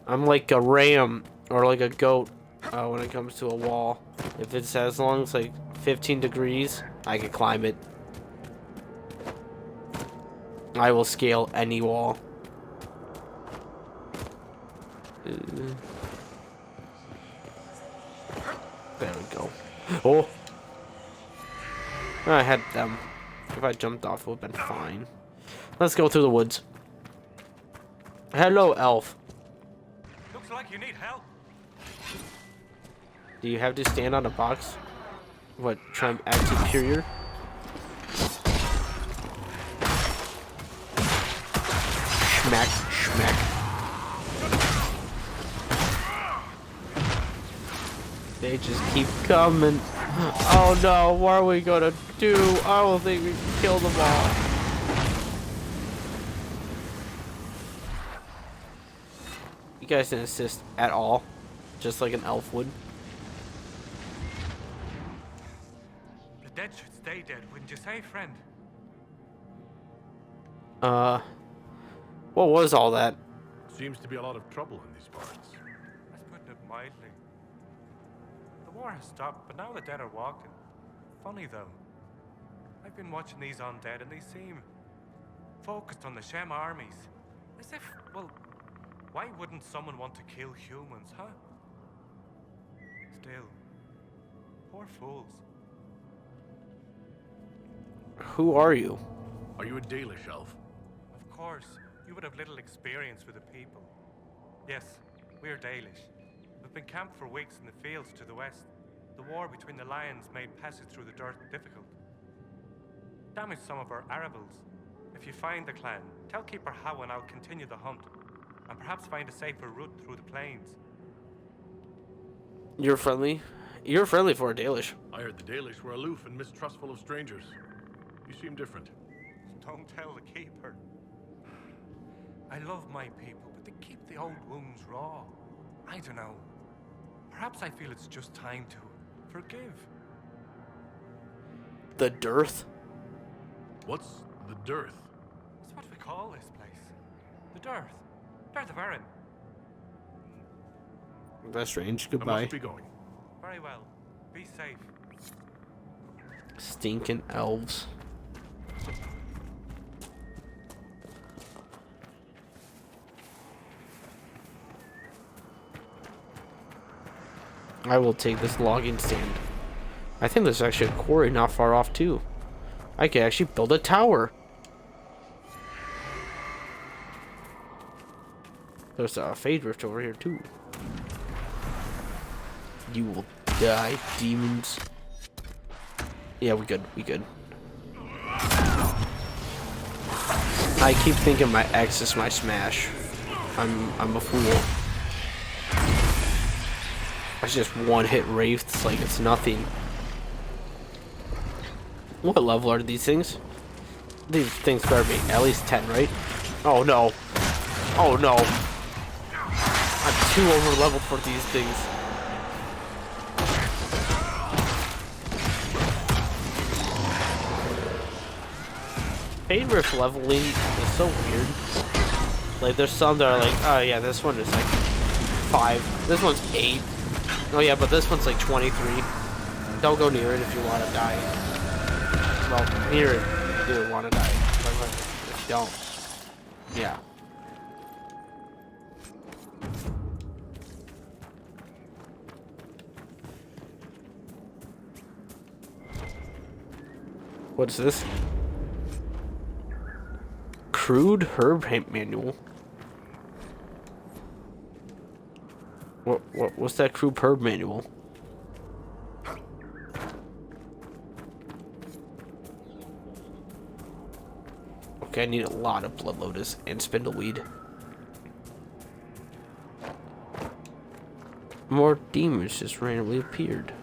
I'm like a ram or like a goat when it comes to a wall. If it's as long as like 15 degrees, I can climb it. I will scale any wall. There we go. Oh! I had them. If I jumped off, it would have been fine. Let's go through the woods. Hello, elf. Looks like you need help. Do you have to stand on a box? What, try and act superior? Schmack, schmack. They just keep coming. Oh no, what are we gonna do? I don't think we can kill them all. You guys didn't assist at all. Just like an elf would. The dead should stay dead, wouldn't you say, friend? What was all that? Seems to be a lot of trouble in these parts. That's putting it mildly. The war has stopped, but now the dead are walking. Funny though. I've been watching these undead and they seem focused on the Shem armies. As if, well, why wouldn't someone want to kill humans, huh? Still, poor fools. Who are you? Are you a Dalish elf? Of course, you would have little experience with the people. Yes, we're Dalish. We've been camped for weeks in the fields to the west. The war between the lions made passage through the dirt difficult. Damaged some of our arable. If you find the clan, tell Keeper How and I'll continue the hunt, and perhaps find a safer route through the plains. You're friendly? You're friendly for a Dalish. I heard the Dalish were aloof and mistrustful of strangers. You seem different. Don't tell the Keeper. I love my people, but they keep the old wounds raw. I don't know. Perhaps I feel it's just time to forgive. The dearth? What's the dearth? That's what we call this place. The dearth. Dearth of Erin. That's strange. I Goodbye. must be going. Very well. Be safe. Stinking elves. I will take this logging stand. I think there's actually a quarry not far off too. I could actually build a tower. There's a fade rift over here too. You will die, demons. Yeah, we good. We good. I keep thinking my X is my smash. I'm a fool. I just one-hit wraiths like it's nothing. What level are these things? These things better be at least 10, right? Oh no. Oh no. I'm too over-leveled for these things. Fade Rift leveling is so weird. Like there's some that are like, oh yeah, this one is like 5. This one's 8. Oh yeah, but this one's like 23. Don't go near it if you want to die. Well, near it if you do want to die. But if you don't. Yeah. What's this? Crude herb manual. What's that crude herb manual? Okay, I need a lot of blood lotus and spindleweed. More demons just randomly appeared.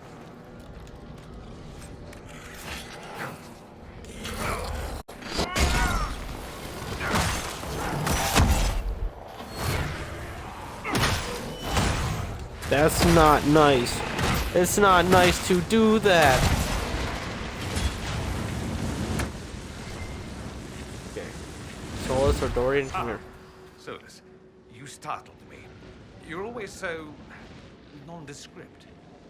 That's not nice. It's not nice to do that. Okay. Solas or Dorian, come here. Solas, you startled me. You're always so nondescript.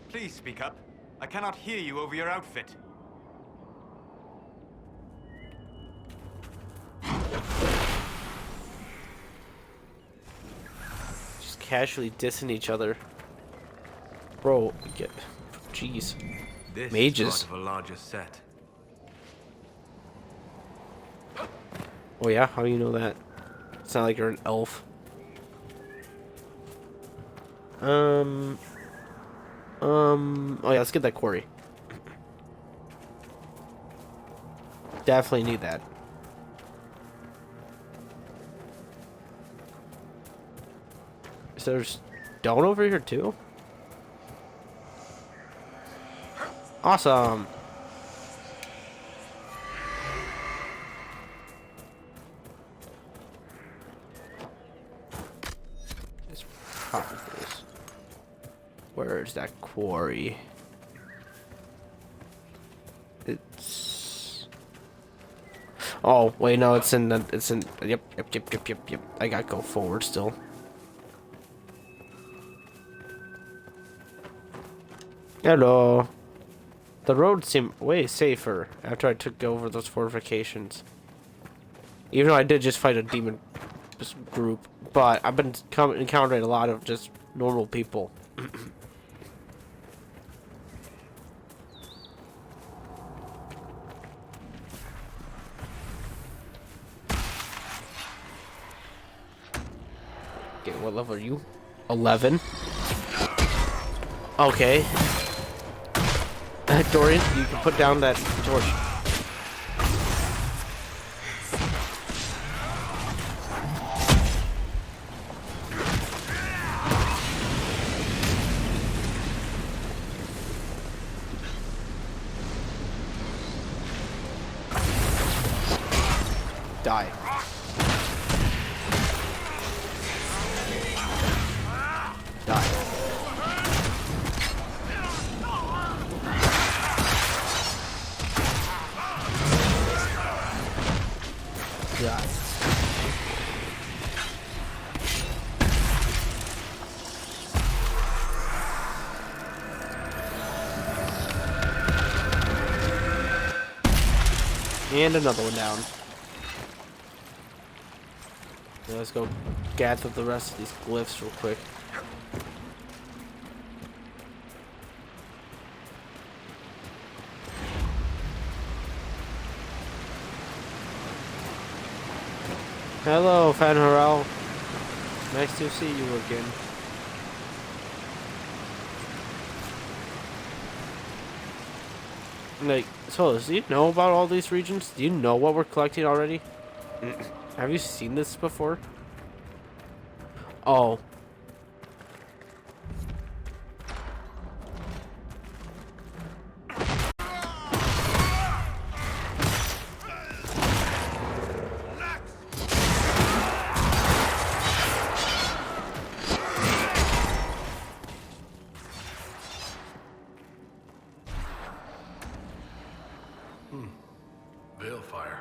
Please speak up. I cannot hear you over your outfit. Just casually dissing each other. Bro, jeez. This Mages. is part of a larger set. Oh yeah, how do you know that? It's not like you're an elf. Oh yeah, let's get that quarry. Definitely need that. Is there stone over here too? Awesome. Just pop this. Where's that quarry? It's. Oh wait, no, it's in. Yep. I gotta go forward still. Hello. The road seemed way safer after I took over those fortifications. Even though I did just fight a demon group, but I've been encountering a lot of just normal people. Okay, what level are you? 11. Okay. Dorian, you can put down that torch. Die. Die. Die. And another one down. Now let's go gather the rest of these glyphs real quick. Hello, Fan Harrell. Nice to see you again. Like, so do you know about all these regions? Do you know what we're collecting already? Have you seen this before? Oh. Balefire.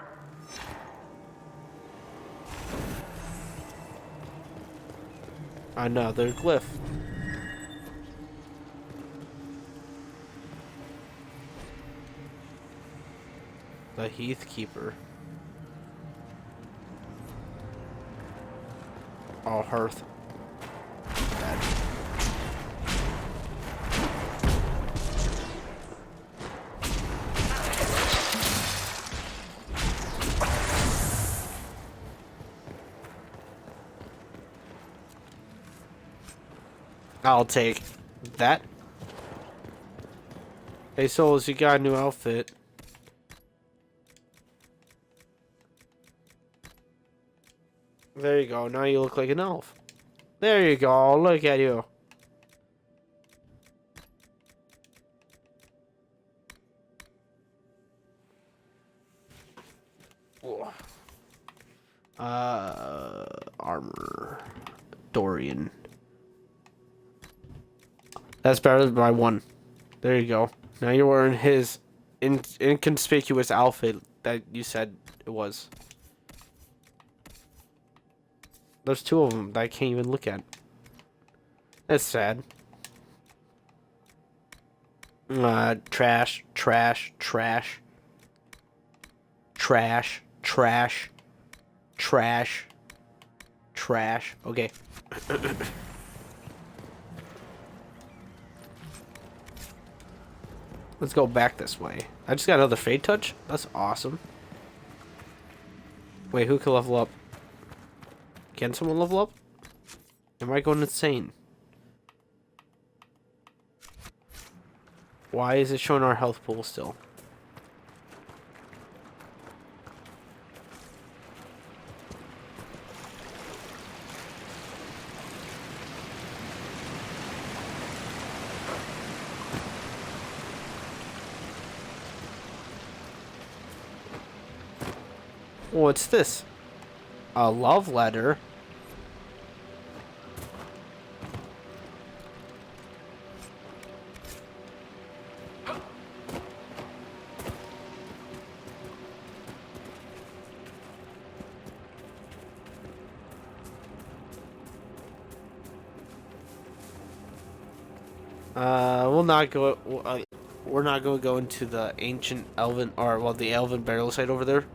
Another glyph. The Heathkeeper. Oh, Hearth. Bad. I'll take that. Hey, Souls, you got a new outfit. There you go. Now you look like an elf. There you go. Look at you. Armor. Dorian. That's better than my one. There you go. Now you're wearing his inconspicuous outfit that you said it was. There's two of them that I can't even look at. That's sad. Trash, trash, trash. Trash, trash, trash, trash. Okay. Let's go back this way. I just got another Fade Touch? That's awesome. Wait, who can level up? Can someone level up? Am I going insane? Why is it showing our health pool still? What's this? A love letter? We'll not go. We're not going to go into the ancient elven, or well, the elven burial site over there,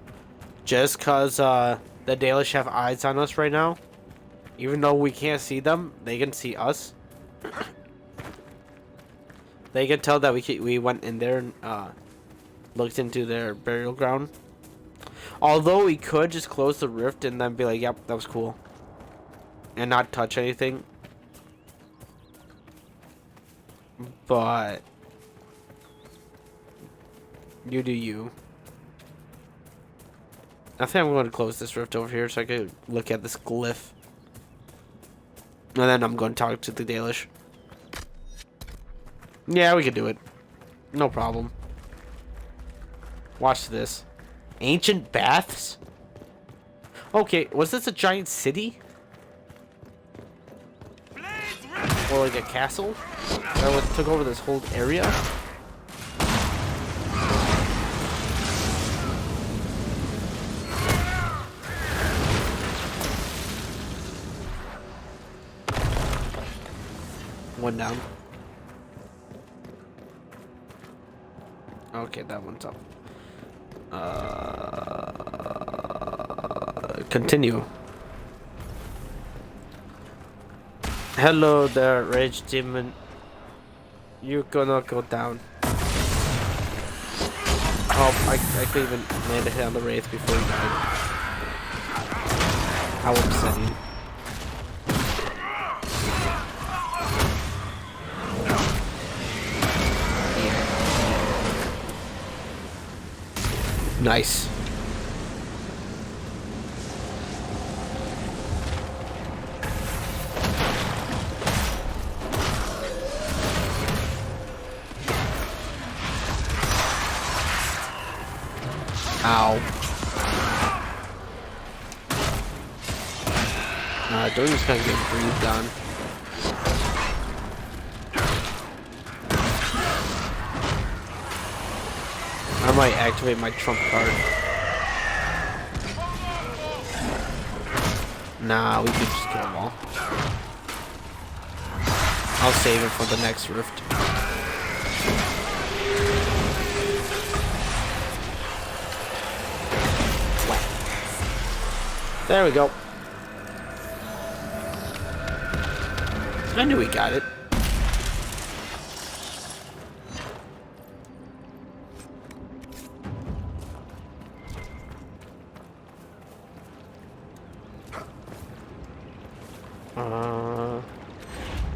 just cause the Diloage have eyes on us right now. Even though we can't see them, they can see us. They can tell that we went in there and looked into their burial ground. Although we could just close the rift and then be like, "Yep, that was cool," and not touch anything. But you do you. I think I'm going to close this rift over here so I can look at this glyph. And then I'm going to talk to the Diloage. Yeah, we can do it. No problem. Watch this. Ancient baths? Okay, was this a giant city? Or like a castle? That took over this whole area? One down. Okay, that one's up. Continue. Hello there, Rage Demon. You're gonna go down. Oh, I could even land a hit on the Wraith before he died. How upsetting. Nice. Ow. Doing this kind of get breathed on. I might activate my trump card. Nah, we could just kill them all. I'll save it for the next rift. There we go. I knew we got it.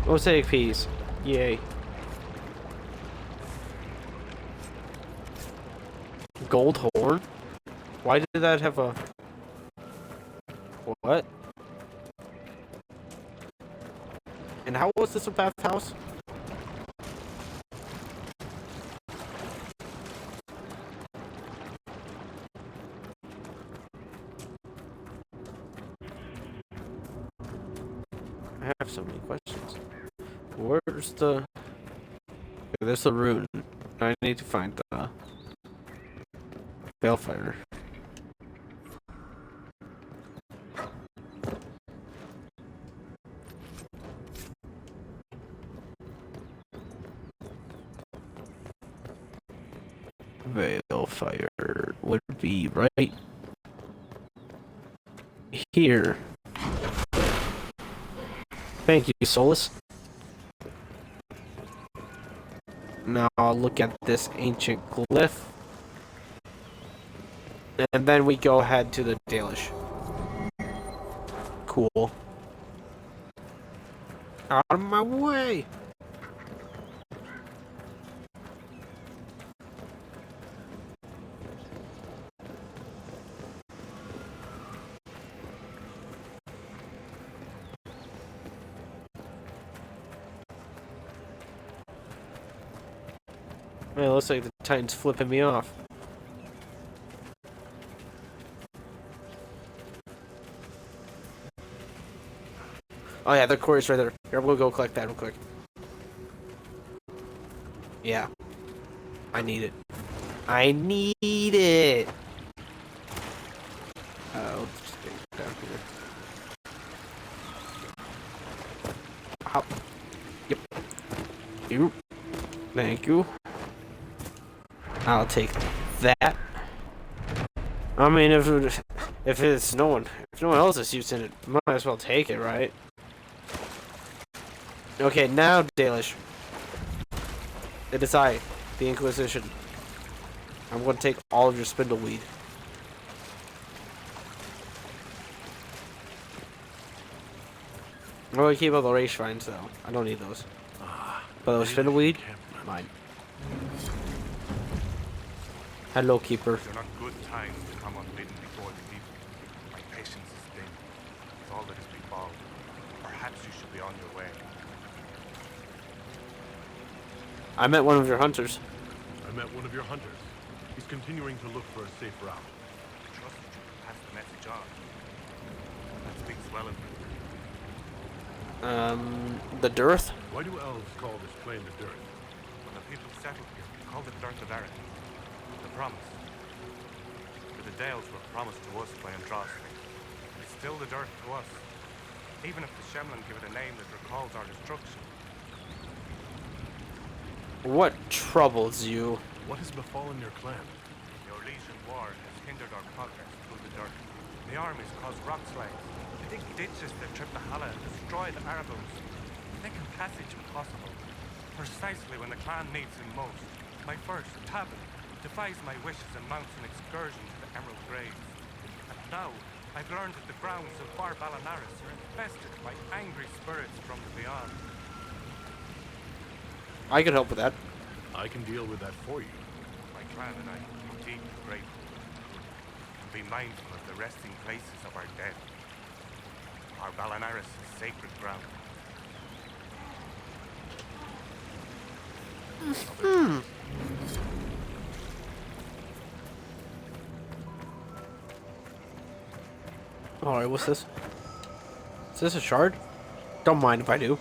Mosaic piece. Yay. Gold horn? Why did that have a... What? And how was this a bathhouse? I have so many questions. Where's the... Okay, there's the rune. I need to find the... Balefire. Balefire would be right here. Thank you, Solas. Now I'll look at this ancient glyph. And then we go ahead to the Diloage. Cool. Out of my way! Man, it looks like the Titan's flipping me off. Oh yeah, the quarry's right there. Here, we'll go collect that real quick. Yeah. I need it. I need it! Let's just get down here. Ow. Yep. You. Thank you. I'll take that. I mean, if no one else is using it, might as well take it, right? Okay, now Diloage. It is I, the Inquisition. I'm going to take all of your spindleweed. I'm going to keep all the race shrines, though. I don't need those. But those spindleweed, mine. Hello, Keeper. These are not good times to come unbidden before the people. My patience is thin. With all that has befallen, perhaps you should be on your way. I met one of your hunters. I met one of your hunters. He's continuing to look for a safe route. I trust that you can pass the message on. That speaks well of you. The Dearth? Why do elves call this plain the Dearth? When the people settled here, they called it Dearth of Varric. The promise. For the Dales were promised to us by Andraste. It's still the Dearth to us. Even if the Shemlin give it a name that recalls our destruction. What troubles you? What has befallen your clan? The Orlesian War has hindered our progress through the Dearth. The armies caused rock slides. They dig ditches that trip the Hala and destroy the Arabos, making passage impossible. Precisely when the clan needs him most, my first, Tabin, defies my wishes and mounts an excursion to the Emerald Graves. And now, I've learned that the grounds of Bar Balanaris are infested by angry spirits from the beyond. I could help with that. I can deal with that for you. My clan and I are deeply grateful. And be mindful of the resting places of our dead. Our Balanaris is sacred ground. Alright, what's this? Is this a shard? Don't mind if I do.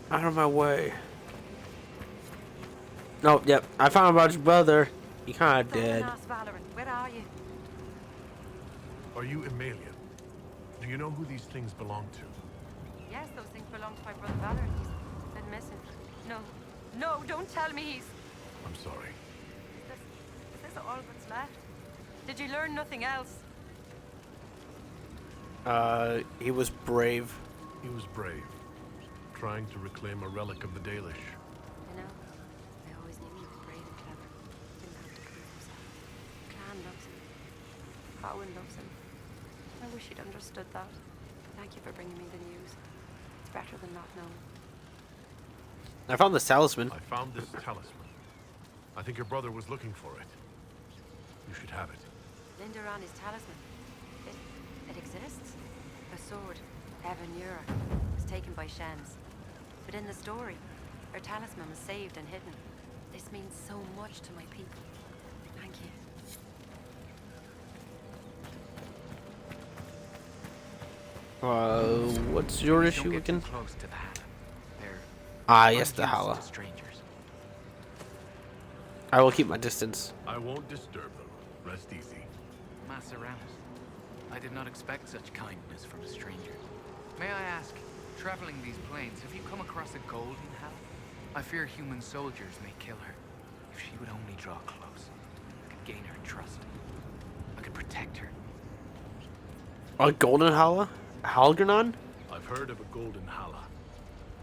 Out of my way. Oh, yep. I found about your brother. He kinda dead. Where are you? Are you Emelian? Do you know who these things belong to? Yes, those things belong to my brother Valor. He's been missing. No. No, don't tell me he's... I'm sorry. Is this all that's left? Did you learn nothing else? He was brave. He was brave. Trying to reclaim a relic of the Dalish. I know. I always knew he was brave and clever. Didn't have to prove himself. Clan loves him. Cowan loves him. I wish he'd understood that. Thank you for bringing me the news. It's better than not knowing. I found this talisman. I found this talisman. I think your brother was looking for it. You should have it. Linderani's talisman. It exists? The sword, Evan Ura, was taken by Shens. But in the story, her talisman was saved and hidden. This means so much to my people. Thank you. What's your issue Don't get again? too close to the Hala. They're Yes, the unused Hala. to strangers. I will keep my distance. I won't disturb them. Rest easy. Maseranis, I did not expect such kindness from a stranger. May I ask, traveling these plains, have you come across a golden Hala? I fear human soldiers may kill her. If she would only draw close, I could gain her trust. I could protect her. A golden Hala? Halgernon? I've heard of a golden Hala.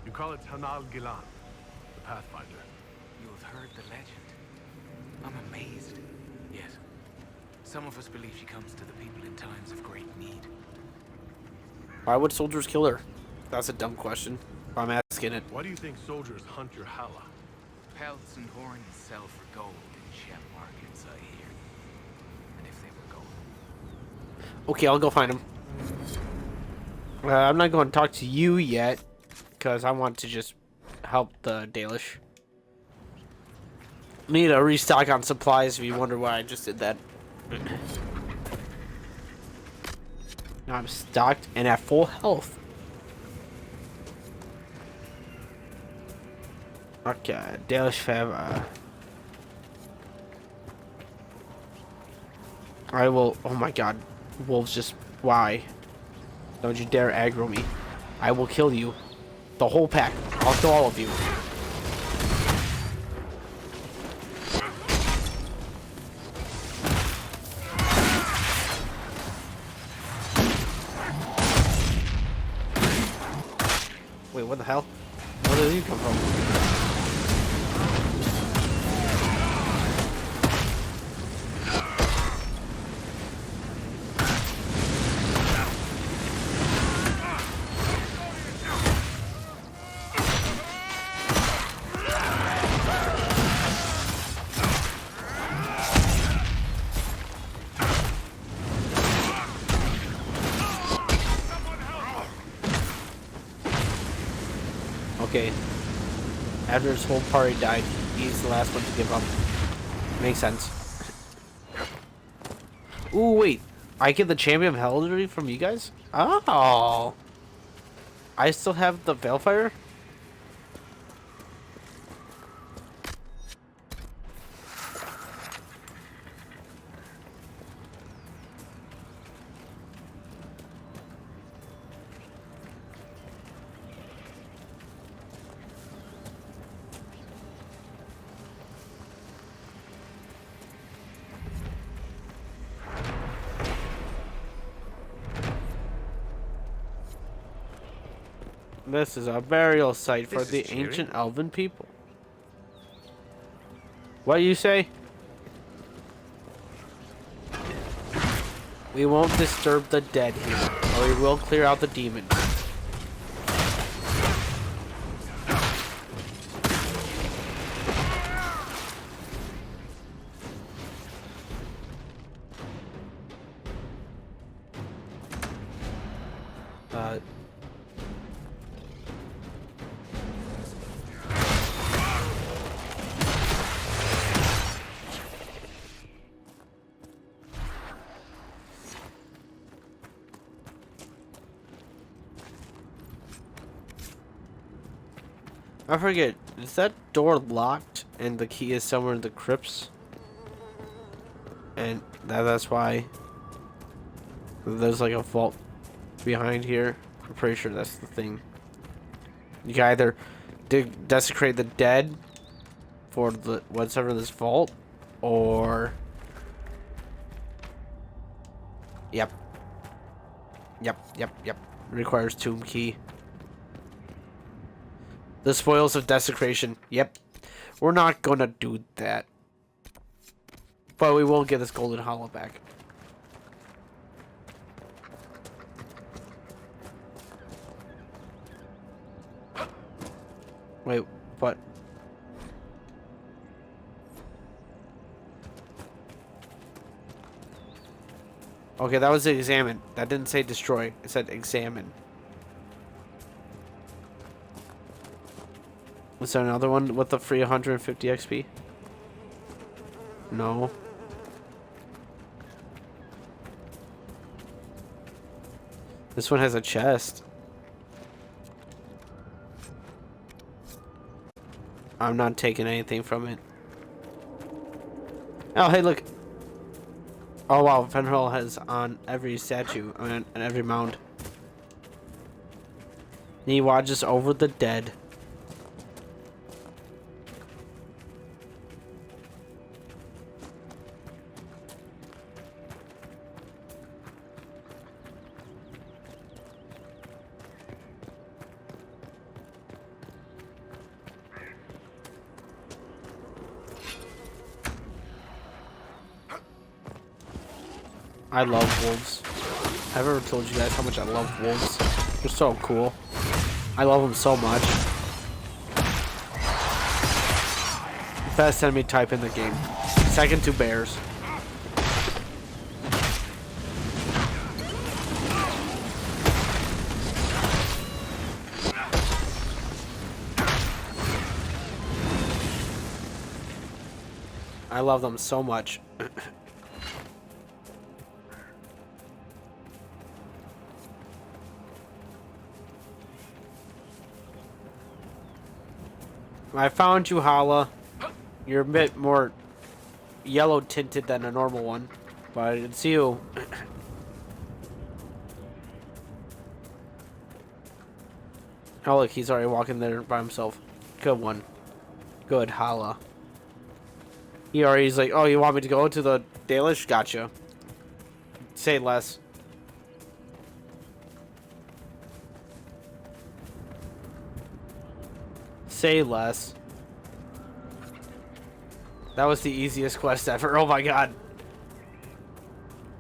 You call it Hanal Gilan, the Pathfinder. You have heard the legend. I'm amazed. Yes. Some of us believe she comes to the people in times of great need. Why would soldiers kill her? That's a dumb question. I'm asking it. Why do you think soldiers hunt your Hala? Pelts and horns sell for gold in gem markets, I hear. And if they were gold... Okay, I'll go find him. I'm not going to talk to you yet, because I want to just help the Dalish. Need a restock on supplies if you wonder why I just did that. Now I'm stocked and at full health. Okay, Dalish Fab. I will. Oh my god. Wolves just. Why? Don't you dare aggro me. I will kill you. The whole pack. I'll kill all of you. Wait, what the hell? Where did you come from? Okay. After his whole party died, he's the last one to give up. Makes sense. Ooh, wait. I get the Champion of Heraldry from you guys? Oh. I still have the Veilfire? This is a burial site for the ancient elven people. What do you say? We won't disturb the dead here, or we will clear out the demons. I forget, is that door locked and the key is somewhere in the crypts? And that's why there's like a vault behind here. I'm pretty sure that's the thing. You can either desecrate the dead for the what's ever in this vault, or Yep. Requires tomb key. The spoils of desecration. Yep. We're not gonna do that. But we will get this golden hollow back. Wait, what? Okay, that was examine. That didn't say destroy. It said examine. Was there another one with the free 150 XP? No. This one has a chest. I'm not taking anything from it. Oh, hey, look. Oh, wow. Fenrir has on every statue and every mound. He watches over the dead. I love wolves. I've ever told you guys how much I love wolves. They're so cool. I love them so much. Best enemy type in the game. Second to bears. I love them so much. I found you, Hala. You're a bit more yellow tinted than a normal one, but it's you. Oh look, he's already walking there by himself. Good one. Good, Hala. He's like, oh, you want me to go to the Diloage? Gotcha. Say less. Say less. That was the easiest quest ever. Oh my god.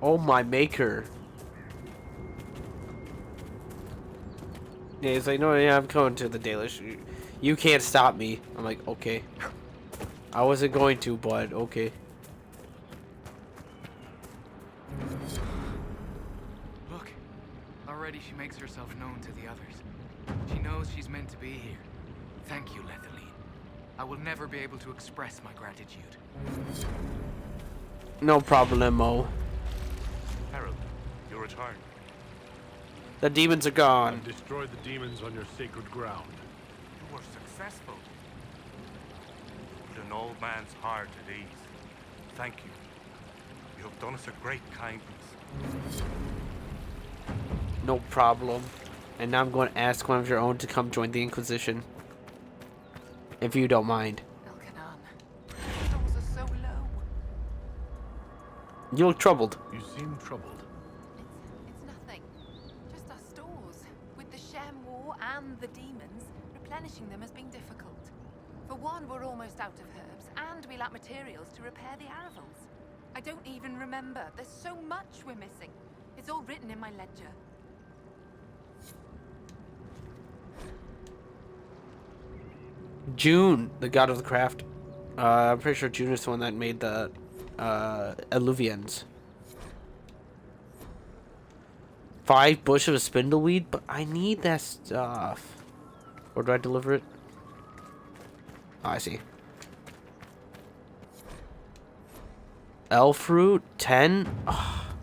Oh my maker. Yeah, he's like, no, yeah, I'm going to the Diloage. You can't stop me. I'm like, okay. I wasn't going to, but okay. Look, already she makes herself known to the others. She knows she's meant to be here. Thank you, Lethaline. I will never be able to express my gratitude. No problemo. Harold, you returned. The demons are gone. I've destroyed the demons on your sacred ground. You were successful. Put an old man's heart at ease. Thank you. You have done us a great kindness. No problem. And now I'm going to ask one of your own to come join the Inquisition. If you don't mind. Stores are so low. You look troubled. You seem troubled. It's nothing. Just our stores. With the Shem War and the demons, replenishing them has been difficult. For one, we're almost out of herbs, and we lack materials to repair the Aravals. I don't even remember. There's so much we're missing. It's all written in my ledger. June, the god of the craft. I'm pretty sure June is the one that made the Viveannes. 5 bush of spindleweed, but I need that stuff. Where do I deliver it? Oh, I see. Elf root, 10. Oh,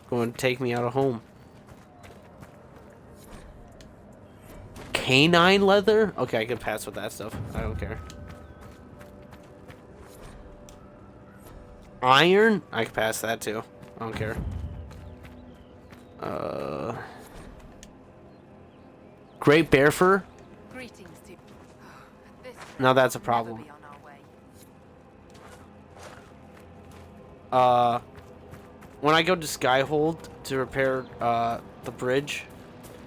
going to take me out of home. Canine leather? Okay, I can pass with that stuff. I don't care. Iron? I can pass that too. I don't care. Great bear fur? Greetings to you. Now that's a problem. When I go to Skyhold to repair the bridge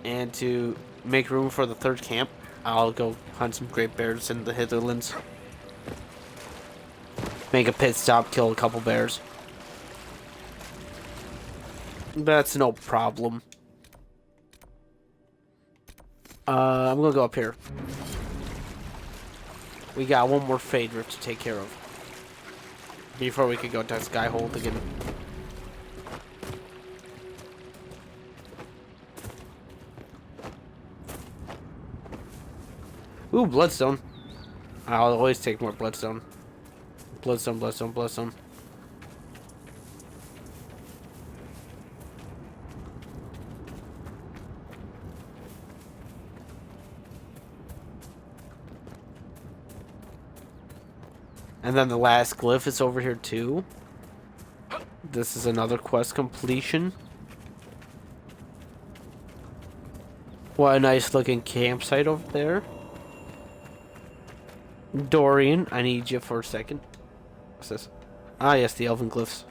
and to make room for the 3rd camp, I'll go hunt some great bears in the Hitherlands. Make a pit stop, kill a couple bears. That's no problem. I'm gonna go up here. We got one more Phaedra to take care of before we can go to Skyhold again. Ooh, bloodstone. I'll always take more bloodstone. Bloodstone, bloodstone, bloodstone. And then the last glyph is over here too. This is another quest completion. What a nice looking campsite over there. Dorian, I need you for a second. What's this? Ah, yes, the elven glyphs.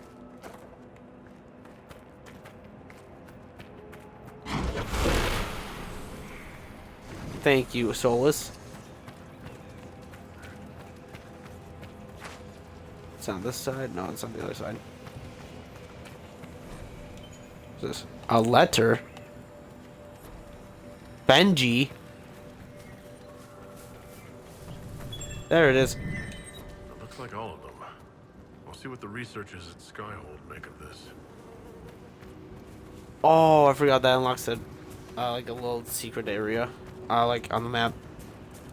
Thank you, Solas. It's on this side? No, it's on the other side. What's this? A letter? Benji? There it is. It looks like all of them. I'll see what the researchers at Skyhold make of this. Oh, I forgot that unlocks it. Like a little secret area. Like on the map.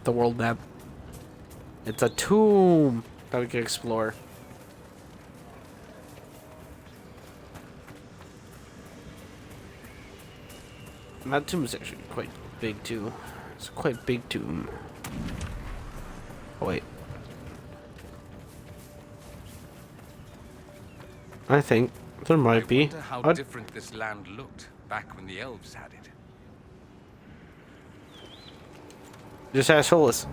The world map. It's a tomb that we can explore. And that tomb is actually quite big too. It's a quite big tomb. Oh wait. I think there might be. Wonder how a different this land looked back when the elves had it. Just ask Solas.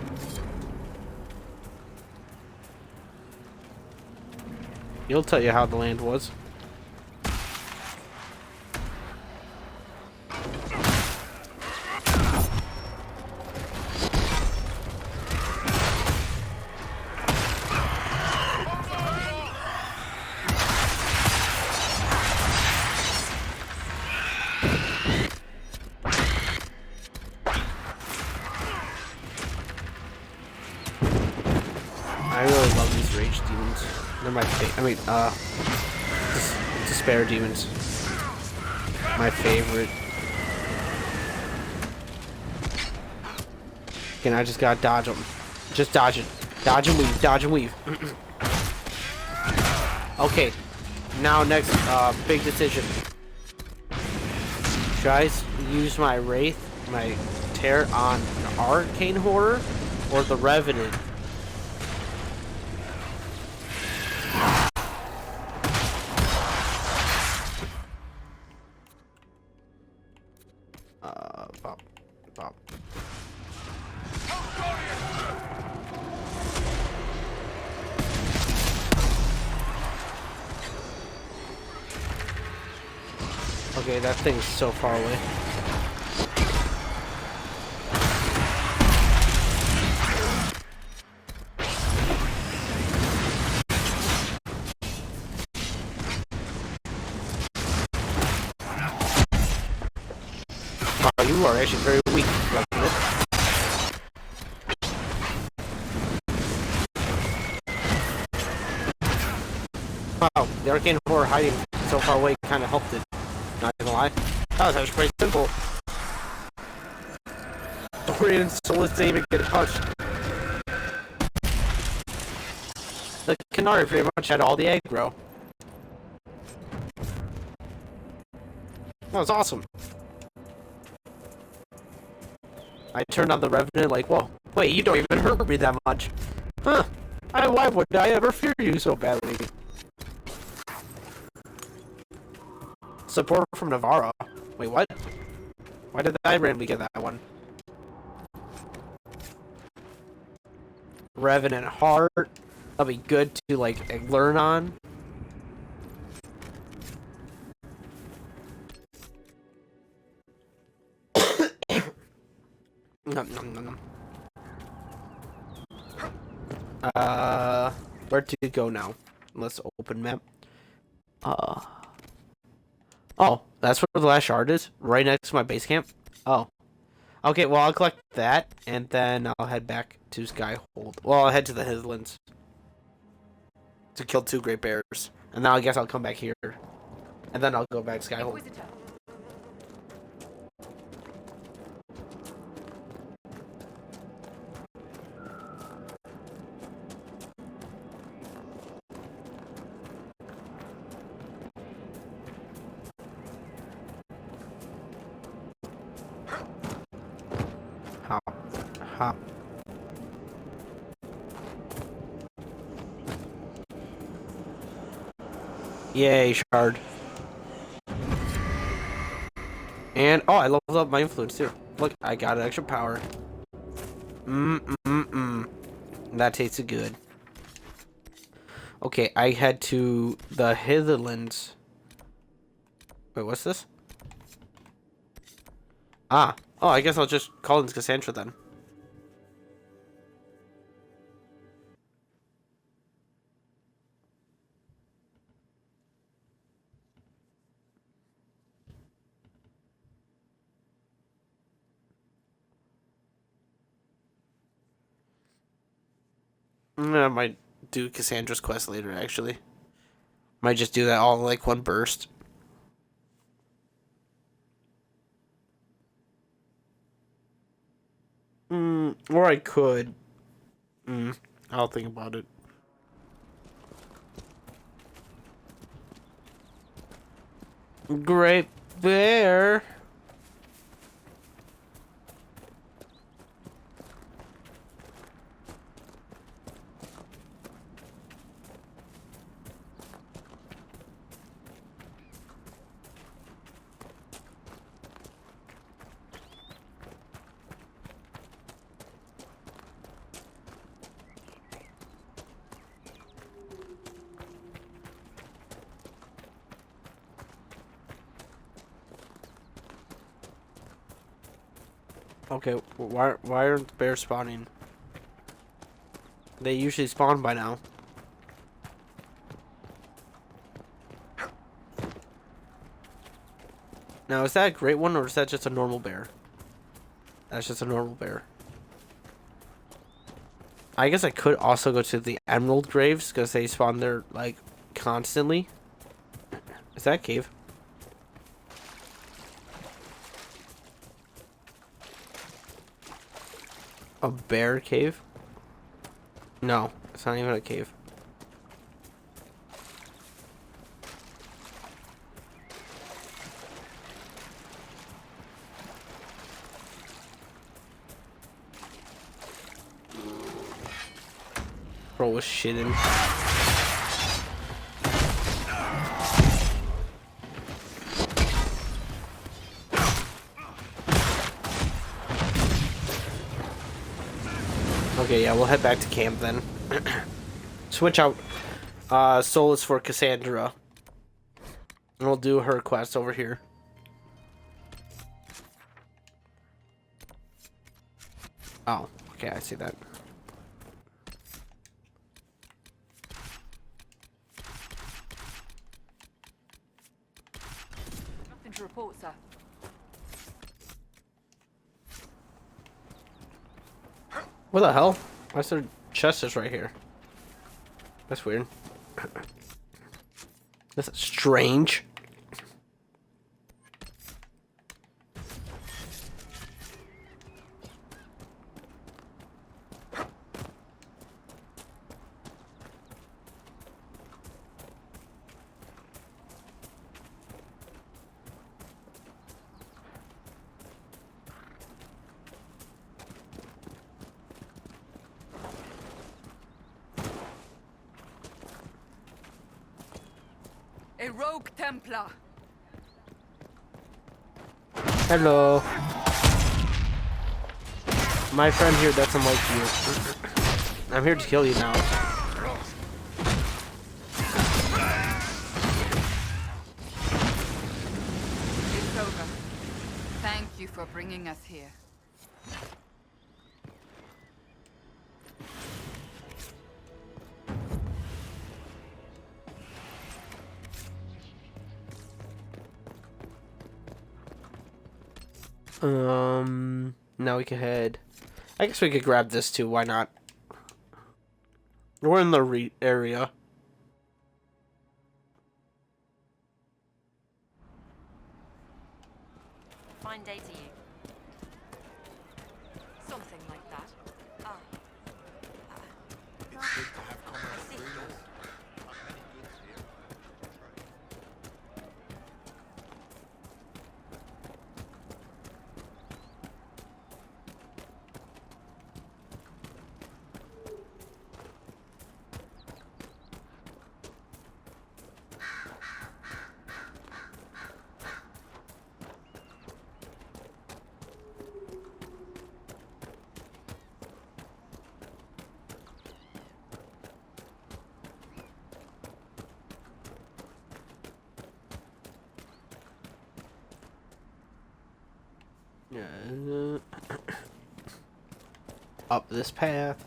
He'll tell you how the land was. I really love these rage demons. They're my despair demons. My favorite. Again, I just gotta dodge them. Just dodge it. Dodge and weave. Dodge and weave. Okay. Now next, big decision. Should I use my Wraith, my Tear on an Arcane Horror, or the Revenant? Bop. Okay, that thing's so far away. Wow, you are actually very weak. Wow, the Arcane Horror hiding so far away kind of helped it. Not gonna lie. That was actually quite simple. Varric and Solas didn't even get touched. The Canary pretty much had all the aggro. That was awesome. I turned on the Revenant like, whoa, wait, you don't even hurt me that much. Huh. Why would I ever fear you so badly? Support from Navarra. Wait, what? Why did I randomly get that one? Revenant Heart. That'll be good to, like, learn on. Nom, nom, nom, nom. Where to go now? Let's open map. Oh, that's where the last shard is? Right next to my base camp? Oh. Okay, well, I'll collect that, and then I'll head back to Skyhold. Well, I'll head to the Highlands to kill 2 Great Bears. And then I guess I'll come back here. And then I'll go back to Skyhold. Hop. Yay, shard. And, oh, I leveled up my influence too. Look, I got an extra power. That tasted good. Okay, I head to the Highlands. Wait, what's this? Ah. Oh, I guess I'll just call in Cassandra then. I might do Cassandra's quest later, actually. Might just do that all in like one burst. Or I could. I'll think about it. Great Bear. Okay, why aren't the bears spawning? They usually spawn by now. Now, is that a great one or is that just a normal bear? That's just a normal bear. I guess I could also go to the emerald graves because they spawn there like constantly. Is that a cave? A bear cave? No, it's not even a cave. Bro was shitting. Okay, yeah, we'll head back to camp then. Switch out Solas for Cassandra. And we'll do her quest over here. Oh, okay, I see that. Nothing to report, sir. What the hell? Why's their chest is right here? That's weird. That's strange. A rogue Templar. Hello. My friend here doesn't like you. I'm here to kill you now. It's over. Thank you for bringing us here. Now we can head. I guess we could grab this too. Why not? We're in the area. Fine day to you. Something like that. It's good to have comrades through this. Up this path.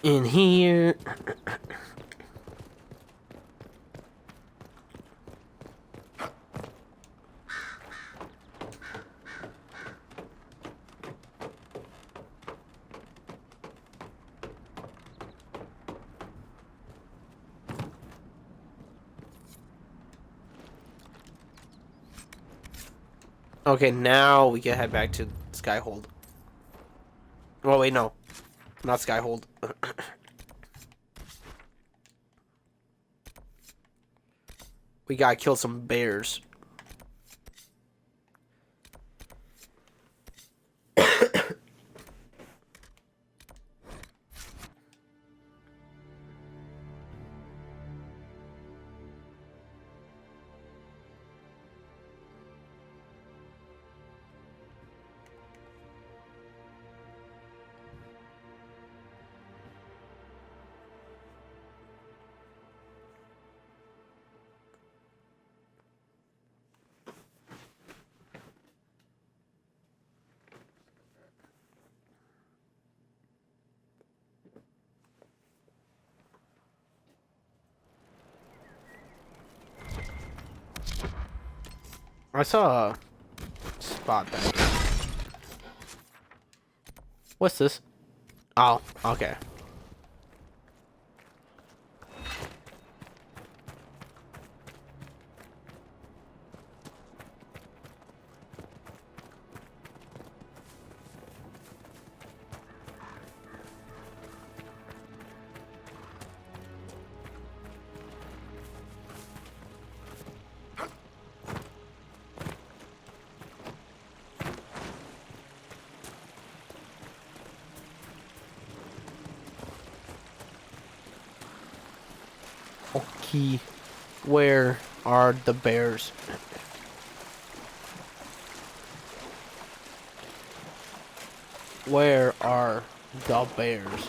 In here. Okay, now we can head back to Skyhold. Oh wait, no. Not Skyhold. We gotta kill some bears. I saw a spot back here. What's this? Oh, okay. Okay, where are the bears? Where are the bears?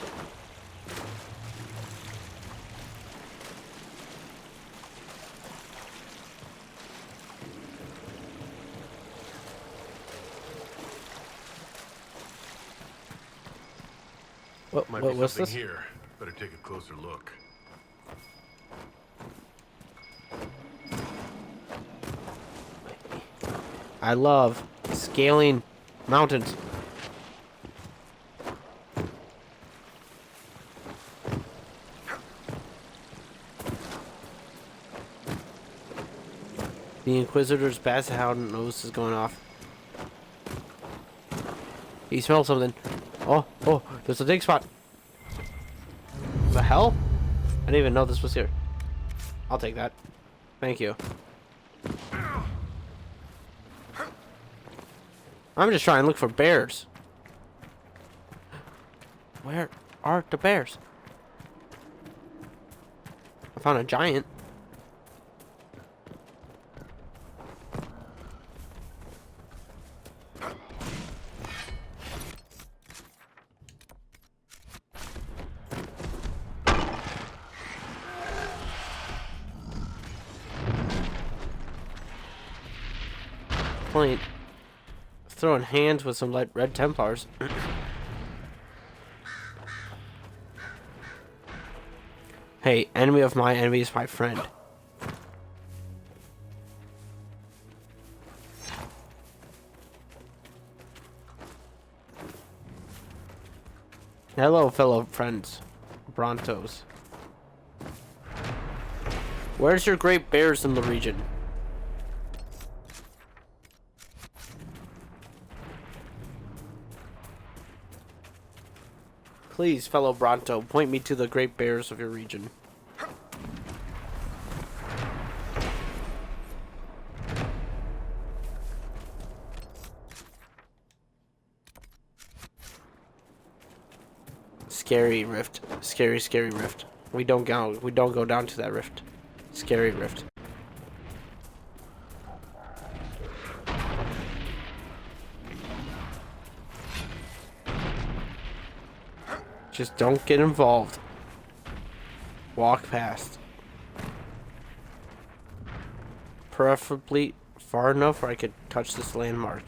Might be what's something this? here. Better take a closer look. I love scaling mountains. The Inquisitor's Bassound nose is going off. He smells something. Oh, there's a dig spot. The hell? I didn't even know this was here. I'll take that. Thank you. I'm just trying to look for bears. Where are the bears? I found a giant. Playing, throwing hands with some like red Templars. Hey, enemy of my enemy is my friend. Hello, fellow friends, Brontos. Where's your great bears in the region? Please, fellow Bronto, point me to the great bears of your region. Scary rift. Scary, scary rift. We don't go down to that rift. Scary rift. Just don't get involved. Walk past. Preferably far enough where I could touch this landmark.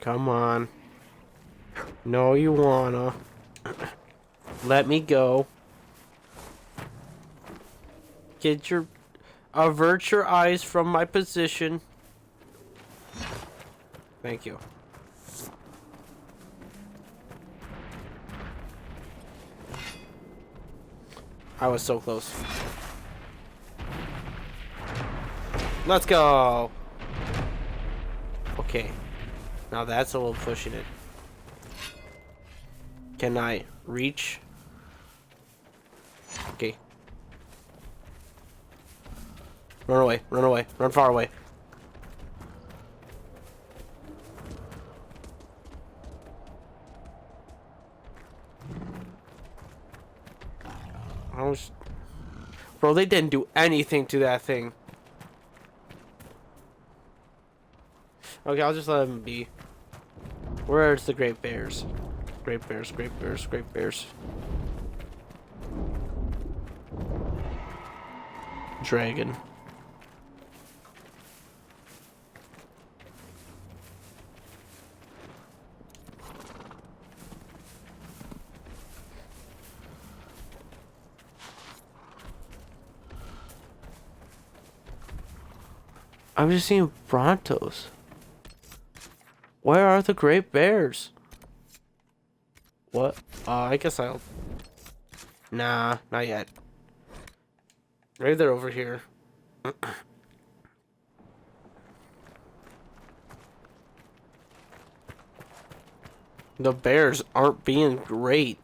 Come on. No, you wanna. Let me go. Avert your eyes from my position. Thank you. I was so close. Let's go. Okay. Now that's a little pushing it. Can I reach? Okay. Run away. Run away. Run far away. Bro, they didn't do anything to that thing. Okay, I'll just let them be. Where's the great bears? Great bears, great bears, great bears. Dragon. I'm just seeing Brontos. Where are the great bears? What? I guess I'll... Nah, not yet. Maybe they're over here. The bears aren't being great.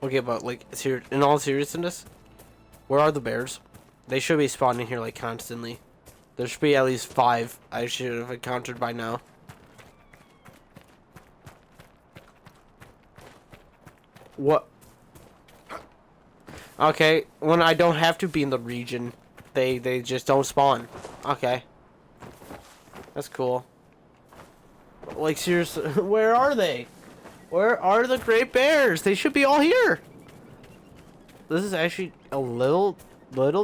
Okay, but like, in all seriousness, where are the bears? They should be spawning here like constantly. There should be at least 5 I should have encountered by now. What? Okay, when I don't have to be in the region, they just don't spawn. Okay. That's cool. Like, seriously, where are they? Where are the great bears? They should be all here. This is actually a little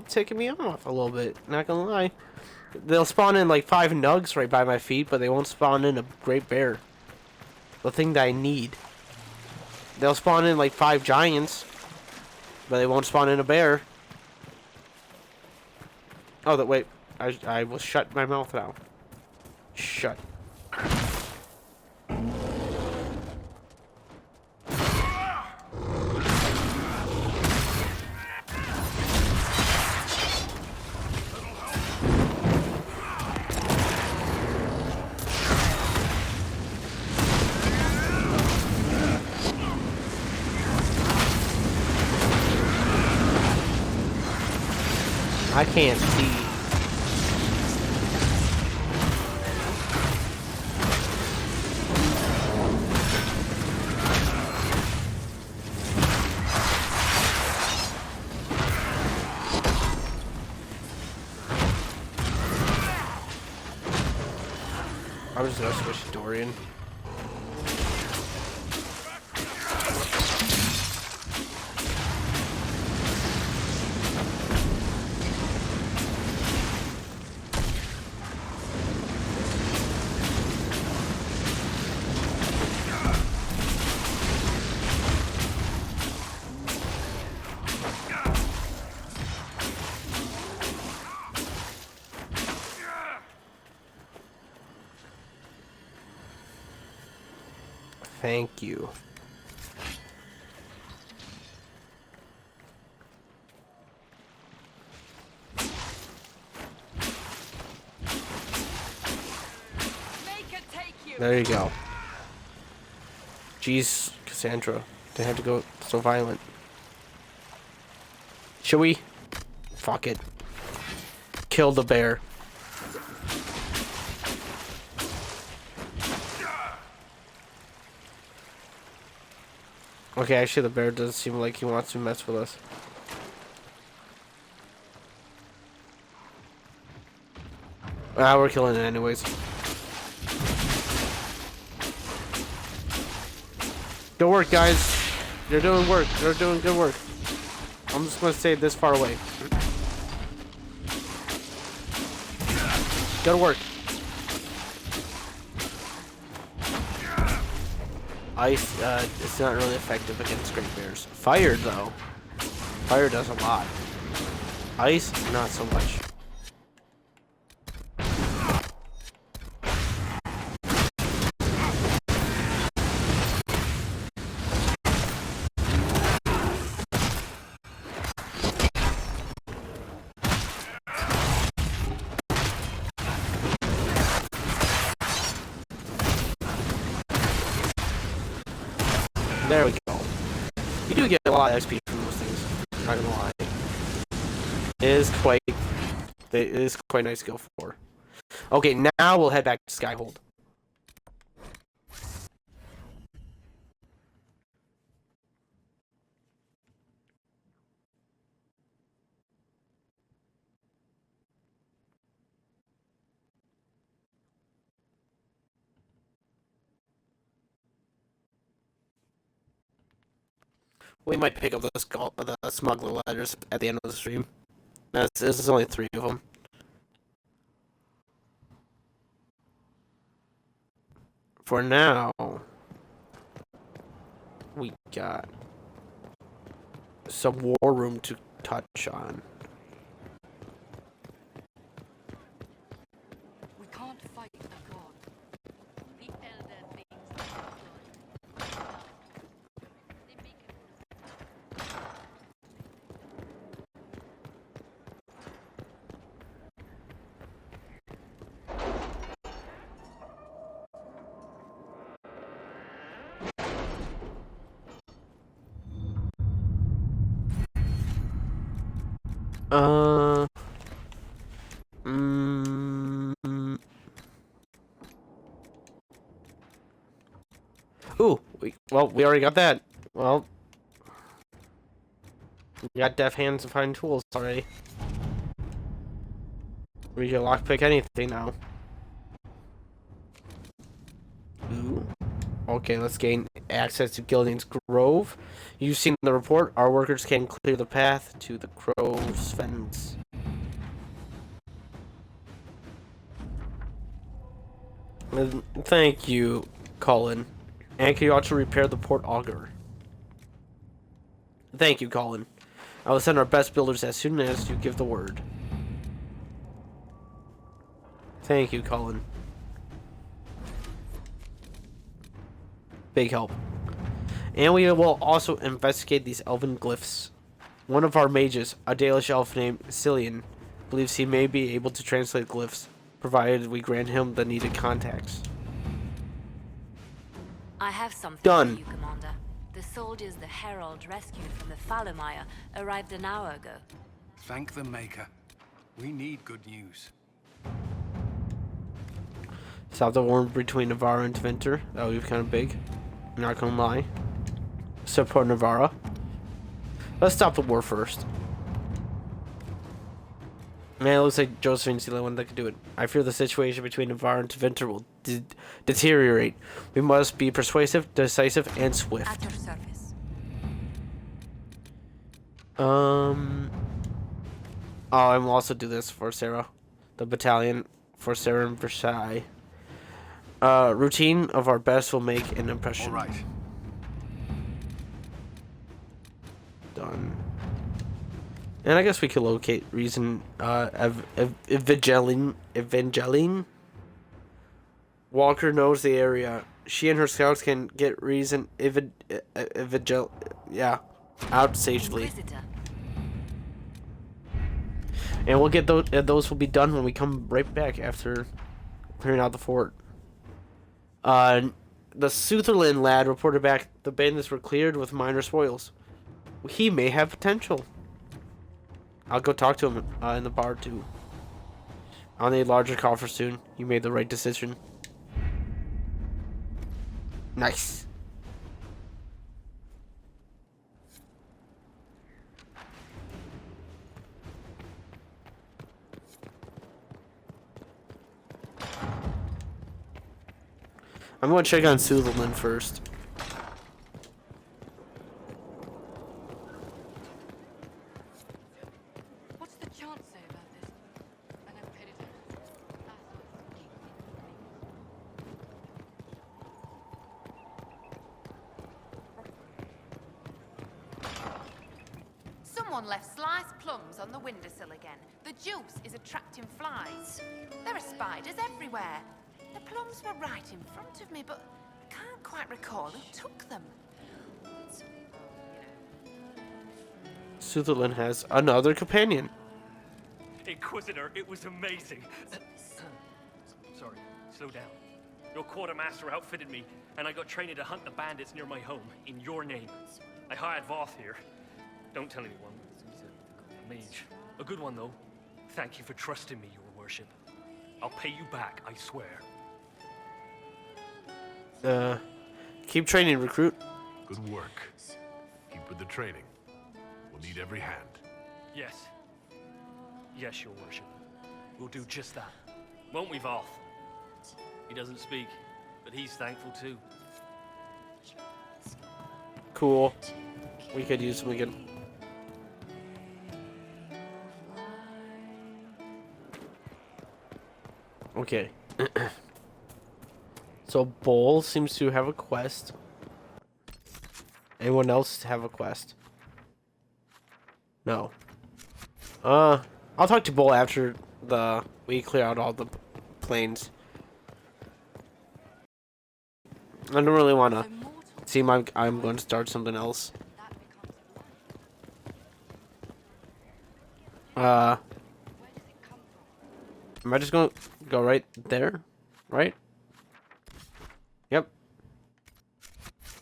ticking me off a little bit. Not gonna lie. They'll spawn in like 5 nugs right by my feet, but they won't spawn in a great bear. The thing that I need. They'll spawn in like 5 giants, but they won't spawn in a bear. Oh, wait. I will shut my mouth now. Shut. I can't see. I'm just gonna switch to Dorian. Thank you. There you go. Jeez, Cassandra. They had to go so violent. Should we? Fuck it. Kill the bear. Okay, actually the bear doesn't seem like he wants to mess with us. Ah, we're killing it anyways. Good work, guys. You're doing work. You're doing good work. I'm just gonna stay this far away. Go to work. Ice, it's not really effective against great bears. Fire, though. Fire does a lot. Ice, not so much. There we go. You do get a lot of XP from those things. Not gonna lie. It is quite nice to go for. Okay, now we'll head back to Skyhold. We might pick up the smuggler letters at the end of the stream. This is only 3 of them. For now, we got some war room to touch on. We can't fight the god. The elder things Ooh, we already got that. Well, we got deaf hands and fine tools already. We can lockpick anything now. Ooh. Okay, let's gain access to Gillian's Grove. You've seen the report. Our workers can clear the path to the Crow's fence. Thank you, Colin. And can you also repair the port auger? Thank you, Colin. I will send our best builders as soon as you give the word. Thank you, Colin. Big help. And we will also investigate these elven glyphs. One of our mages, a Dalish elf named Cillian, believes he may be able to translate glyphs, provided we grant him the needed contacts. I have something Done. for you, Commander. The soldiers the Herald rescued from the Fallermire arrived an hour ago. Thank the Maker. We need good news. Stop the war between Navarra and Twinter. That would be kind of big. Not gonna lie. Support Navarra. Let's stop the war first. Man, it looks like Josephine's the only one that can do it. I fear the situation between Navarra and Twinter will deteriorate. We must be persuasive, decisive, and swift. At your service. Oh, and we'll also do this for Sera. The battalion for Sera and Versailles. Routine of our best will make an impression. All right. Done. And I guess we could locate Reason, Evangeline. Walker knows the area. She and her scouts can get Reason, out safely. Inquisitor. And we'll get those will be done when we come right back after clearing out the fort. The Sutherland lad reported back the bandits were cleared with minor spoils. He may have potential. I'll go talk to him in the bar too. I'll need a larger coffer soon. You made the right decision. Nice. I'm going to check on Sutherland first. What's the chance say about this? And I've paid it. Someone left sliced plums on the windowsill again. The juice is attracting flies. There are spiders everywhere. The plums were right in front of me, but I can't quite recall who took them. Sutherland has another companion. Inquisitor, it was amazing. Sorry, slow down. Your quartermaster outfitted me, and I got trained to hunt the bandits near my home, in your name. I hired Voth here. Don't tell anyone. He's a mage. A good one, though. Thank you for trusting me, your worship. I'll pay you back, I swear. Keep training, recruit. Good work. Keep with the training. We'll need every hand. Yes. Yes, your worship. We'll do just that. Won't we, Voth? He doesn't speak, but he's thankful too. Cool. We could use him again. Okay. So Bowl seems to have a quest. Anyone else have a quest? No. I'll talk to Bowl after we clear out all the planes. I don't really want to seem like I'm going to start something else. Am I just going to go right there? Right? Yep.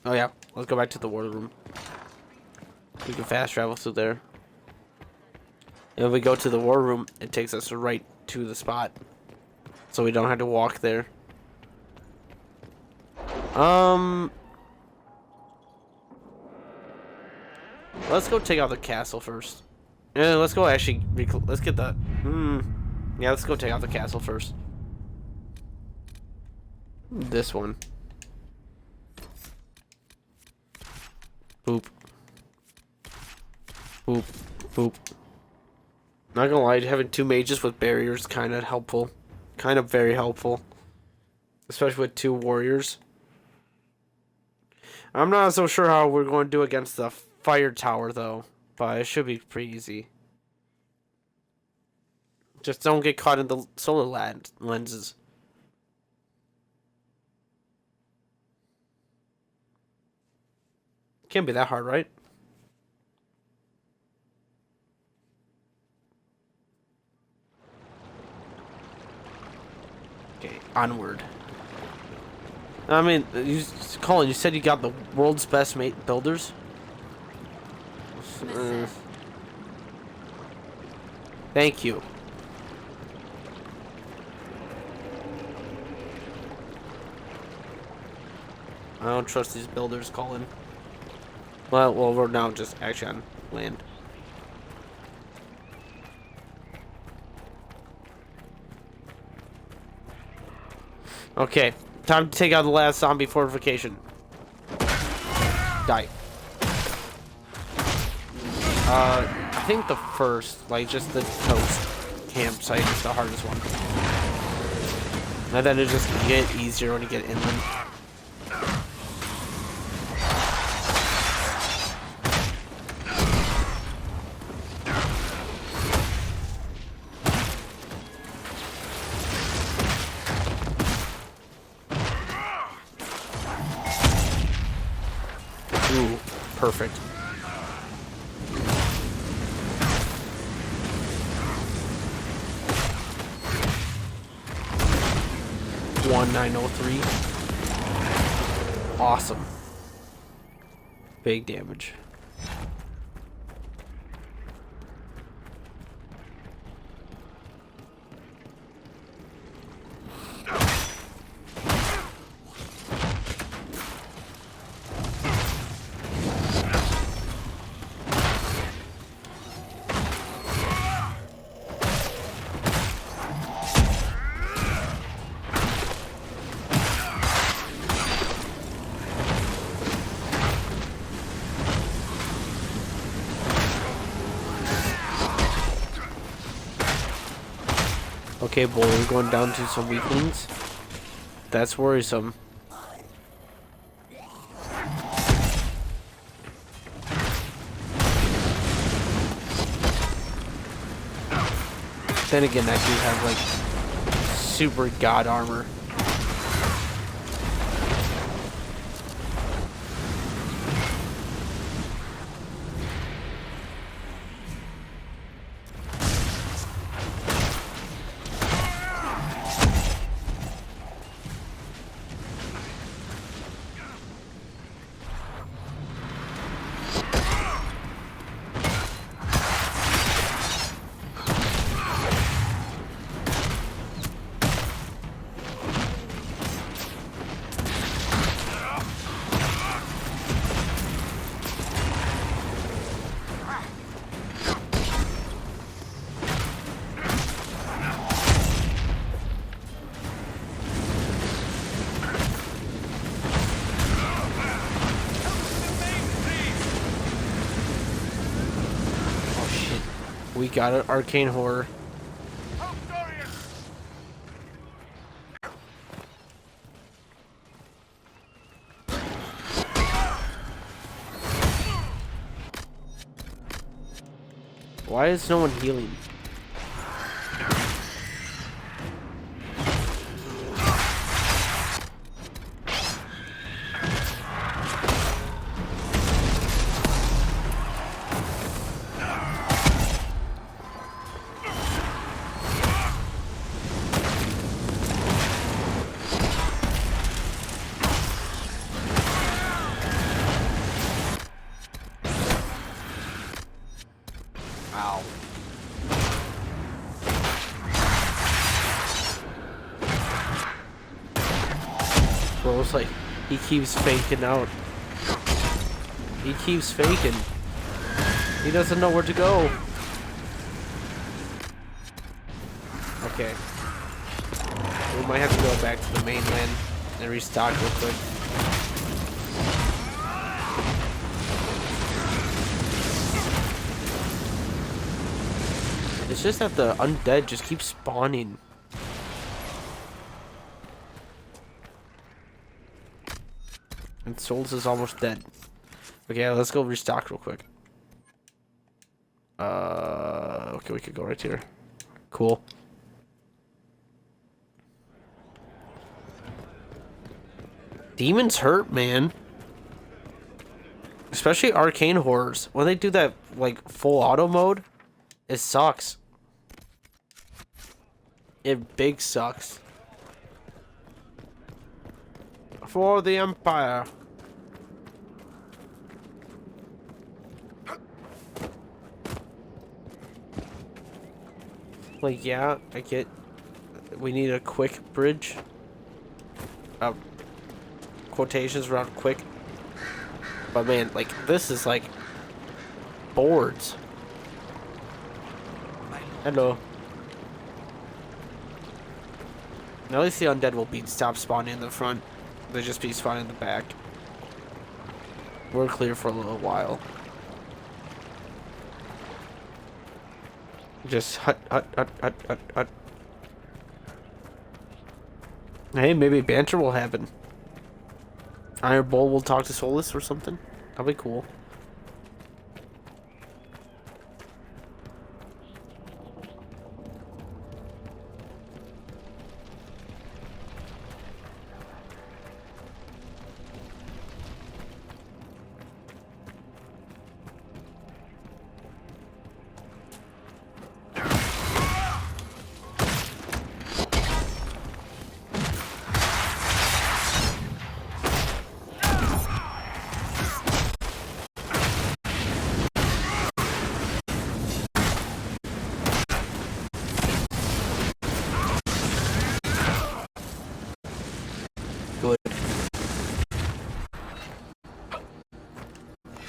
Oh yeah, let's go back to the war room. We can fast travel through there. And if we go to the war room, it takes us right to the spot. So we don't have to walk there. Let's go take out the castle first. Yeah, let's go actually. Let's get the. Yeah, let's go take out the castle first. This one. Boop. Boop. Boop. Not gonna lie, having two mages with barriers kind of helpful. Kind of very helpful. Especially with two warriors. I'm not so sure how we're going to do against the fire tower, though. But it should be pretty easy. Just don't get caught in the solar lenses. Can't be that hard, right? Okay, onward. I mean, Colin, you said you got the world's best builders? Thank you. I don't trust these builders, Colin. Well, we're now just actually on land. Okay, time to take out the last zombie fortification. Die. I think the first, like just the coast campsite is the hardest one. And then it just get easier when you get inland. Ooh, perfect. One 903. Awesome. Big damage. Okay, boy, we're going down to some weaklings. That's worrisome. Then again, that dude has like super god armor. We got an arcane horror. Why is no one healing? It's like he keeps faking out. He keeps faking. He doesn't know where to go. Okay. We might have to go back to the mainland and restock real quick. It's just that the undead just keep spawning. And Souls is almost dead. Okay, let's go restock real quick. Okay, we could go right here. Cool. Demons hurt, man. Especially arcane horrors. When they do that, like, full auto mode, it sucks. It big sucks. For the Empire. Like, yeah, I get we need a quick bridge. Quotations around quick. But man, like, this is like boards. Hello. At least the undead will stop spawning in the front. They just be spawning in the back. We're clear for a little while. Just hut. Hey, maybe banter will happen. Iron Bull will talk to Solas or something. That'll be cool.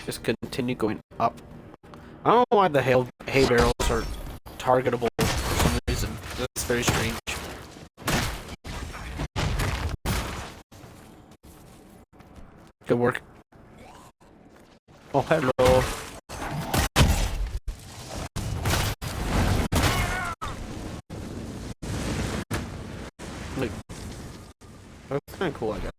Just continue going up. I don't know why the hay barrels are targetable for some reason. That's very strange. Good work. Oh, hello. Like, that's kind of cool, I guess.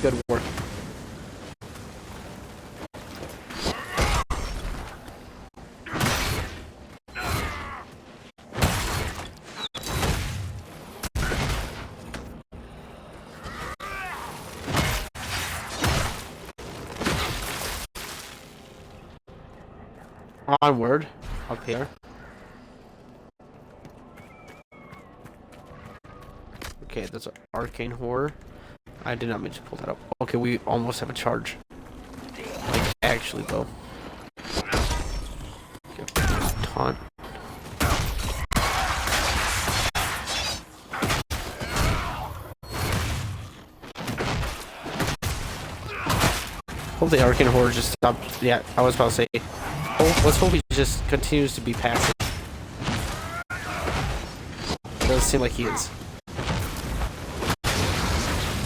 Good work. Onward, up here. Okay, that's an arcane horror. I did not mean to pull that up. Okay, we almost have a charge. Like, actually, though. Okay, taunt. Hope the arcane horror just stopped. Yeah, I was about to say. Oh, let's hope he just continues to be passive. It doesn't seem like he is.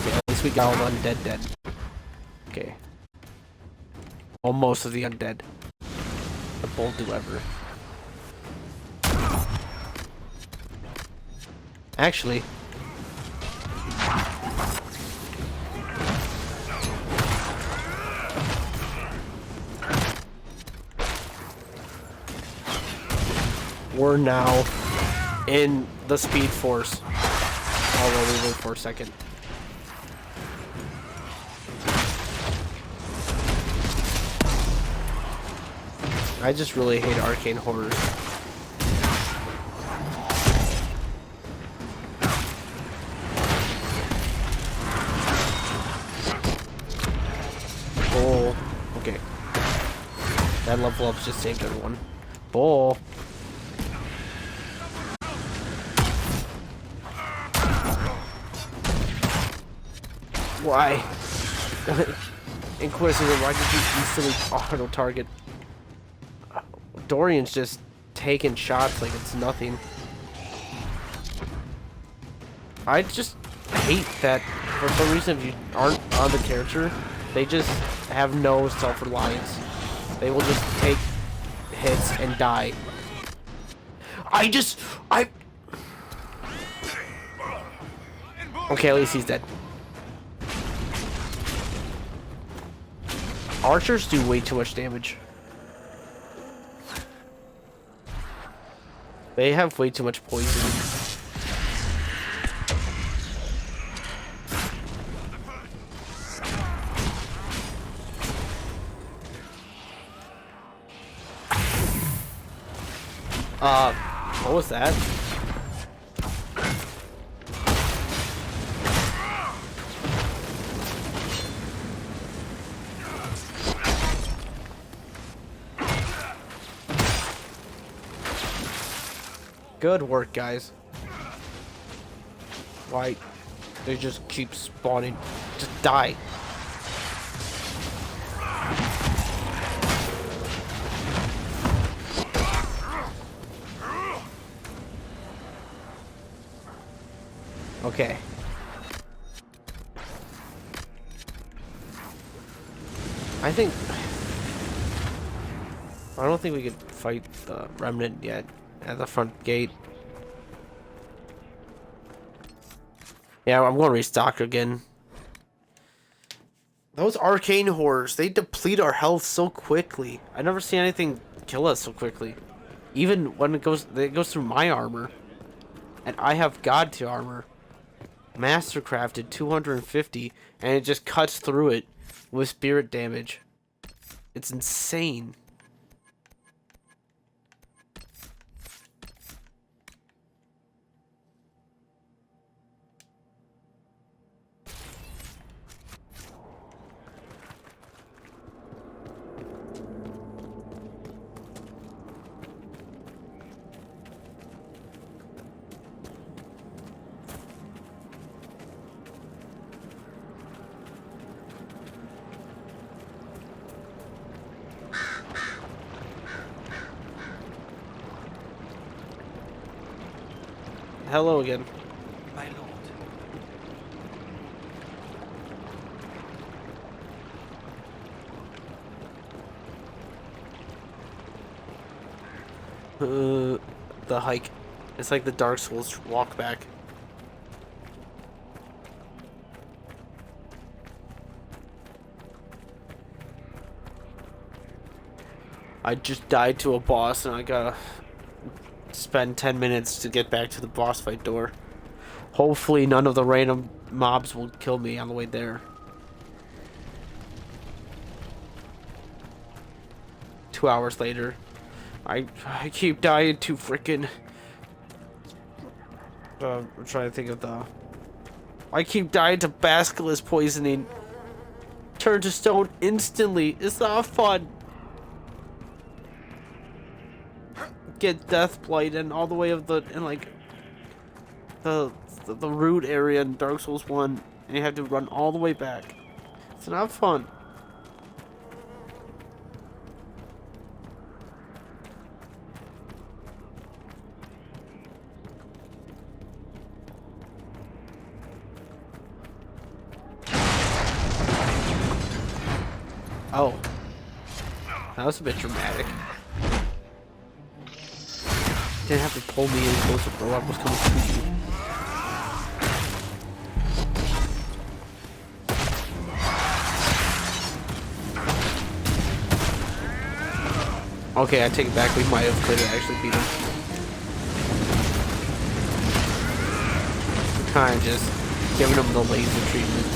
Okay, at least we got all the undead dead. Okay. Well, most of the undead. The bolt do ever. Actually. We're now in the Speed Force. Although we wait for a second. I just really hate arcane horrors. Oh, okay. That level up just saved everyone. Bull. Why? Inquisitor, why did you instantly auto-target? Dorian's just taking shots like it's nothing. I just hate that for some reason if you aren't on the character, they just have no self-reliance. They will just take hits and die. Okay, at least he's dead. Archers do way too much damage. They have way too much poison. What was that? Good work, guys. Why? They just keep spawning. Just die. Okay. I don't think we could fight the remnant yet at the front gate. Yeah, I'm going to restock again. Those arcane horrors, they deplete our health so quickly. I never seen anything kill us so quickly. Even when it goes through my armor. And I have God tier armor. Mastercrafted 250, and it just cuts through it with spirit damage. It's insane. Hello again. My lord. The hike. It's like the Dark Souls walk back. I just died to a boss and I gotta spend 10 minutes to get back to the boss fight door. Hopefully none of the random mobs will kill me on the way there. 2 hours later. I keep dying to freaking... I'm trying to think of the... I keep dying to basilisk poisoning. Turn to stone instantly. It's not fun. Get death blight and all the way of the like the root area in Dark Souls 1, and you have to run all the way back. It's not fun. Oh. That was a bit dramatic. Didn't have to pull me in closer, bro. I was coming to you. Okay, I take it back. We might have could have actually beat him. Kind of just giving him the laser treatment.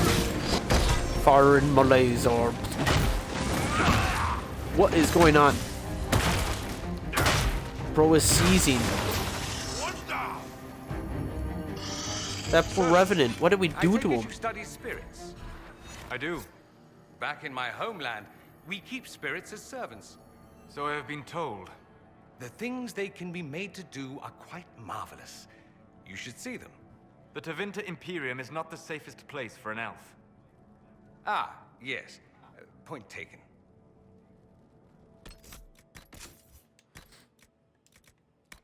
Foreign malaise or... What is going on? Bro is seizing. That poor revenant. What did we do to him? You study spirits. I do. Back in my homeland, we keep spirits as servants. So I have been told. The things they can be made to do are quite marvelous. You should see them. The Tevinter Imperium is not the safest place for an elf. Ah, yes. Point taken.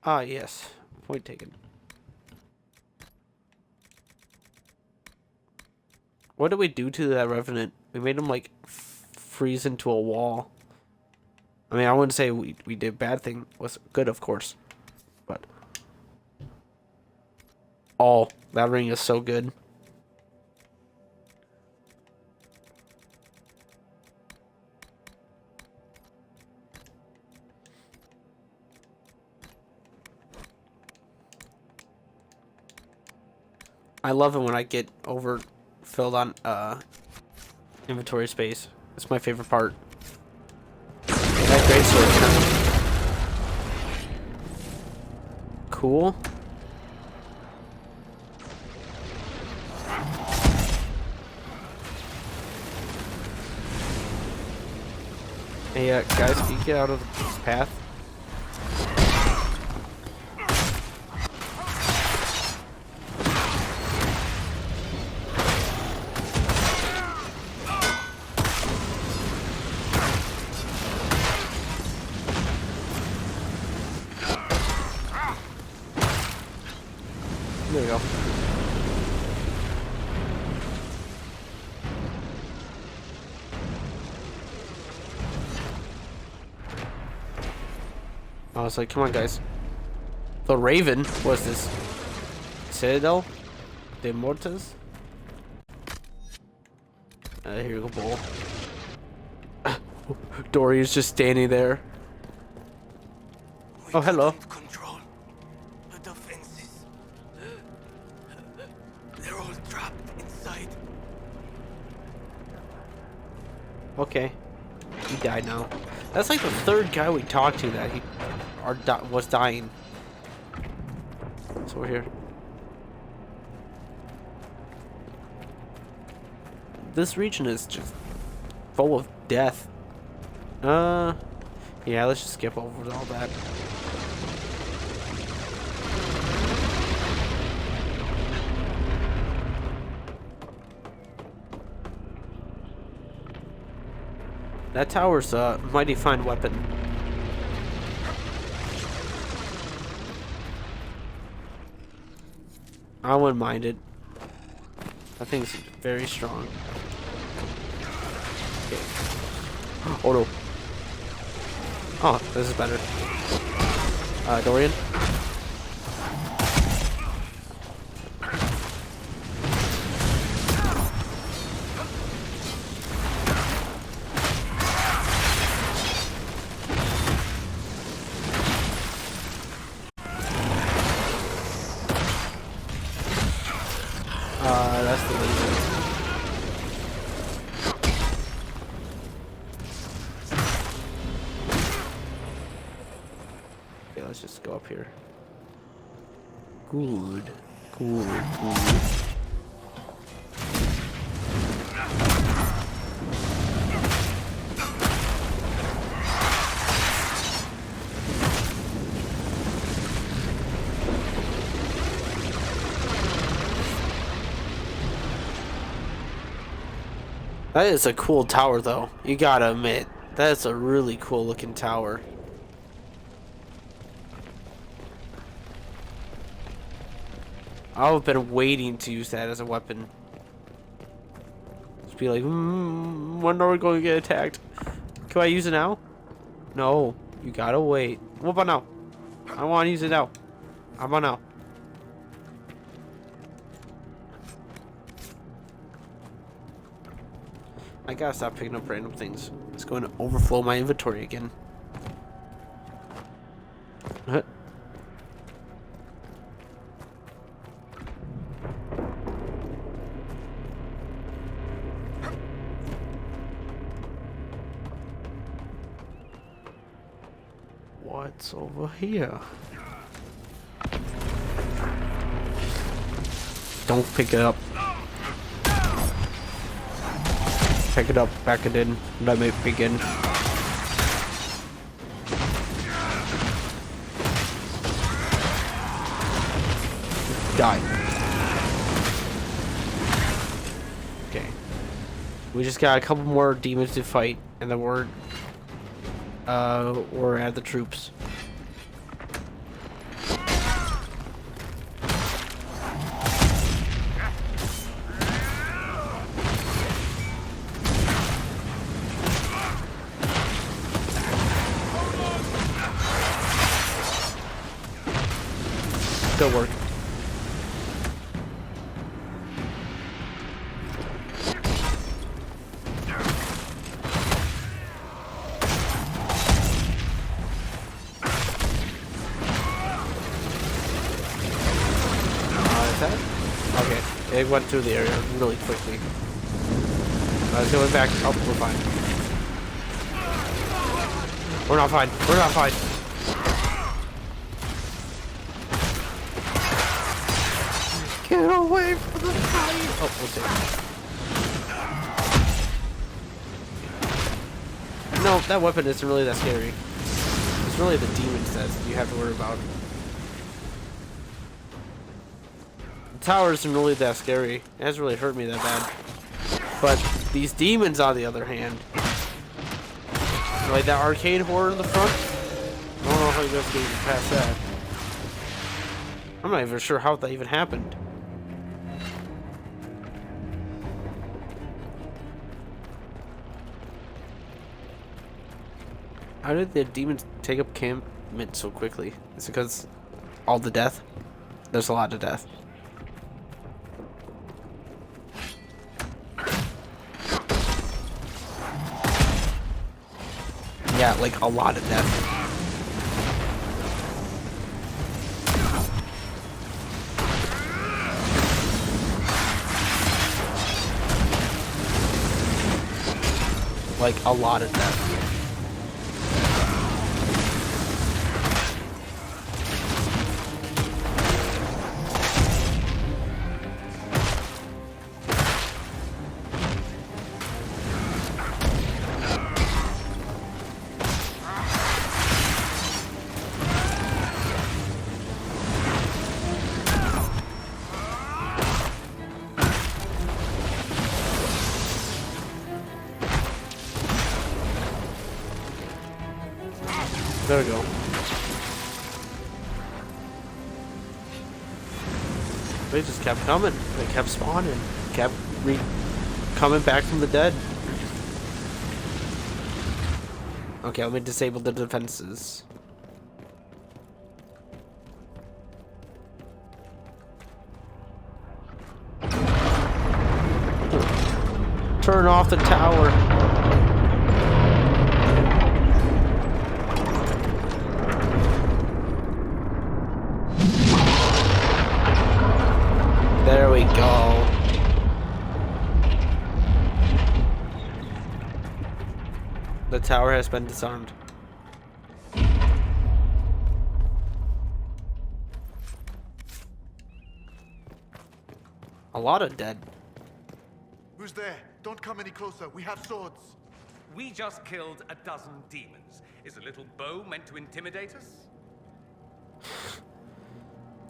Ah, yes. Point taken. What did we do to that revenant? We made him, like, freeze into a wall. I mean, I wouldn't say we did bad thing. It was good, of course. But... Oh, that ring is so good. I love it when I get overfilled on inventory space. It's my favorite part. That great sword. Cool. Hey, guys, can you get out of the path? There we go. I was like, come on, guys. The Raven? What's this? Citadel? De Mortis? Here you go, Bull. Dory is just standing there. Oh, hello. Control the defenses. They're all trapped inside. Okay. He died now. That's like the third guy we talked to that he was dying. So we're here. This region is just full of death. Yeah, let's just skip over all that. That tower's a mighty fine weapon. I wouldn't mind it. That thing's very strong. Okay. Oh no. Oh, this is better. Dorian. let's just go up here. Good. Good. That is a cool tower, though. You gotta admit, that's a really cool looking tower. I've been waiting to use that as a weapon. Just be like, when are we going to get attacked? Can I use it now? No, you gotta wait. What about now? I want to use it now. How about now? I gotta stop picking up random things. It's going to overflow my inventory again. What's over here? Don't pick it up. Pick it up, back it in, let me begin. Die. Okay. We just got a couple more demons to fight, and then we're at the troops. Good work. Is that? Okay, it went through the area really quickly. Let's go back. Oh, we're fine. We're not fine. We're not fine. Get away from the fire! Oh, okay. No, that weapon isn't really that scary. It's really the demons that you have to worry about. The tower isn't really that scary. It hasn't really hurt me that bad. But these demons, on the other hand, like that arcade horror in the front, I don't know how you guys can even pass that. I'm not even sure how that even happened. How did the demons take up campment so quickly? Is it because all the death? There's a lot of death. Yeah, like a lot of death. Like a lot of death. There we go. They just kept coming. They kept spawning. Kept coming back from the dead. Okay, let me disable the defenses. Turn off the tower. There we go. The tower has been disarmed. A lot of dead. Who's there? Don't come any closer. We have swords. We just killed a dozen demons. Is a little bow meant to intimidate us?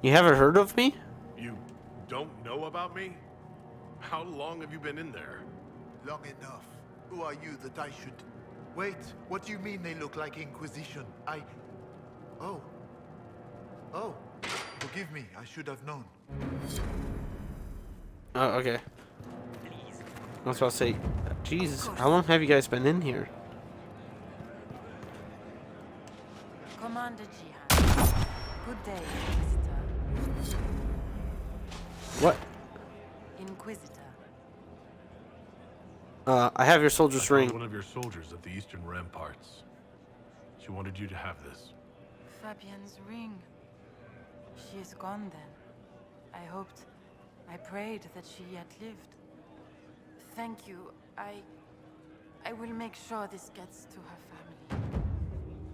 You haven't heard of me? You don't know about me? How long have you been in there? Long enough. Who are you that I should... Wait, what do you mean they look like Inquisition? Oh. Oh. Forgive me, I should have known. Oh, okay. I was about to say, Jesus, how long have you guys been in here? Commander Jihan. Good day, Inquisitor. What? Inquisitor. I have your soldier's I found ring. one of your soldiers at the eastern ramparts. She wanted you to have this. Fabienne's ring. She is gone then. I hoped, I prayed that she yet lived. Thank you. I will make sure this gets to her family.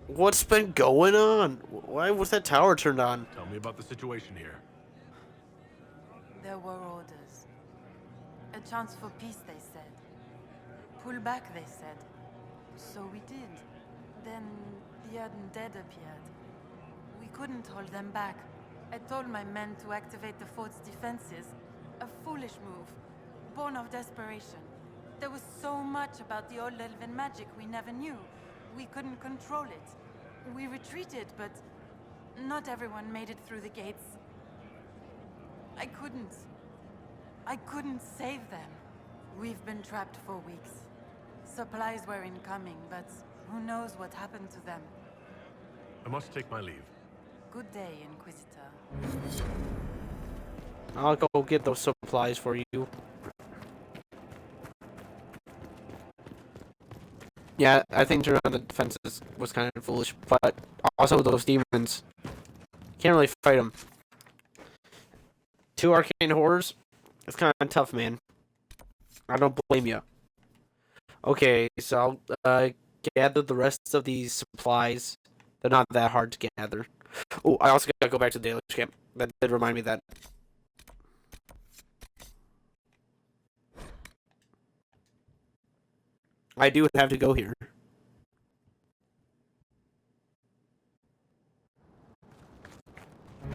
What's been going on? Why was that tower turned on? Tell me about the situation here. There were orders. A chance for peace, they said. Pull back, they said. So we did. Then the undead appeared. We couldn't hold them back. I told my men to activate the fort's defenses. A foolish move, born of desperation. There was so much about the old elven magic we never knew. We couldn't control it. We retreated, but not everyone made it through the gates. I couldn't save them. We've been trapped for weeks. Supplies were incoming, but who knows what happened to them. I must take my leave. Good day, Inquisitor. I'll go get those supplies for you. Yeah, I think turning on the defenses was kind of foolish, but also those demons. Can't really fight them. 2 arcane horrors? It's kind of tough, man. I don't blame you. Okay, so I'll gather the rest of these supplies. They're not that hard to gather. Oh, I also gotta go back to the Diloage camp. That did remind me of that. I do have to go here.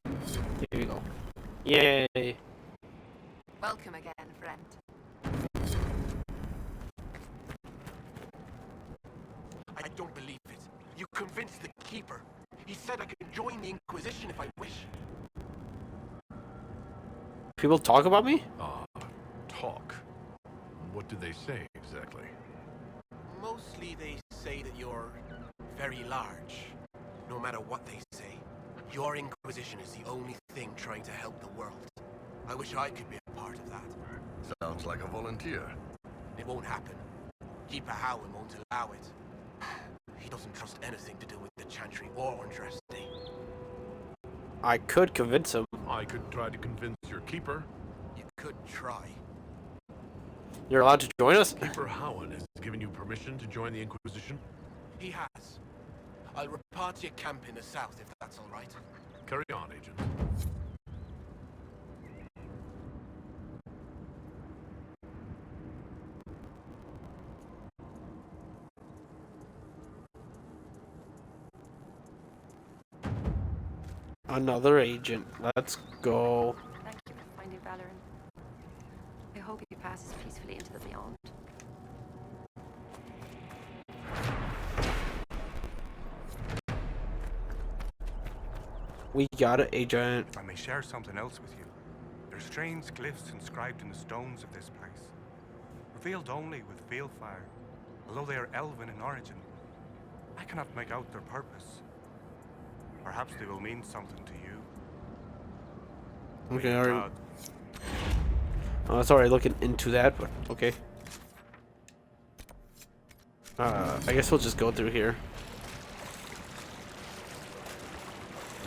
Here we go. Yay! Welcome again, friend. I don't believe it. You convinced the Keeper. He said I could join the Inquisition if I wish. People talk about me? Talk? What did they say exactly? Mostly they say that you're very large. No matter what they say, your Inquisition is the only thing trying to help the world. I wish I could be a part of that. Sounds like a volunteer. It won't happen. Keeper Howard won't allow it. He doesn't trust anything to do with the Chantry or Andraste. I could convince him. I could try to convince your keeper. You could try. You're allowed to join us? Keeper Howard has given you permission to join the Inquisition? He has. I'll report to your camp in the south if that's all right. Carry on, Agent. Another agent. Let's go. Thank you for finding Valorant. I hope he passes peacefully into the beyond. We got it, agent. If I may share something else with you, there's strange glyphs inscribed in the stones of this place, revealed only with field fire, although they are elven in origin. I cannot make out their purpose. Perhaps they will mean something to you. Okay, alright. Sorry, looking into that, but okay. I guess we'll just go through here.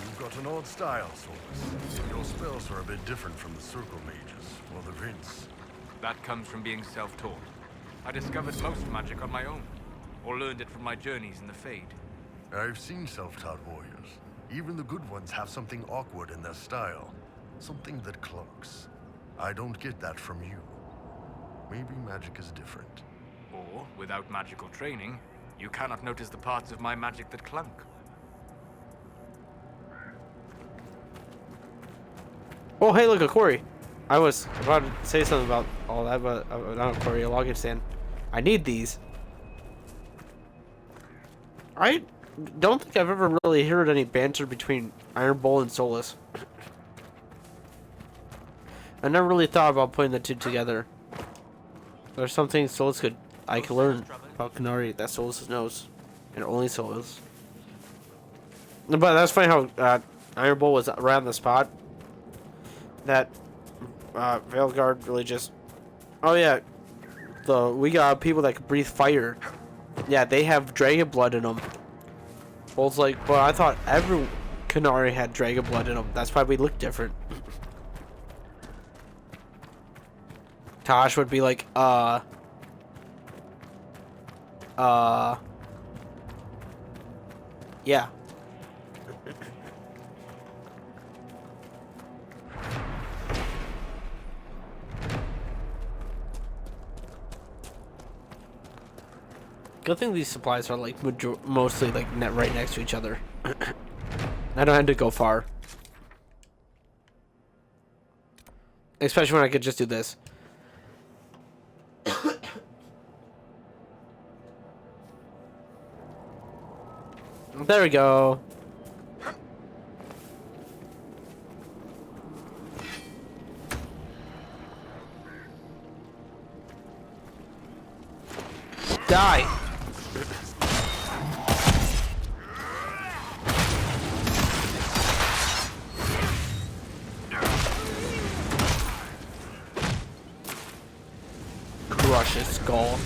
You've got an odd style, Solas. Your spells are a bit different from the Circle Mages, or the Vince. That comes from being self-taught. I discovered most magic on my own, or learned it from my journeys in the Fade. I've seen self-taught warriors. Even the good ones have something awkward in their style. Something that clunks. I don't get that from you. Maybe magic is different. Or, without magical training, you cannot notice the parts of my magic that clunk. Oh, hey, look, a quarry. I was about to say something about all that, but not a quarry, a logging stand. I need these. I don't think I've ever really heard any banter between Iron Bull and Solas. I never really thought about putting the two together. There's something Solas I could learn about Qunari that Solas knows, and only Solas. But that's funny how Iron Bull was around the spot that Veilguard really just. Oh yeah, we got people that can breathe fire. Yeah, they have dragon blood in them. Bull's like, well, I thought every Qunari had dragon blood in them. That's why we look different. Tosh would be like, yeah. Good thing these supplies are like mostly like right next to each other. I don't have to go far. Especially when I could just do this. There we go. Die. Crush his skull.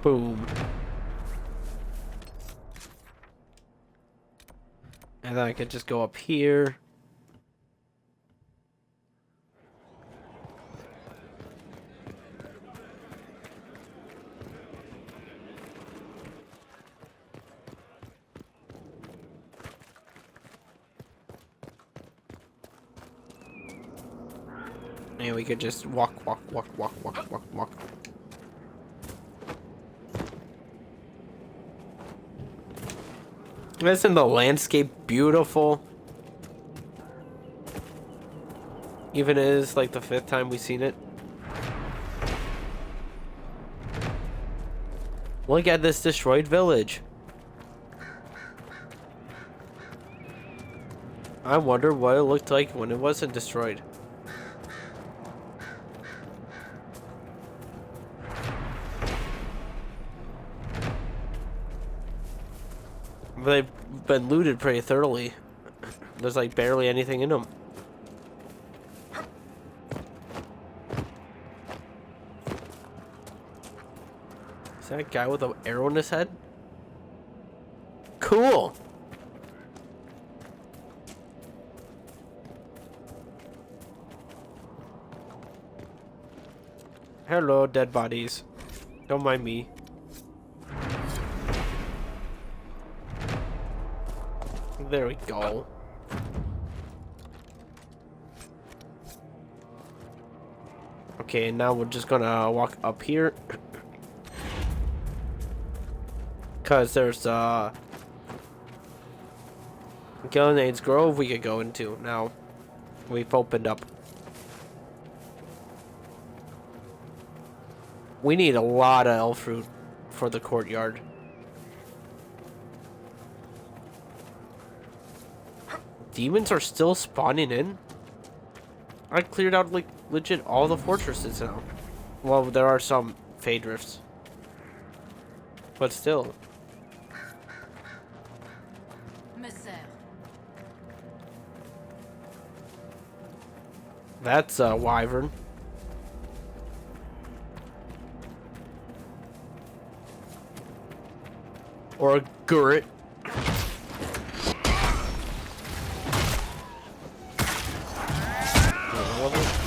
Boom. And then I could just go up here. And we could just walk. Isn't the landscape beautiful? Even it is like the 5th time we've seen it. Look at this destroyed village. I wonder what it looked like when it wasn't destroyed. They've been looted pretty thoroughly. There's like barely anything in them. Is that a guy with an arrow in his head? Cool. Hello, dead bodies. Don't mind me. There we go. Okay, now we're just gonna walk up here. Cause there's Gilnead's Grove we could go into now. We've opened up. We need a lot of elf fruit for the courtyard. Demons are still spawning in? I cleared out like legit all the fortresses now. Well, there are some fade rifts. But still. Messer, That's a wyvern. Or a gurret.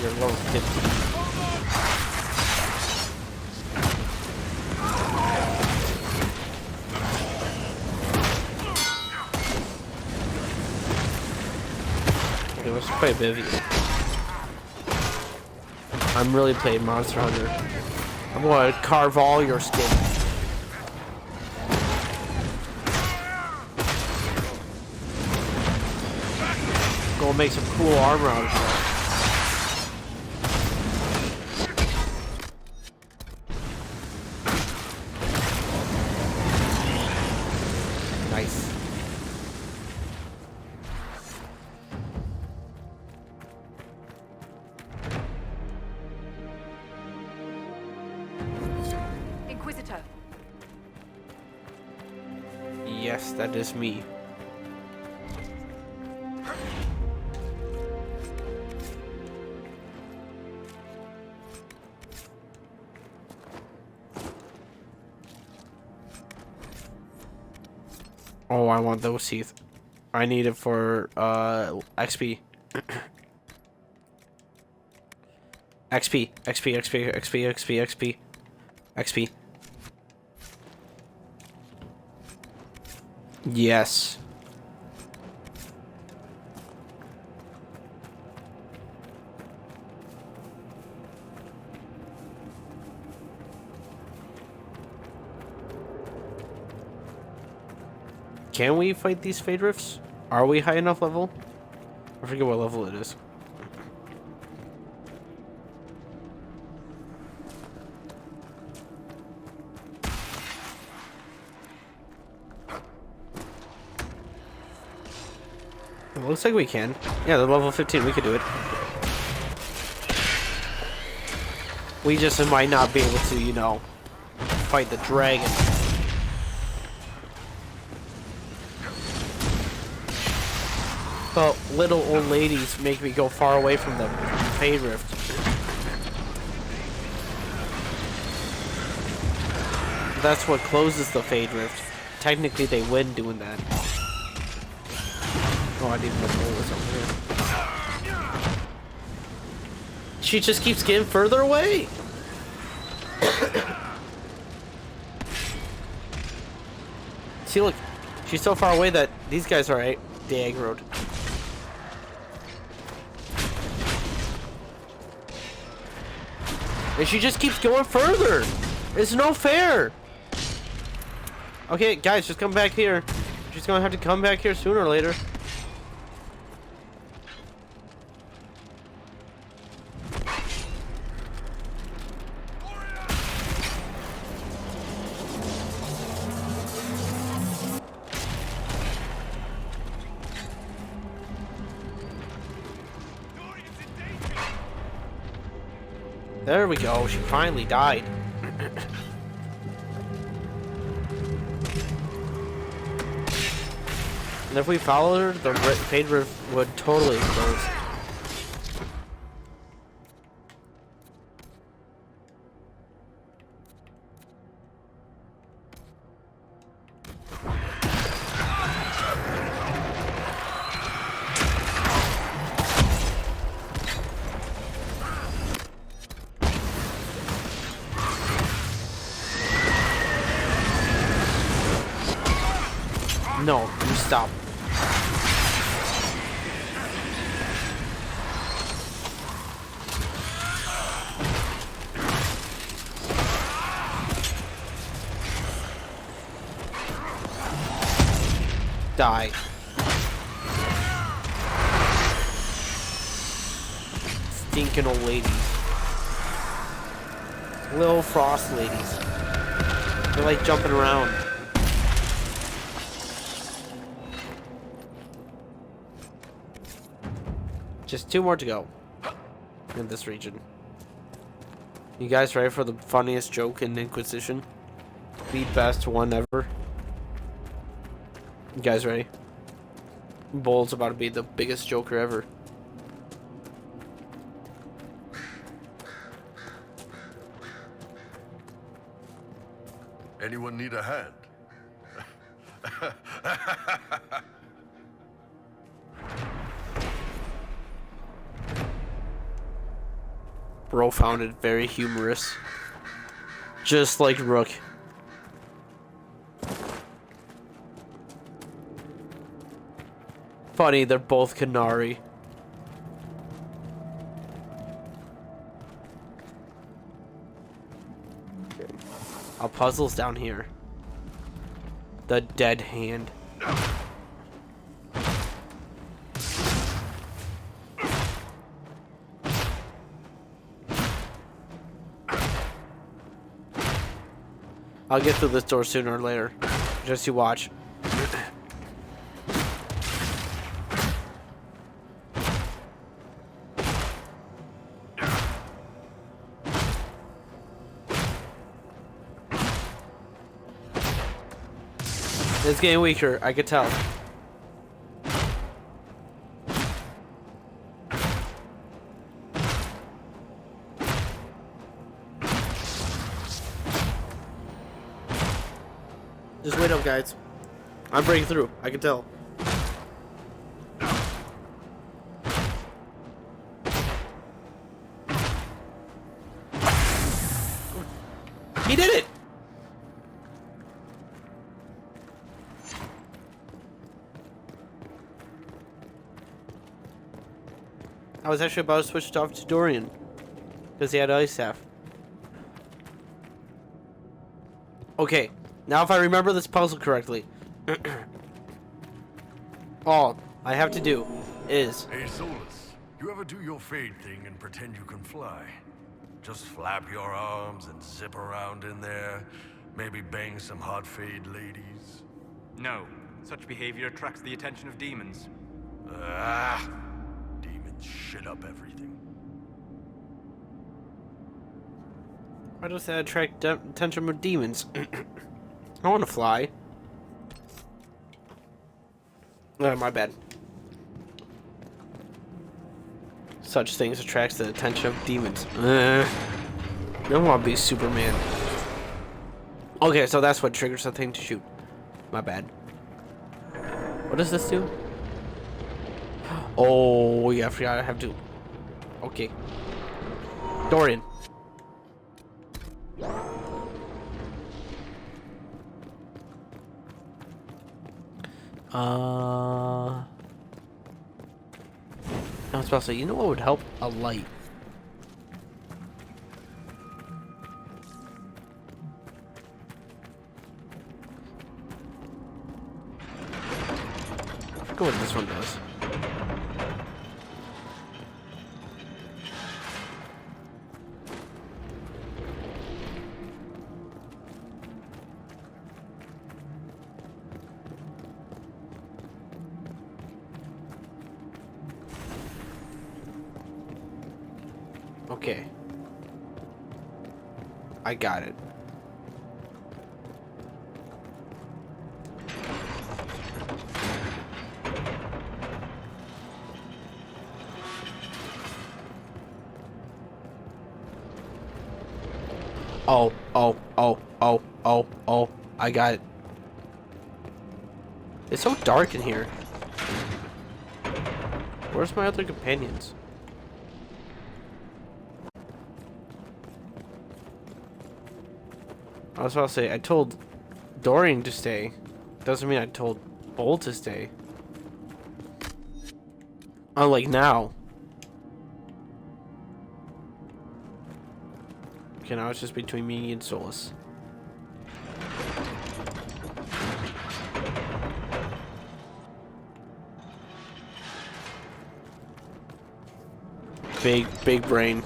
You're level 15. Okay, let's play Viveanne. I'm really playing Monster Hunter. I'm gonna carve all your skin. Go make some cool armor out of it. Nice. Inquisitor. Yes, that is me. Oh, I want those teeth. I need it for XP. XP, XP, XP, XP, XP, XP, XP. Yes. Can we fight these Fade Rifts? Are we high enough level? I forget what level it is. It looks like we can. Yeah, the level 15, we could do it. We just might not be able to, you know, fight the dragon. But little old ladies make me go far away from the Fade Rift. That's what closes the Fade Rift. Technically, they win doing that. Oh, I need to pull this over here. She just keeps getting further away. See, look, she's so far away that these guys are de-aggroed. And she just keeps going further. It's no fair. Okay, guys, just come back here. She's gonna have to come back here sooner or later. There we go, she finally died. And if we followed her, the Fade Rift would totally close. No, you stop. Die. Stinking old ladies. Little frost ladies. They're like jumping around. Just 2 more to go in this region. You guys ready for the funniest joke in Inquisition? The best one ever. You guys ready? Bull's about to be the biggest joker ever. Anyone need a hand? Bro found it very humorous. Just like Rook. Funny, they're both Canary. A puzzle's down here. The dead hand. I'll get through this door sooner or later. Just you watch. It's getting weaker, I could tell. Just wait up, guys. I'm breaking through, I can tell. He did it! I was actually about to switch it off to Dorian because he had ice staff. Okay, now if I remember this puzzle correctly, all I have to do is... Hey, Solas, you ever do your fade thing and pretend you can fly? Just flap your arms and zip around in there, maybe bang some hot fade ladies? No, such behavior attracts the attention of demons. Demons shit up everything. Why does that attract attention with demons? I want to fly. Oh, my bad. Such things attracts the attention of demons. I don't want to be Superman. Okay, so that's what triggers the thing to shoot. My bad. What does this do? Oh, yeah, I forgot I have to. Okay. Dorian. I was about to say, you know what would help? A light. I forget what this one does. Okay. I got it. Oh, I got it. It's so dark in here. Where's my other companions? I was about to say, I told Dorian to stay. Doesn't mean I told Bull to stay. Unlike now. Okay, now it's just between me and Solas. Big brain.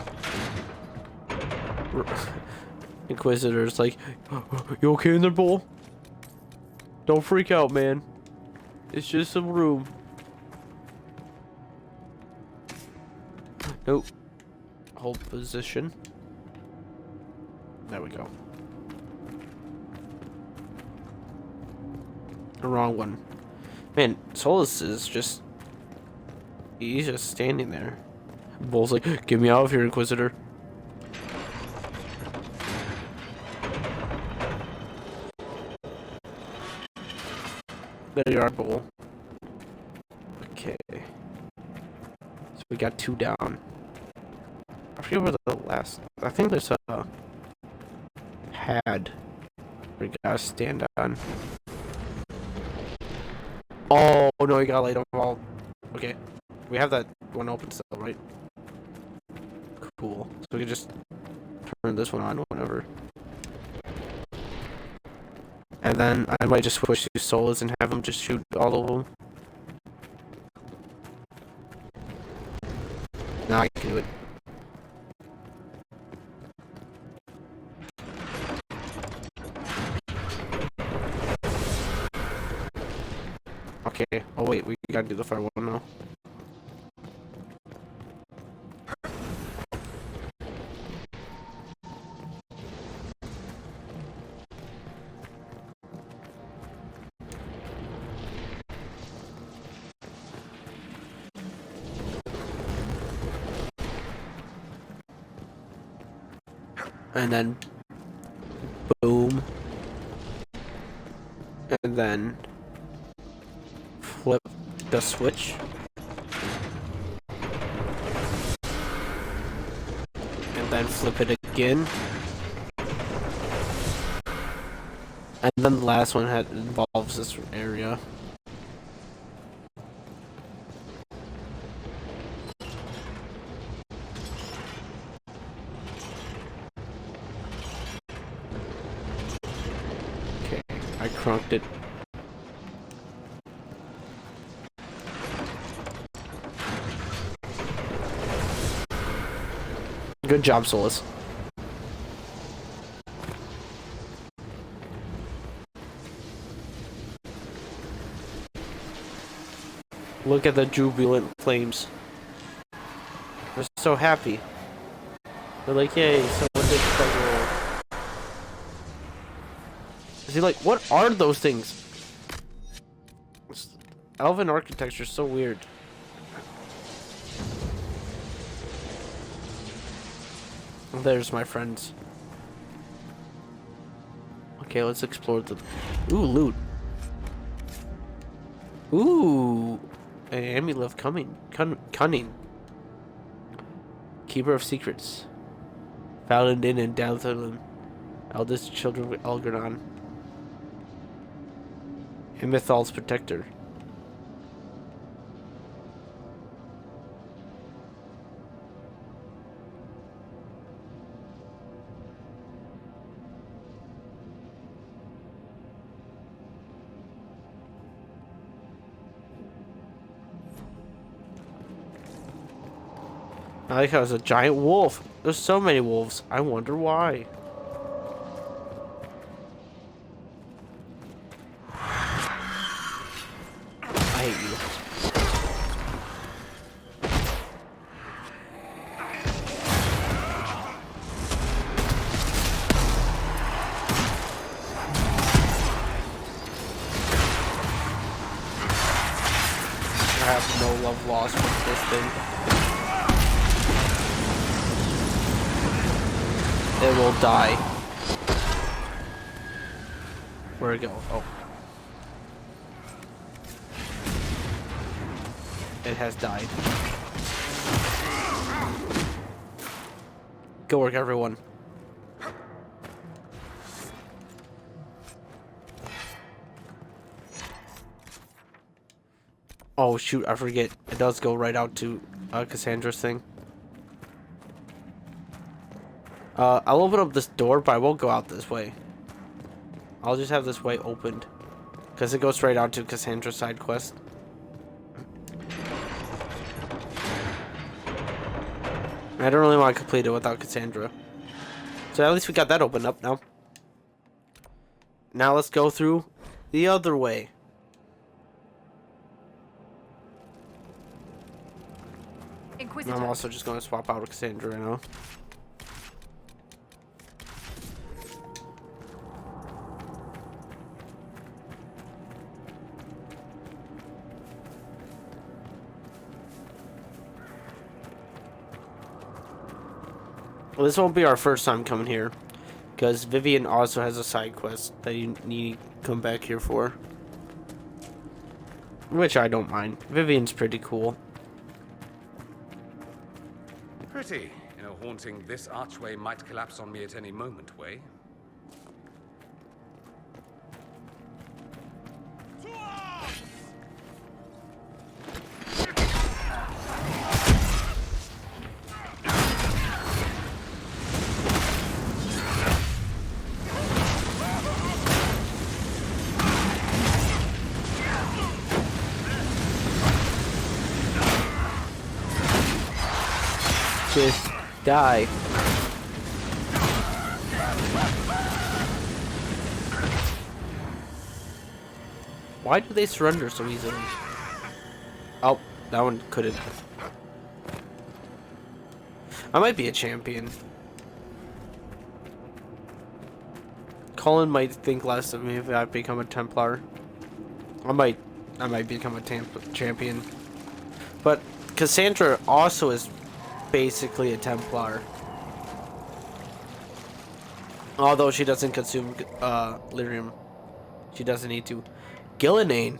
Inquisitor's like, you okay in there, Bull? Don't freak out, man. It's just some room. Nope. Hold position. There we go. The wrong one. Man, Solas is just... He's just standing there. Bull's like, get me out of here, Inquisitor. There you are, bowl. Okay. So we got 2 down. I forget where the last... I think there's a pad we gotta stand on. Oh, no, you gotta light them all. Okay. We have that one open still, right? Cool. So we can just turn this one on whenever. And then I might just switch to Solas and have them just shoot all of them. Now I can do it. Okay. Oh wait, we gotta do the fire one now. And then boom. And then flip the switch. And then flip it again. And then the last one involves this area. Okay, I crunked it. Good job, Solas. Look at the jubilant flames. They're so happy. They're like, yay, someone did puzzle. Is he like, what are those things? Elven architecture is so weird. There's my friends. Okay, let's explore the... Ooh, loot. Ooh. An amulet cunning. Keeper of secrets. Paladin and Dalthalin. Eldest children of Elgranon. Imithal's protector. I like how it's a giant wolf. There's so many wolves. I wonder why. I hate you. I have no love lost with this thing. It will die. Where'd it go? Oh. It has died. Good work, everyone. Oh shoot, I forget. It does go right out to Cassandra's thing. I'll open up this door, but I won't go out this way. I'll just have this way opened. Because it goes straight out to Cassandra's side quest. I don't really want to complete it without Cassandra. So at least we got that opened up now. Now let's go through the other way. I'm also just going to swap out with Cassandra right now. Well, this won't be our first time coming here, because Viveanne also has a side quest that you need to come back here for. Which I don't mind. Viveanne's pretty cool. Pretty, in a haunting this archway might collapse on me at any moment way. Just die. Why do they surrender so easily? Oh, that one couldn't. I might be a champion. Colin might think less of me if I become a Templar. I might become a champion. But Cassandra also is basically a Templar. Although she doesn't consume Lyrium. She doesn't need to. Gillinane.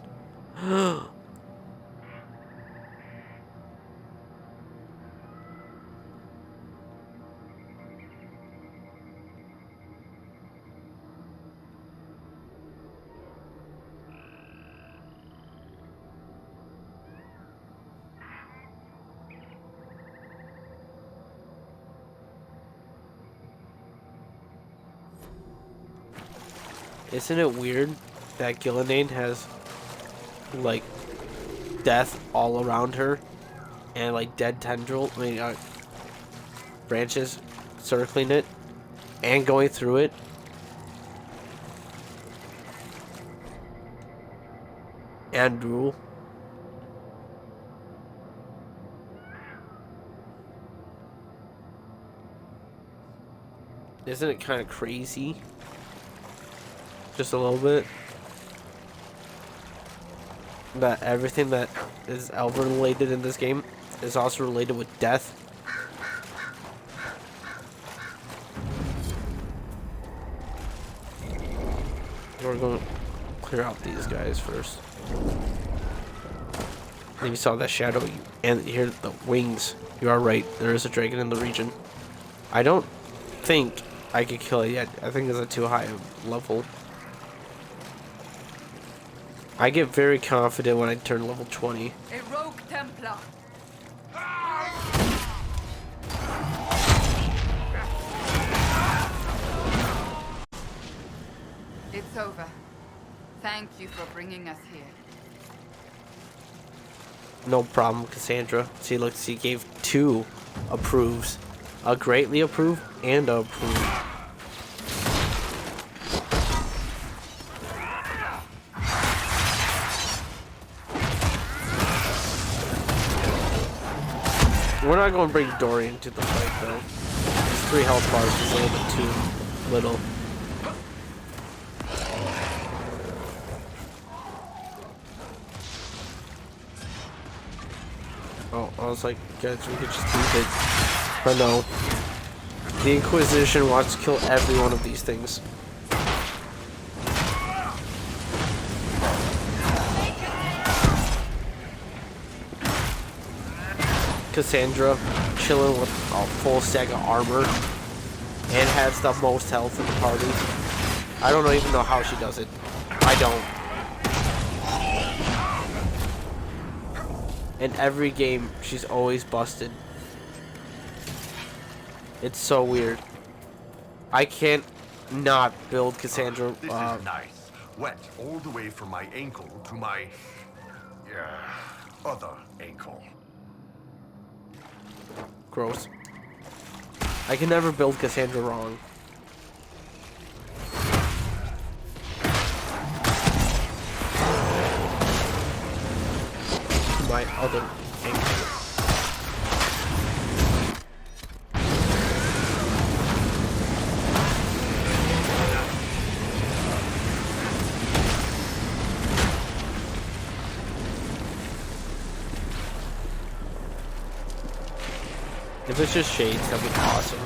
Isn't it weird that Gillinane has like death all around her and like dead branches circling it and going through it? And drool. Isn't it kind of crazy? Just a little bit. That everything that is elven related in this game is also related with death. We're going to clear out these guys first. And you saw that shadow and here the wings. You are right. There is a dragon in the region. I don't think I could kill it yet. I think it's a too high a level. I get very confident when I turn level 20. A rogue Templar. It's over. Thank you for bringing us here. No problem, Cassandra. See, look, she gave 2 approves. A greatly approve and a approve. We're not going to bring Dorian to the fight, though. His 3 health bars is a little bit too little. Oh, I was like, guys, we could just keep it. But no. The Inquisition wants to kill every one of these things. Cassandra chilling with a full stack of armor and has the most health in the party. I don't even know how she does it. I don't. In every game, she's always busted. It's so weird. I can't not build Cassandra. This is nice. Wet all the way from my ankle to my other ankle. Gross. I can never build Cassandra wrong. My other ankle. If it's just shades, that'd be awesome.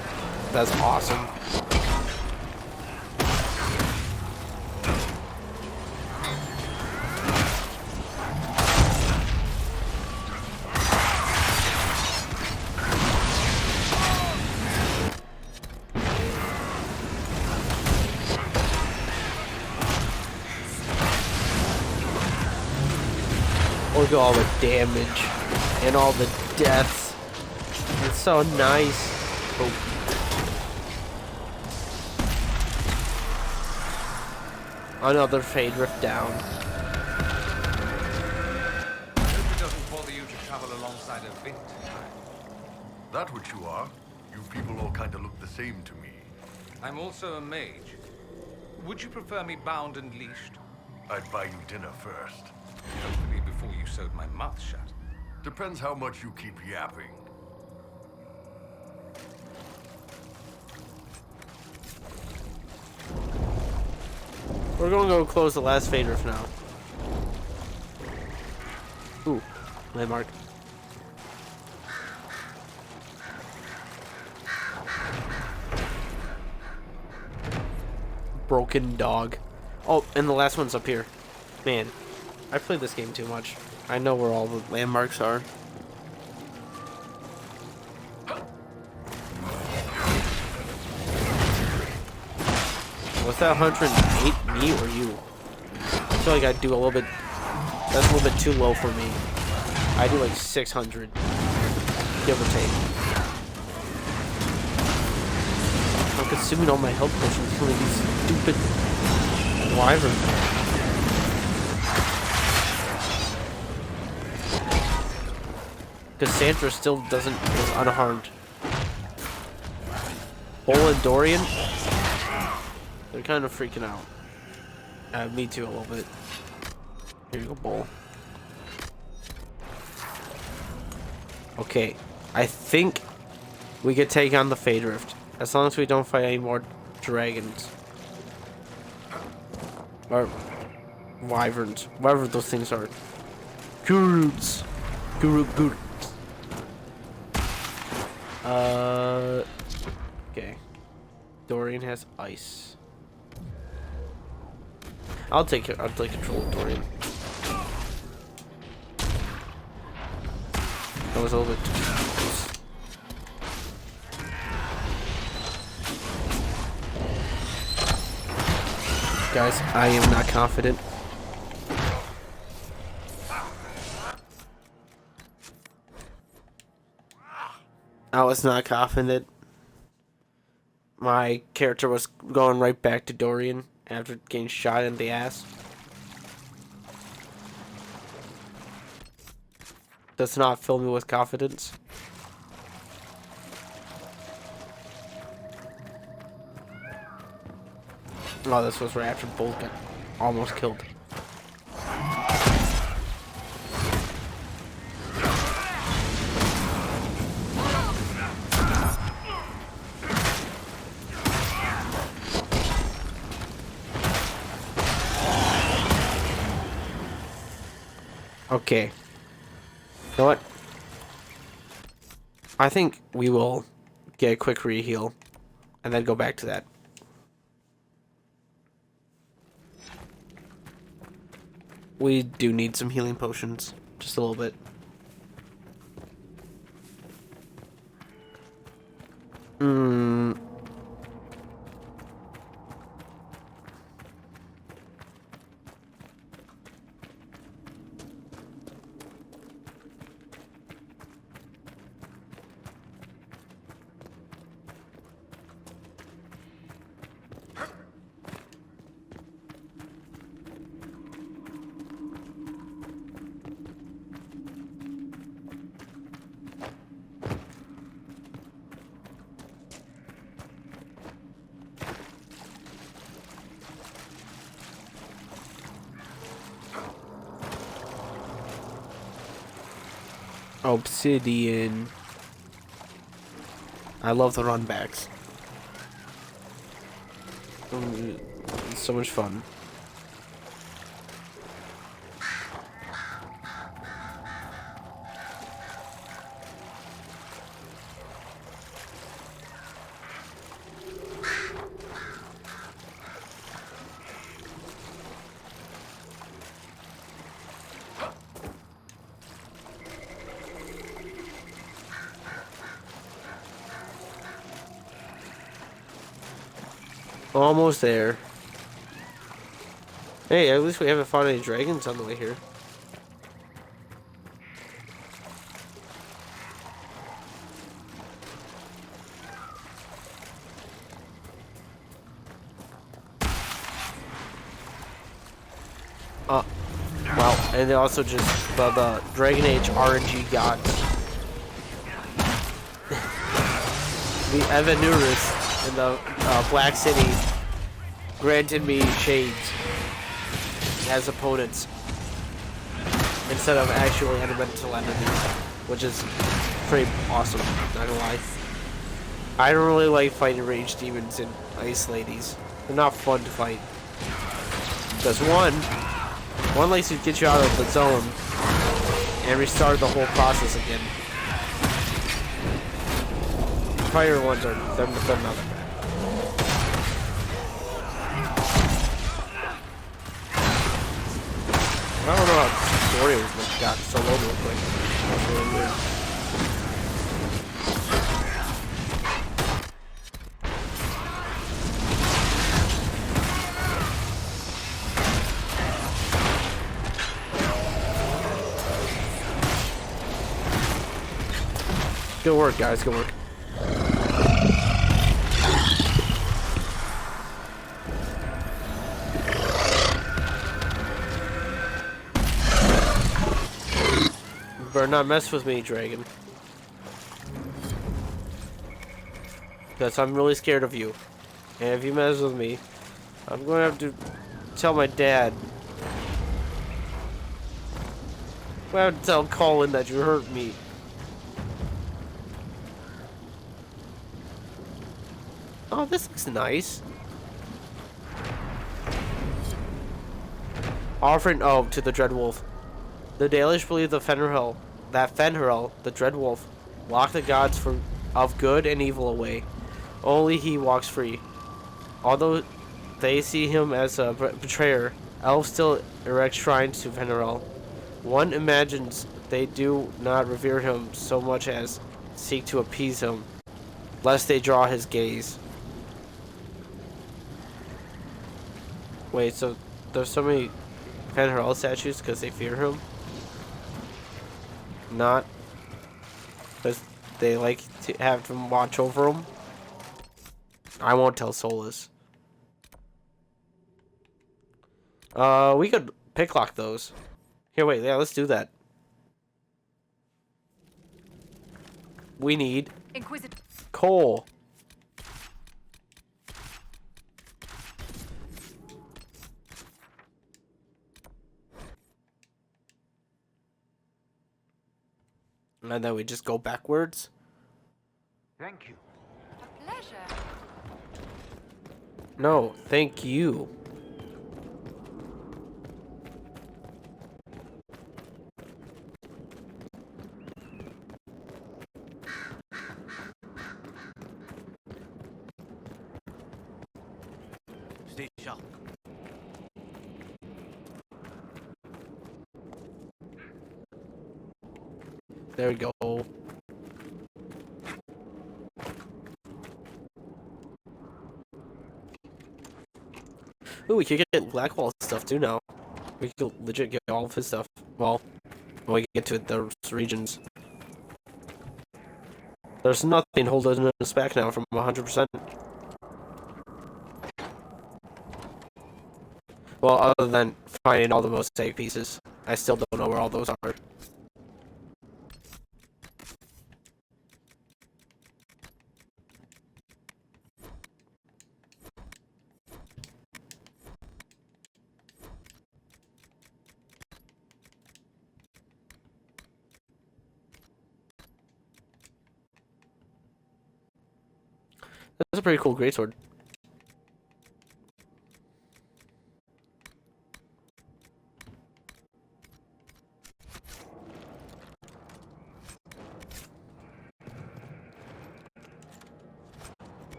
That's awesome. Look at all the damage and all the deaths. It's so nice. Oh. Another Fade Rift down. I hope it doesn't bother you to travel alongside a bit. That what you are? You people all kind of look the same to me. I'm also a mage. Would you prefer me bound and leashed? I'd buy you dinner first. Hopefully before you sewed my mouth shut. Depends how much you keep yapping. We're gonna go close the last Fade Rift now. Ooh, landmark. Broken dog. Oh, and the last one's up here. Man, I played this game too much. I know where all the landmarks are. Was that 108 me or you? I feel like I do a little bit. That's a little bit too low for me. I do like 600, give or take. I'm consuming all my health potions for these stupid wyvern. Cassandra still is unharmed. Bull and Dorian, they're kind of freaking out. Me too a little bit. Here you go, Bull. Okay, I think we could take on the Fade Rift as long as we don't fight any more dragons or wyverns, whatever those things are. Gurus, guru. Okay. Dorian has ice. I'll take control of Dorian. That was a little bit too close. Guys, I am not confident. I was not confident. My character was going right back to Dorian after getting shot in the ass. Does not fill me with confidence. Oh, this was right after Bolt got almost killed. Okay. You know what? I think we will get a quick reheal and then go back to that. We do need some healing potions. Just a little bit. Obsidian. I love the runbacks. It's so much fun. Almost there. Hey, at least we haven't fought any dragons on the way here. Well, and also just the Dragon Age RNG gods. The Evanurus in the Black City granted me shades as opponents instead of actual elemental enemies, which is pretty awesome, not gonna lie. I don't really like fighting rage demons and ice ladies. They're not fun to fight. Because one likes to get you out of the zone and restart the whole process again. Fire ones are they're not that bad. I don't know how the story got so low real quick. That's really weird. Good work, guys. Good work. You better not mess with me, dragon. Because I'm really scared of you. And if you mess with me, I'm going to have to tell my dad. I'm going to have to tell Colin that you hurt me. Oh, this looks nice. Offering to the Dreadwolf. The Dalish believe that Fenrir, the Dreadwolf, locked the gods of good and evil away. Only he walks free. Although they see him as a betrayer, elves still erect shrines to Fenrir. One imagines they do not revere him so much as seek to appease him, lest they draw his gaze. Wait, so there's so many Fenrir statues because they fear him? Not because they like to have him watch over them? I won't tell Solas. We could picklock those. Here, wait, yeah, let's do that. We need coal. And then we just go backwards. Thank you. A pleasure. No, thank you. Stay sharp. There we go. Ooh, we could get Blackwall stuff too now. We could legit get all of his stuff. Well, when we get to those regions. There's nothing holding us back now from 100%. Well, other than finding all the mosaic pieces. I still don't know where all those are. That's a pretty cool greatsword.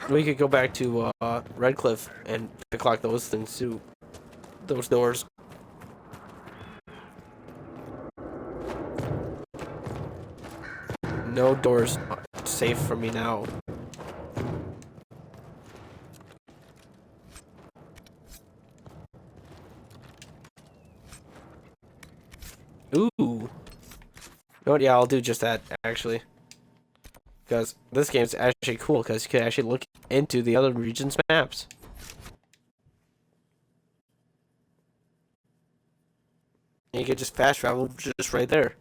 We could go back to Redcliffe and picklock those things too. Those doors. No doors safe for me now. Ooh. You know what? Yeah, I'll do just that, actually. Because this game's actually cool, because you can actually look into the other region's maps. And you can just fast travel just right there.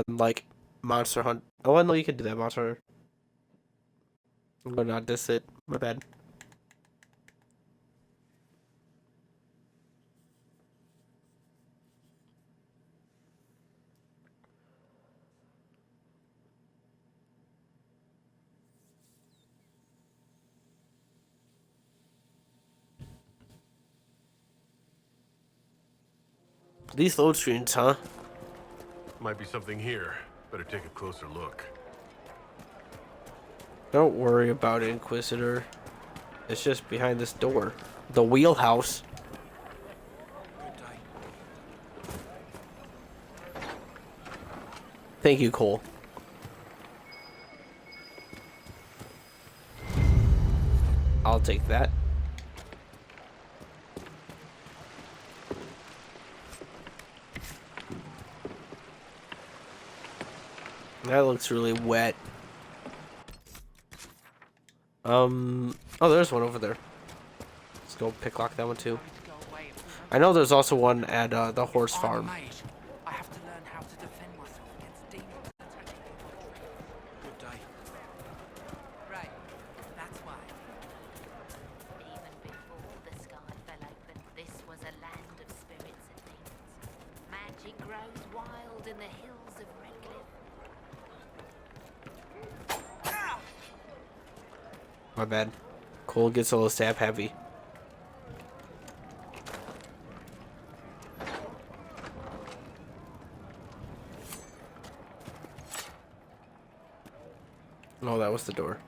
Unlike Monster Hunt. Oh, I know you can do that, Monster Hunter. I'm gonna not diss it. My bad. These load screens, huh? Might be something here. Better take a closer look. Don't worry about it, Inquisitor. It's just behind this door. The wheelhouse. Thank you, Cole. I'll take that. That looks really wet. Oh, there's one over there. Let's go picklock that one too. I know there's also one at the horse farm. I have to learn how to defend myself against demons attacking me. Good day. Right, that's why. Even before the sky fell open, this was a land of spirits and demons. Magic grows wild in the hills of Redcliffe. My bad. Cole gets a little stab heavy. Oh, that was the door.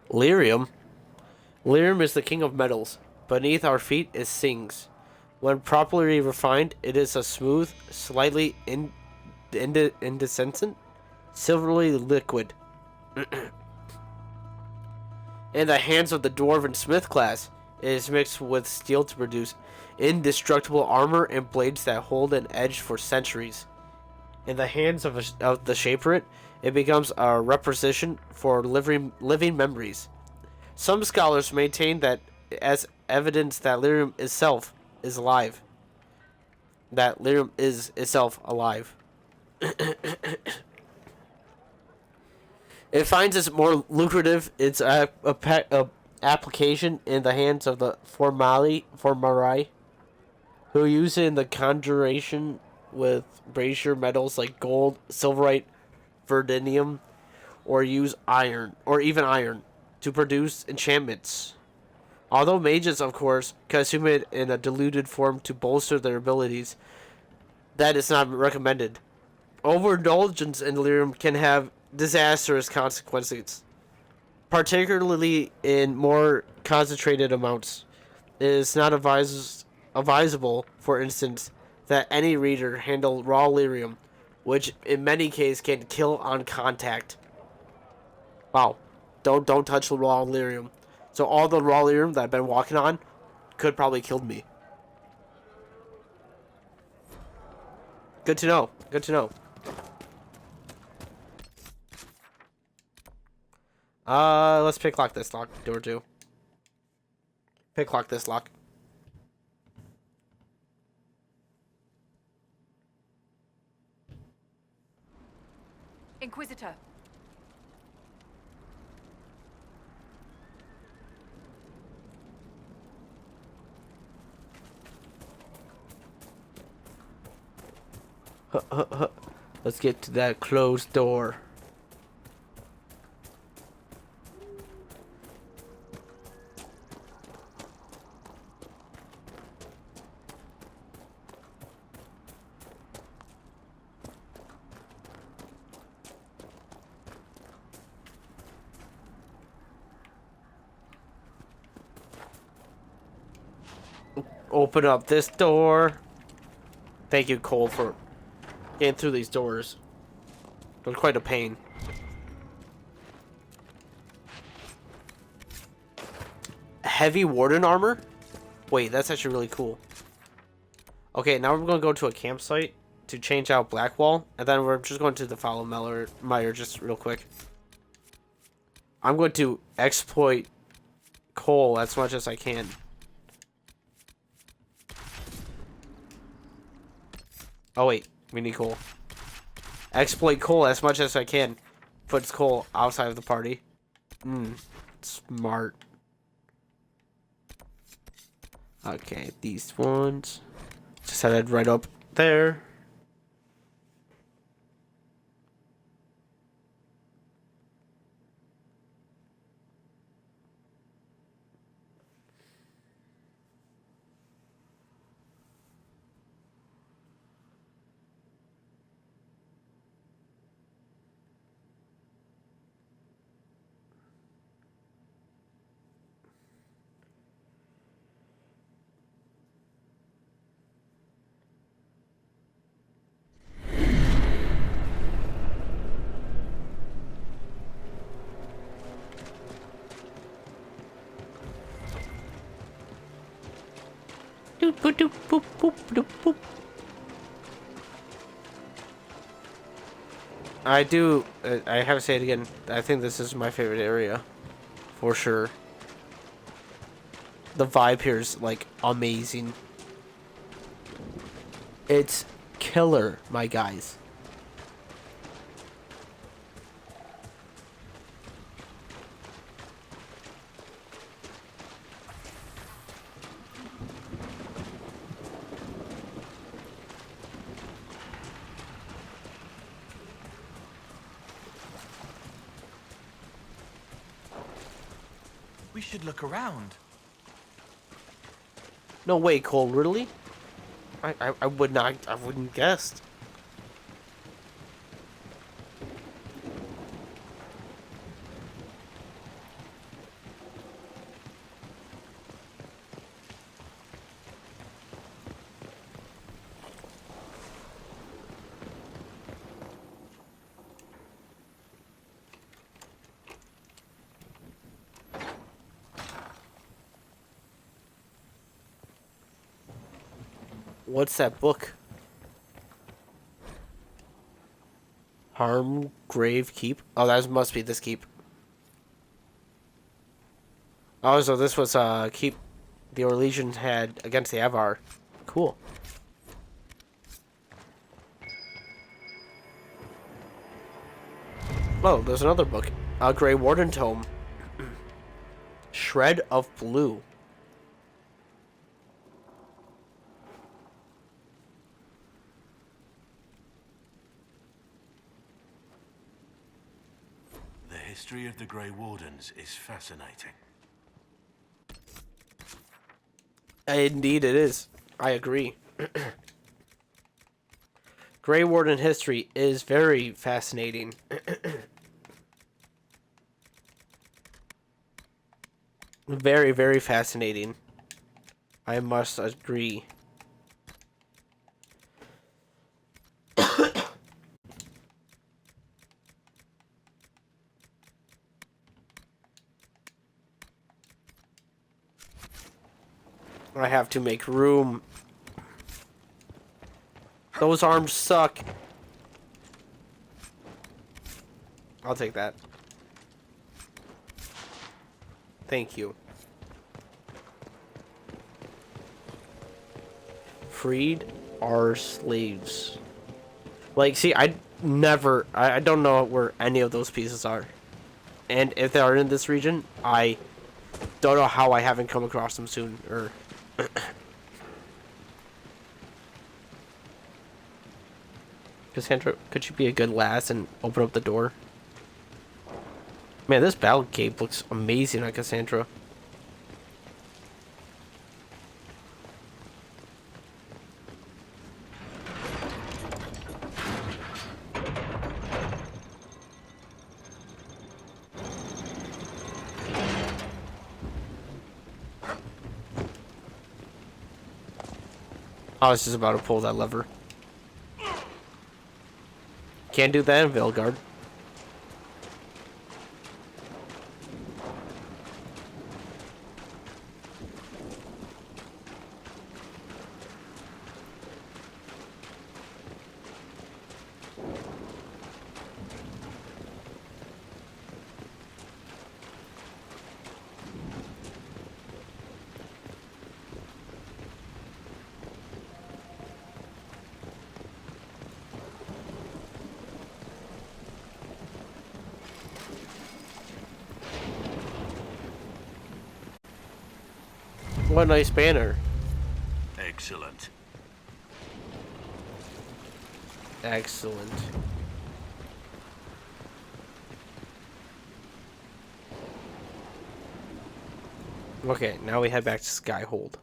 Lyrium? Lyrium is the king of metals. Beneath our feet is Sings. When properly refined, it is a smooth, slightly incandescent, silvery liquid. In the hands of the dwarven smith class, it is mixed with steel to produce indestructible armor and blades that hold an edge for centuries. In the hands of the shaper, it becomes a representation for living memories. Some scholars maintain that as evidence that Lyrium itself is alive. That Lyrium is itself alive. It finds it more lucrative its application in the hands of the Formari, who use it in the conjuration with brazier metals like gold, silverite, verdinium, or use iron, or even iron, to produce enchantments. Although mages, of course, consume it in a diluted form to bolster their abilities, that is not recommended. Overindulgence in lyrium can have disastrous consequences, particularly in more concentrated amounts. It is not advisable, for instance, that any reader handle raw lyrium, which in many cases can kill on contact. Wow, don't touch the raw lyrium. So all the raw lyrium that I've been walking on could probably killed me. Good to know. Good to know. Let's picklock this door too. Picklock this lock. Inquisitor. Let's get to that closed door. Open up this door. Thank you, Cole, for getting through these doors. It was quite a pain. Heavy warden armor? Wait, that's actually really cool. Okay, now we're going to go to a campsite to change out Blackwall, and then we're just going to the Foul Mire just real quick. I'm going to exploit coal as much as I can. Oh wait, we need coal. Exploit coal as much as I can. Puts coal outside of the party. Smart. Okay, these ones. Just headed right up there. Doop, boop, doop, boop, boop, doop, boop. I have to say it again. I think this is my favorite area. For sure. The vibe here is, like, amazing. It's killer, my guys. We should look around. No way, Cole, really? I would not, I wouldn't guessed. What's that book? Harmgrave Keep? Oh, that must be this keep. Oh, so this was keep the Orlesians had against the Avar. Cool. Oh, there's another book. Grey Warden Tome. Shred of Blue. The history of the Grey Wardens is fascinating. Indeed it is. I agree. Grey Warden history is very fascinating. Very, very fascinating. I must agree. I have to make room. Those arms suck. I'll take that. Thank you. Freed our slaves. Like, see, I don't know where any of those pieces are. And if they are in this region, I don't know how I haven't come across them soon, or... Cassandra, could you be a good lass and open up the door? Man, this battle cape looks amazing on Cassandra. I was just about to pull that lever. Can't do that in Vilgard. What a nice banner. Excellent. Excellent. Okay, now we head back to Skyhold.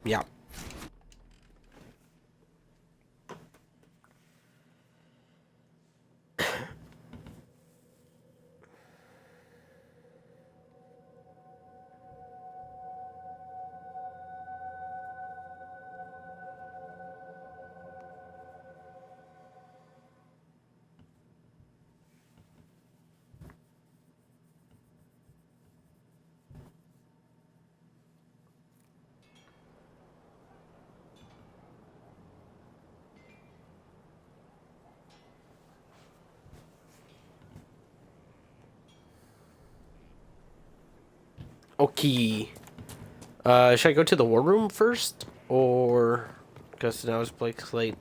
Yeah. Okay. Should I go to the war room first? Or... Because now it's Blake's late.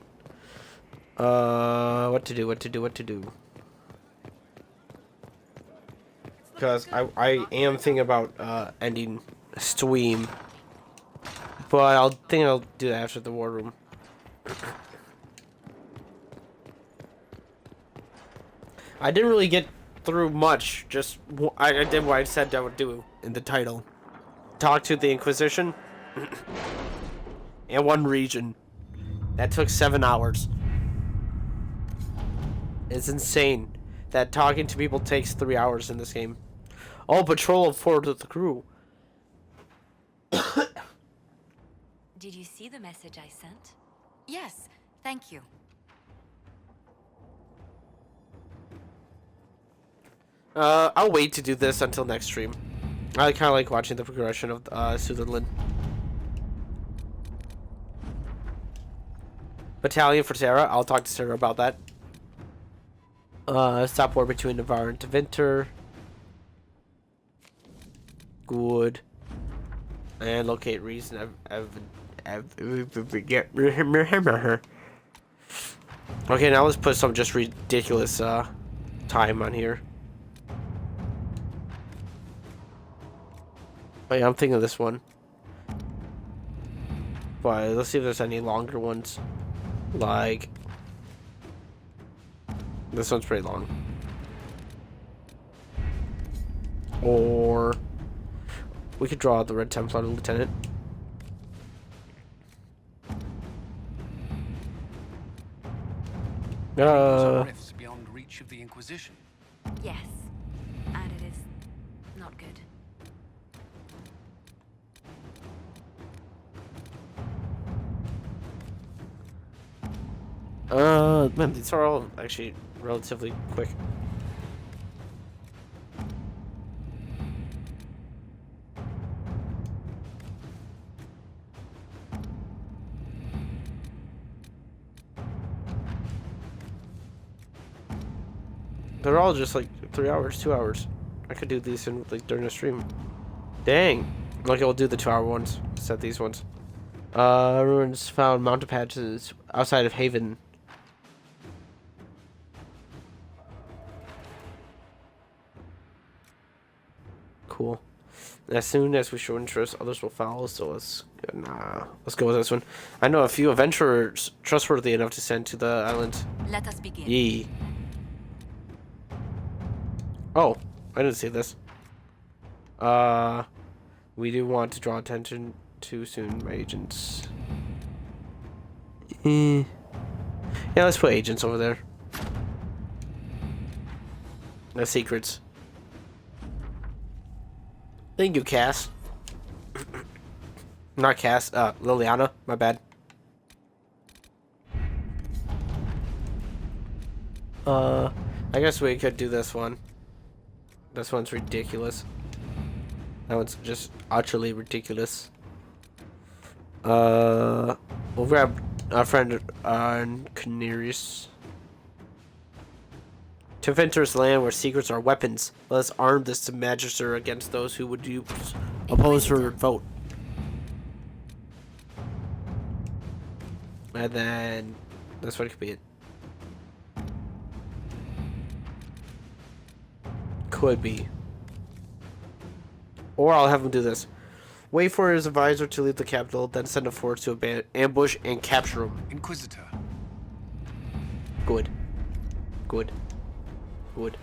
What to do? Because I am thinking about, ending stream. But I'll do that after the war room. I didn't really get through much. Just I did what I said I would do in the title. Talk to the Inquisition. And one region. That took 7 hours. It's insane that talking to people takes 3 hours in this game. Oh, patrol of 4 to the crew. Did you see the message I sent? Yes, thank you. I'll wait to do this until next stream. I kind of like watching the progression of Sutherland. Battalion for Sera. I'll talk to Sera about that. Stop war between Navarre and Tevinter. Good. And locate reason. Okay, now let's put some just ridiculous time on here. Oh yeah, I'm thinking of this one. But let's see if there's any longer ones. Like... This one's pretty long. Or... We could draw the Red Templar Lieutenant. Rifts beyond reach of the Inquisition. Yes, and it is not good. Man, these are all actually relatively quick. They're all just like 3 hours, 2 hours. I could do these in like during a stream. Dang. Okay, we'll do the 2 hour ones. Set these ones. Ruins found mountain patches outside of Haven. Cool. As soon as we show interest, others will follow. So let's go with this one. I know a few adventurers trustworthy enough to send to the island. Let us begin. Yee. Oh, I didn't see this. We do want to draw attention to soon my agents. Yeah, let's put agents over there. No secrets. Thank you, Cass. Not Cass, Liliana, my bad. I guess we could do this one. This one's ridiculous. That one's just utterly ridiculous. We'll grab our friend Canarius. To Ventur's land where secrets are weapons. Let us arm this Magister against those who would oppose her vote. And then that's what it could be it. could be. Or I'll have him do this. Wait for his advisor to leave the capital, then send a force to ambush and capture him. Inquisitor. Good. Good. Good.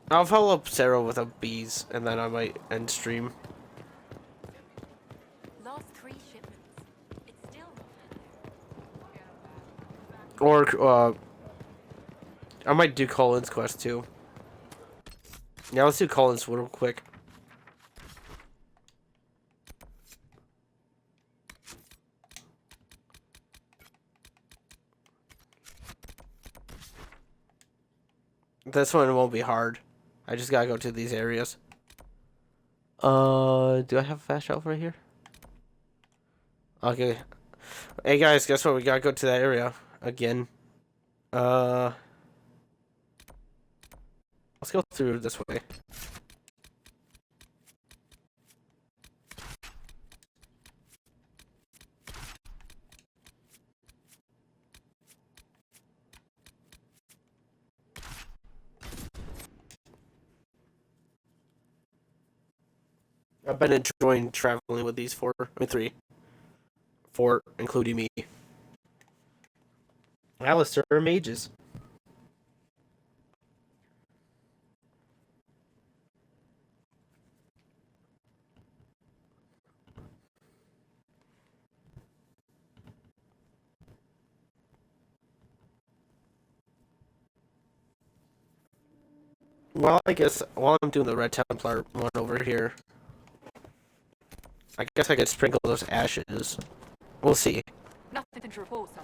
I'll follow up Sera with a bees, and then I might end stream. Lost 3 shipments. It's still Or, I might do Colin's quest too. Yeah, let's do Colin's real quick. This one won't be hard. I just gotta go to these areas. Do I have a fast travel right here? Okay. Hey guys, guess what? We gotta go to that area again. Let's go through this way. I've been enjoying traveling with these 4, including me. Alistair mages. Well, I guess while I'm doing the Red Templar one over here, I guess I could sprinkle those ashes. We'll see. Nothing to report, sir.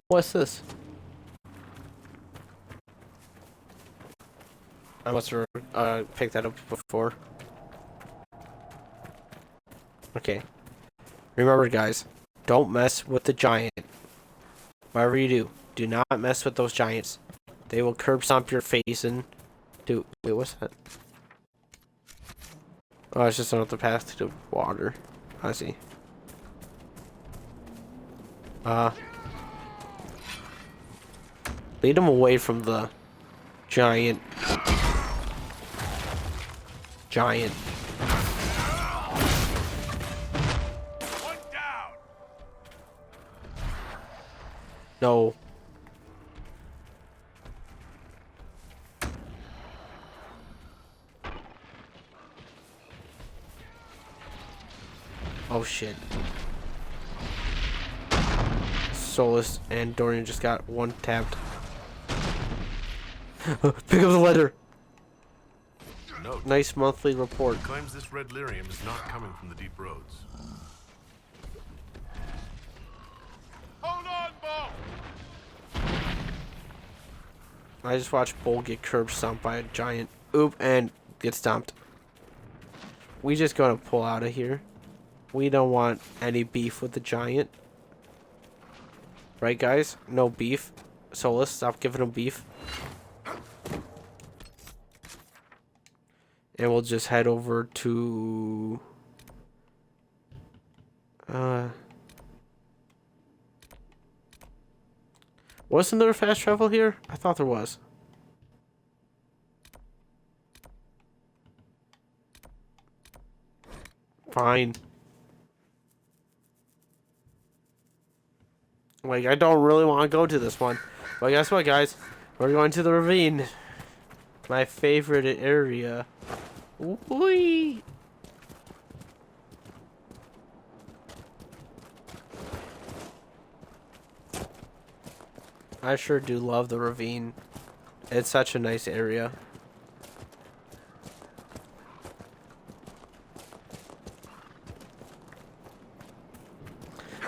What's this? I must have picked that up before. Okay. Remember, guys, don't mess with the giant. Whatever you do not mess with those giants. They will curb stomp your face and do. Wait, what's that? Oh, it's just another path to the water. I see. Lead them away from the giant. One down. No. Oh shit. Solas and Dorian just got one tapped. Pick up the letter. Note. Nice monthly report. Claims this red lyrium is not coming from the deep roads. Hold on, Bo! I just watched Bull get curb stomped by a giant. Oop, and get stomped. We just gonna pull out of here. We don't want any beef with the giant. Right, guys? No beef. Solas, stop giving him beef. And we'll just head over to... Wasn't there fast travel here? I thought there was. Fine. Like, I don't really want to go to this one. But guess what, guys? We're going to the ravine. My favorite area. Whee! I sure do love the ravine. It's such a nice area.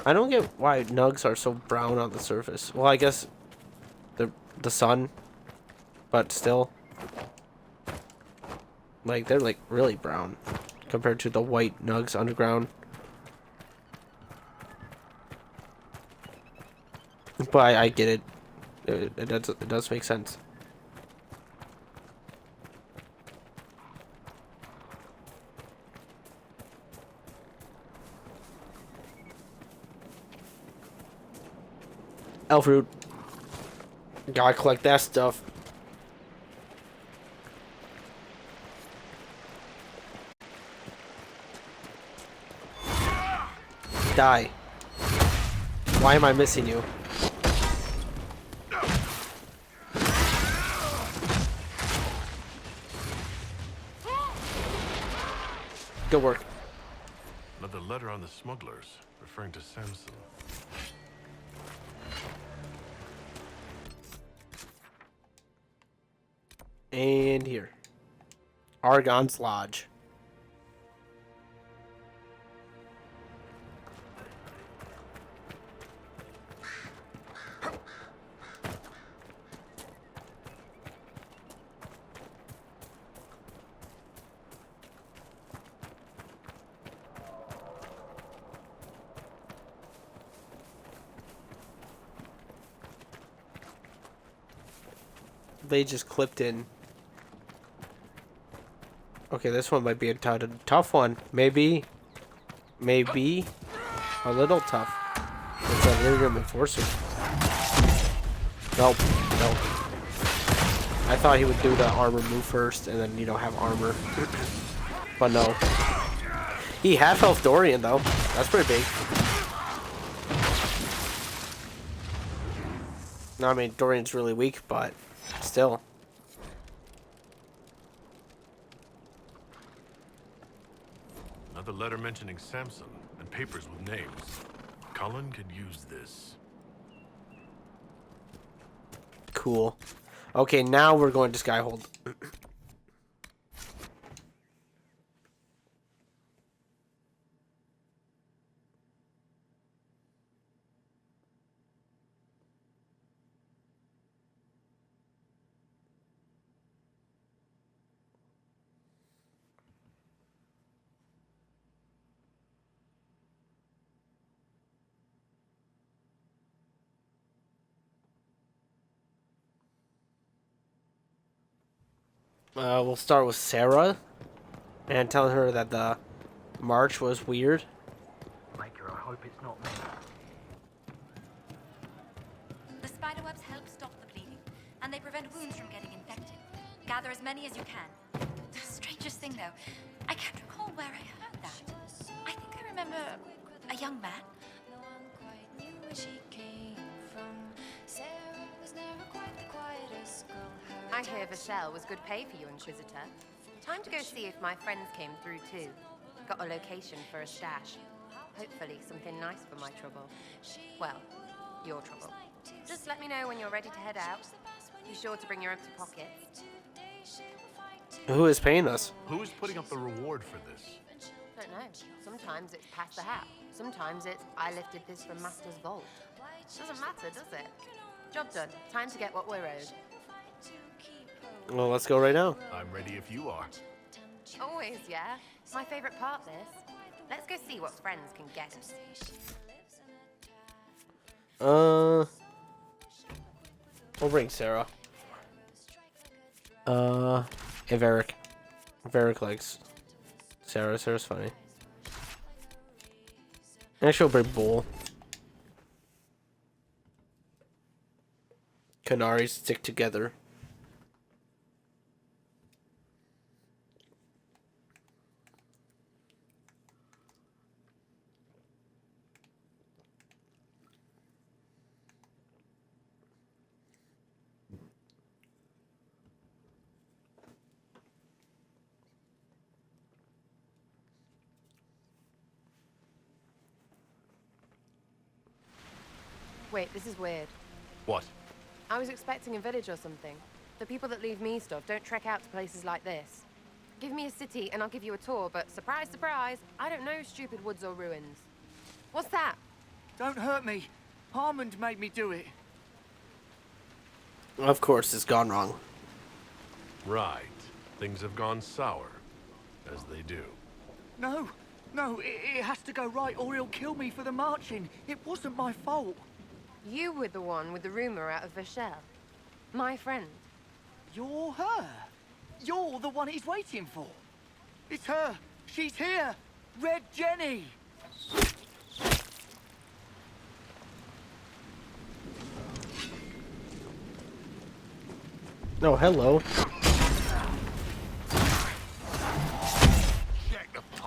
I don't get why nugs are so brown on the surface. Well, I guess the sun, but still. Like, they're like really brown compared to the white nugs underground. But I get it. It does make sense. Elf root. Gotta collect that stuff. Die. Why am I missing you? Good work. Another letter on the smugglers, referring to Samson. And here. Argon's Lodge. They just clipped in. Okay, this one might be a tough one. Maybe a little tough. It's a Lyrium Enforcer. Nope. I thought he would do the armor move first and then, you know, have armor. But no. He half-health Dorian, though. That's pretty big. No, I mean, Dorian's really weak, but still. Another letter mentioning Samson and papers with names. Cullen could use this. Cool. Okay, now we're going to Skyhold. We'll start with Sera and telling her that the march was weird. Maker, I hope it's not me. The spiderwebs help stop the bleeding, and they prevent wounds from getting infected. Gather as many as you can. The strangest thing, though, I can't recall where I heard that. I think I remember a young man. I hear Vachelle was good pay for you, Inquisitor. Time to go see if my friends came through too. Got a location for a stash. Hopefully something nice for my trouble. Well, your trouble. Just let me know when you're ready to head out. Be sure to bring your empty pockets. Who is paying us? Who is putting up the reward for this? Don't know. Sometimes it's pass the hat. Sometimes it's I lifted this from Master's vault. Doesn't matter, does it? Job done. Time to get what we're owed. Well, let's go right now. I'm ready if you are. Always, yeah. My favorite part, this. Let's go see what friends can get us. We'll bring Sera. And Varric. Varric likes Sera. Sera's funny. Actually, we'll bring Bull. Canaries stick together. Wait, this is weird. What? I was expecting a village or something. The people that leave me stuff don't trek out to places like this. Give me a city and I'll give you a tour, but surprise, surprise, I don't know stupid woods or ruins. What's that? Don't hurt me. Harmond made me do it. Of course, it's gone wrong. Right. Things have gone sour. As they do. No, it has to go right or he'll kill me for the marching. It wasn't my fault. You were the one with the rumor out of Viveanne. My friend. You're her. You're the one he's waiting for. It's her. She's here. Red Jenny. Oh, hello.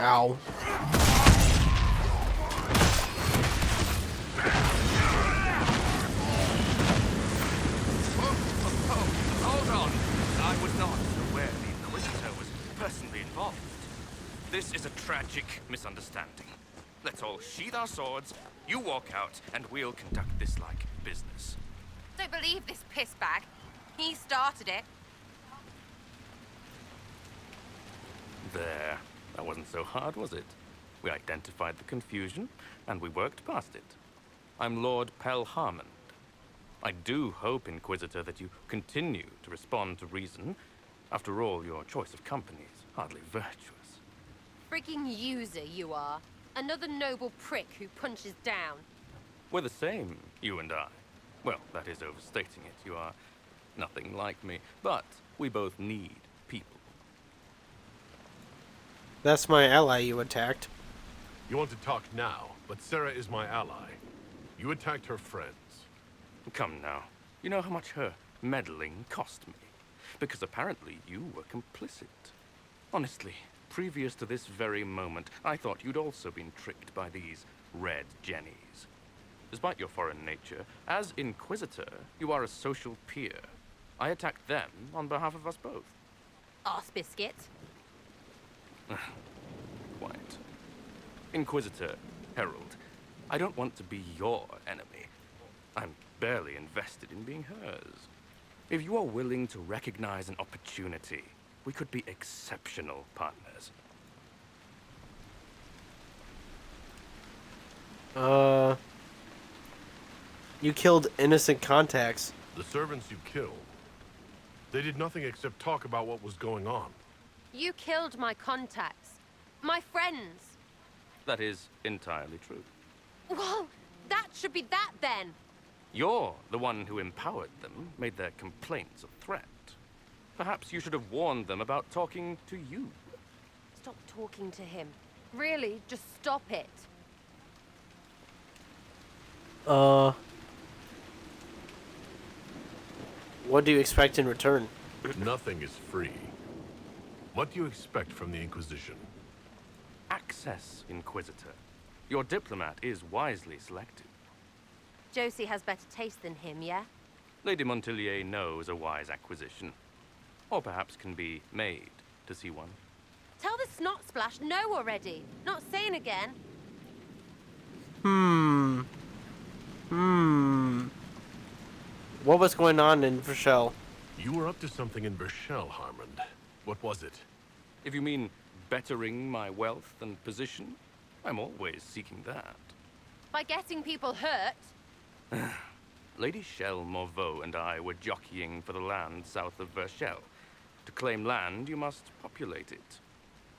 Ow. Hold on. I was not aware the Inquisitor was personally involved. This is a tragic misunderstanding. Let's all sheathe our swords, you walk out, and we'll conduct this like business. Don't believe this piss bag. He started it. There. That wasn't so hard, was it? We identified the confusion, and we worked past it. I'm Lord Pel Harmond. I do hope, Inquisitor, that you continue to respond to reason. After all, your choice of company is hardly virtuous. Freaking user, you are. Another noble prick who punches down. We're the same, you and I. Well, that is overstating it. You are nothing like me. But we both need people. That's my ally you attacked. You want to talk now, but Sera is my ally. You attacked her friends. Come now. You know how much her meddling cost me. Because apparently you were complicit. Honestly, previous to this very moment, I thought you'd also been tricked by these red jennies. Despite your foreign nature, as Inquisitor, you are a social peer. I attacked them on behalf of us both. Arse biscuit. Quiet. Inquisitor, Herald, I don't want to be your enemy. I'm barely invested in being hers. If you are willing to recognize an opportunity, we could be exceptional partners. You killed innocent contacts. The servants you killed. They did nothing except talk about what was going on. You killed my contacts. My friends. That is entirely true. Well, that should be that then. You're the one who empowered them, made their complaints a threat. Perhaps you should have warned them about talking to you. Stop talking to him. Really, just stop it. What do you expect in return? Nothing is free. What do you expect from the Inquisition? Access, Inquisitor. Your diplomat is wisely selected. Josie has better taste than him, yeah? Lady Montillier knows a wise acquisition. Or perhaps can be made to see one. Tell the snot splash no already. Not saying again. What was going on in Viveanne? You were up to something in Viveanne, Harmond. What was it? If you mean bettering my wealth and position, I'm always seeking that. By getting people hurt? Lady Shell Morveau and I were jockeying for the land south of Viveanne. To claim land, you must populate it.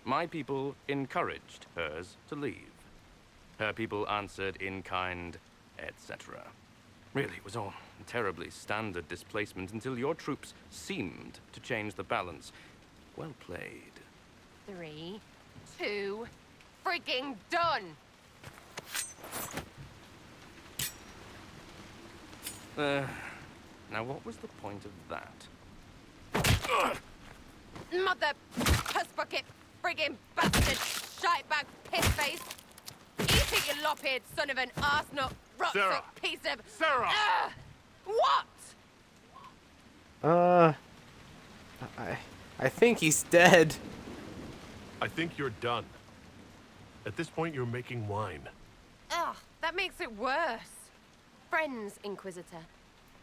My people encouraged hers to leave. Her people answered in kind, etc. Really, it was all terribly standard displacement until your troops seemed to change the balance. Well played. 3, 2, frigging done! Now what was the point of that? Mother puss bucket, frigging bastard, shite-bag piss-face! Eat it, you lop-eared son of an arsenal, rot-soaked piece of... Sera! What? I think he's dead. I think you're done. At this point, you're making wine. Ugh, that makes it worse. friends, Inquisitor.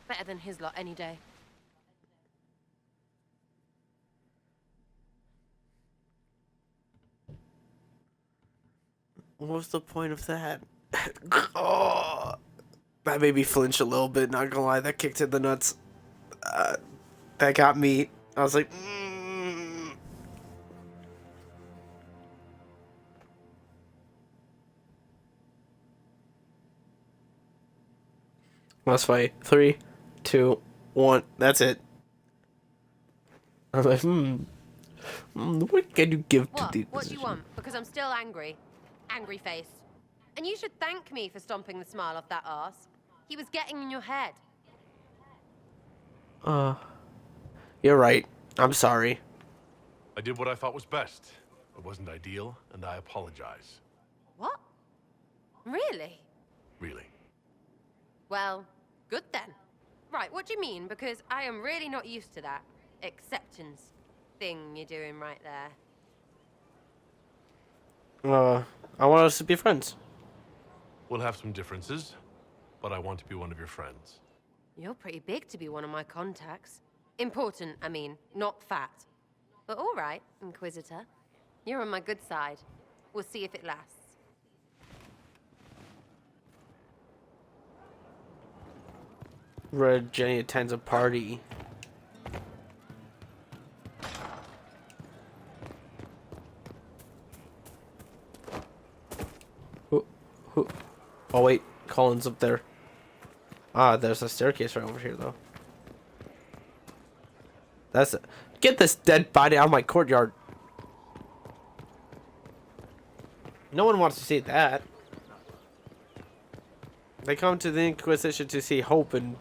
Better than his lot any day. What was the point of that? Oh, that made me flinch a little bit, not gonna lie. That kicked in the nuts. That got me. I was like, Let's fight. 3, 2, 1. That's it. I'm like, what can you give to the What do you want? Because I'm still angry. Angry face. And you should thank me for stomping the smile off that arse. He was getting in your head. You're right. I'm sorry. I did what I thought was best. It wasn't ideal, and I apologize. What? Really? Really. Well, good then. Right, what do you mean? Because I am really not used to that acceptance thing you're doing right there. I want us to be friends. We'll have some differences, but I want to be one of your friends. You're pretty big to be one of my contacts. Important, I mean, not fat. But all right, Inquisitor. You're on my good side. We'll see if it lasts. Red Jenny attends a party. Oh wait, Colin's up there. There's a staircase right over here though. That's it. Get this dead body out of my courtyard. No one wants to see that. They come to the Inquisition to see hope and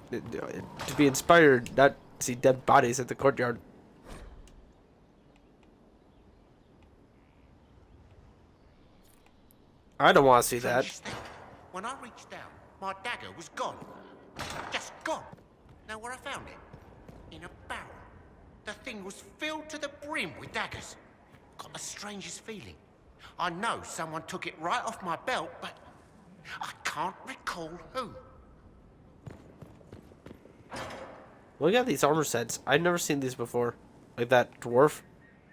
to be inspired, not see dead bodies at the courtyard. I don't want to see that. When I reached down, my dagger was gone. Just gone. Know where I found it? In a barrel. The thing was filled to the brim with daggers. Got the strangest feeling. I know someone took it right off my belt, but I can't recall who. Look at these armor sets. I've never seen these before. Like that dwarf.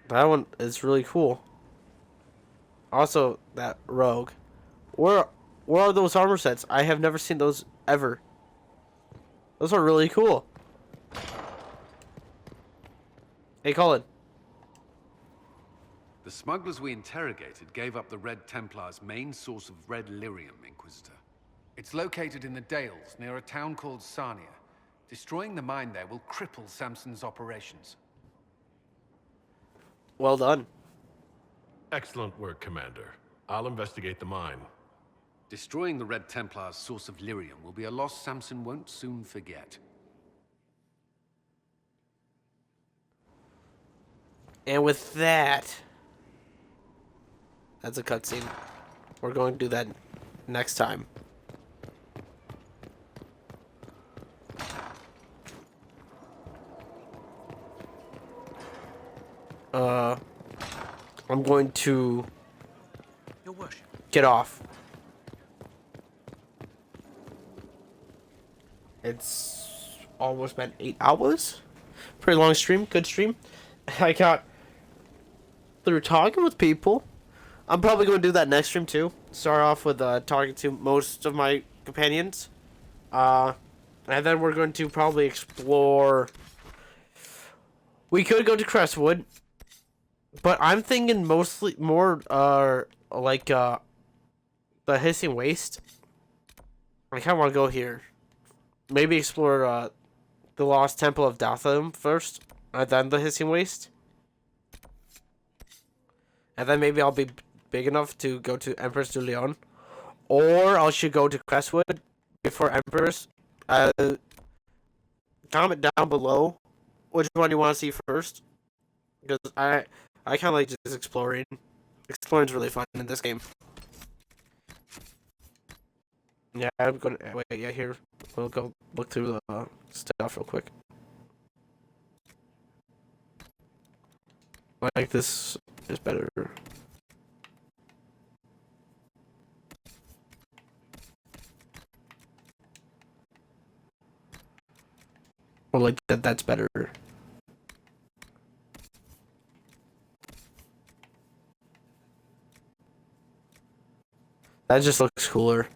That one is really cool. Also, that rogue. Where are those armor sets? I have never seen those ever. Those are really cool. Hey, Colin. The smugglers we interrogated gave up the Red Templar's main source of red lyrium, Inquisitor. It's located in the Dales, near a town called Sarnia. Destroying the mine there will cripple Samson's operations. Well done. Excellent work, Commander. I'll investigate the mine. Destroying the Red Templar's source of lyrium will be a loss Samson won't soon forget. And with that, that's a cutscene. We're going to do that next time. I'm going to Your worship. get off. It's almost been 8 hours. Pretty long stream, good stream. I got through talking with people. I'm probably going to do that next stream too. Start off with talking to most of my companions. And then we're going to probably explore. We could go to Crestwood. But I'm thinking mostly more like the Hissing Waste. I kind of want to go here. Maybe explore the Lost Temple of Datham first, and then the Hissing Waste. And then maybe I'll be big enough to go to Empress du Leon. Or I should go to Crestwood before Empress. Comment down below which one you want to see first. Because I kind of like just exploring. Exploring's really fun in this game. Yeah, I'm gonna wait. Yeah, here we'll go look through the stuff real quick. Like this is better. Or like that's better. That just looks cooler.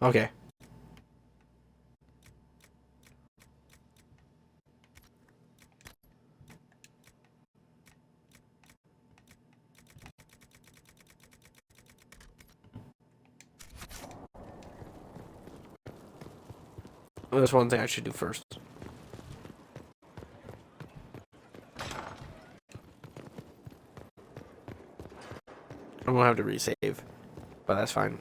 Okay. There's one thing I should do first. I'm gonna have to resave, but that's fine.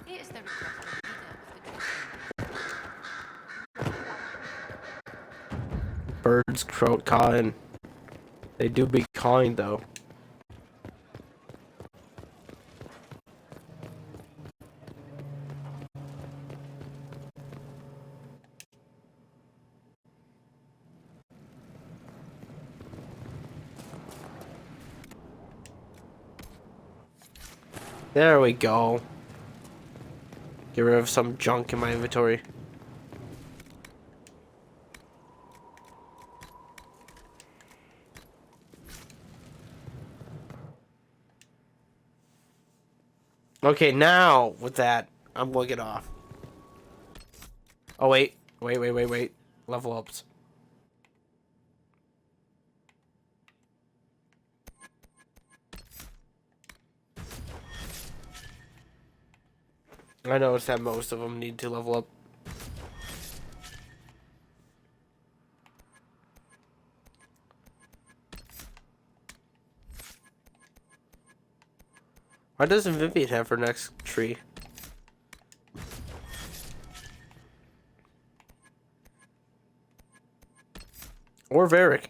Here's the request Birds cawing. They do be cawing though. There we go. Get rid of some junk in my inventory. Okay, now with that, I'm gonna get off. Oh wait. Level ups. I noticed that most of them need to level up. Why doesn't Viveanne have her next tree? Or Varric.